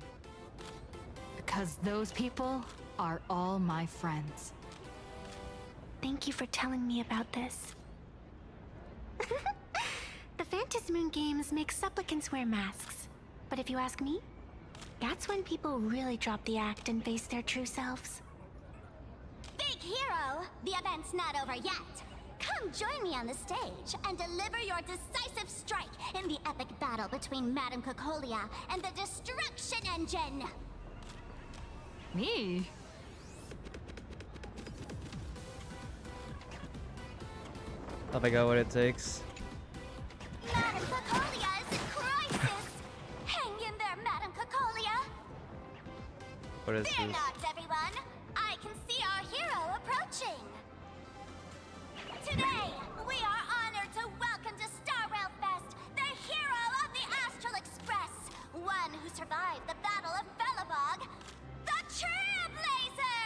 Because those people are all my friends. Thank you for telling me about this. The Phantasmoon games make supplicants wear masks. But if you ask me, that's when people really drop the act and face their true selves. Big hero! The event's not over yet. Come join me on the stage and deliver your decisive strike in the epic battle between Madame Cocolia and the Destruction Engine! Me? Have I got what it takes? Madame Cocolia is in crisis! Hang in there, Madame Cocolia! What is Fear this? not, everyone! I can see our hero approaching! Today, we are honored to welcome to Star Rail Fest the hero of the Astral Express, one who survived the Battle of Belobog, the Trailblazer!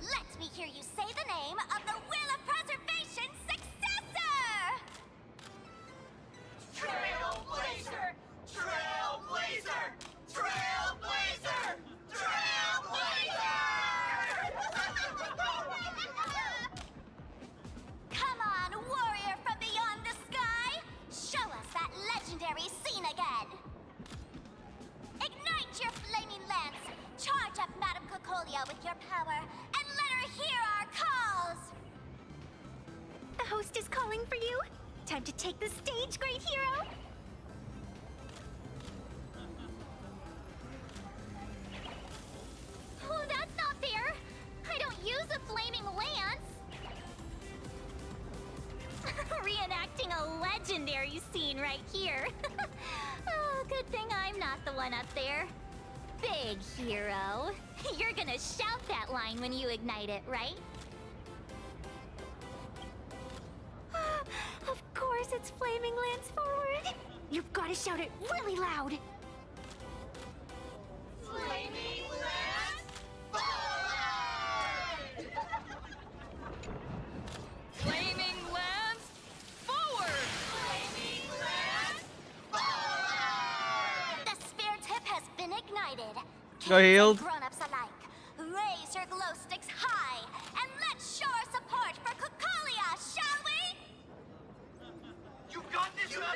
Let me hear you say the name of the Will of Preservation's successor! Trailblazer! Trailblazer! Trailblazer! Come on, warrior from beyond the sky! Show us that legendary scene again! Ignite your flaming lance! Charge up Madame Cocolia with your power, and let her hear our calls! The host is calling for you! Time to take the stage, great hero! Oh, that's not fair! I don't use a flaming lance! Reenacting a legendary scene right here. Oh, good thing I'm not the one up there. Big hero. You're gonna shout that line when you ignite it, right? Of course it's Flaming Lance forward. You've gotta shout it really loud. Flaming Lance forward! Flaming Lance forward! Flaming Lance forward! The spirit tip has been ignited. Go healed. Grown-ups alike, raise your glow sticks high and let's show our support for Cocolia, shall we? You got this, you got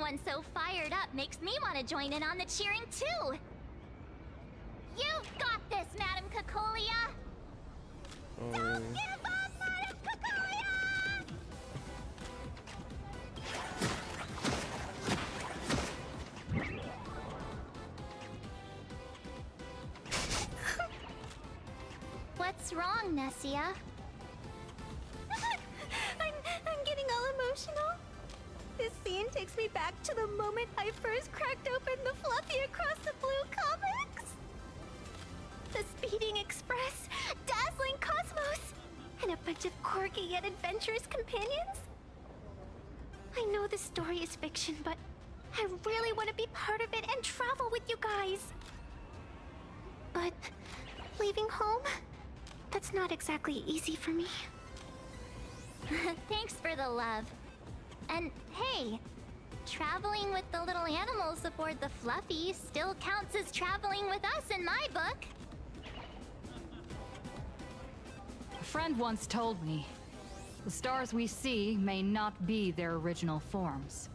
everyone so fired up makes me want to join in on the cheering too. You've got this, Madam Cacolia. Don't give up, Madam Cacolia! What's wrong, Nessia? I'm getting all emotional. This scene takes me back to the moment I first cracked open the Fluffy Across the Blue comics. The Speeding Express, Dazzling Cosmos, and a bunch of quirky yet adventurous companions. I know the story is fiction, but I really want to be part of it and travel with you guys. But leaving home, that's not exactly easy for me. Thanks for the love. And hey, traveling with the little animals aboard the Fluffy still counts as traveling with us in my book. A friend once told me, the stars we see may not be their original forms,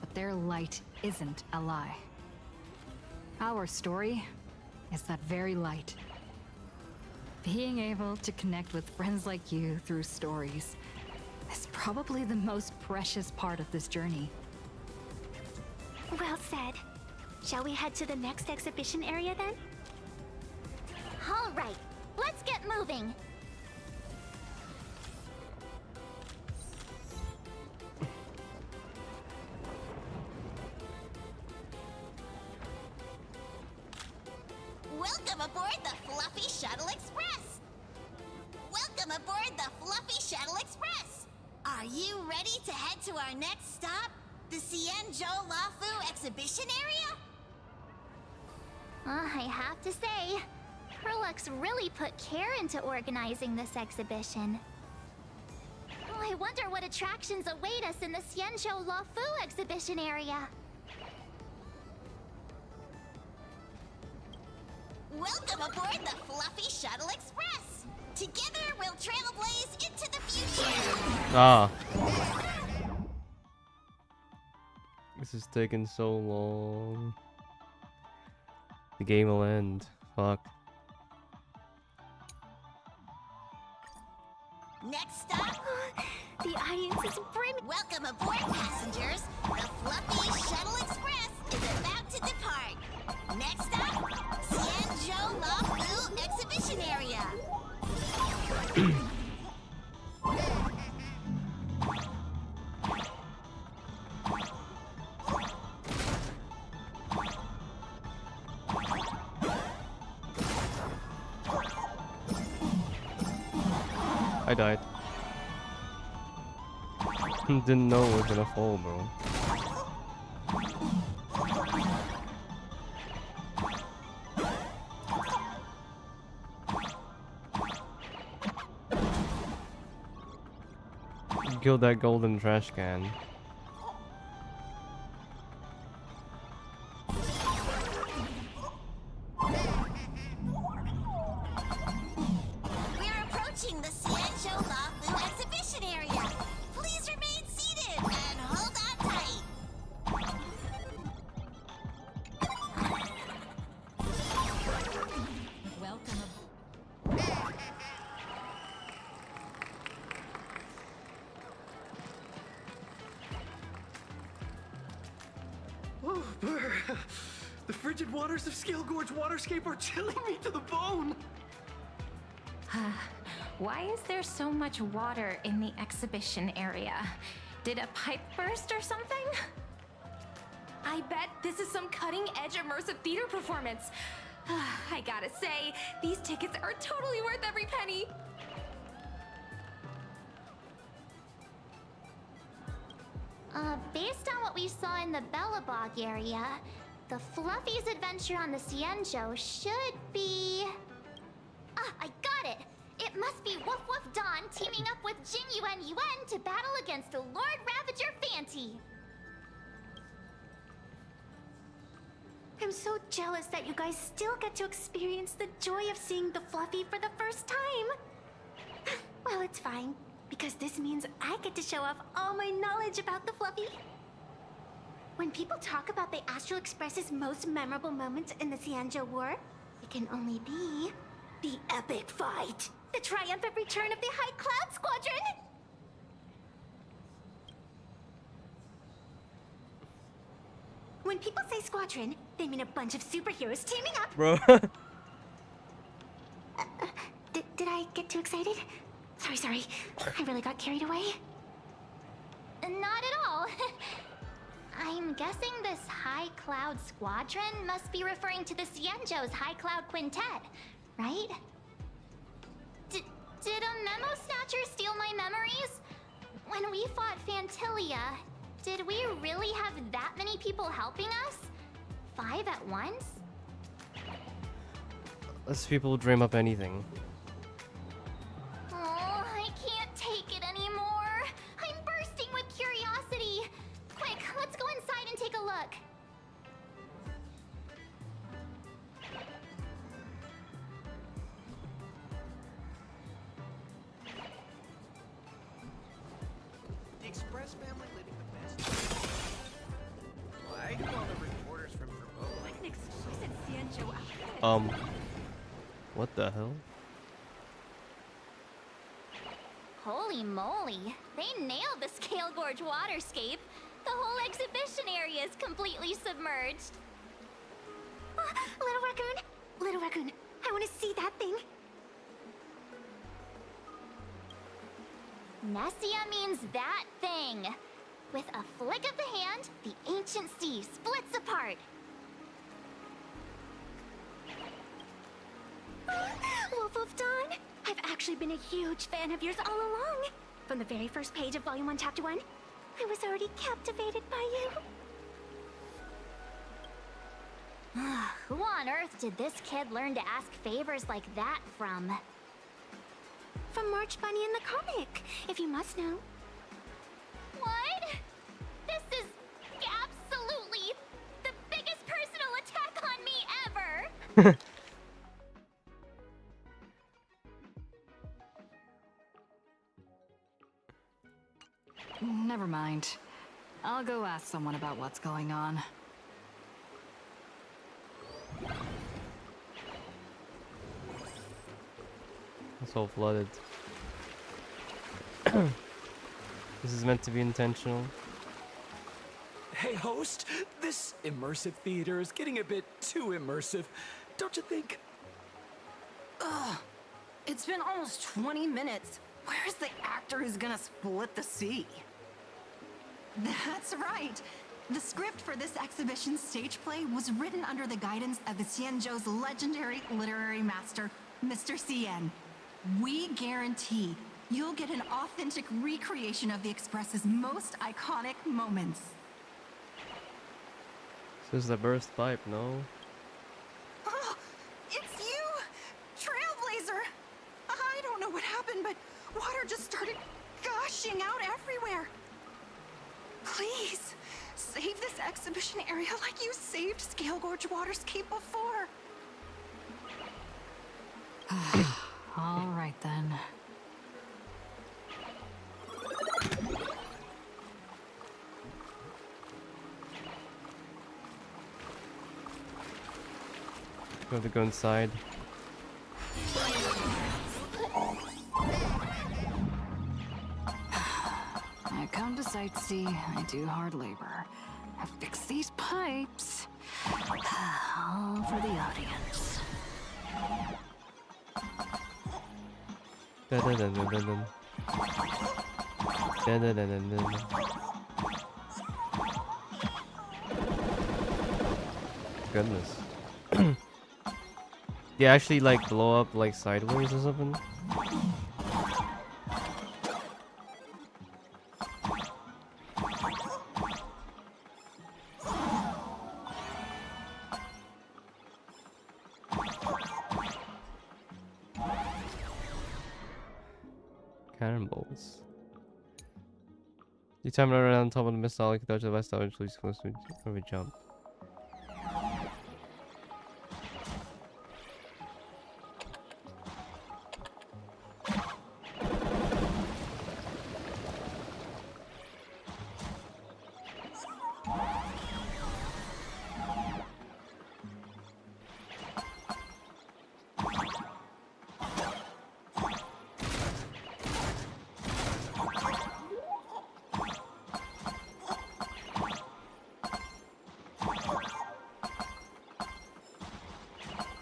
but their light isn't a lie. Our story is that very light. Being able to connect with friends like you through stories is probably the most precious part of this journey. Well said. Shall we head to the next exhibition area then? All right, let's get moving. Welcome aboard the Fluffy Shuttle Express! Welcome aboard the Fluffy Shuttle Express! Are you ready to head to our next stop? The Xianzhou Lafu exhibition area? I have to say, Perlux really put care into organizing this exhibition. I wonder what attractions await us in the Xianzhou Lafu exhibition area. Welcome aboard the Fluffy Shuttle Express! Together we'll trailblaze into the future! Ah. This is taking so long. The game will end. Fuck. Next stop, the audience is brimming. Welcome aboard, passengers. The Fluffy Shuttle Express is about to depart. Next stop, Xianzhou Lafu exhibition area. I died. Didn't know it was gonna fall, bro. Killed that golden trash can. We're approaching the Xianzhou Lafu exhibition area. Please remain seated and hold on tight. Welcome Oh, brr. The frigid waters of Scale Gorge Waterscape are chilling me to the bone. Why is there so much water in the exhibition area? Did a pipe burst or something? I bet this is some cutting-edge immersive theater performance. I gotta say, these tickets are totally worth every penny. Based on what we saw in the Bellabog area, the Fluffy's adventure on the Xianzhou should be... Ah, I got it! It must be Woof Woof Dawn teaming up with Jing Yuan Yuan to battle against the Lord Ravager Fanti. I'm so jealous that you guys still get to experience the joy of seeing the Fluffy for the first time. Well, it's fine, because this means I get to show off all my knowledge about the Fluffy. When people talk about the Astral Express's most memorable moments in the Xianzhou War, it can only be the epic fight, the triumphant return of the High Cloud Squadron. When people say squadron, they mean a bunch of superheroes teaming up. Bro. Did I get too excited? Sorry. I really got carried away. Not at all. I'm guessing this High Cloud Squadron must be referring to the Xianzhou's High Cloud Quintet, right? Did a Memo Snatcher steal my memories? When we fought Fantilia, did we really have that many people helping us? 5 at once? Less people dream up anything. Oh, I can't take it anymore. I'm bursting with curiosity. Quick, let's go inside and take a look. The Express family living the best. Why do all the reporters from Verbo Like an exquisite Xianzhou outfit. What the hell? Holy moly, they nailed the Scale Gorge waterscape. The whole exhibition area is completely submerged. Little Raccoon, I want to see that thing. Nessia means that thing. With a flick of the hand, the ancient sea splits apart. Wolf of Dawn, I've actually been a huge fan of yours all along. From the very first page of Volume 1, Chapter 1, I was already captivated by you. Who on earth did this kid learn to ask favors like that from? From March Bunny in the comic, if you must know. What? This is absolutely the biggest personal attack on me ever! Never mind. I'll go ask someone about what's going on. It's all flooded. This is meant to be intentional. Hey, host, this immersive theater is getting a bit too immersive, don't you think? Ugh. It's been almost 20 minutes. Where's the actor who's gonna split the sea? That's right. The script for this exhibition stage play was written under the guidance of the Xianzhou's legendary literary master, Mr. Cien. We guarantee you'll get an authentic recreation of the Express's most iconic moments. This is the burst pipe, no? Oh, it's you! Trailblazer! I don't know what happened, but water just started gushing out everywhere. Please, save this exhibition area like you saved Scale Gorge Waterscape before. All right then. We have to go inside. I come to sightsee, I do hard labor. I fix these pipes. All for the audience. Dun dun dun dun dun dun. Dun dun dun dun dun. Goodness. They actually like blow up like sideways or something? Cannonballs. You time it around on top of the missile, you can dodge the west side, which leads close to a jump.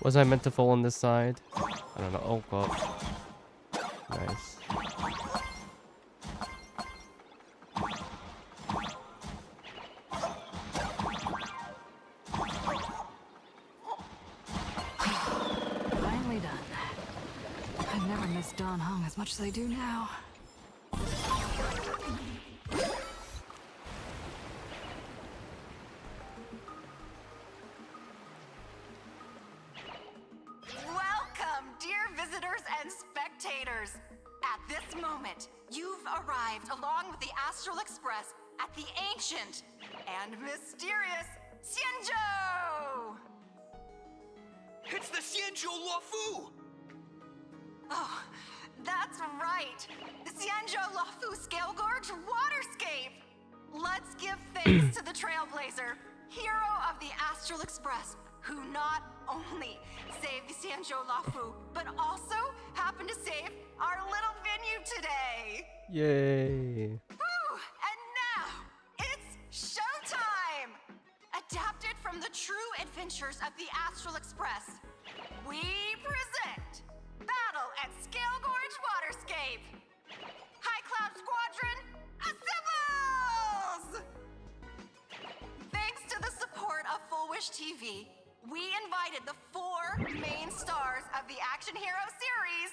Was I meant to fall on this side? I don't know. Oh god. Nice. Finally done. I've never missed Don Hong as much as I do now. Welcome, dear visitors and spectators. At this moment, you've arrived along with the Astral Express at the ancient and mysterious Xianzhou! It's the Xianzhou Luofu! Oh, that's right. The Xianzhou Luofu Scale Gorge Waterscape! Let's give thanks to the Trailblazer, hero of the Astral Express, who not only saved the Xianzhou Luofu, but also happened to save our little venue today! Yay. Whew, and now, it's showtime! Adapted from the true adventures of the Astral Express, we present Battle at Scale Gorge Waterscape! High Cloud Squadron, assembles! Thanks to the support of Full Wish TV, we invited the 4 main stars of the action hero series,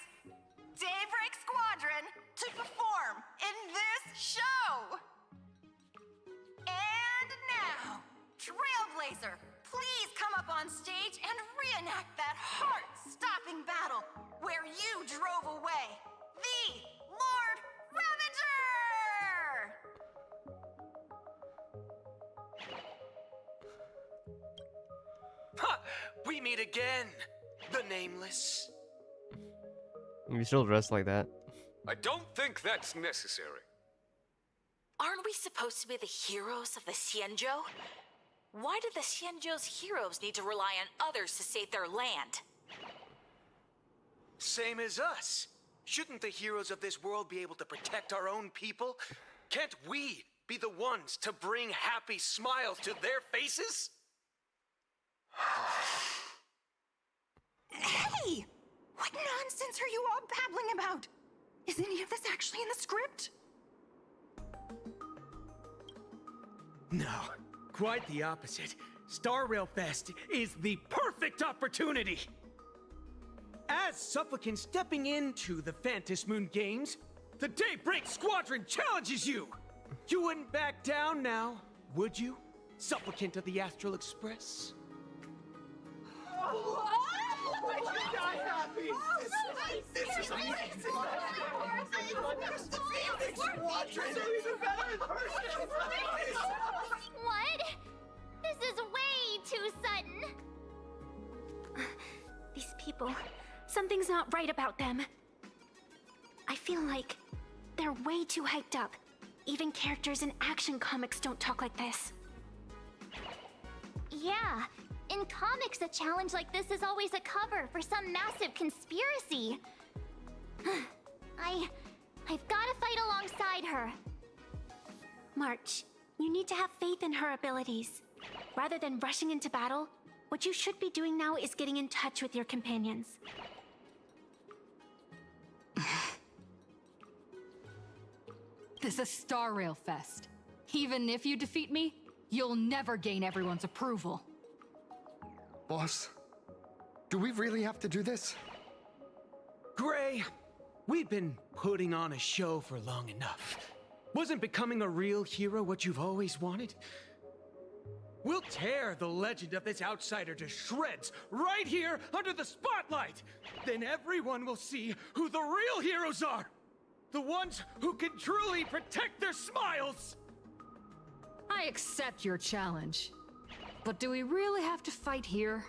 Daybreak Squadron, to perform in this show! And now, Trailblazer, please come up on stage and reenact that heart-stopping battle where you drove away the Lord Ravager! Ha! We meet again, the Nameless. You still dress like that. I don't think that's necessary. Aren't we supposed to be the heroes of the Xianzhou? Why do the Xianzhou's heroes need to rely on others to save their land? Same as us. Shouldn't the heroes of this world be able to protect our own people? Can't we be the ones to bring happy smiles to their faces? Hey! What nonsense are you all babbling about? Is any of this actually in the script? No, quite the opposite. Star Rail Fest is the perfect opportunity! As Supplicant stepping into the Phantom Moon Games, the Daybreak Squadron challenges you! You wouldn't back down now, would you? Supplicant of the Astral Express? This is amazing! What? This is way too sudden. These people, something's not right about them. I feel like they're way too hyped up. Even characters in action comics don't talk like this. Yeah, in comics, a challenge like this is always a cover for some massive conspiracy. I've gotta fight alongside her. March, you need to have faith in her abilities. Rather than rushing into battle, what you should be doing now is getting in touch with your companions. This is Star Rail Fest. Even if you defeat me, you'll never gain everyone's approval. Boss, do we really have to do this? Gray, we've been putting on a show for long enough. Wasn't becoming a real hero what you've always wanted? We'll tear the legend of this outsider to shreds right here under the spotlight! Then everyone will see who the real heroes are! The ones who can truly protect their smiles! I accept your challenge. But do we really have to fight here?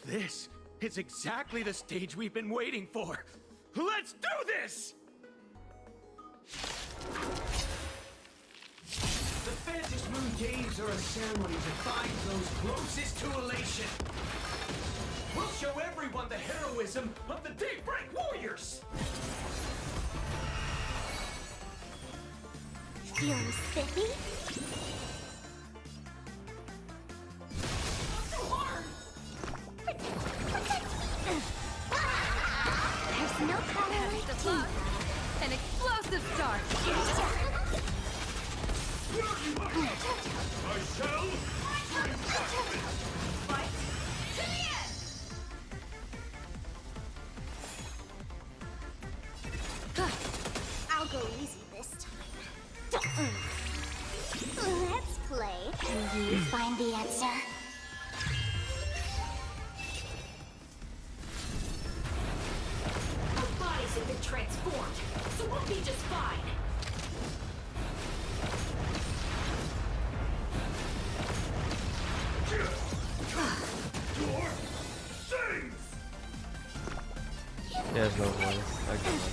This is exactly the stage we've been waiting for! Let's do this! The Phantom Moon Games are a ceremony to find those closest to elation. We'll show everyone the heroism of the Daybreak Warriors! Feels spiffy? you find the answer? Our bodies have been transformed, so we'll be just fine. He has no voice. I guess.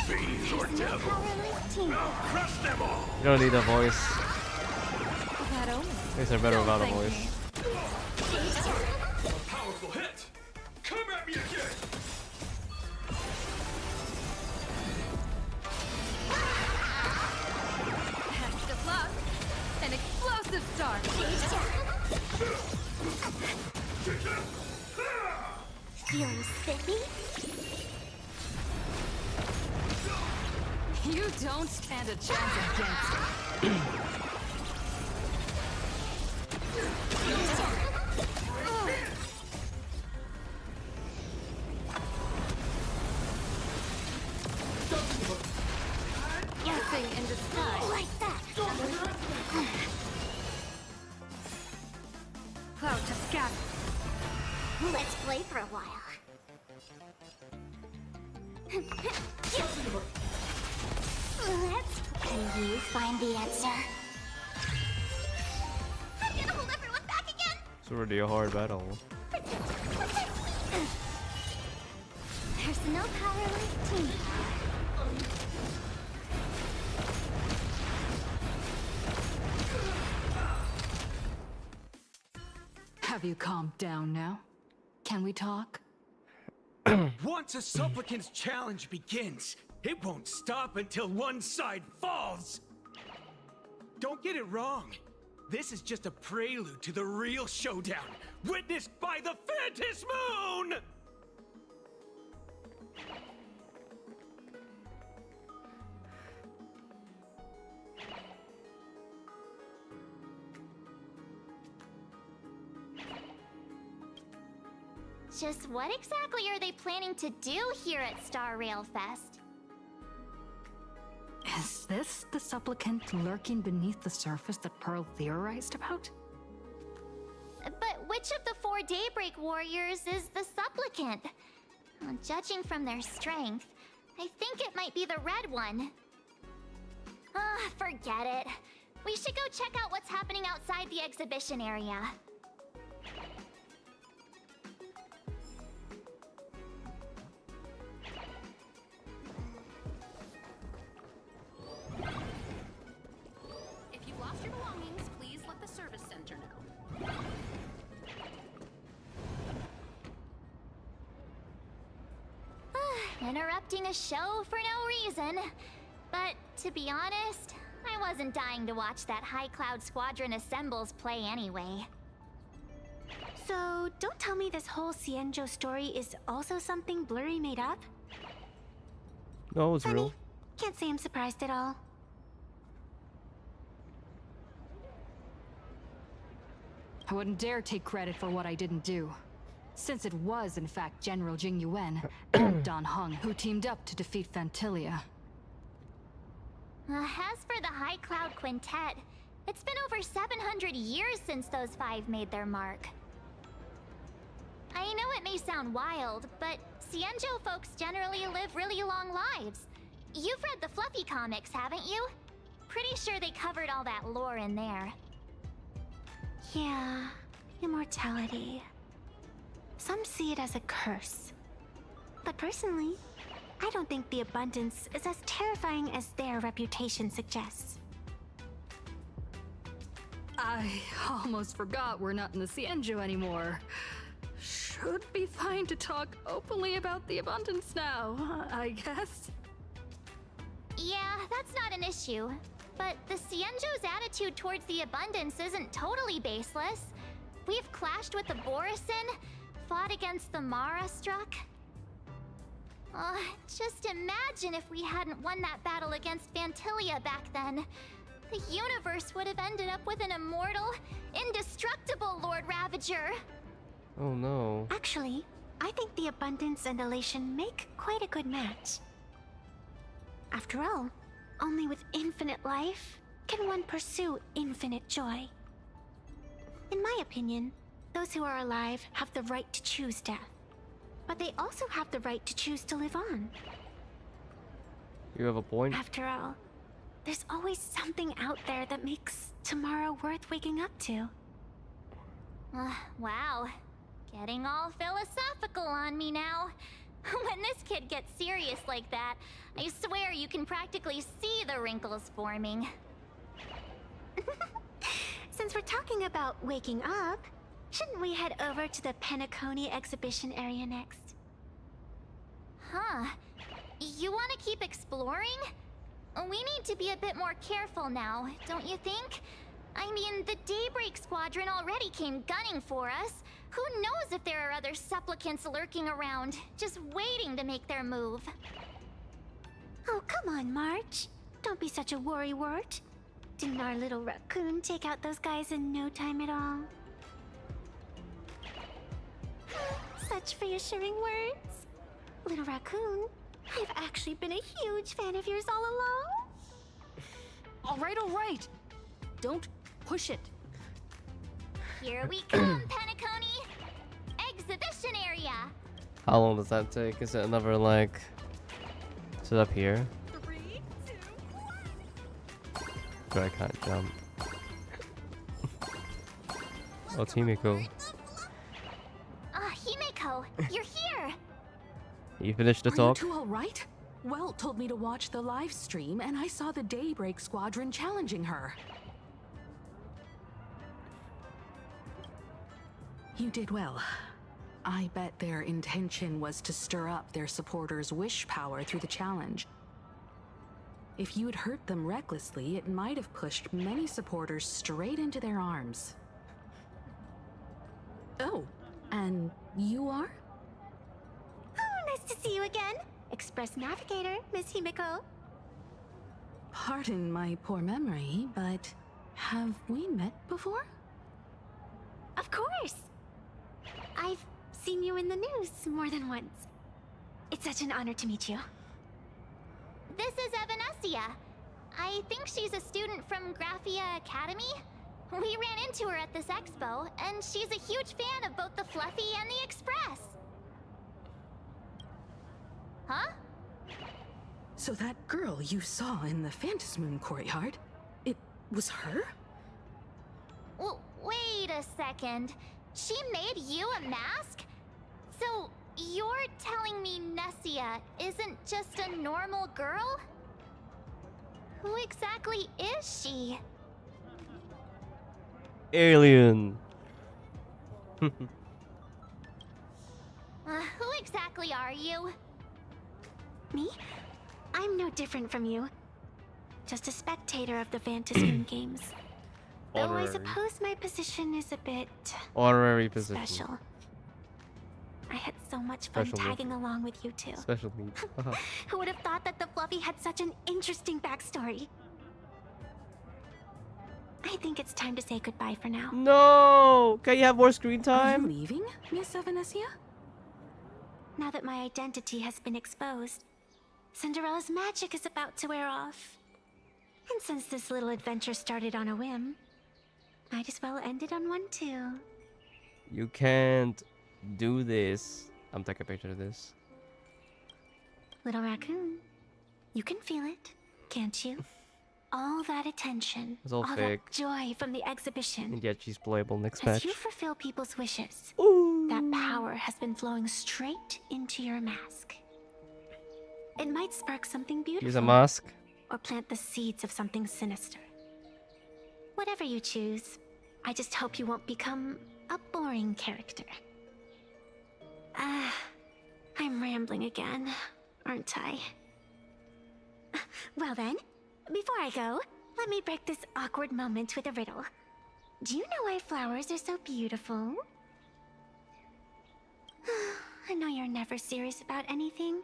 Fiends or devil. I'll crush them all. You don't need a voice. That omen. Things are better without a Thank voice. me. A powerful hit. Come at me again. Best of luck. An explosive start. Feeling spiffy? You don't stand a chance against it. Nothing in disguise. Like that. Cloud to scatter. Let's play for a while. Can you find the answer? I'm gonna hold everyone back again. It's already a hard battle. There's no power like team power. Have you calmed down now? Can we talk? Once a supplicant's challenge begins, it won't stop until one side falls. Don't get it wrong. This is just a prelude to the real showdown, witnessed by the Phantom Moon! Just what exactly are they planning to do here at Star Rail Fest? Is this the supplicant lurking beneath the surface that Pearl theorized about? But which of the 4 Daybreak Warriors is the supplicant? Well, judging from their strength, I think it might be the red one. Ah, forget it. We should go check out what's happening outside the exhibition area. If you've lost your belongings, please let the service center know. Interrupting a show for no reason. But to be honest, I wasn't dying to watch that High Cloud Squadron Assembles play anyway. So, don't tell me this whole Cienjo story is also something Blurry made up? No, it's real. Can't say I'm surprised at all. I wouldn't dare take credit for what I didn't do, since it was in fact General Jing Yuan and Dan Heng who teamed up to defeat Phantilia. As for the High Cloud Quintet, it's been over 700 years since those 5 made their mark. I know it may sound wild, but Cienjo folks generally live really long lives. You've read the Fluffy comics, haven't you? Pretty sure they covered all that lore in there. Yeah, immortality. Some see it as a curse. But personally, I don't think the abundance is as terrifying as their reputation suggests. I almost forgot we're not in the Cienjo anymore. Should be fine to talk openly about the abundance now, I guess. Yeah, that's not an issue. But the Cienjo's attitude towards the abundance isn't totally baseless. We've clashed with the Borisin, fought against the Mara Struck. Just imagine if we hadn't won that battle against Phantilia back then. The universe would have ended up with an immortal, indestructible Lord Ravager. Oh no. Actually, I think the abundance and elation make quite a good match. After all, only with infinite life can one pursue infinite joy. In my opinion, those who are alive have the right to choose death. But they also have the right to choose to live on. You have a point. After all, there's always something out there that makes tomorrow worth waking up to. Wow. Getting all philosophical on me now. When this kid gets serious like that, I swear you can practically see the wrinkles forming. Since we're talking about waking up, shouldn't we head over to the Penacony exhibition area next? Huh. You want to keep exploring? We need to be a bit more careful now, don't you think? I mean, the Daybreak Squadron already came gunning for us. Who knows if there are other supplicants lurking around, just waiting to make their move. Oh, come on, March. Don't be such a worrywart. Didn't our little raccoon take out those guys in no time at all? Such reassuring words. Little raccoon, I've actually been a huge fan of yours all along. All right. Don't push it. Here we come, Penacony! Exhibition area! How long does that take? Is it another like? Is it up here? 3, 2, 1. But I can't jump. Oh, Himeko. Himeko, you're here! You finished the Are talk? you two all right? Welt told me to watch the live stream, and I saw the Daybreak Squadron challenging her. You did well. I bet their intention was to stir up their supporters' wish power through the challenge. If you'd hurt them recklessly, it might have pushed many supporters straight into their arms. Oh, and you are? Oh, nice to see you again. Express Navigator, Miss Himeko. Pardon my poor memory, but have we met before? Of course. I've seen you in the news more than once. It's such an honor to meet you. This is Evanescia. I think she's a student from Graphia Academy. We ran into her at this expo, and she's a huge fan of both the Fluffy and the Express. Huh? So that girl you saw in the Phantasmoon courtyard, it was her? Well, wait a second. She made you a mask? So, you're telling me Nessia isn't just a normal girl? Who exactly is she? Alien. Who exactly are you? Me? I'm no different from you. Just a spectator of the Phantasmoon games. Though I Honorary. suppose my position is a bit Honorary position. special. I had so much fun Special tagging along with you two. Special needs. Who would have thought that the Fluffy had such an interesting backstory? I think it's time to say goodbye for now. No! Can you have more screen Are time? you leaving, Miss Evanescia? Now that my identity has been exposed, Cinderella's magic is about to wear off. And since this little adventure started on a whim, might as well end it on one too. You can't do this. I'm taking a picture of this. Little raccoon, you can feel it, can't you? All that attention, It's all that fake. joy from the exhibition. And yet she's playable next As match. you fulfill people's wishes, that power has been flowing straight into your mask. It might spark something beautiful. Use a mask. Or plant the seeds of something sinister. Whatever you choose, I just hope you won't become a boring character. I'm rambling again, aren't I? Well then, before I go, let me break this awkward moment with a riddle. Do you know why flowers are so beautiful? I know you're never serious about anything,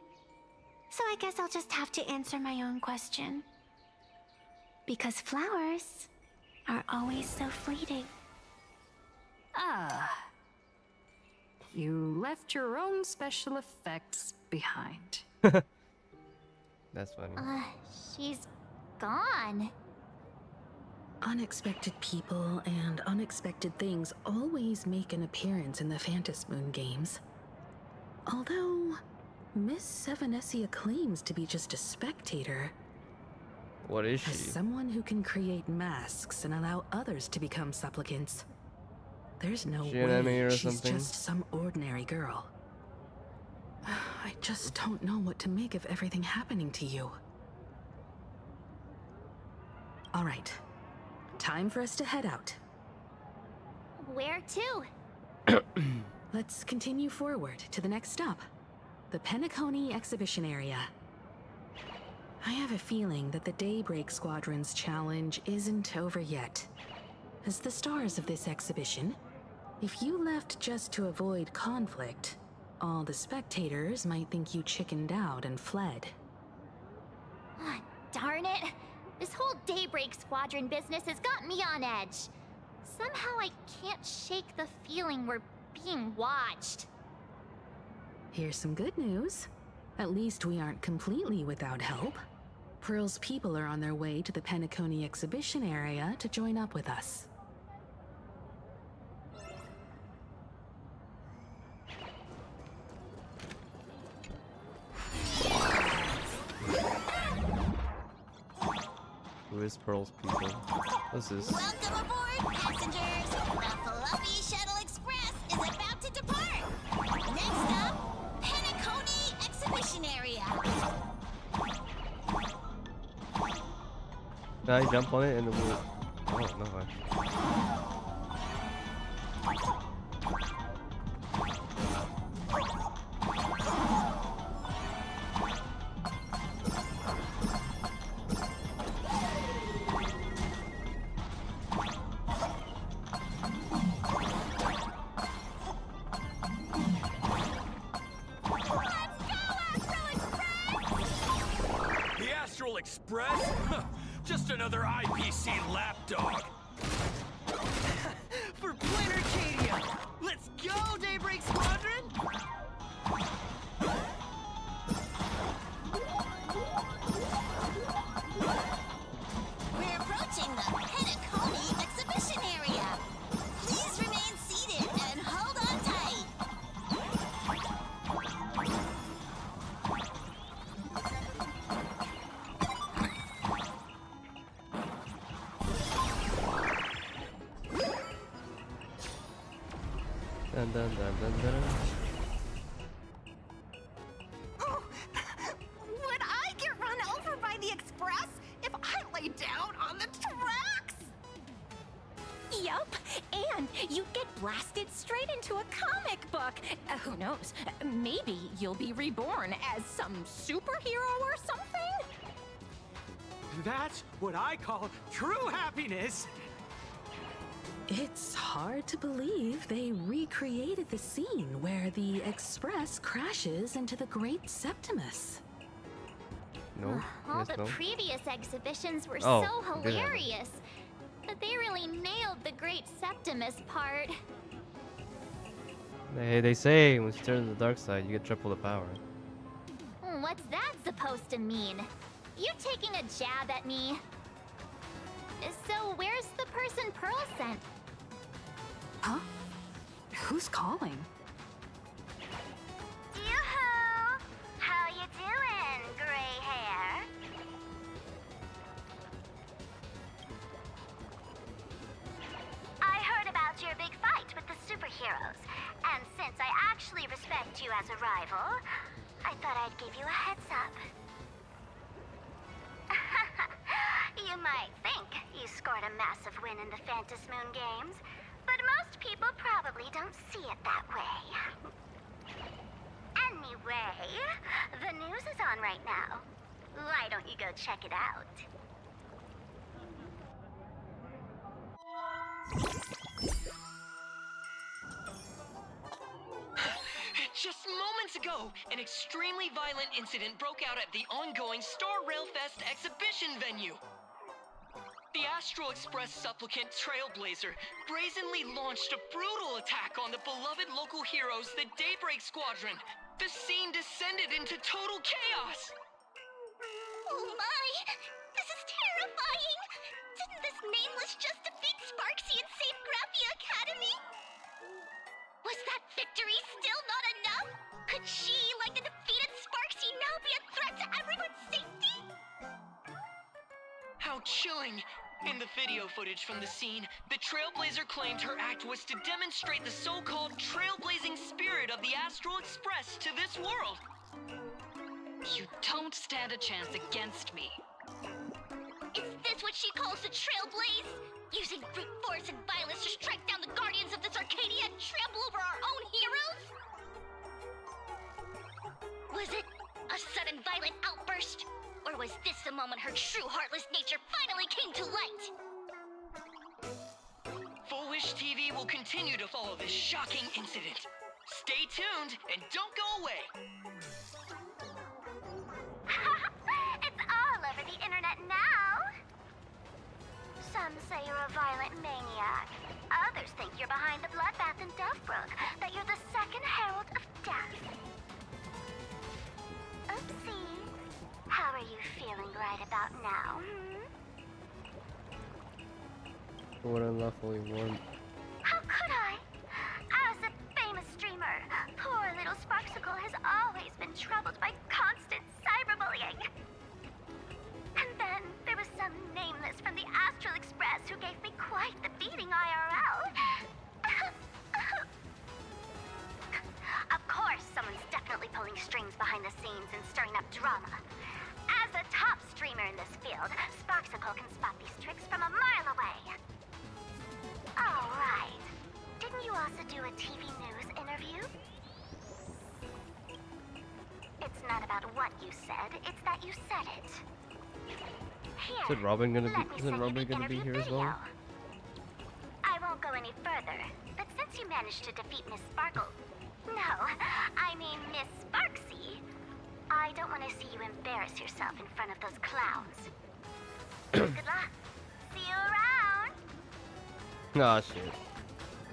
so I guess I'll just have to answer my own question. Because flowers are always so fleeting. Ah. You left your own special effects behind. That's funny. She's gone. Unexpected people and unexpected things always make an appearance in the Phantasmoon games. Although, Miss Sevenessia claims to be just a spectator. What is she? As someone who can create masks and allow others to become supplicants, there's no She an enemy way or she's something? just some ordinary girl. I just don't know what to make of everything happening to you. All right. Time for us to head out. Where to? Let's continue forward to the next stop, the Penacony exhibition area. I have a feeling that the Daybreak Squadron's challenge isn't over yet. As the stars of this exhibition, if you left just to avoid conflict, all the spectators might think you chickened out and fled. Ah, darn it! This whole Daybreak Squadron business has got me on edge. Somehow I can't shake the feeling we're being watched. Here's some good news. At least we aren't completely without help. Pearl's people are on their way to the Penacony exhibition area to join up with us. Who is Pearl's people? What's this? Welcome aboard, passengers. The Fluffy Shuttle Express is about to depart. Next up, Penacony Exhibition Area. Can I jump on it and then we'll... Oh, no, actually. The Astral Express? Just another IPC lapdog. For Plain Arcadia! Let's go, Daybreak Squadron! We're approaching the Penacony Exhibition Area. Please remain seated and hold on tight. Dun, dun, dun, dun, dun. Would I get run over by the Express if I lay down on the tracks? Yup, and you get blasted straight into a comic book. Who knows? Maybe you'll be reborn as some superhero or something? That's what I call true happiness. It's hard to believe they recreated the scene where the Express crashes into the Great Septimus. No, All yes, the no. previous exhibitions were Oh, so good. hilarious. But they really nailed the Great Septimus part. They say when you turn to the dark side, you get triple the power. What's that supposed to mean? You taking a jab at me? So where's the person Pearl sent? Huh? Who's calling? Yoo-hoo! How you doing, gray hair? I heard about your big fight with the superheroes, and since I actually respect you as a rival, I thought I'd give you a heads up. You might think you scored a massive win in the Phantasmoon games, but most people probably don't see it that way. Anyway, the news is on right now. Why don't you go check it out? Just moments ago, an extremely violent incident broke out at the ongoing Star Rail Fest exhibition venue. The Astral Express supplicant Trailblazer brazenly launched a brutal attack on the beloved local heroes, the Daybreak Squadron. The scene descended into total chaos. Oh my! This is terrifying! Didn't the nameless just defeat Sparksy and save Graphia Academy? Was that victory still not enough? Could she, like the defeated Sparksy, now be a threat to everyone's safety? How chilling! In the video footage from the scene, the Trailblazer claimed her act was to demonstrate the so-called trailblazing spirit of the Astral Express to this world. You don't stand a chance against me. Is this what she calls the Trailblaze? Using brute force and violence to strike down the guardians of this Arcadia and trample over our own heroes? Was it a sudden violent outburst? Or was this the moment her true heartless nature finally came to light? Full Wish TV will continue to follow this shocking incident. Stay tuned and don't go away. It's all over the internet now. Some say you're a violent maniac. Others think you're behind the bloodbath in Delphbrook, that you're the second herald of death. Oopsie. How are you feeling right about now, What unlawfully want. How could I? As a famous streamer, poor little Sparksicle has always been troubled by constant cyberbullying. And then there was some nameless from the Astral Express who gave me quite the beating IRL. Of course, someone's definitely pulling strings behind the scenes and stirring up drama. As a top streamer in this field, Sparksicle can spot these tricks from a mile away. All right. Didn't you also do a TV news interview? It's not about what you said, it's that you said it. Here, Isn't Robin gonna let me be? Isn't send you Robin the gonna be interview here as well? video. I won't go any further, but since you managed to defeat Miss Sparkle... No, I mean Miss Sparksy. I don't want to see you embarrass yourself in front of those clowns. Good luck. See you around. Ah, shit.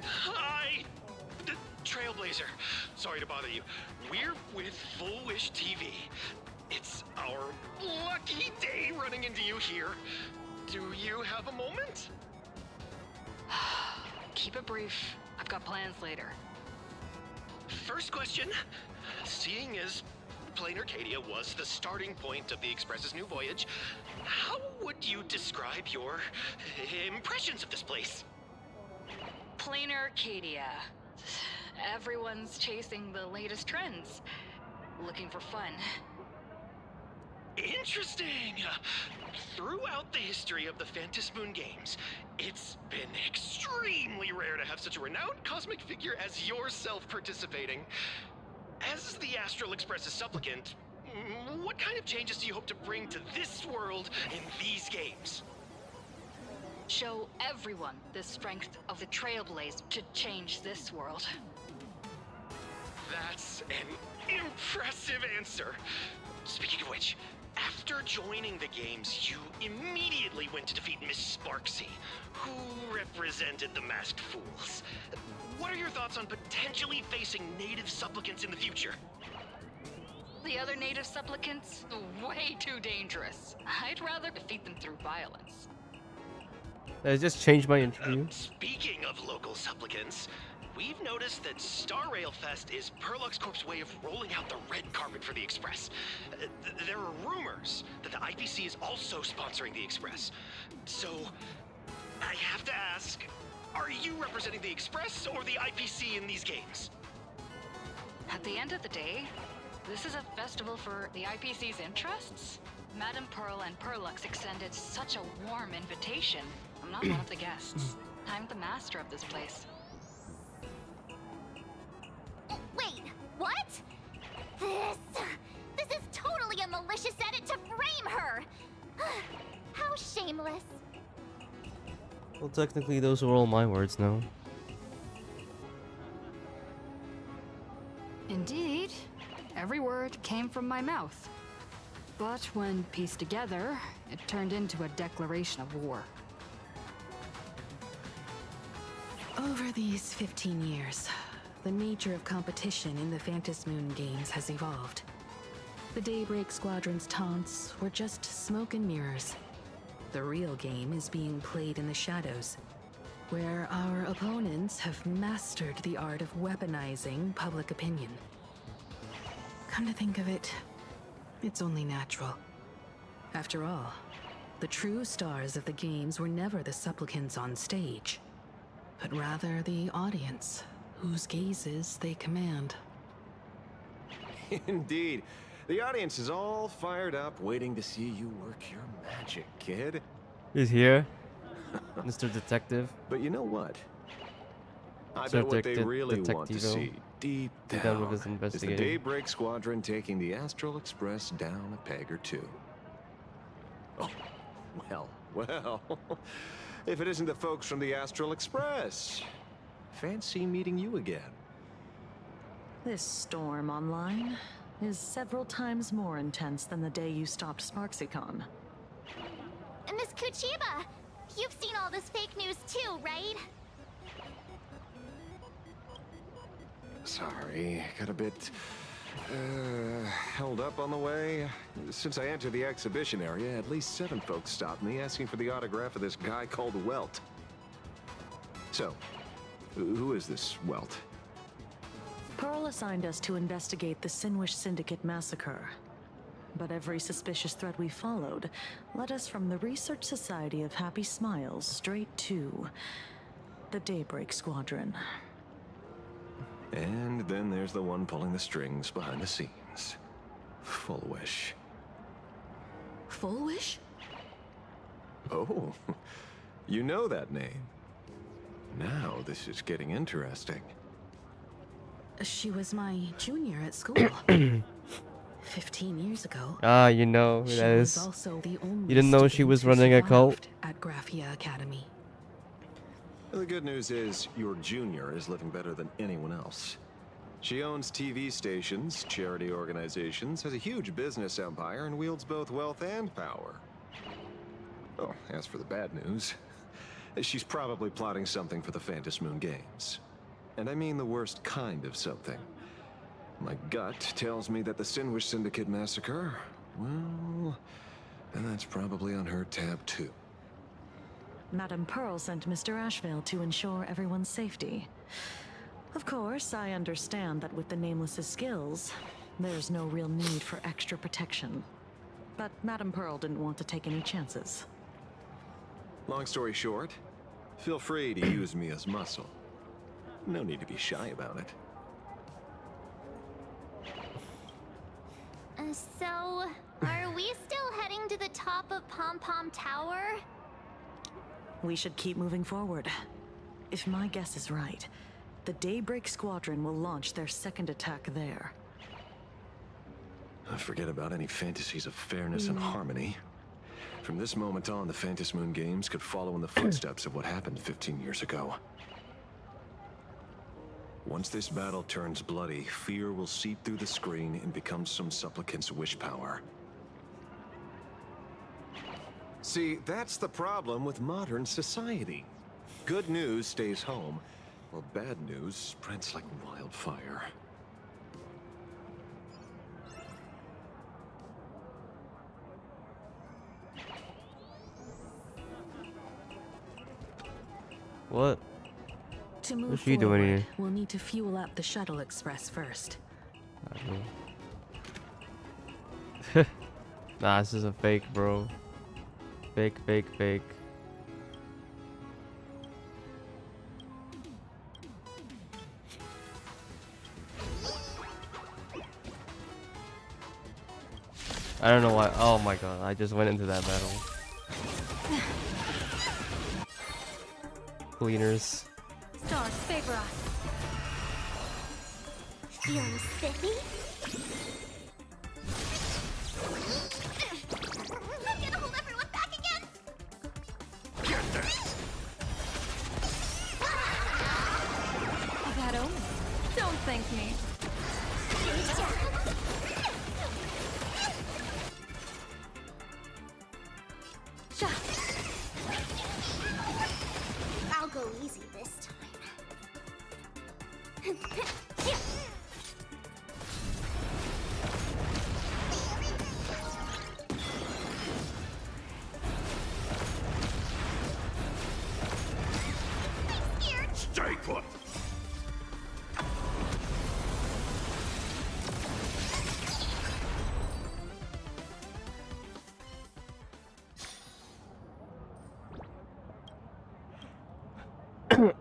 Hi! Trailblazer. Sorry to bother you. We're with Full Wish TV. It's our lucky day running into you here. Do you have a moment? Keep it brief. I've got plans later. First question. Seeing as Plain Arcadia was the starting point of the Express's new voyage, how would you describe your impressions of this place? Plain Arcadia. Everyone's chasing the latest trends. Looking for fun. Interesting! Throughout the history of the Phantasmoon games, it's been extremely rare to have such a renowned cosmic figure as yourself participating. As the Astral Express's supplicant, what kind of changes do you hope to bring to this world in these games? Show everyone the strength of the Trailblaze to change this world. That's an impressive answer. Speaking of which, after joining the games, you immediately went to defeat Miss Sparksy, who represented the Masked Fools. What are your thoughts on potentially facing native supplicants in the future? The other native supplicants? Way too dangerous. I'd rather defeat them through violence. I just changed my interview. Speaking of local supplicants, we've noticed that Star Rail Fest is Perlux Corp's way of rolling out the red carpet for the Express. There are rumors that the IPC is also sponsoring the Express. So, I have to ask, are you representing the Express or the IPC in these games? At the end of the day, this is a festival for the IPC's interests. Madame Pearl and Perlux extended such a warm invitation. I'm not one of the guests. I'm the master of this place. Wait, what? This is totally a malicious edit to frame her. How shameless. Well, technically, those were all my words now. Indeed, every word came from my mouth. But when pieced together, it turned into a declaration of war. Over these 15 years, the nature of competition in the Phantasmoon games has evolved. The Daybreak Squadron's taunts were just smoke and mirrors. The real game is being played in the shadows, where our opponents have mastered the art of weaponizing public opinion. Come to think of it, it's only natural. After all, the true stars of the games were never the supplicants on stage, but rather the audience, whose gazes they command. Indeed. The audience is all fired up, waiting to see you work your magic, kid. He's here, Mr. Detective. But you know what? I bet what they really want to Detectivo. see deep Done down with his is the investigating. Daybreak Squadron taking the Astral Express down a peg or two. Oh, well. If it isn't the folks from the Astral Express. Fancy meeting you again. This storm online is several times more intense than the day you stopped SparksyCon. Miss Kuchiba, you've seen all this fake news too, right? Sorry, got a bit held up on the way. Since I entered the exhibition area, at least 7 folks stopped me asking for the autograph of this guy called Welt. So, who is this Welt? Pearl assigned us to investigate the Sinwish Syndicate massacre. But every suspicious thread we followed led us from the Research Society of Happy Smiles straight to the Daybreak Squadron. And then there's the one pulling the strings behind the scenes. Full Wish. Full Wish? Oh, you know that name. Now this is getting interesting. She was my junior at school. 15 years ago. Ah, you know who She that was is. also the only You didn't know she student was who running a cult? survived at Graphia Academy. The good news is your junior is living better than anyone else. She owns TV stations, charity organizations, has a huge business empire, and wields both wealth and power. Oh, as for the bad news, she's probably plotting something for the Phantom Moon Games. And I mean the worst kind of something. My gut tells me that the Sinwish Syndicate massacre, well, and that's probably on her tab too. Madame Pearl sent Mr. Ashvale to ensure everyone's safety. Of course, I understand that with the Nameless's skills, there's no real need for extra protection. But Madame Pearl didn't want to take any chances. Long story short, feel free to use me as muscle. No need to be shy about it. So, are we still heading to the top of Pom Pom Tower? We should keep moving forward. If my guess is right, the Daybreak Squadron will launch their second attack there. Forget about any fantasies of fairness and harmony. From this moment on, the Phantom Moon Games could follow in the footsteps of what happened 15 years ago. Once this battle turns bloody, fear will seep through the screen and become some supplicant's wish power. See, that's the problem with modern society. Good news stays home, while bad news spreads like wildfire. What? To move What's she doing forward, here? we'll need to fuel up the Shuttle Express first. Nah, this is a fake, bro. Fake. I don't know why. Oh my god, I just went into that battle. Cleaners. Stars favor us. Feeling spiffy? I'm gonna hold everyone back again! Get this! That omen. Don't thank me. I'll go easy this time. In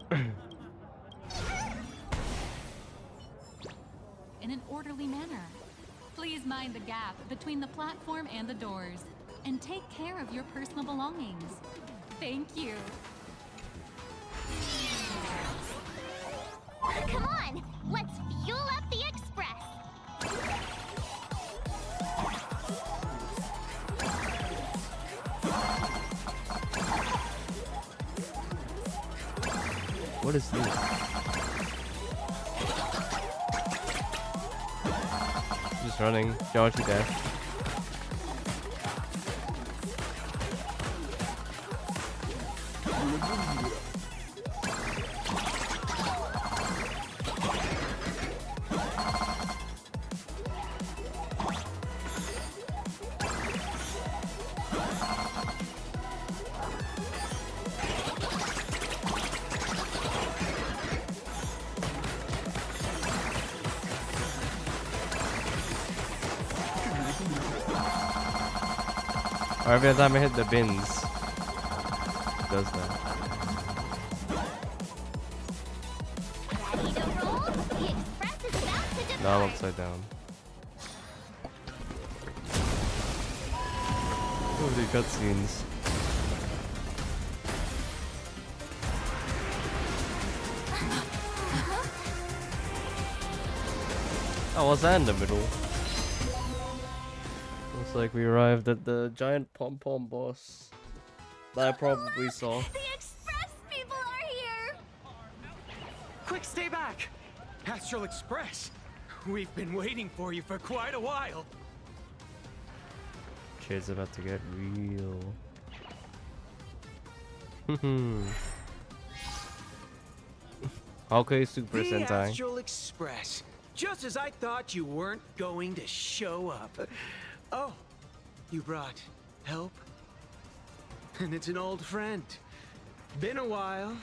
an orderly manner. Please mind the gap between the platform and the doors, and take care of your personal belongings. Thank you. Come on, let's fuel up the express. What is this? Just running. Georgie death. Or every time I hit the bins, it does that. Ready to roll? The express is about to depart. Now I'm upside down. Oh, the cutscenes. Oh, what's that in the middle? Looks like we arrived at the giant pom-pom boss that I probably saw. The express people are here. Quick, stay back! Astral Express! We've been waiting for you for quite a while. Shit's about to get real. Okay, Super The Sentai. Astral Express. Just as I thought you weren't going to show up. Oh, you brought help? And it's an old friend. Been a while,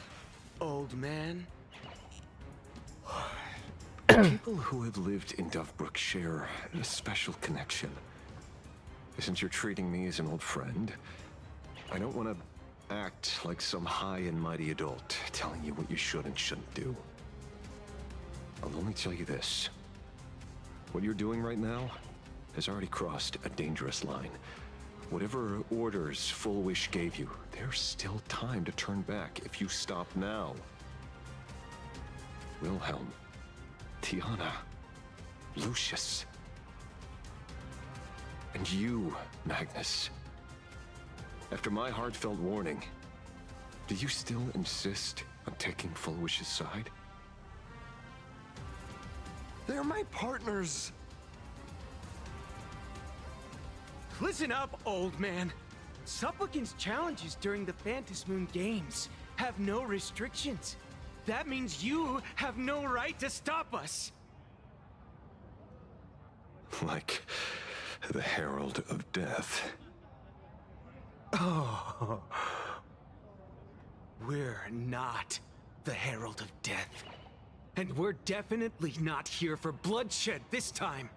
old man. People who have lived in Dovebrook share a special connection. Since you're treating me as an old friend, I don't want to act like some high and mighty adult telling you what you should and shouldn't do. I'll only tell you this. What you're doing right now has already crossed a dangerous line. Whatever orders Full Wish gave you, there's still time to turn back if you stop now. Wilhelm, Tiana, Lucius, and you, Magnus. After my heartfelt warning, do you still insist on taking Full Wish's side? They're my partners. Listen up, old man. Supplicant's challenges during the Phantasmoon Games have no restrictions. That means you have no right to stop us. Like the Herald of Death. Oh. We're not the Herald of Death. And we're definitely not here for bloodshed this time.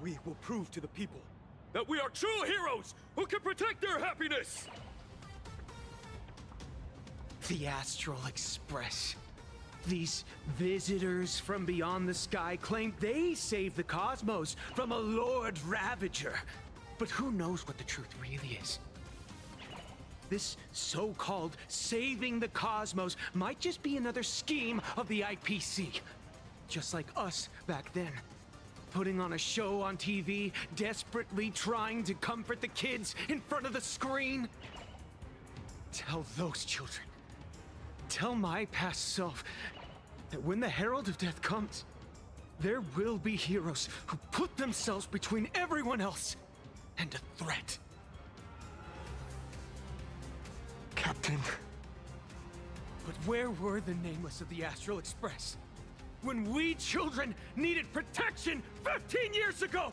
We will prove to the people that we are true heroes who can protect their happiness! The Astral Express. These visitors from beyond the sky claim they saved the cosmos from a Lord Ravager. But who knows what the truth really is? This so-called saving the cosmos might just be another scheme of the IPC. Just like us back then. Putting on a show on TV, desperately trying to comfort the kids in front of the screen. Tell those children, tell my past self, that when the Herald of Death comes, there will be heroes who put themselves between everyone else and a threat. Captain. But where were the nameless of the Astral Express? When we children needed protection 15 years ago!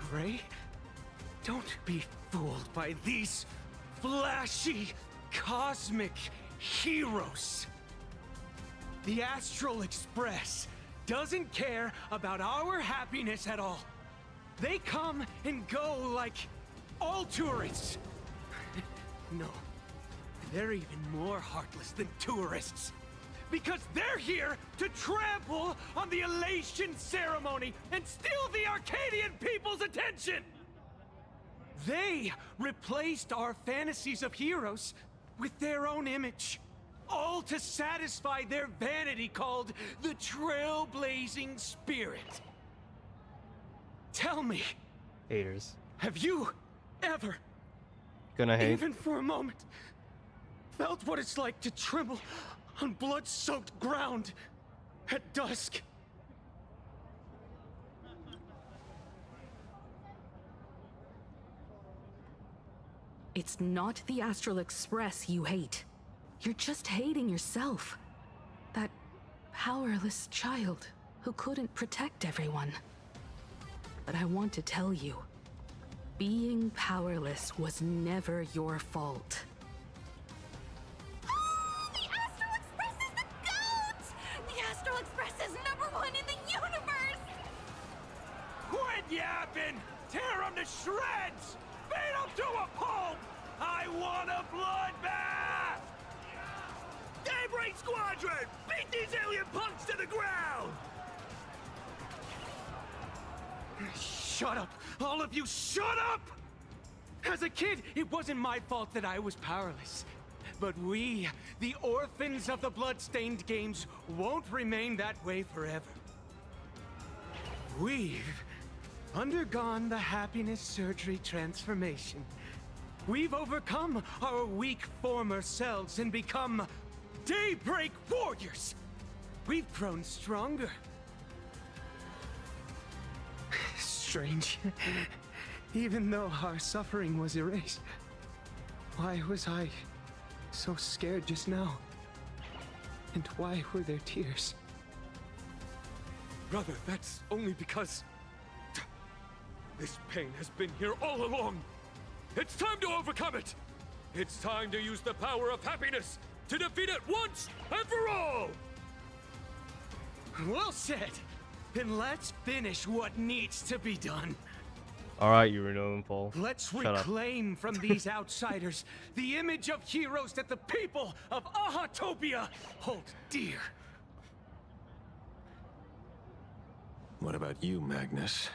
Gray, don't be fooled by these flashy, cosmic heroes. The Astral Express doesn't care about our happiness at all. They come and go like all tourists. No, they're even more heartless than tourists. Because they're here to trample on the Elation ceremony and steal the Arcadian people's attention! They replaced our fantasies of heroes with their own image, all to satisfy their vanity called the Trailblazing Spirit. Tell me, Haters. have you ever, Gonna hate. even for a moment, felt what it's like to tremble on blood-soaked ground at dusk? It's not the Astral Express you hate. You're just hating yourself. That powerless child who couldn't protect everyone. But I want to tell you, being powerless was never your fault. The Astral Express is the GOAT! The Astral Express is #1 in the universe! Quit yapping! Tear them to shreds! Beat them to a pulp! I want a bloodbath! Daybreak Squadron! Beat these alien punks to the ground! Shut up! All of you, shut up! As a kid, it wasn't my fault that I was powerless. But we, the orphans of the bloodstained games, won't remain that way forever. We've undergone the happiness surgery transformation. We've overcome our weak former selves and become Daybreak Warriors. We've grown stronger. Strange. Even though our suffering was erased, why was I so scared just now? And why were there tears? Brother, that's only because this pain has been here all along. It's time to overcome it. It's time to use the power of happiness to defeat it once and for all. Well said. Then let's finish what needs to be done. All right, you Reno and Paul. Let's Shut up. reclaim from these outsiders the image of heroes that the people of Ahatopia hold dear. What about you, Magnus?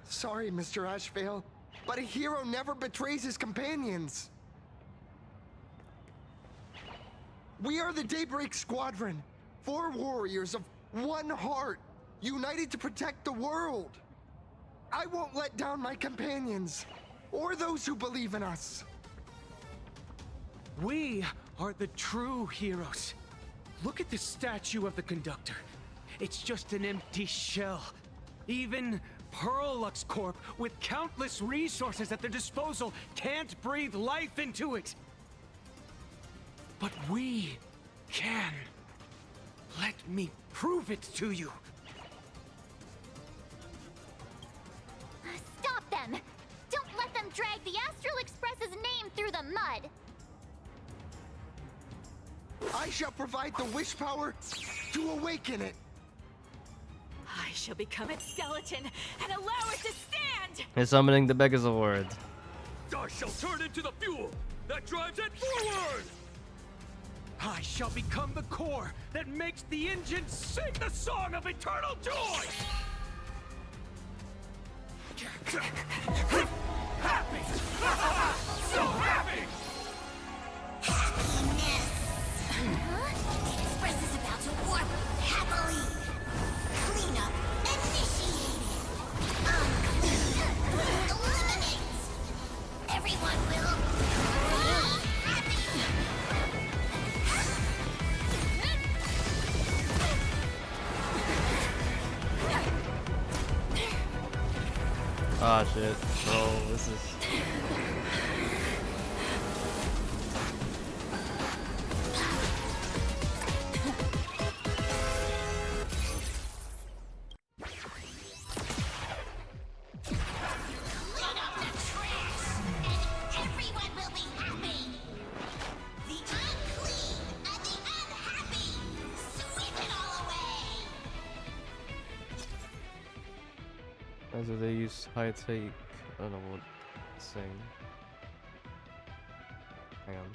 Sorry, Mr. Ashvale, but a hero never betrays his companions. We are the Daybreak Squadron, 4 warriors of one heart, united to protect the world. I won't let down my companions, or those who believe in us. We are the true heroes. Look at the statue of the conductor. It's just an empty shell. Even Perlux Corp, with countless resources at their disposal, can't breathe life into it. But we can. Let me prove it to you. Stop them! Don't let them drag the Astral Express's name through the mud! I shall provide the wish power to awaken it. I shall become its skeleton and allow it to stand! He's summoning the Beggars Award. I shall turn into the fuel that drives it forward! I shall become the core that makes the engine sing the song of eternal joy! Happy! So happy! Happiness! The Express is about to warp happily! Cleanup initiated! Unclean! Eliminate! Everyone will be happy! Ah, shit. Bro, this is... Clean up the trash! And everyone will be happy! The unclean and the unhappy! Sweep it all away! Also, they use high take. I don't know what it's saying. Hang on.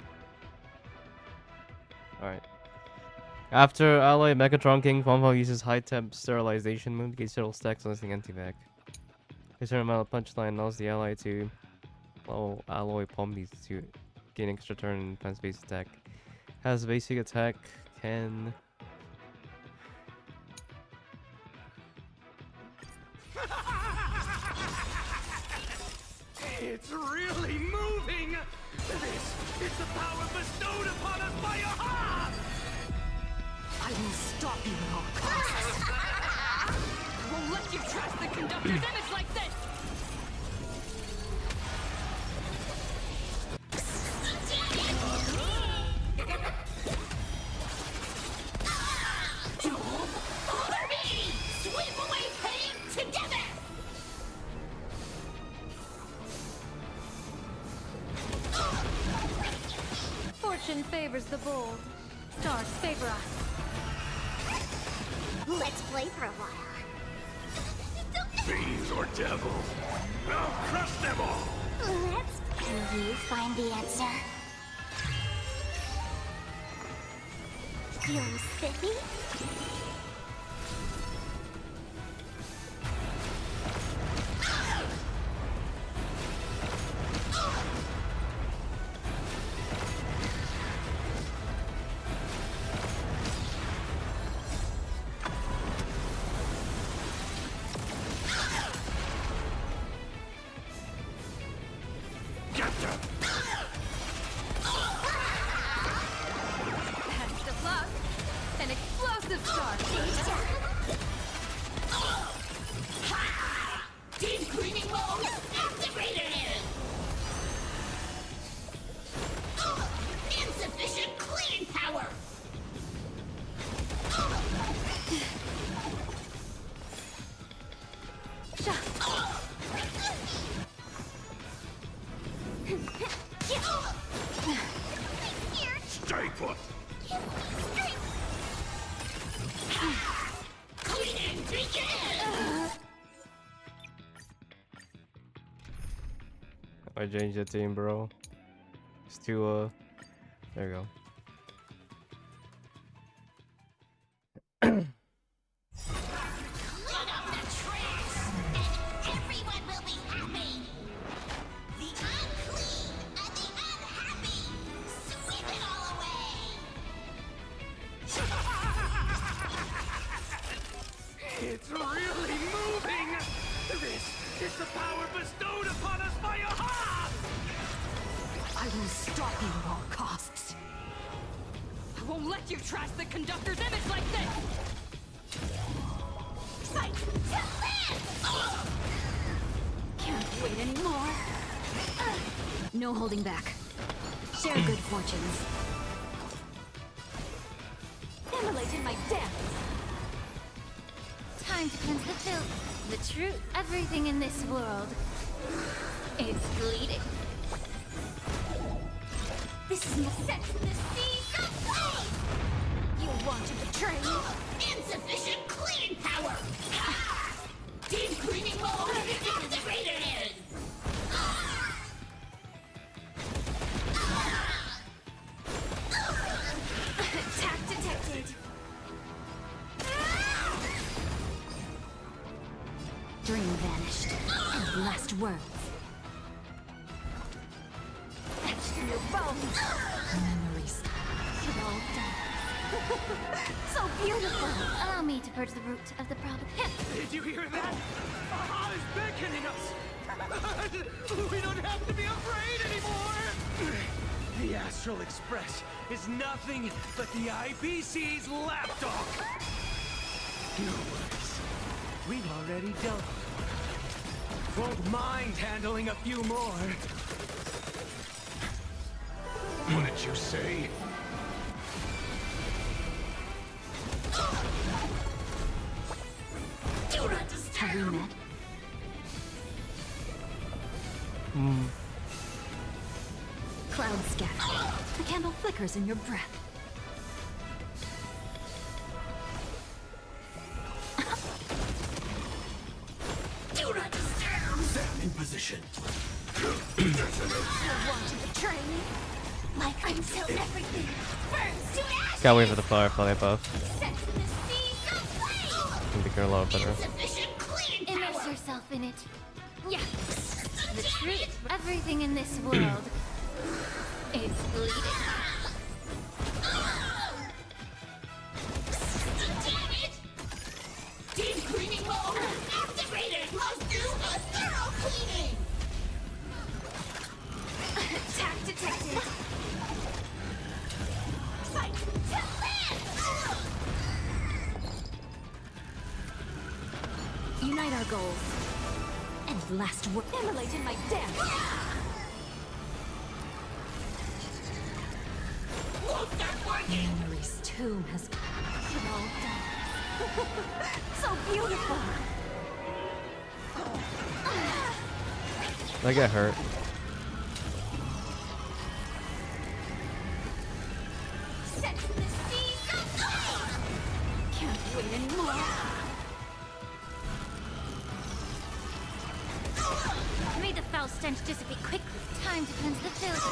Alright. After Ally Megatron King, Fonfo uses high temp sterilization move to get several stacks on this thing anti-vac. A certain amount of punchline allows the ally to alloy palm these to gain extra turn and defense based attack. Has basic attack, can It's really moving! This is the power bestowed upon us by Aha! I will stop you at all costs. I won't let you trash the conductor's image like this! Over me! Sweep away pain together! Fortune favors the bold. Stars favor us. Let's play for a while. Fiends or devils, I'll crush them all! Can you find the answer? Feeling spiffy? Best of luck. An explosive start. Deep cleaning mode activated! Insufficient cleaning power! Stay put! Cleaning begin! I changed the team, bro. It's too there you go. Clean up the trash, and everyone will be happy! The unclean and the unhappy, sweep it all away! It's really moving! This is the power bestowed upon us by Aha! I will stop you at all costs. I won't let you trash the conductor's image like this! Fight to live! Can't wait anymore. No holding back. Share good fortunes. Emulate in my dance. Time to cleanse the filth. The truth, everything in this world is bleeding. This is the sense of the sea of flame! You want to betray me? Insufficient cleaning power! Deep cleaning mode activated! Attack detected! Dream vanished. And last words. Etched in your bones. Memories. Slow down. So beautiful. Allow me to purge the root of the problem. Did you hear that? Aha is beckoning us! We don't have to be afraid anymore! The Astral Express is nothing but the IBC's lapdog! No worries. We've already dealt with it. Won't mind handling a few more. What did you say? Have we met? Clouds scatter. The candle flickers in your breath. Do not betraying me. Like until everything burns to ashes. Can't wait for the Firefly buff. Set to the seas of flame. I think they're a lot better. Insufficient clean power. Immerse yourself in it. Yeah. The truth. Everything in this world is bleeding. Damn it! Deep cleaning mode activated. Must do a thorough cleaning. Attack detected. Fight to live. Unite our goals. And last word. Emulate in my death. Memory's tomb has all done. So beautiful. I get hurt. Set to the seas of flame. Can't wait anymore. May the foul stench dissipate quickly. Time to cleanse the filth.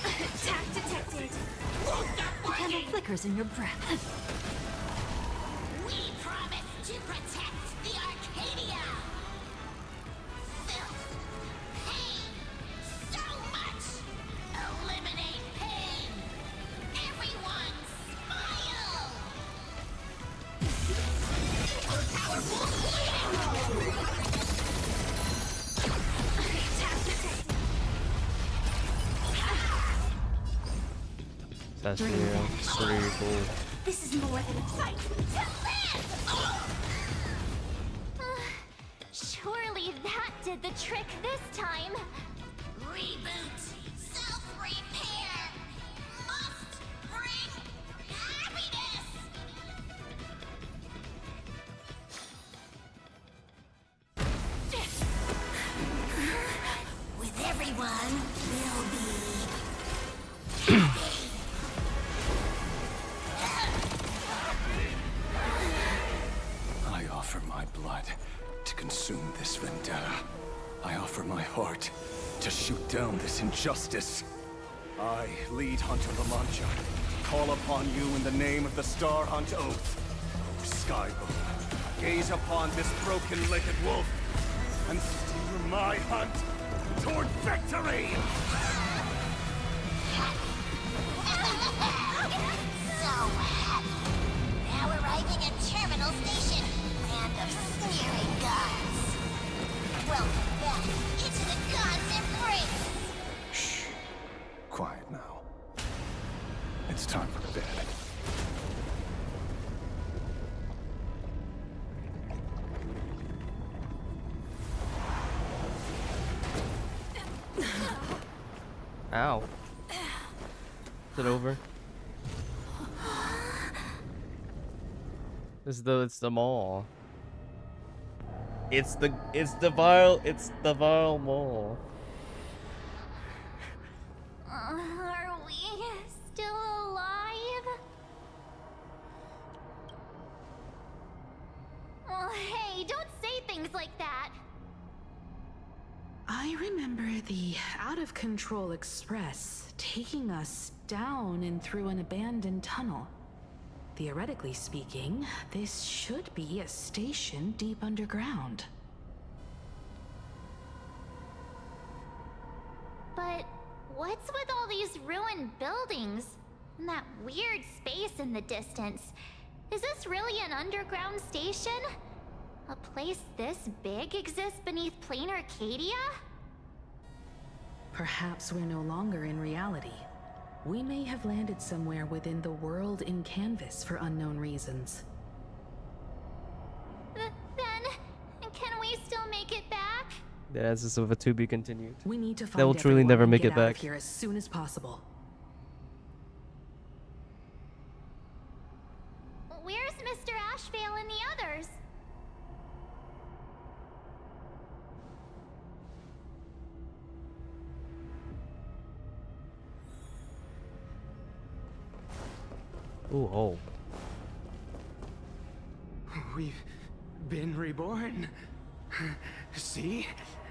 Attack detected. The candle flickers in your breath. We promise to protect the Arcadia. Filth. Pain. So much. Eliminate pain. Everyone smile. That's pretty cool. This is more than a fight to live! Surely that did the trick this time. Reboot. Self-repair. Must bring happiness. With everyone, will be happy. I offer my blood to consume this vendetta. I offer my heart to shoot down this injustice. I, lead Hunter LaMancha, call upon you in the name of the Star Hunt Oath. Skybone, gaze upon this broken-legged wolf and steer my hunt toward victory! So happy. Now arriving at Terminal Station, land of sneering gods. Welcome back into the gods' embrace. Shh. Quiet now. It's time for bed. Ow. Is it over? It's the mall. It's the vile mall. Are we still alive? Well, hey, don't say things like that. I remember the out-of-control express taking us down and through an abandoned tunnel. Theoretically speaking, this should be a station deep underground. But what's with all these ruined buildings? And that weird space in the distance? Is this really an underground station? A place this big exists beneath plain Arcadia? Perhaps we're no longer in reality. We may have landed somewhere within the world in canvas for unknown reasons. Then, can we still make it back? The answers of a to be continued. We need to find They will truly everyone never and make get it out back. of here as soon as possible. Where's Mr. Ashvale and the others? Ooh, oh. We've been reborn. See?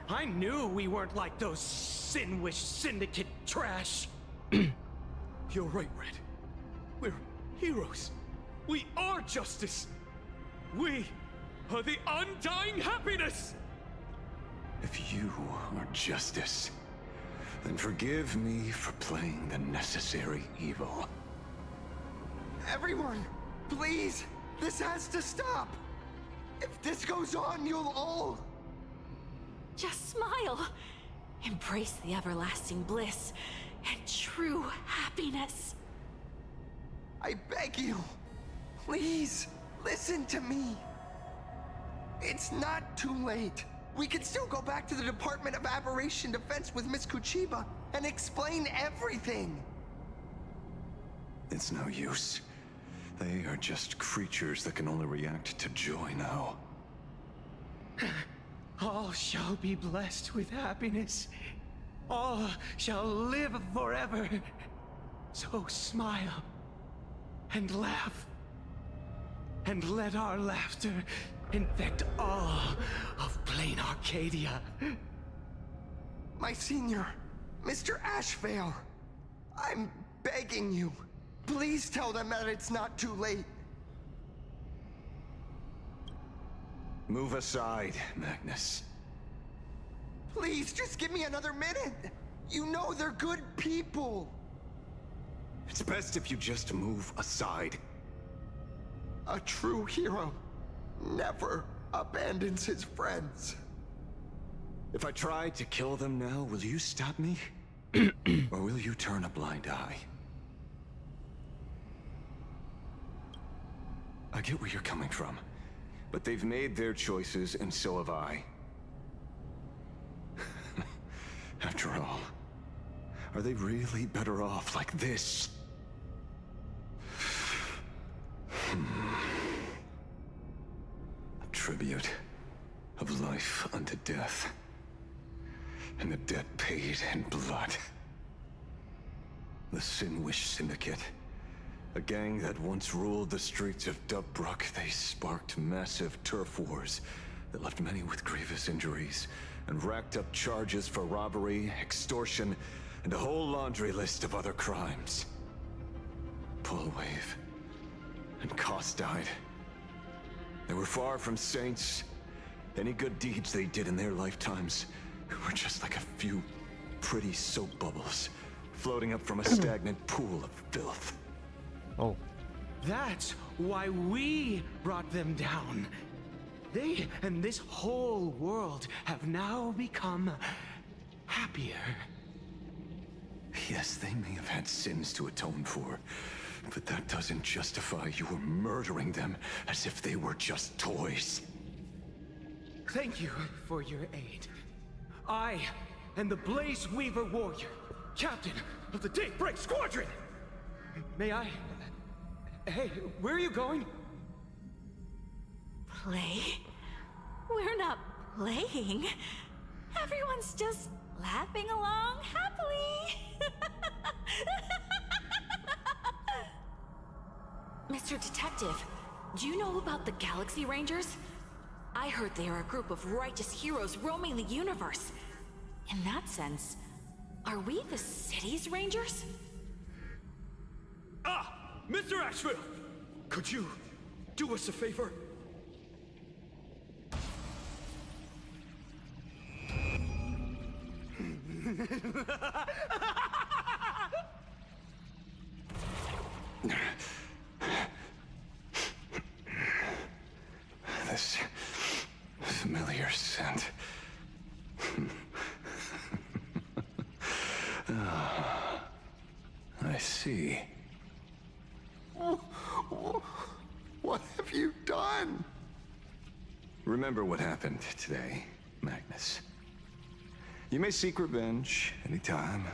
I knew we weren't like those Sinwish Syndicate trash! You're right, Red. We're heroes. We are justice. We are the undying happiness! If you are justice, then forgive me for playing the necessary evil. Everyone, please! This has to stop! If this goes on, you'll all... Just smile. Embrace the everlasting bliss and true happiness. I beg you, please, listen to me. It's not too late. We can still go back to the Department of Aberration Defense with Miss Kuchiba and explain everything. It's no use. They are just creatures that can only react to joy now. All shall be blessed with happiness. All shall live forever. So smile and laugh. And let our laughter infect all of plain Arcadia. My senior, Mr. Ashvale, I'm begging you. Please tell them that it's not too late. Move aside, Magnus. Please, just give me another minute. You know they're good people. It's best if you just move aside. A true hero never abandons his friends. If I try to kill them now, will you stop me? Or will you turn a blind eye? I get where you're coming from, but they've made their choices, and so have I. After all, are they really better off like this? A tribute of life unto death, and the debt paid in blood. The Sinwish Syndicate, a gang that once ruled the streets of Dubbrook. They sparked massive turf wars that left many with grievous injuries and racked up charges for robbery, extortion, and a whole laundry list of other crimes. Pullwave and Koss died. They were far from saints. Any good deeds they did in their lifetimes were just like a few pretty soap bubbles floating up from a stagnant pool of filth. Oh. That's why we brought them down. They and this whole world have now become happier. Yes, they may have had sins to atone for, but that doesn't justify your murdering them as if they were just toys. Thank you for your aid. I am the Blaze Weaver Warrior, captain of the Daybreak Squadron. May I? Hey, where are you going? Play? We're not playing. Everyone's just laughing along happily. Mr. Detective, do you know about the Galaxy Rangers? I heard they are a group of righteous heroes roaming the universe. In that sense, are we the city's rangers? Ah! Mr. Asheville! Could you do us a favor? This familiar scent. Ah, I see. What have you done? Remember what happened today, Magnus. You may seek revenge anytime.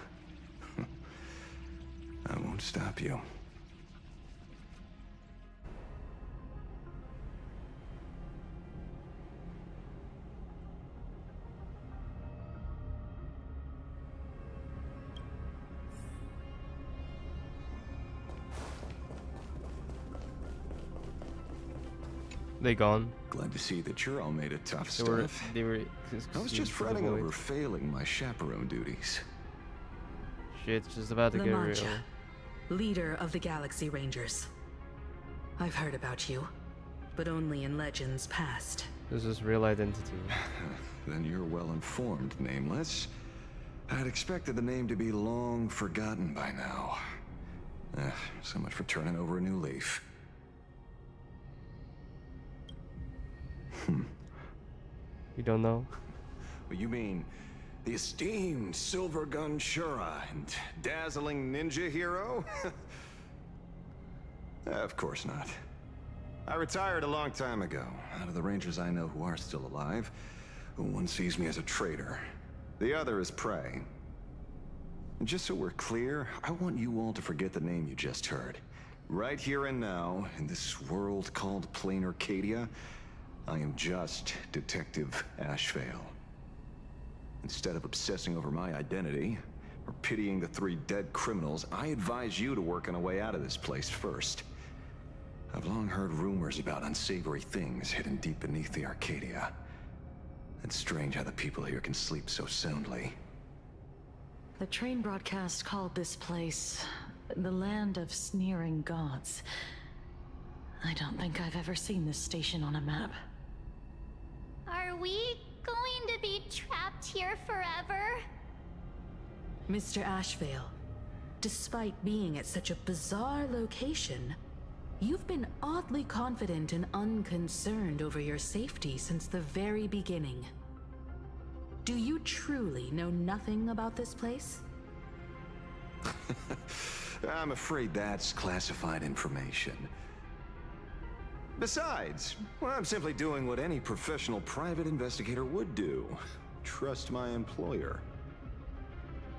I won't stop you. They gone. Glad to see that you're all made of tough They were. stuff. They were. I was just fretting over failing my chaperone duties. Shit's just about to La get Mancha, real. leader of the Galaxy Rangers. I've heard about you, but only in legends past. This is real identity. Then you're well informed, Nameless. I'd expected the name to be long forgotten by now. So much for turning over a new leaf. You don't know? Well, you mean the esteemed Silver Gun Shura and dazzling ninja hero? Of course not. I retired a long time ago. Out of the Rangers I know who are still alive, one sees me as a traitor. The other is prey. And just so we're clear, I want you all to forget the name you just heard. Right here and now, in this world called Plain Arcadia, I am just Detective Ashvale. Instead of obsessing over my identity, or pitying the 3 dead criminals, I advise you to work on a way out of this place first. I've long heard rumors about unsavory things hidden deep beneath the Arcadia. It's strange how the people here can sleep so soundly. The train broadcast called this place the Land of Sneering Gods. I don't think I've ever seen this station on a map. Are we going to be trapped here forever? Mr. Ashvale, despite being at such a bizarre location, you've been oddly confident and unconcerned over your safety since the very beginning. Do you truly know nothing about this place? I'm afraid that's classified information. Besides, well, I'm simply doing what any professional private investigator would do. Trust my employer.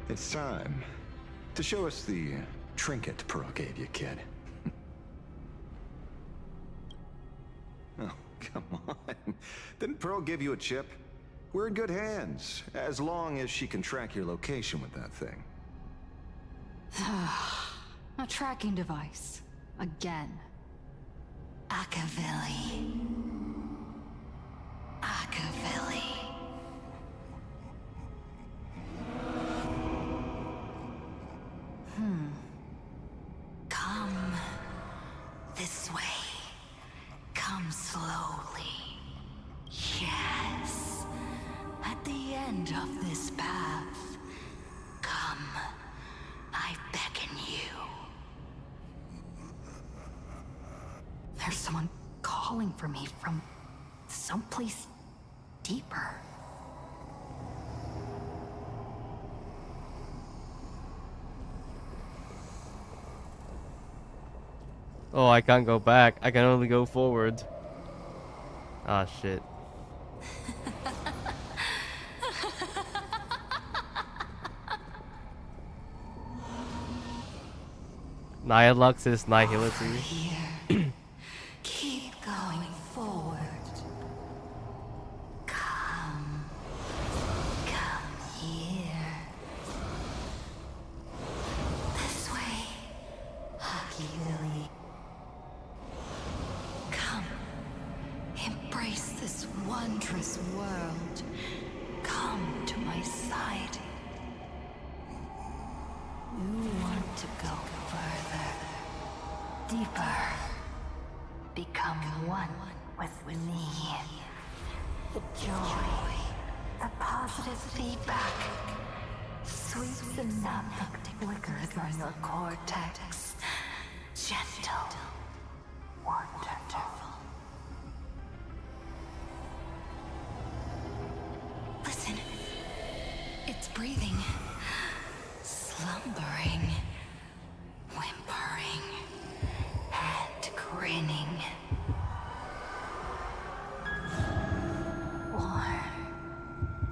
It's time to show us the trinket Pearl gave you, kid. Oh, come on. Didn't Pearl give you a chip? We're in good hands, as long as she can track your location with that thing. A tracking device. Again. Akavilli. Akavilli. Come this way. Come slowly. Yes. At the end of this path. Come. I beckon you. There's someone calling for me from someplace deeper. Oh, I can't go back. I can only go forward. Ah, shit. Nihilux's nihility. Keep going forward. Come. Come here. This way. Akavilli. Come. Embrace this wondrous world. Come to my side. You want to go further, deeper, become one with me. The joy, the positive feedback, sweet synaptic flickers on your cortex. Gentle, wonderful. Listen, it's breathing. Slumbering, whimpering, and grinning. Warm,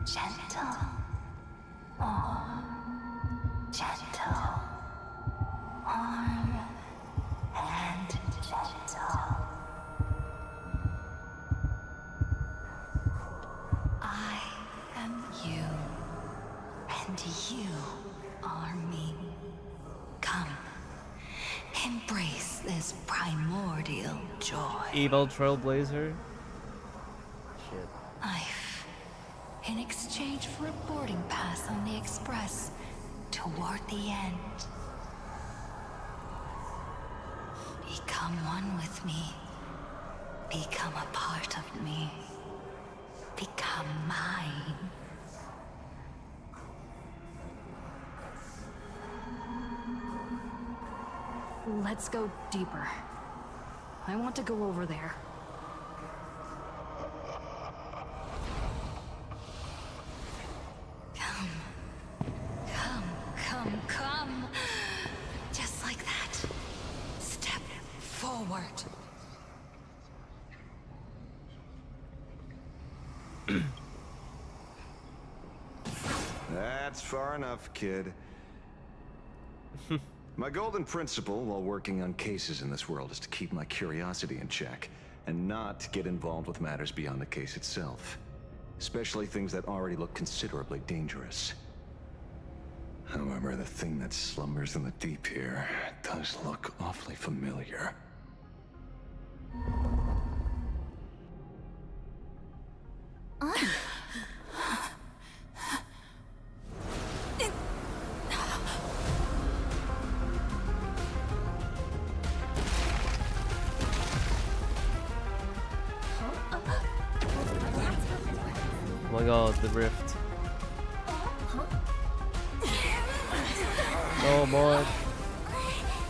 gentle, more gentle, warm, and gentle. I am you, and you are me. Come, Embrace this primordial joy. Evil Trailblazer. Shit. Life. In exchange for a boarding pass on the Express toward the end. Become one with me. Become a part of me. Become mine. Let's go deeper. I want to go over there. Come. Just like that. Step forward. That's far enough, kid. My golden principle while working on cases in this world is to keep my curiosity in check and not get involved with matters beyond the case itself, especially things that already look considerably dangerous. However, the thing that slumbers in the deep here does look awfully familiar. Oh my god, the rift. Oh boy.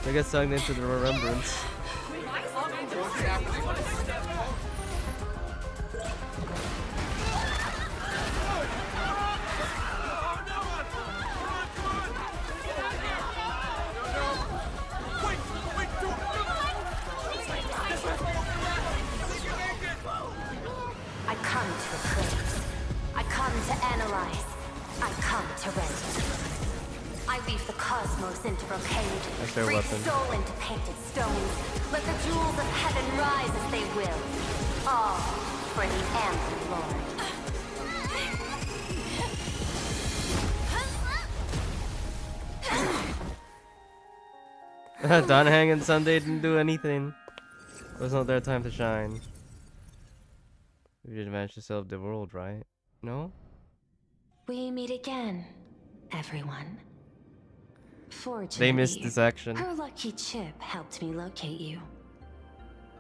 They get sucked into the remembrance. I come to appraise. I come to analyze. I come to render. I weave the cosmos into brocade. That's their breathe weapon. soul into painted stones. Let the jewels of heaven rise as they will. All for the Amber Lord. Donahang and Sunday didn't do anything. It was not their time to shine. We didn't manage to save the world, right? No? We meet again, everyone. Fortunately, They missed this action. her lucky chip helped me locate you.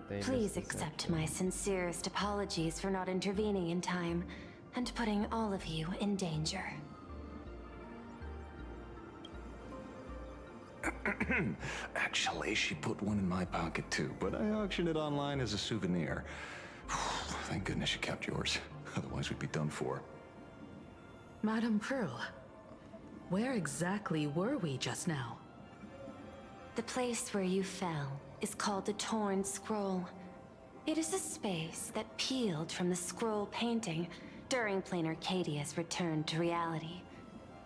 They Please missed this accept my sincerest apologies for not intervening in time and putting all of you in danger. Actually, she put one in my pocket too, but I auctioned it online as a souvenir. Thank goodness you kept yours. Otherwise, we'd be done for. Madame Pearl, where exactly were we just now? The place where you fell is called the Torn Scroll. It is a space that peeled from the scroll painting during Plain Arcadia's return to reality.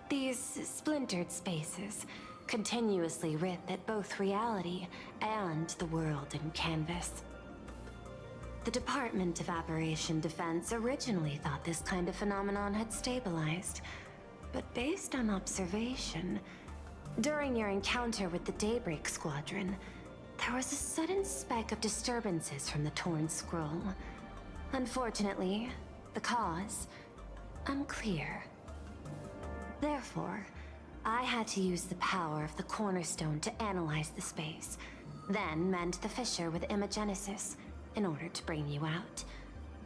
These splintered spaces continuously rip at both reality and the world in canvas. The Department of Aberration Defense originally thought this kind of phenomenon had stabilized, but based on observation, during your encounter with the Daybreak Squadron, there was a sudden spike of disturbances from the Torn Scroll. Unfortunately, the cause, unclear. Therefore, I had to use the power of the Cornerstone to analyze the space, then mend the fissure with Imagenesis in order to bring you out.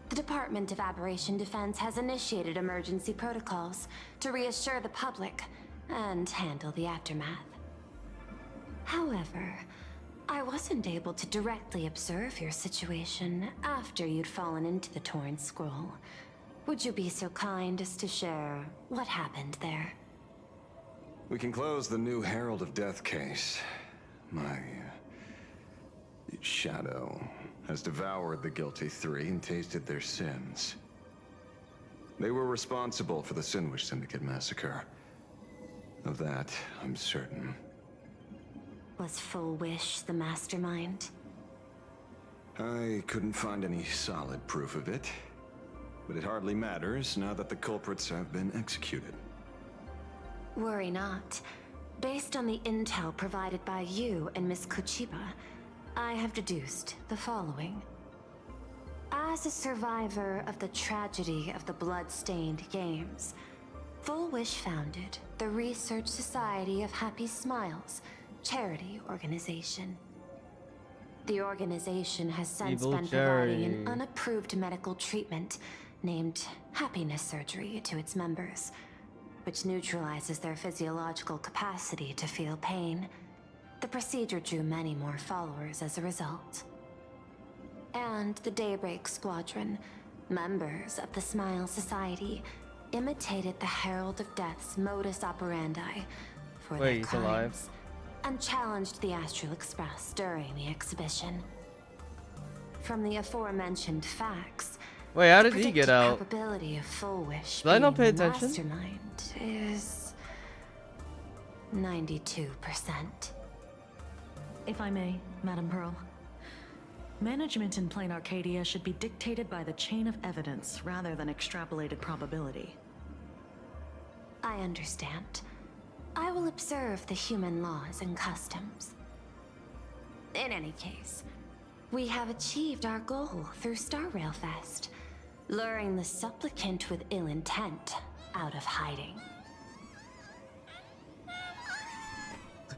The Department of Aberration Defense has initiated emergency protocols to reassure the public and handle the aftermath. However, I wasn't able to directly observe your situation after you'd fallen into the Torn Scroll. Would you be so kind as to share what happened there? We can close the new Herald of Death case. My shadow has devoured the guilty three and tasted their sins. They were responsible for the Sinwish Syndicate massacre. Of that, I'm certain. Was Full Wish the mastermind? I couldn't find any solid proof of it, but it hardly matters now that the culprits have been executed. Worry not. Based on the intel provided by you and Miss Kuchiba, I have deduced the following. As a survivor of the tragedy of the Blood-Stained Games, Full Wish founded the Research Society of Happy Smiles, charity organization. The organization has since Evil been providing an charity. unapproved medical treatment named happiness surgery to its members, which neutralizes their physiological capacity to feel pain. The procedure drew many more followers as a result. And the Daybreak Squadron, members of the Smile Society, imitated the Herald of Death's modus operandi for their Wait, he's alive? crimes, and challenged the Astral Express during the exhibition. From the aforementioned facts, Wait, how the did he get predicted out? probability of Full Wish Did I not being pay the attention? mastermind is 92%. If I may, Madam Pearl. Management in Plain Arcadia should be dictated by the chain of evidence rather than extrapolated probability. I understand. I will observe the human laws and customs. In any case, we have achieved our goal through Star Rail Fest, luring the supplicant with ill intent out of hiding.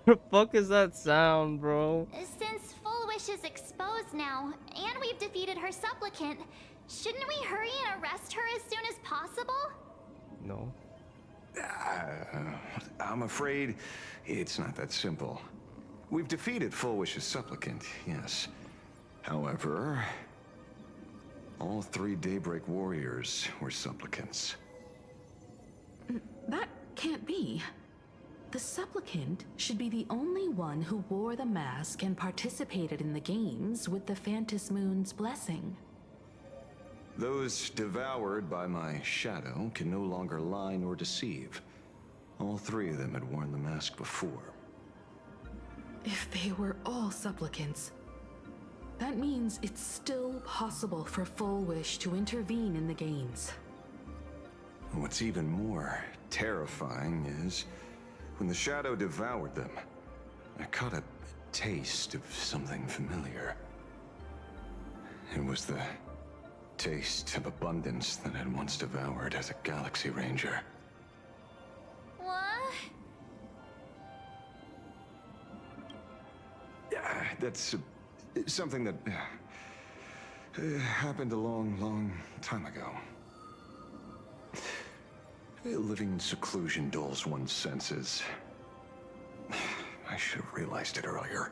The fuck is that sound, bro? Since Full Wish is exposed now, and we've defeated her supplicant, shouldn't we hurry and arrest her as soon as possible? No. I'm afraid it's not that simple. We've defeated Full Wish's supplicant, yes. However, all 3 Daybreak warriors were supplicants. That can't be. The supplicant should be the only one who wore the mask and participated in the games with the Phantom Moon's blessing. Those devoured by my shadow can no longer lie nor deceive. All 3 of them had worn the mask before. If they were all supplicants, that means it's still possible for Full Wish to intervene in the games. What's even more terrifying is, when the shadow devoured them, I caught a taste of something familiar. It was the taste of abundance that I'd once devoured as a Galaxy Ranger. What? That's something that happened a long time ago. Living in seclusion dulls one's senses. I should have realized it earlier.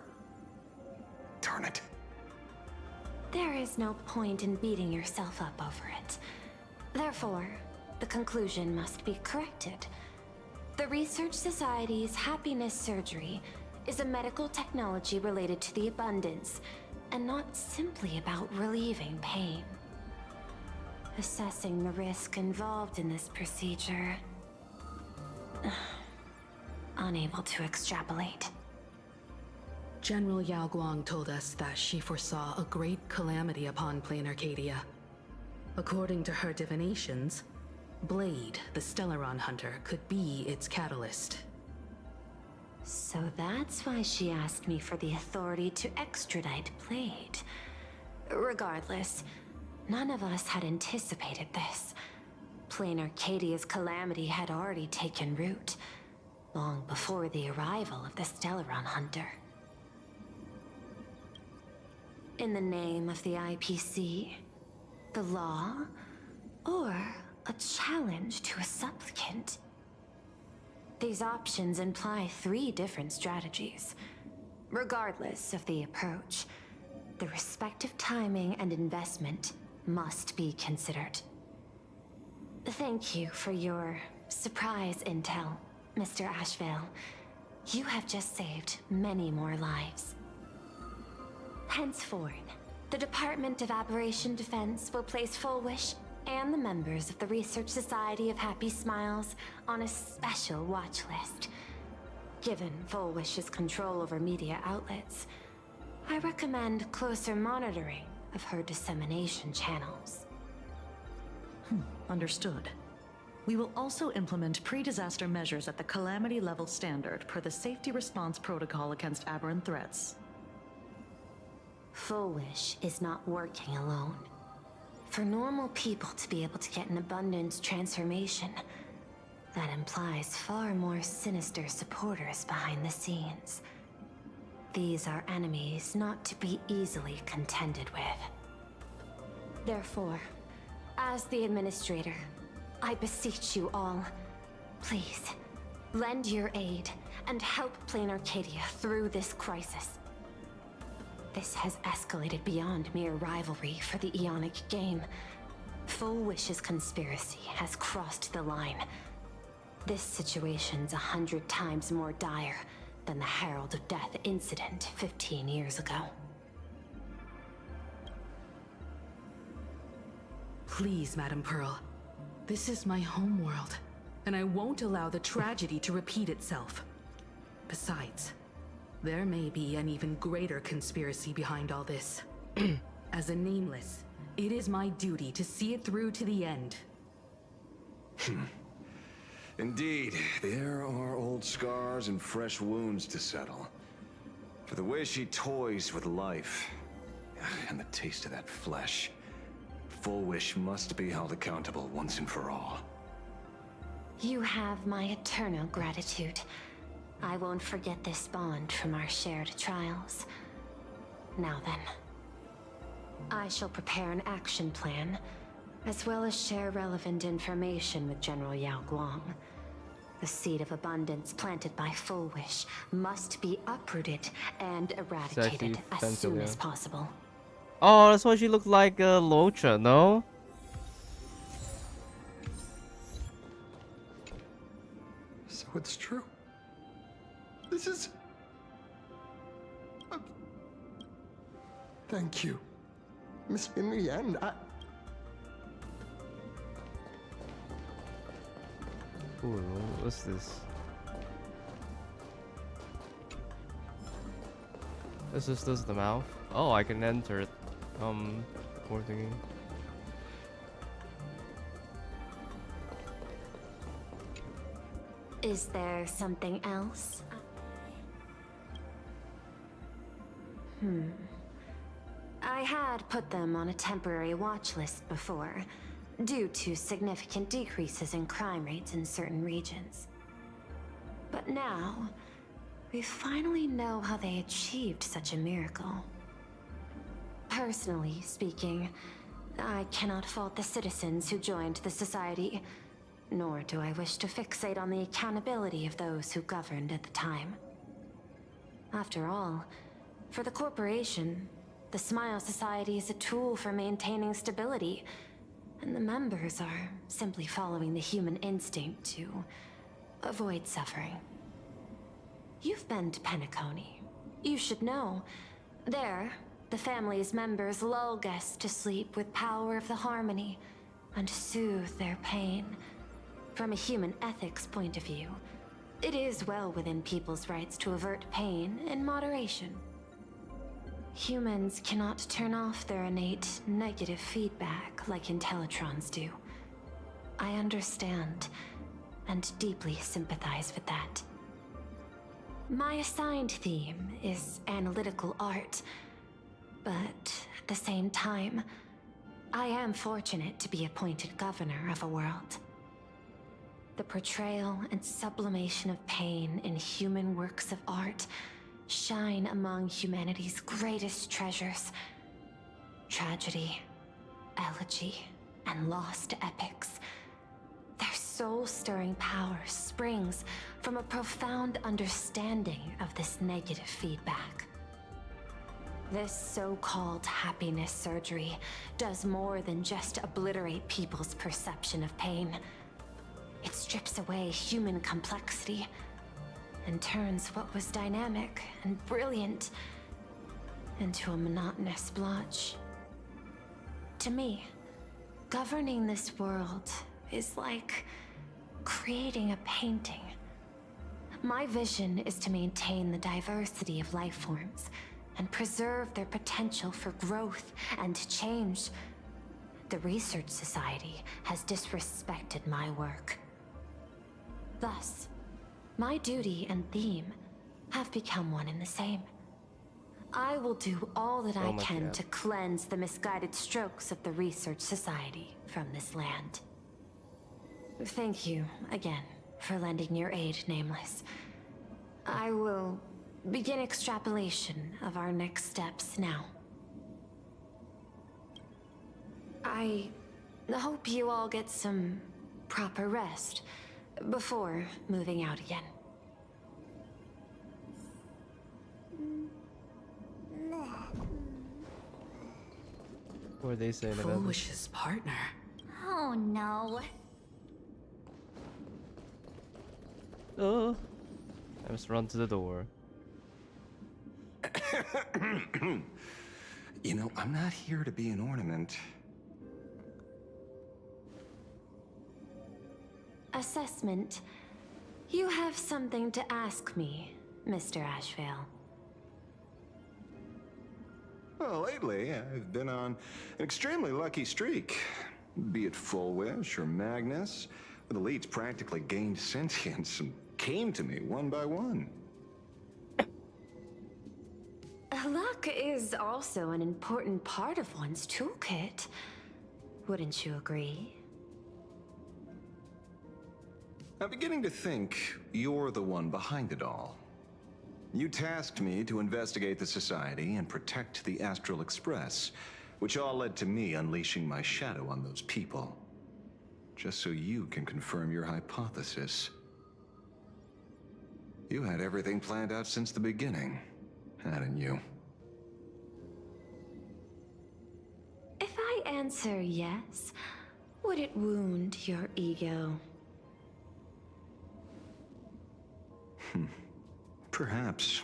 Darn it. There is no point in beating yourself up over it. Therefore, the conclusion must be corrected. The Research Society's happiness surgery is a medical technology related to the abundance, and not simply about relieving pain. Assessing the risk involved in this procedure... unable to extrapolate. General Yao Guang told us that she foresaw a great calamity upon Plain Arcadia. According to her divinations, Blade, the Stellaron hunter, could be its catalyst. So that's why she asked me for the authority to extradite Blade. Regardless, none of us had anticipated this. Plain Arcadia's calamity had already taken root, long before the arrival of the Stellaron hunter. In the name of the IPC, the law, or a challenge to a supplicant? These options imply 3 different strategies. Regardless of the approach, the respective timing and investment must be considered. Thank you for your surprise intel, Mr. Ashvale. You have just saved many more lives. Henceforth, the Department of Aberration Defense will place Full Wish and the members of the Research Society of Happy Smiles on a special watch list. Given Full Wish's control over media outlets, I recommend closer monitoring of her dissemination channels. Understood. We will also implement pre-disaster measures at the calamity level standard per the safety response protocol against aberrant threats. Full Wish is not working alone. For normal people to be able to get an abundance transformation, that implies far more sinister supporters behind the scenes. These are enemies not to be easily contended with. Therefore, as the administrator, I beseech you all, please, lend your aid and help Plain Arcadia through this crisis. This has escalated beyond mere rivalry for the Ionic game. Full Wish's conspiracy has crossed the line. This situation's 100 times more dire than the Herald of Death incident 15 years ago. Please, Madam Pearl. This is my homeworld, and I won't allow the tragedy to repeat itself. Besides, there may be an even greater conspiracy behind all this. As a Nameless, it is my duty to see it through to the end. Indeed, there are old scars and fresh wounds to settle. For the way she toys with life, and the taste of that flesh, Full Wish must be held accountable once and for all. You have my eternal gratitude. I won't forget this bond from our shared trials. Now then, I shall prepare an action plan, as well as share relevant information with General Yao Guang. The seed of abundance planted by Full Wish must be uprooted and eradicated as soon as possible. Oh, that's why she looked like Locha, no? So it's true. This is... Thank you. Miss, in the end, Ooh, what's this? This just does the mouth. Oh, I can enter it. Poor thingy. Is there something else? I had put them on a temporary watch list before, due to significant decreases in crime rates in certain regions. But now, we finally know how they achieved such a miracle. Personally speaking, I cannot fault the citizens who joined the society, nor do I wish to fixate on the accountability of those who governed at the time. After all, for the corporation, the Smile Society is a tool for maintaining stability, and the members are simply following the human instinct to avoid suffering. You've been to Penacony. You should know. There, the family's members lull guests to sleep with power of the harmony and soothe their pain. From a human ethics point of view, it is well within people's rights to avert pain in moderation. Humans cannot turn off their innate negative feedback like Intellitrons do. I understand and deeply sympathize with that. My assigned theme is analytical art, but at the same time, I am fortunate to be appointed governor of a world. The portrayal and sublimation of pain in human works of art shine among humanity's greatest treasures. Tragedy, elegy, and lost epics. Their soul-stirring power springs from a profound understanding of this negative feedback. This so-called happiness surgery does more than just obliterate people's perception of pain. It strips away human complexity and turns what was dynamic and brilliant into a monotonous blotch. To me, governing this world is like creating a painting. My vision is to maintain the diversity of life forms and preserve their potential for growth and change. The Research Society has disrespected my work. Thus, my duty and theme have become one and the same. I will do all that I can to cleanse the misguided strokes of the Research Society from this land. Thank you again for lending your aid, Nameless. I will begin extrapolation of our next steps now. I hope you all get some proper rest before moving out again. What are they saying about this? Foolish's partner. Oh no. Oh, I must run to the door. You know, I'm not here to be an ornament. Assessment. You have something to ask me, Mr. Ashvale. Well, lately, I've been on an extremely lucky streak. Be it Full Wish or Magnus, the elites practically gained sentience and came to me one by one. Luck is also an important part of one's toolkit. Wouldn't you agree? I'm beginning to think you're the one behind it all. You tasked me to investigate the Society and protect the Astral Express, which all led to me unleashing my shadow on those people. Just so you can confirm your hypothesis. You had everything planned out since the beginning, hadn't you? If I answer yes, would it wound your ego? Perhaps.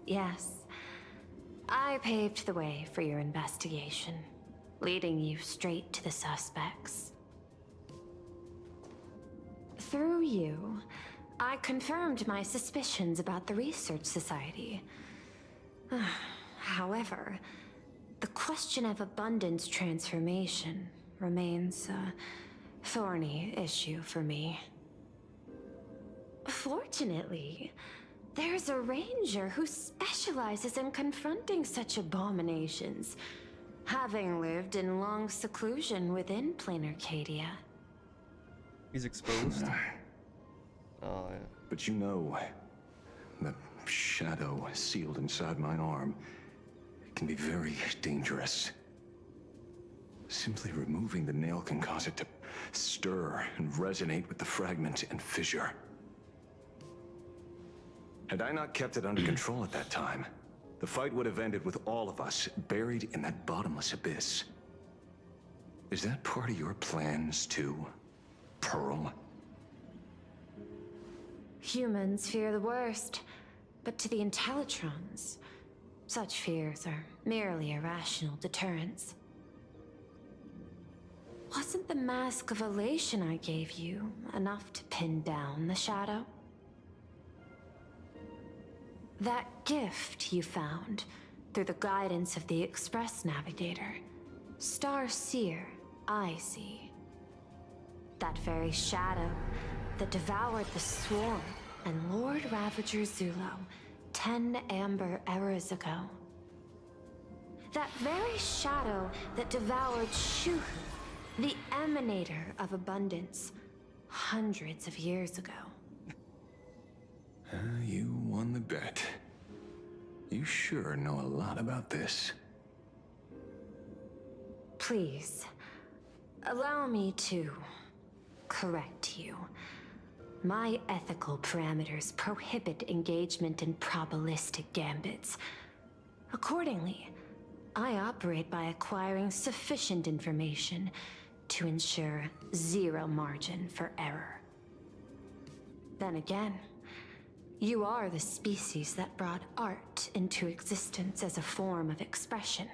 Yes. I paved the way for your investigation, leading you straight to the suspects. Through you, I confirmed my suspicions about the Research Society. However, the question of abundance transformation remains a thorny issue for me. Fortunately, there's a ranger who specializes in confronting such abominations, having lived in long seclusion within planar Cadia. He's exposed. Oh, yeah. But you know, the shadow sealed inside my arm can be very dangerous. Simply removing the nail can cause it to stir and resonate with the fragment and fissure. Had I not kept it under control at that time, the fight would have ended with all of us buried in that bottomless abyss. Is that part of your plans too, Pearl? Humans fear the worst, but to the Intellitrons, such fears are merely irrational deterrents. Wasn't the mask of Elation I gave you enough to pin down the shadow? That gift you found through the guidance of the Express Navigator, Star Seer, I see. That very shadow that devoured the Swarm and Lord Ravager Zulo 10 amber eras ago. That very shadow that devoured Shuhu, the Emanator of Abundance, hundreds of years ago. You won the bet. You sure know a lot about this. Please, allow me to correct you. My ethical parameters prohibit engagement in probabilistic gambits. Accordingly, I operate by acquiring sufficient information to ensure zero margin for error. Then again, you are the species that brought art into existence as a form of expression.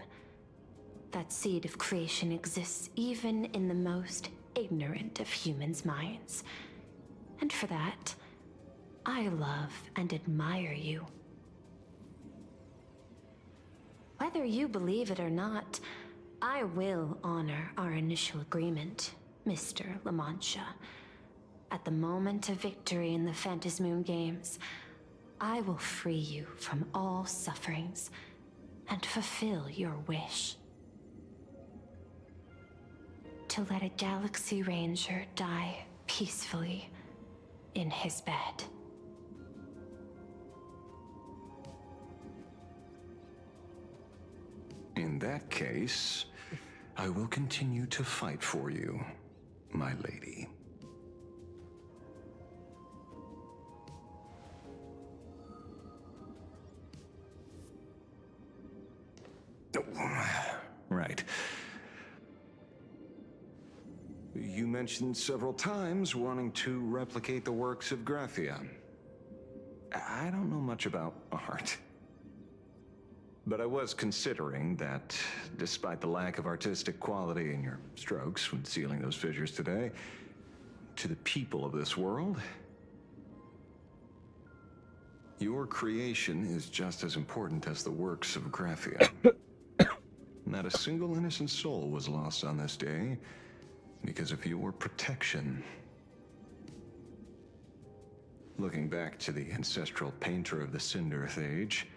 That seed of creation exists even in the most ignorant of humans' minds. And for that, I love and admire you. Whether Whether you believe it or not, I will honor our initial agreement, Mr. La Mancha. At the moment of victory in the Phantasmoon Games, I will free you from all sufferings and fulfill your wish. To let a Galaxy Ranger die peacefully in his bed. In that case, I will continue to fight for you, my lady. Right. You mentioned several times wanting to replicate the works of Graphia. I don't know much about art. But I was considering that, despite the lack of artistic quality in your strokes when sealing those fissures today, to the people of this world, your creation is just as important as the works of Graphia. Not a single innocent soul was lost on this day because of your protection. Looking back to the ancestral painter of the Cinderth Age,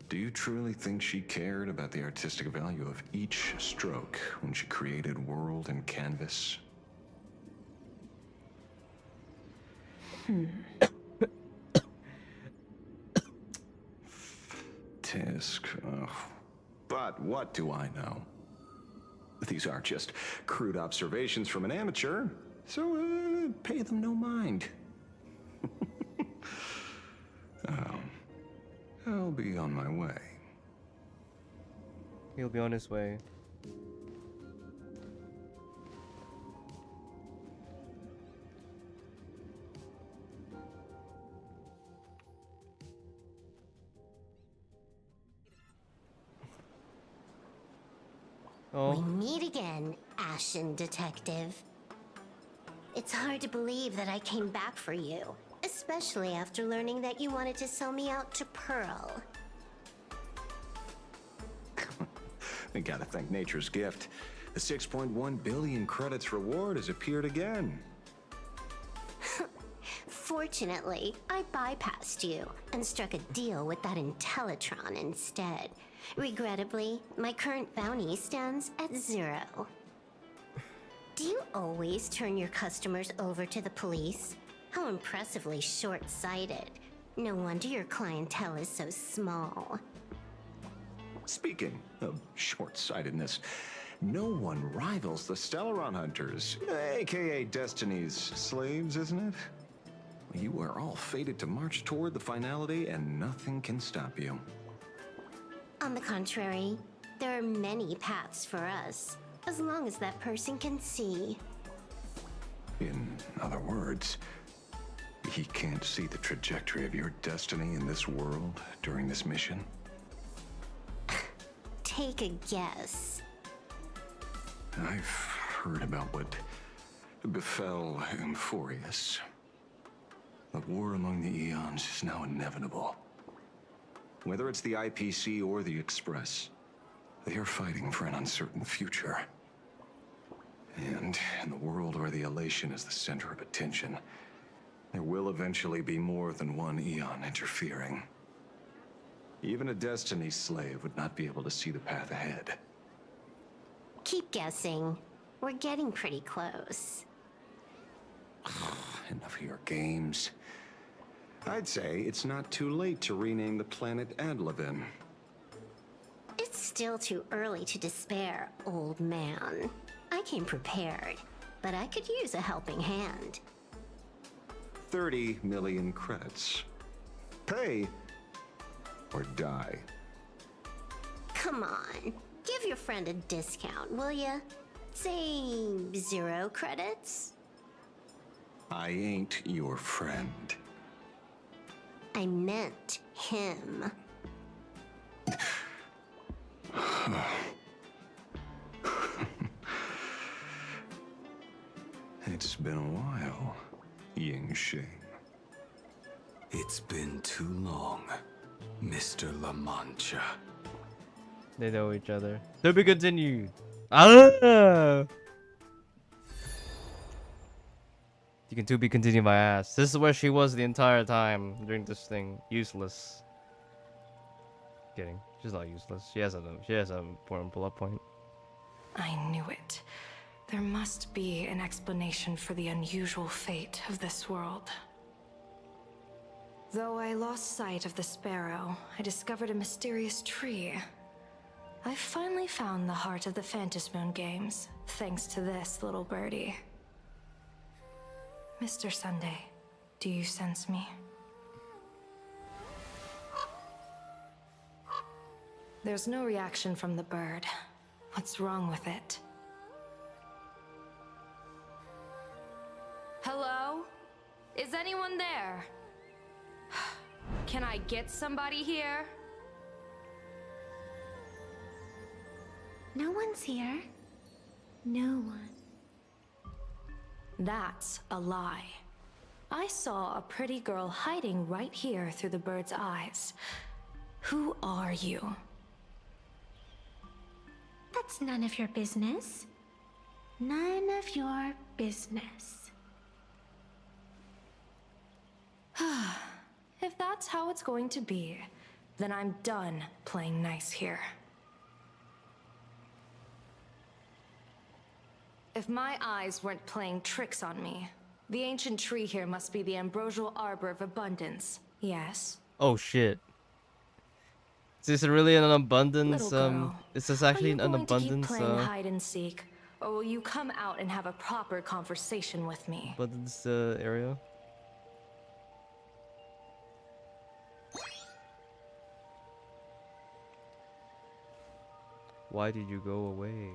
do you truly think she cared about the artistic value of each stroke when she created world and canvas? Tisk. But what do I know? These are just crude observations from an amateur, so pay them no mind. I'll be on my way. He'll be on his way. We meet again, Ashen Detective. It's hard to believe that I came back for you, especially after learning that you wanted to sell me out to Pearl. I gotta thank nature's gift. The 6.1 billion credits reward has appeared again. Fortunately, I bypassed you and struck a deal with that Intellitron instead. Regrettably, my current bounty stands at 0. Do you always turn your customers over to the police? How impressively short-sighted. No wonder your clientele is so small. Speaking of short-sightedness, no one rivals the Stellaron Hunters, aka Destiny's slaves, isn't it? You are all fated to march toward the finality, and nothing can stop you. On the contrary, there are many paths for us, as long as that person can see. In other words, he can't see the trajectory of your destiny in this world during this mission? Take a guess. I've heard about what befell Euphorius. The war among the Eons is now inevitable. Whether it's the IPC or the Express, they are fighting for an uncertain future. And in the world where the Elation is the center of attention, there will eventually be more than one Eon interfering. Even a Destiny slave would not be able to see the path ahead. Keep guessing. We're getting pretty close. Enough of your games. I'd say it's not too late to rename the planet Adlevin. It's still too early to despair, old man. I came prepared, but I could use a helping hand. 30 million credits. Pay or die. Come on, give your friend a discount, will ya? Say 0 credits? I ain't your friend. I meant him. It's been a while, Ying Shing. It's been too long, Mr. La Mancha. They know each other. To be continued. Ah! You can to be continued my ass. This is where she was the entire time during this thing. Useless. Kidding. She's not useless. She has an important bullet point. I knew it. There must be an explanation for the unusual fate of this world. Though I lost sight of the sparrow, I discovered a mysterious tree. I finally found the heart of the Phantasmoon games, thanks to this little birdie. Mr. Sunday, do you sense me? There's no reaction from the bird. What's wrong with it? Hello? Is anyone there? Can I get somebody here? No one's here. No one. That's a lie. I saw a pretty girl hiding right here through the bird's eyes. Who are you? That's none of your business. None of your business. If that's how it's going to be, then I'm done playing nice here. If my eyes weren't playing tricks on me, the ancient tree here must be the ambrosial arbor of abundance. Yes? Oh shit. Is this really an abundance? Little girl, is this actually an are you going to keep abundance? playing hide and seek, or will you come out and have a proper conversation with me? Abundance area. Why did you go away?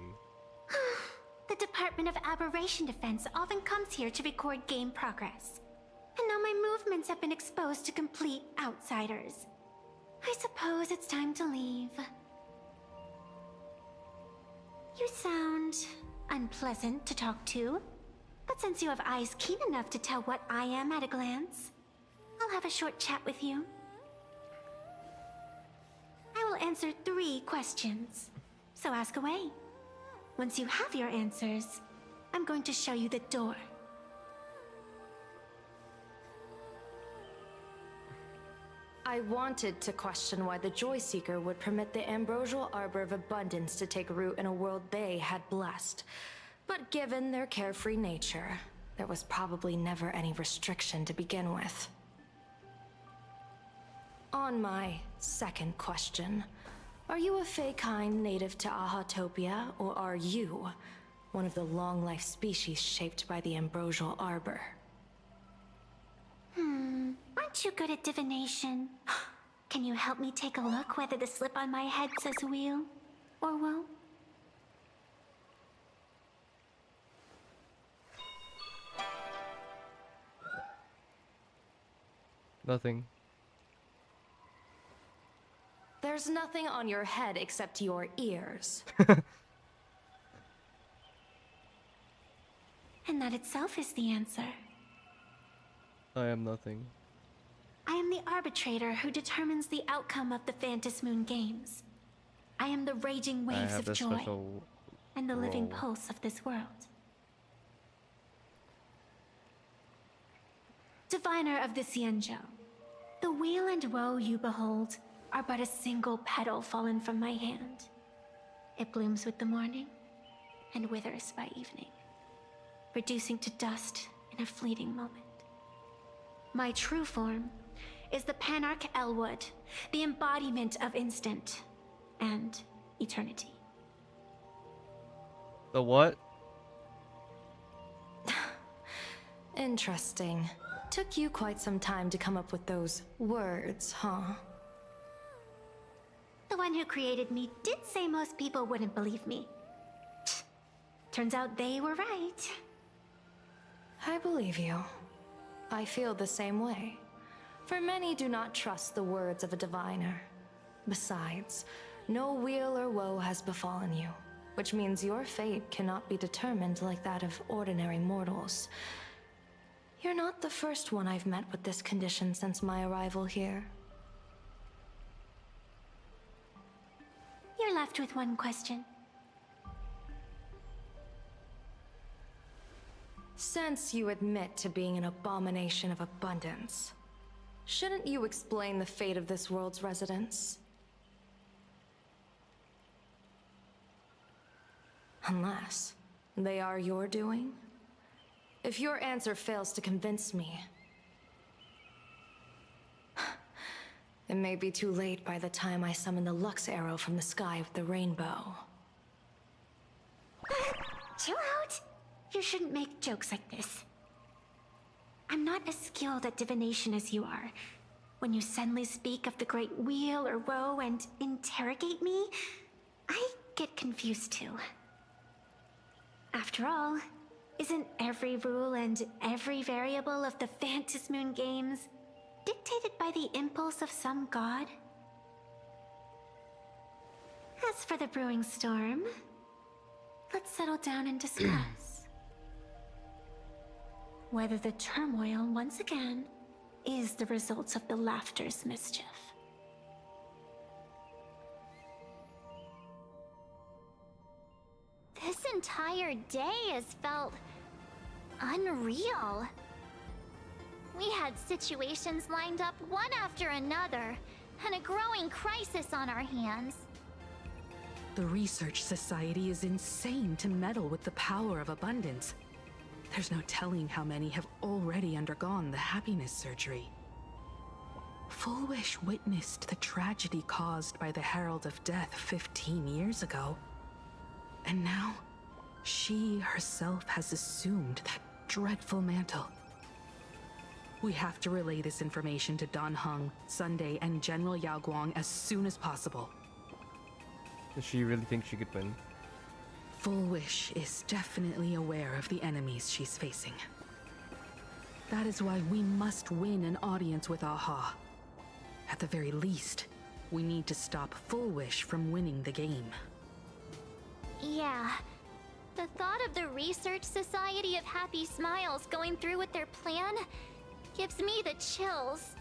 The Department of Aberration Defense often comes here to record game progress. And now my movements have been exposed to complete outsiders. I suppose it's time to leave. You sound unpleasant to talk to. But since you have eyes keen enough to tell what I am at a glance, I'll have a short chat with you. I will answer 3 questions. So ask away. Once you have your answers, I'm going to show you the door. I wanted to question why the Joy Seeker would permit the ambrosial arbor of abundance to take root in a world they had blessed. But given their carefree nature, there was probably never any restriction to begin with. On my second question, are you a Fey-kind native to Ahatopia, or are you one of the long-life species shaped by the ambrosial arbor? Aren't you good at divination? Can you help me take a look whether the slip on my head says wheel or woe? Nothing. There's nothing on your head except your ears. And that itself is the answer. I am nothing. I am the arbitrator who determines the outcome of the Phantasmoon games. I am the raging waves of joy and the living pulse of this world. Diviner of the Xianzhou, the weal and woe you behold are but a single petal fallen from my hand. It blooms with the morning and withers by evening, reducing to dust in a fleeting moment. My true form is the Panarch Elwood, the embodiment of instant and eternity. The what? Interesting. Took you quite some time to come up with those words, huh? The one who created me did say most people wouldn't believe me. Turns out they were right. I believe you. I feel the same way. For many do not trust the words of a diviner. Besides, no weal or woe has befallen you, which means your fate cannot be determined like that of ordinary mortals. You're not the first one I've met with this condition since my arrival here. You're left with one question. Since you admit to being an abomination of abundance, shouldn't you explain the fate of this world's residents? Unless they are your doing? If your answer fails to convince me, it may be too late by the time I summon the Lux Arrow from the sky with the rainbow. Chill out! You shouldn't make jokes like this. I'm not as skilled at divination as you are. When you suddenly speak of the Great Wheel or Woe and interrogate me, I get confused too. After all, isn't every rule and every variable of the Phantasmoon Moon games dictated by the impulse of some god? As for the brewing storm, let's settle down and discuss whether the turmoil once again is the result of the laughter's mischief. This entire day has felt unreal. We had situations lined up one after another, and a growing crisis on our hands. The Research Society is insane to meddle with the power of abundance. There's no telling how many have already undergone the happiness surgery. Full Wish witnessed the tragedy caused by the Herald of Death 15 years ago. And now, she herself has assumed that dreadful mantle. We have to relay this information to Dan Heng, Sunday, and General Yao Guang as soon as possible. Does she really think she could win? Full Wish is definitely aware of the enemies she's facing. That is why we must win an audience with Aha. At the very least, we need to stop Full Wish from winning the game. Yeah. The thought of the Research Society of Happy Smiles going through with their plan gives me the chills.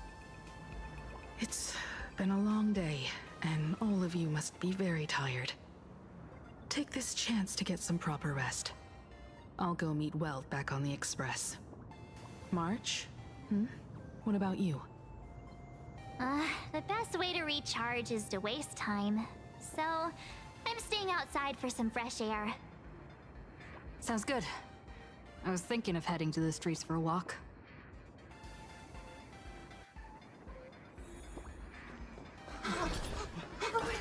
It's been a long day, and all of you must be very tired. Take this chance to get some proper rest. I'll go meet Weld back on the Express. March? What about you? The best way to recharge is to waste time. So, I'm staying outside for some fresh air. Sounds good. I was thinking of heading to the streets for a walk.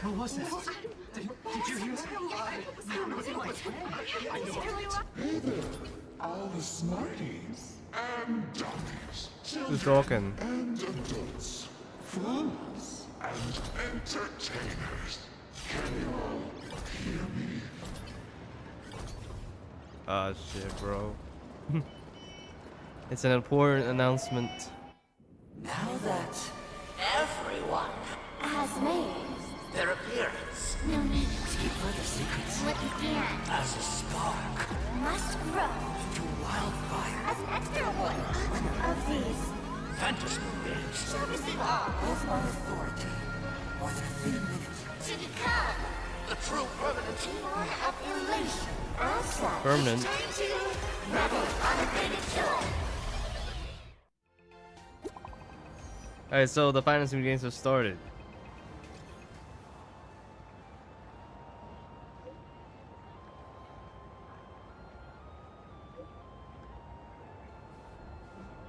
What was that? Did you hear that? Hey there, all the smarties and dummies, Who's talking? and adults, fools and entertainers. Can you all hear me? Ah, shit, bro. It's an important announcement. Now that everyone Has made their appearance, no need to keep further secrets what you can. as a spark Must grow to wildfire. as an extra one of these. Phantasmoon games Shall receive all with my authority more than 3 minutes to become the true permanent one of elation. As such, Permanent. time to revel unabated joy. Alright, so the Fantasy games have started.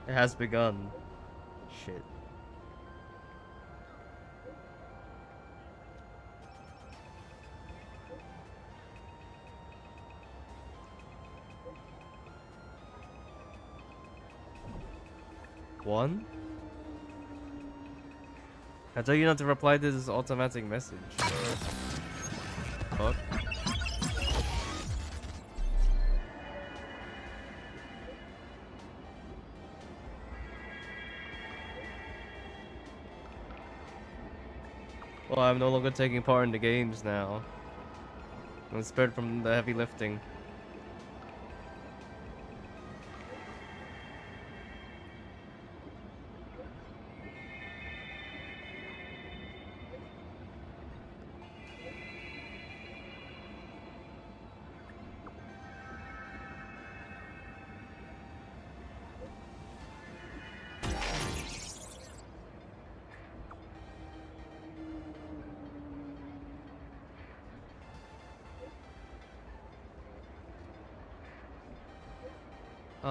It has begun. Shit. One? I tell you not to reply to this automatic message. Fuck. Well, I'm no longer taking part in the games now. I'm spared from the heavy lifting.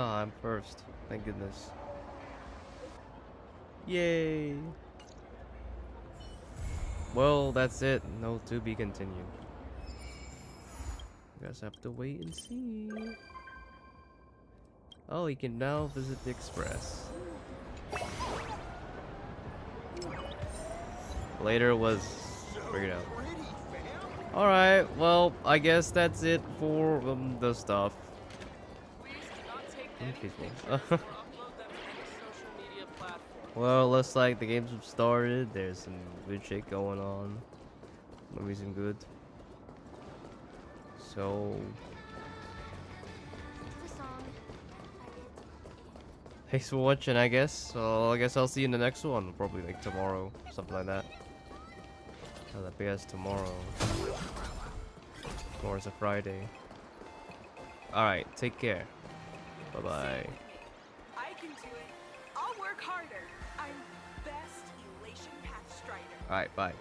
Ah, I'm first. Thank goodness. Yay! Well, that's it. No to be continued. Guess I have to wait and see. Oh, you can now visit the Express. Later was figured out. Alright, well, I guess that's it for the stuff. People. Well, looks like the games have started. There's some good shit going on. Maybe some good. So, thanks for watching, I guess. So, I guess I'll see you in the next one. Probably like tomorrow. Something like that. Oh, that big ass tomorrow. Tomorrow's a Friday. Alright, take care. Bye-bye. I can do it. I'll work harder. I'm best Elation Pathstrider. Alright, bye.